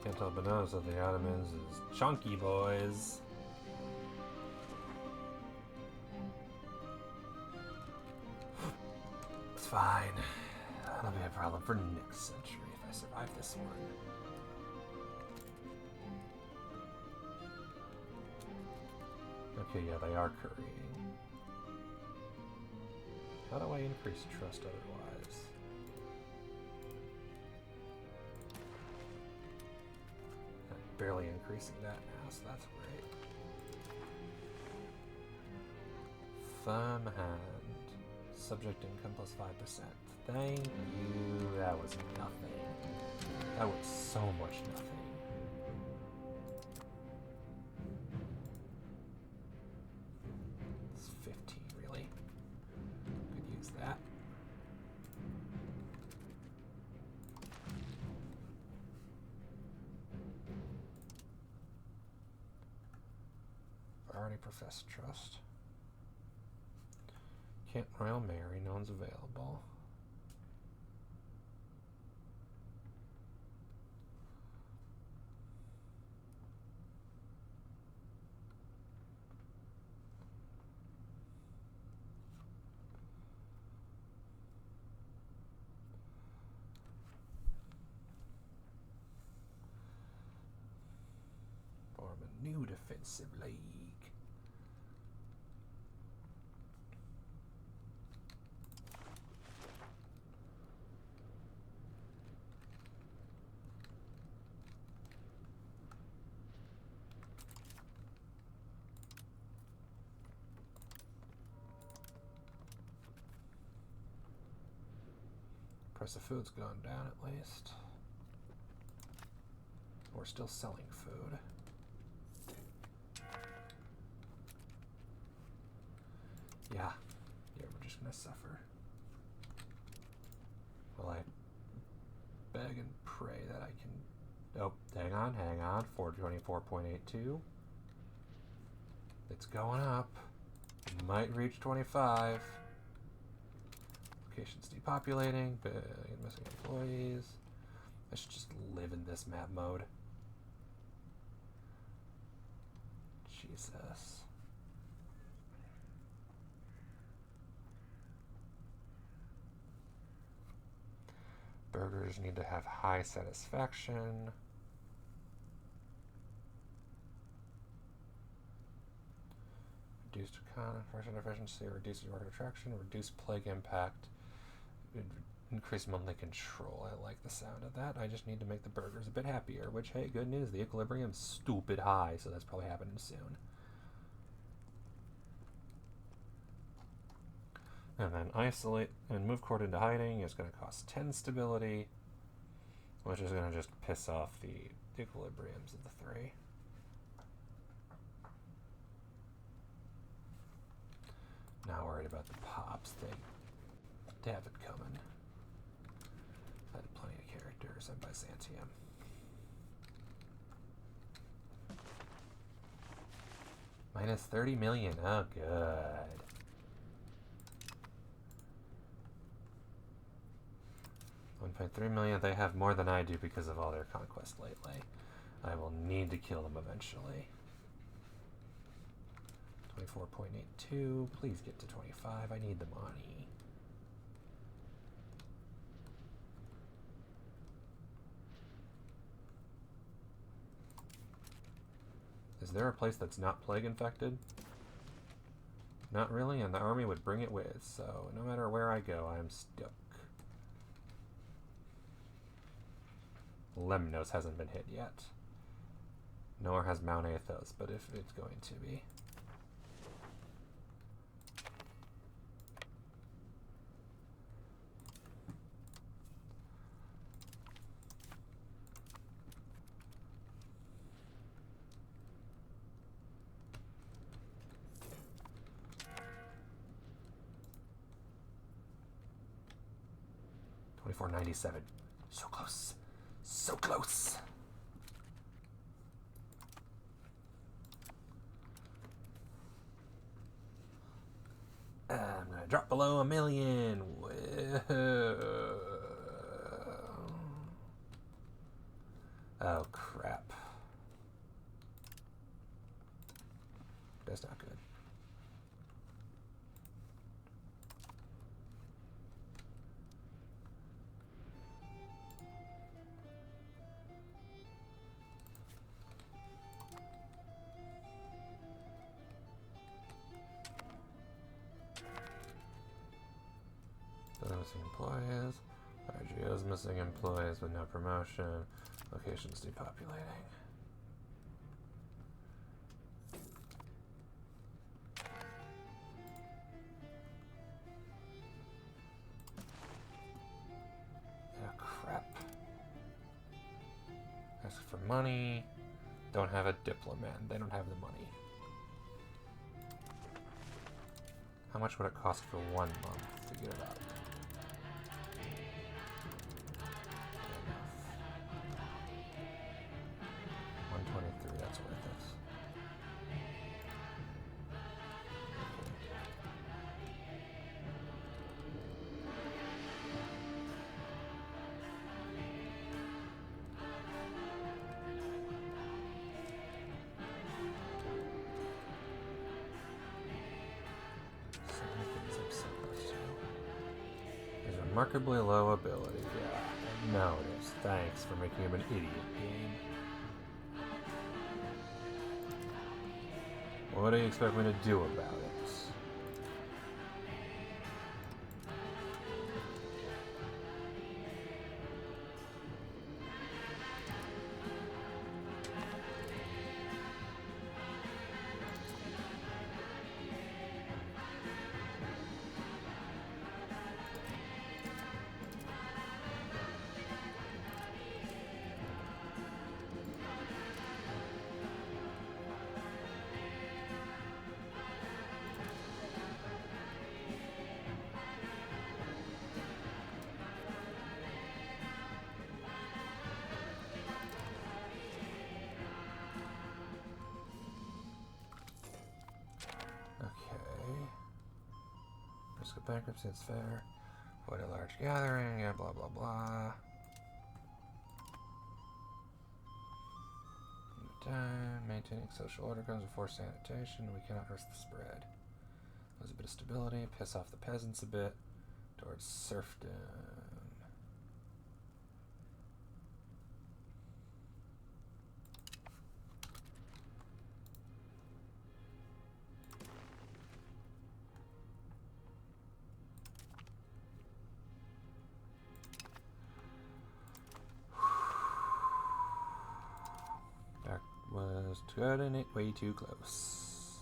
Can't tell but notice of the Ottomans is chunky boys. It's fine. That'll be a problem for next century if I survive this one. Okay, yeah, they are currying. How do I increase trust otherwise? I'm barely increasing that now, so that's great. Firm hand. Subject income plus 5%. Thank you. That was nothing. That was so much nothing. It's 15, really. Could use that. Already professed trust. Can't royal marry, no one's available. Form a new defensive league. Price of food's gone down at least. We're still selling food. Yeah, we're just gonna suffer. Well, I beg and pray that I can... Oh, hang on. 424.82. It's going up. Might reach 25. Location's depopulating, but missing employees. I should just live in this map mode. Jesus. Burgers need to have high satisfaction. Reduced conversion efficiency, reduced market attraction, reduced plague impact, increased monthly control. I like the sound of that. I just need to make the burgers a bit happier, which, hey, good news. The equilibrium's stupid high, so that's probably happening soon. And then isolate and move court into hiding is going to cost 10 stability. Which is going to just piss off the equilibriums of the three. Not worried about the pops. They have it coming. Had plenty of characters in Byzantium. Minus 30 million. Oh, good. $1.3 million. They have more than I do because of all their conquest lately. I will need to kill them eventually. 24.82. Please get to 25. I need the money. Is there a place that's not plague infected? Not really, and the army would bring it with, so no matter where I go, I am stuck. Lemnos hasn't been hit yet. Nor has Mount Athos, but if it's going to be. $24.97. So close. So close. I'm gonna drop below $1 million. Whoa. Oh crap. That's not good. Missing employees. RGO's missing employees with no promotion. Locations depopulating. Oh crap. Ask for money. Don't have a diplomat. They don't have the money. How much would it cost for 1 month to get it up? 123, that's worth it. So many things I'm supposed to. There's remarkably low ability. Yeah, I know it is. Thanks for making him an idiot, game. What do you expect me to do about it? Risk of bankruptcy, it's fair. Avoid a large gathering, yeah, blah, blah, blah. Time, maintaining social order comes before sanitation. We cannot risk the spread. Lose a bit of stability, piss off the peasants a bit. Towards serfdom. Was cutting it way too close.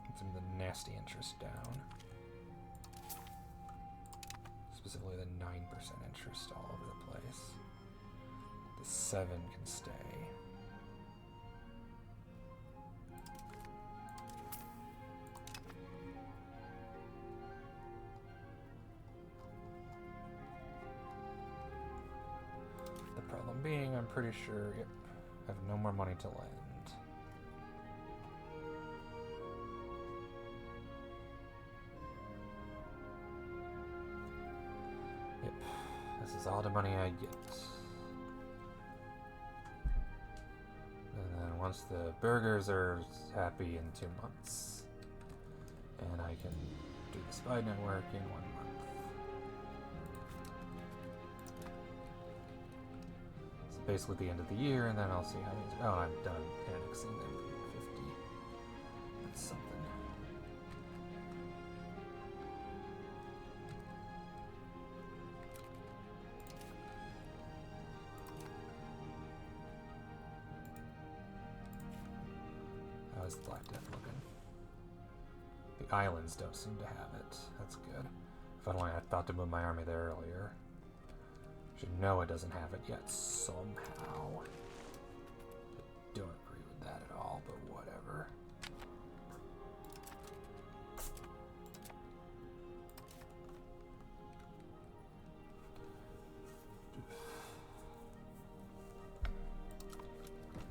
Get some of the nasty interest down. Specifically the 9% interest all over the place. The 7 can stay. The problem being, I'm pretty sure, yep, I have no more money to lend. Yep, this is all the money I get. And then once the burgers are happy in 2 months, and I can do the spy network in 1 month. So basically the end of the year, and then I'll see how things are. Oh, I'm done annexing them for 50. That's something. How's the Black Death looking? The islands don't seem to have it. That's good. If only I thought to move my army there earlier. Should know it doesn't have it yet somehow. I don't agree with that at all, but whatever.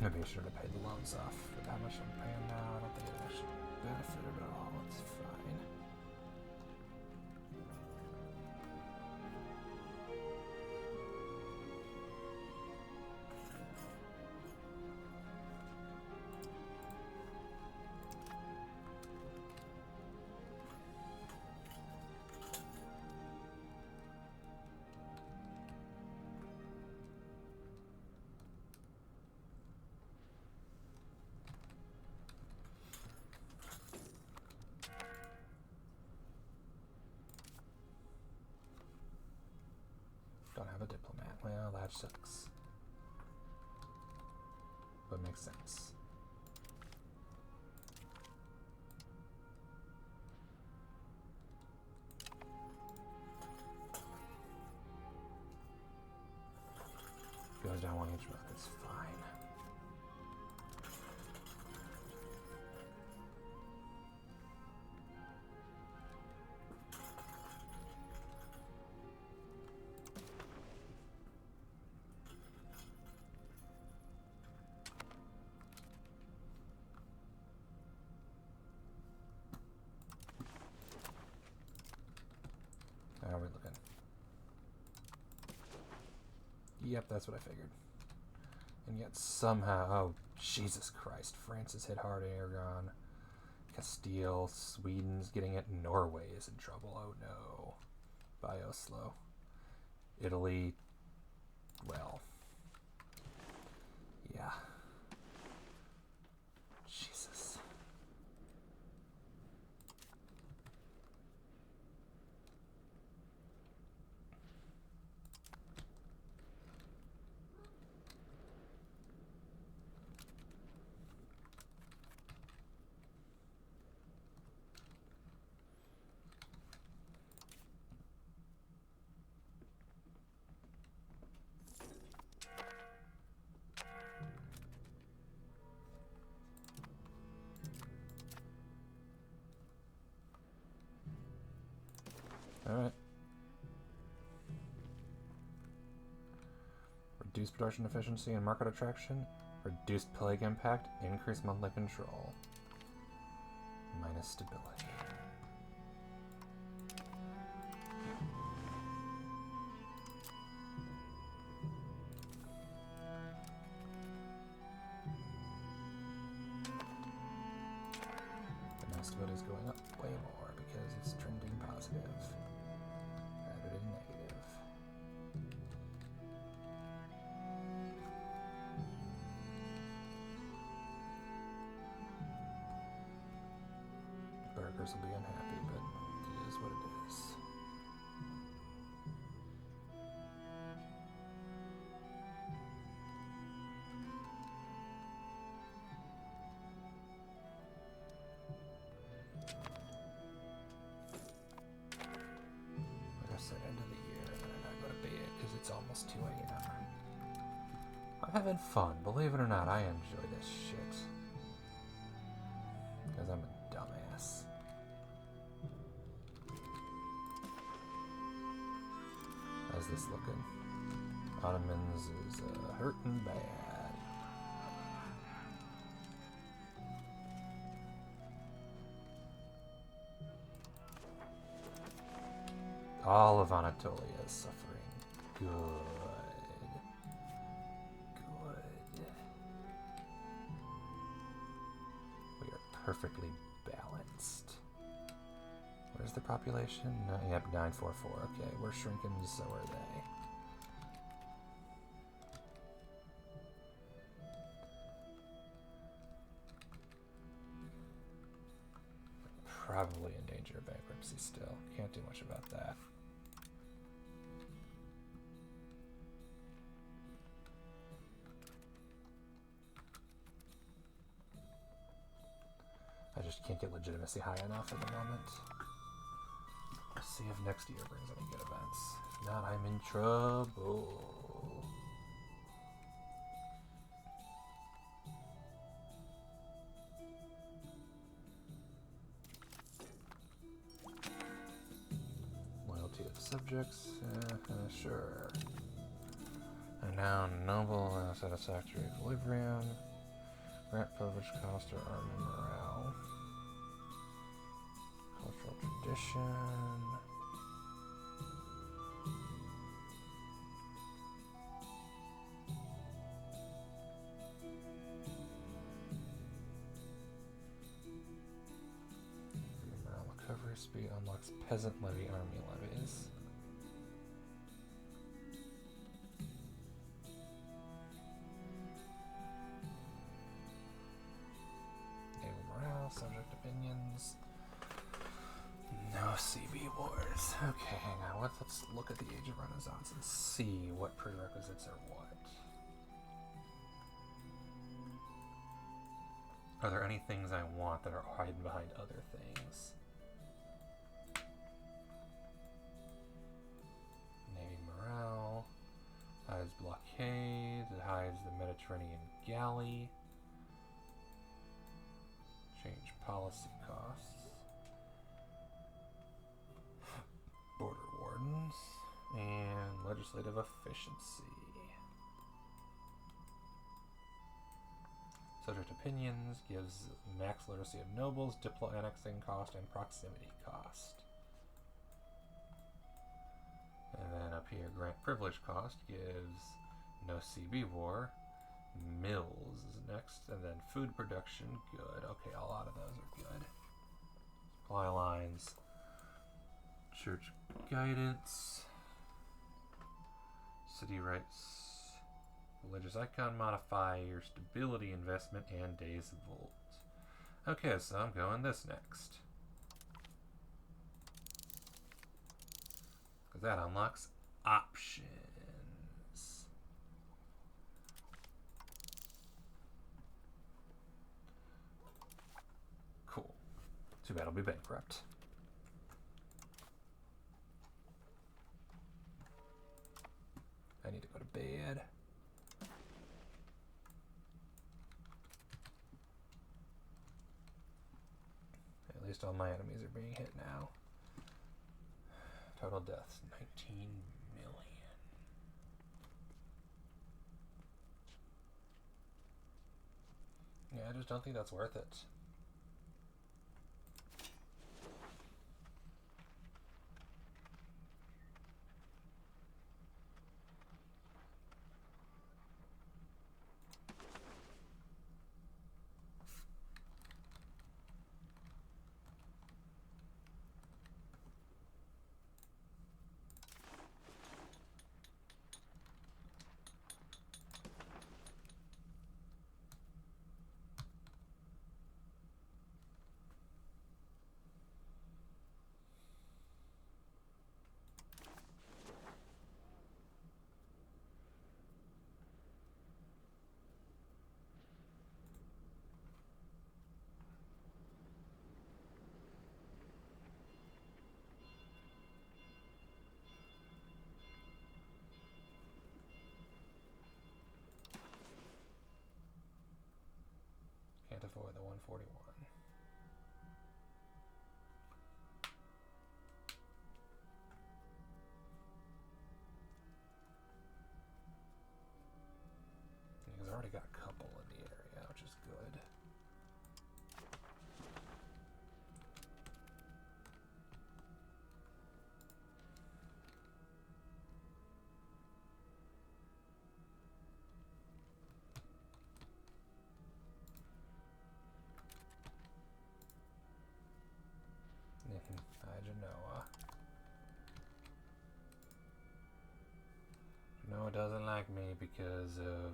Maybe I should have paid the loans off for how much I'm paying now. I don't think it actually benefited at all. It's fine. Don't have a diplomat. Well, that sucks. But makes sense. Goes down 1 each month. It's fine. How are we looking? Yep, that's what I figured. And yet somehow, oh, Jesus Christ, France has hit hard Aragon. Castile, Sweden's getting it. Norway is in trouble. Oh no. By Oslo. Italy, well, yeah. Jesus. Alright. Reduce production efficiency and market attraction. Reduce plague impact. Increase monthly control. Minus stability. The next stability is going up way more because it's trending positive. Rather than negative. Burgers will be unhappy, but it is what it is. Like I said, end of the year. almost 2 a.m. I'm having fun. Believe it or not, I enjoy this shit. Because I'm a dumbass. How's this looking? Ottomans is hurting bad. All of Anatolia is suffering. Good. Good. We are perfectly balanced. Where's the population? Yep, 944. Okay, we're shrinking, so are they. Probably in danger of bankruptcy still. Can't do much about that. I just can't get legitimacy high enough at the moment. Let's see if next year brings any good events. If not, I'm in trouble. Loyalty of subjects, sure. And now noble satisfactory equilibrium. Grant privilege cost or army morale. Cultural tradition. Morale recovery speed unlocks peasant levy army levies. Subject opinions. No CB wars. Okay, hang on. Let's look at the Age of Renaissance and see what prerequisites are what. Are there any things I want that are hiding behind other things? Navy morale. Hides blockade. It hides the Mediterranean galley. Change policy costs. Border wardens. And legislative efficiency. Subject opinions gives max literacy of nobles, diplo annexing cost, and proximity cost. And then up here, grant privilege cost gives no CB war. Mills is next, and then food production, good. Okay, a lot of those are good. Supply lines, church guidance, city rights, religious icon modifier, stability investment, and days volt. Okay, so I'm going this next. Because that unlocks options. Too bad I'll be bankrupt. I need to go to bed. At least all my enemies are being hit now. Total deaths, 19 million. Yeah, I just don't think that's worth it. avoid the 141. He's already got a couple in the area, which is good. Genoa. Genoa doesn't like me because of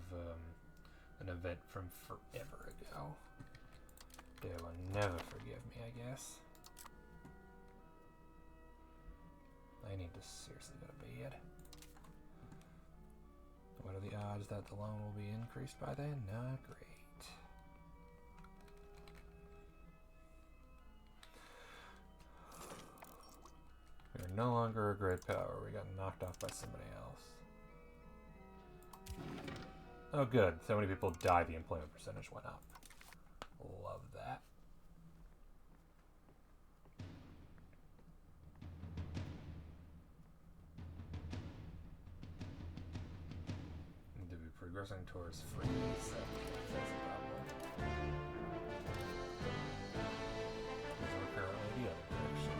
an event from forever ago. They will never forgive me, I guess. I need to seriously go to bed. What are the odds that the loan will be increased by then? Not great. We are no longer a great power. We got knocked off by somebody else. Oh good, so many people died, the employment percentage went up. Love that. Need to be progressing towards free, so that's a problem. Because we're currently the other direction.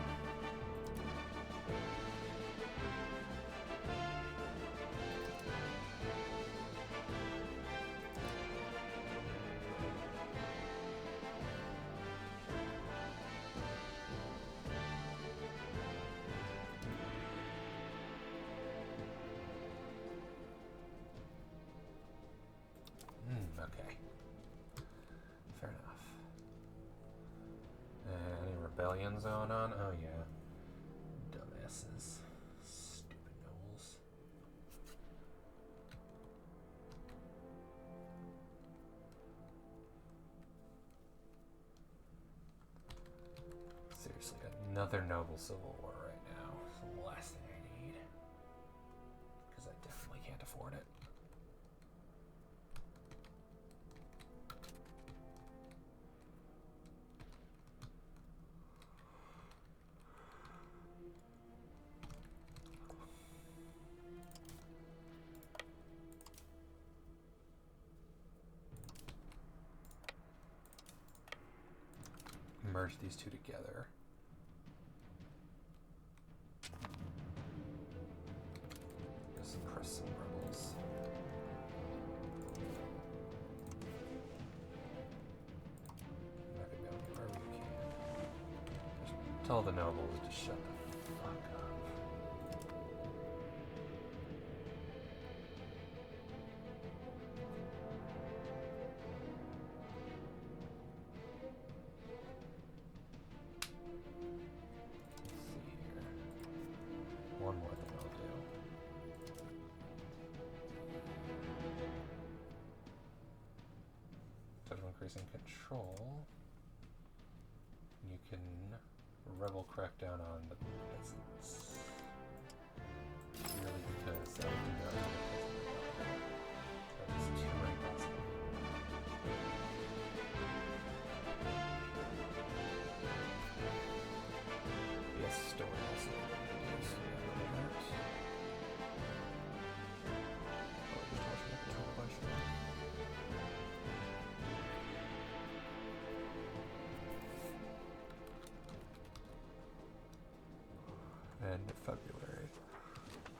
Okay. Fair enough. Any rebellions going on? Oh yeah. Dumbasses. Stupid nobles. Seriously, another noble civil war right now. It's the last thing I need. Because I definitely can't afford it. Merge these two together. Just suppress some rebels. Rapid bounty wherever you can. Just tell the nobles to shut the fuck up. One more thing I'll do. Instead of increasing control, you can rebel crackdown on the peasants. Purely because that would do that. That is too many possible. Yes, story also. End of February.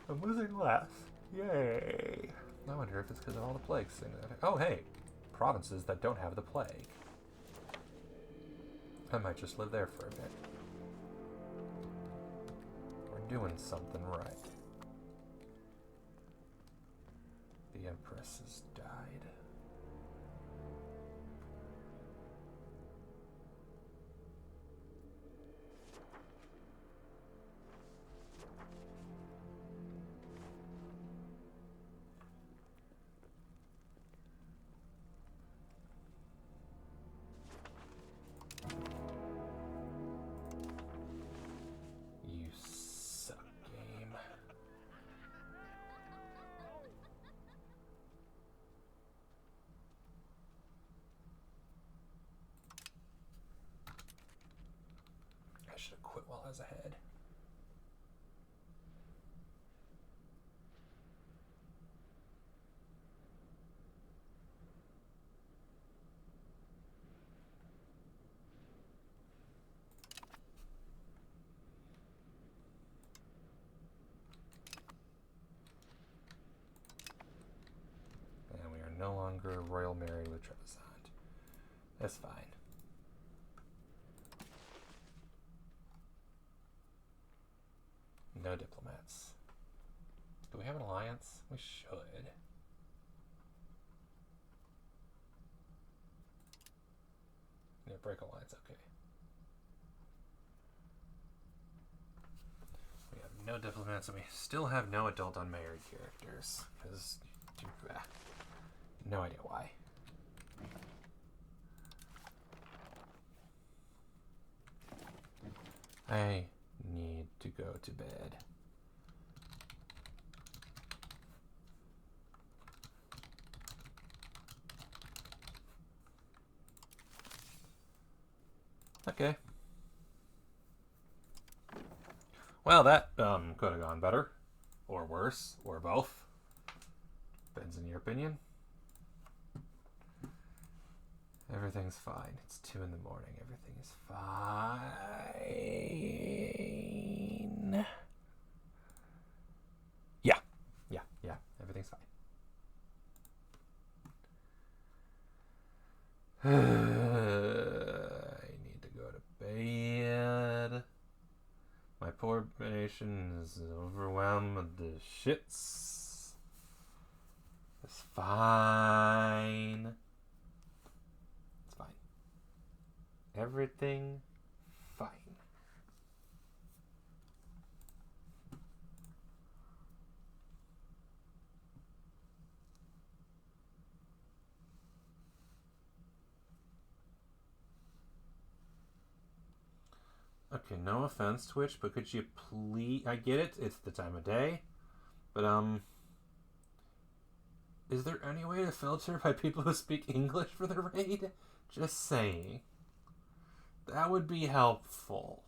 I'm losing less. Yay! I wonder if it's because of all the plagues things. Oh, hey! Provinces that don't have the plague. I might just live there for a bit. We're doing something right. The Empress has died. You suck, game. miles ahead. And we are no longer royal married with Trebizond. That's fine. No diplomats. Do we have an alliance? We should. Yeah, break alliance, okay. We have no diplomats, and we still have no adult unmarried characters. Because, no idea why. I need to go to bed. Okay. Well, that could have gone better, or worse, or both. Depends on your opinion. Everything's fine. It's 2 in the morning. Everything is fine. Yeah. Everything's fine. I need to go to bed. My poor nation is overwhelmed with the shits. It's fine. It's fine. Everything fine. Okay, no offense, Twitch, but could you please... I get it, it's the time of day, but, is there any way to filter by people who speak English for the raid? Just saying. That would be helpful.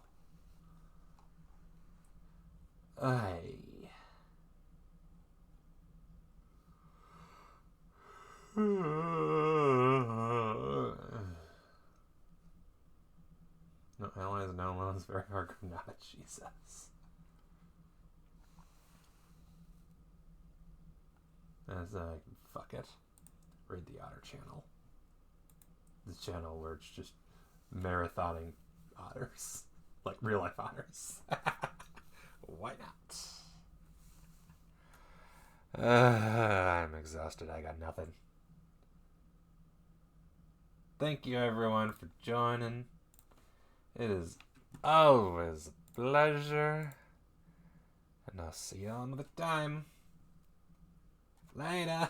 No allies, no loans, very hard granada, Jesus. As fuck it. Read the Otter channel. The channel where it's just marathoning otters. Like real life otters. Why not? I'm exhausted. I got nothing. Thank you everyone for joining. It is always a pleasure. And I'll see you all another time. Later.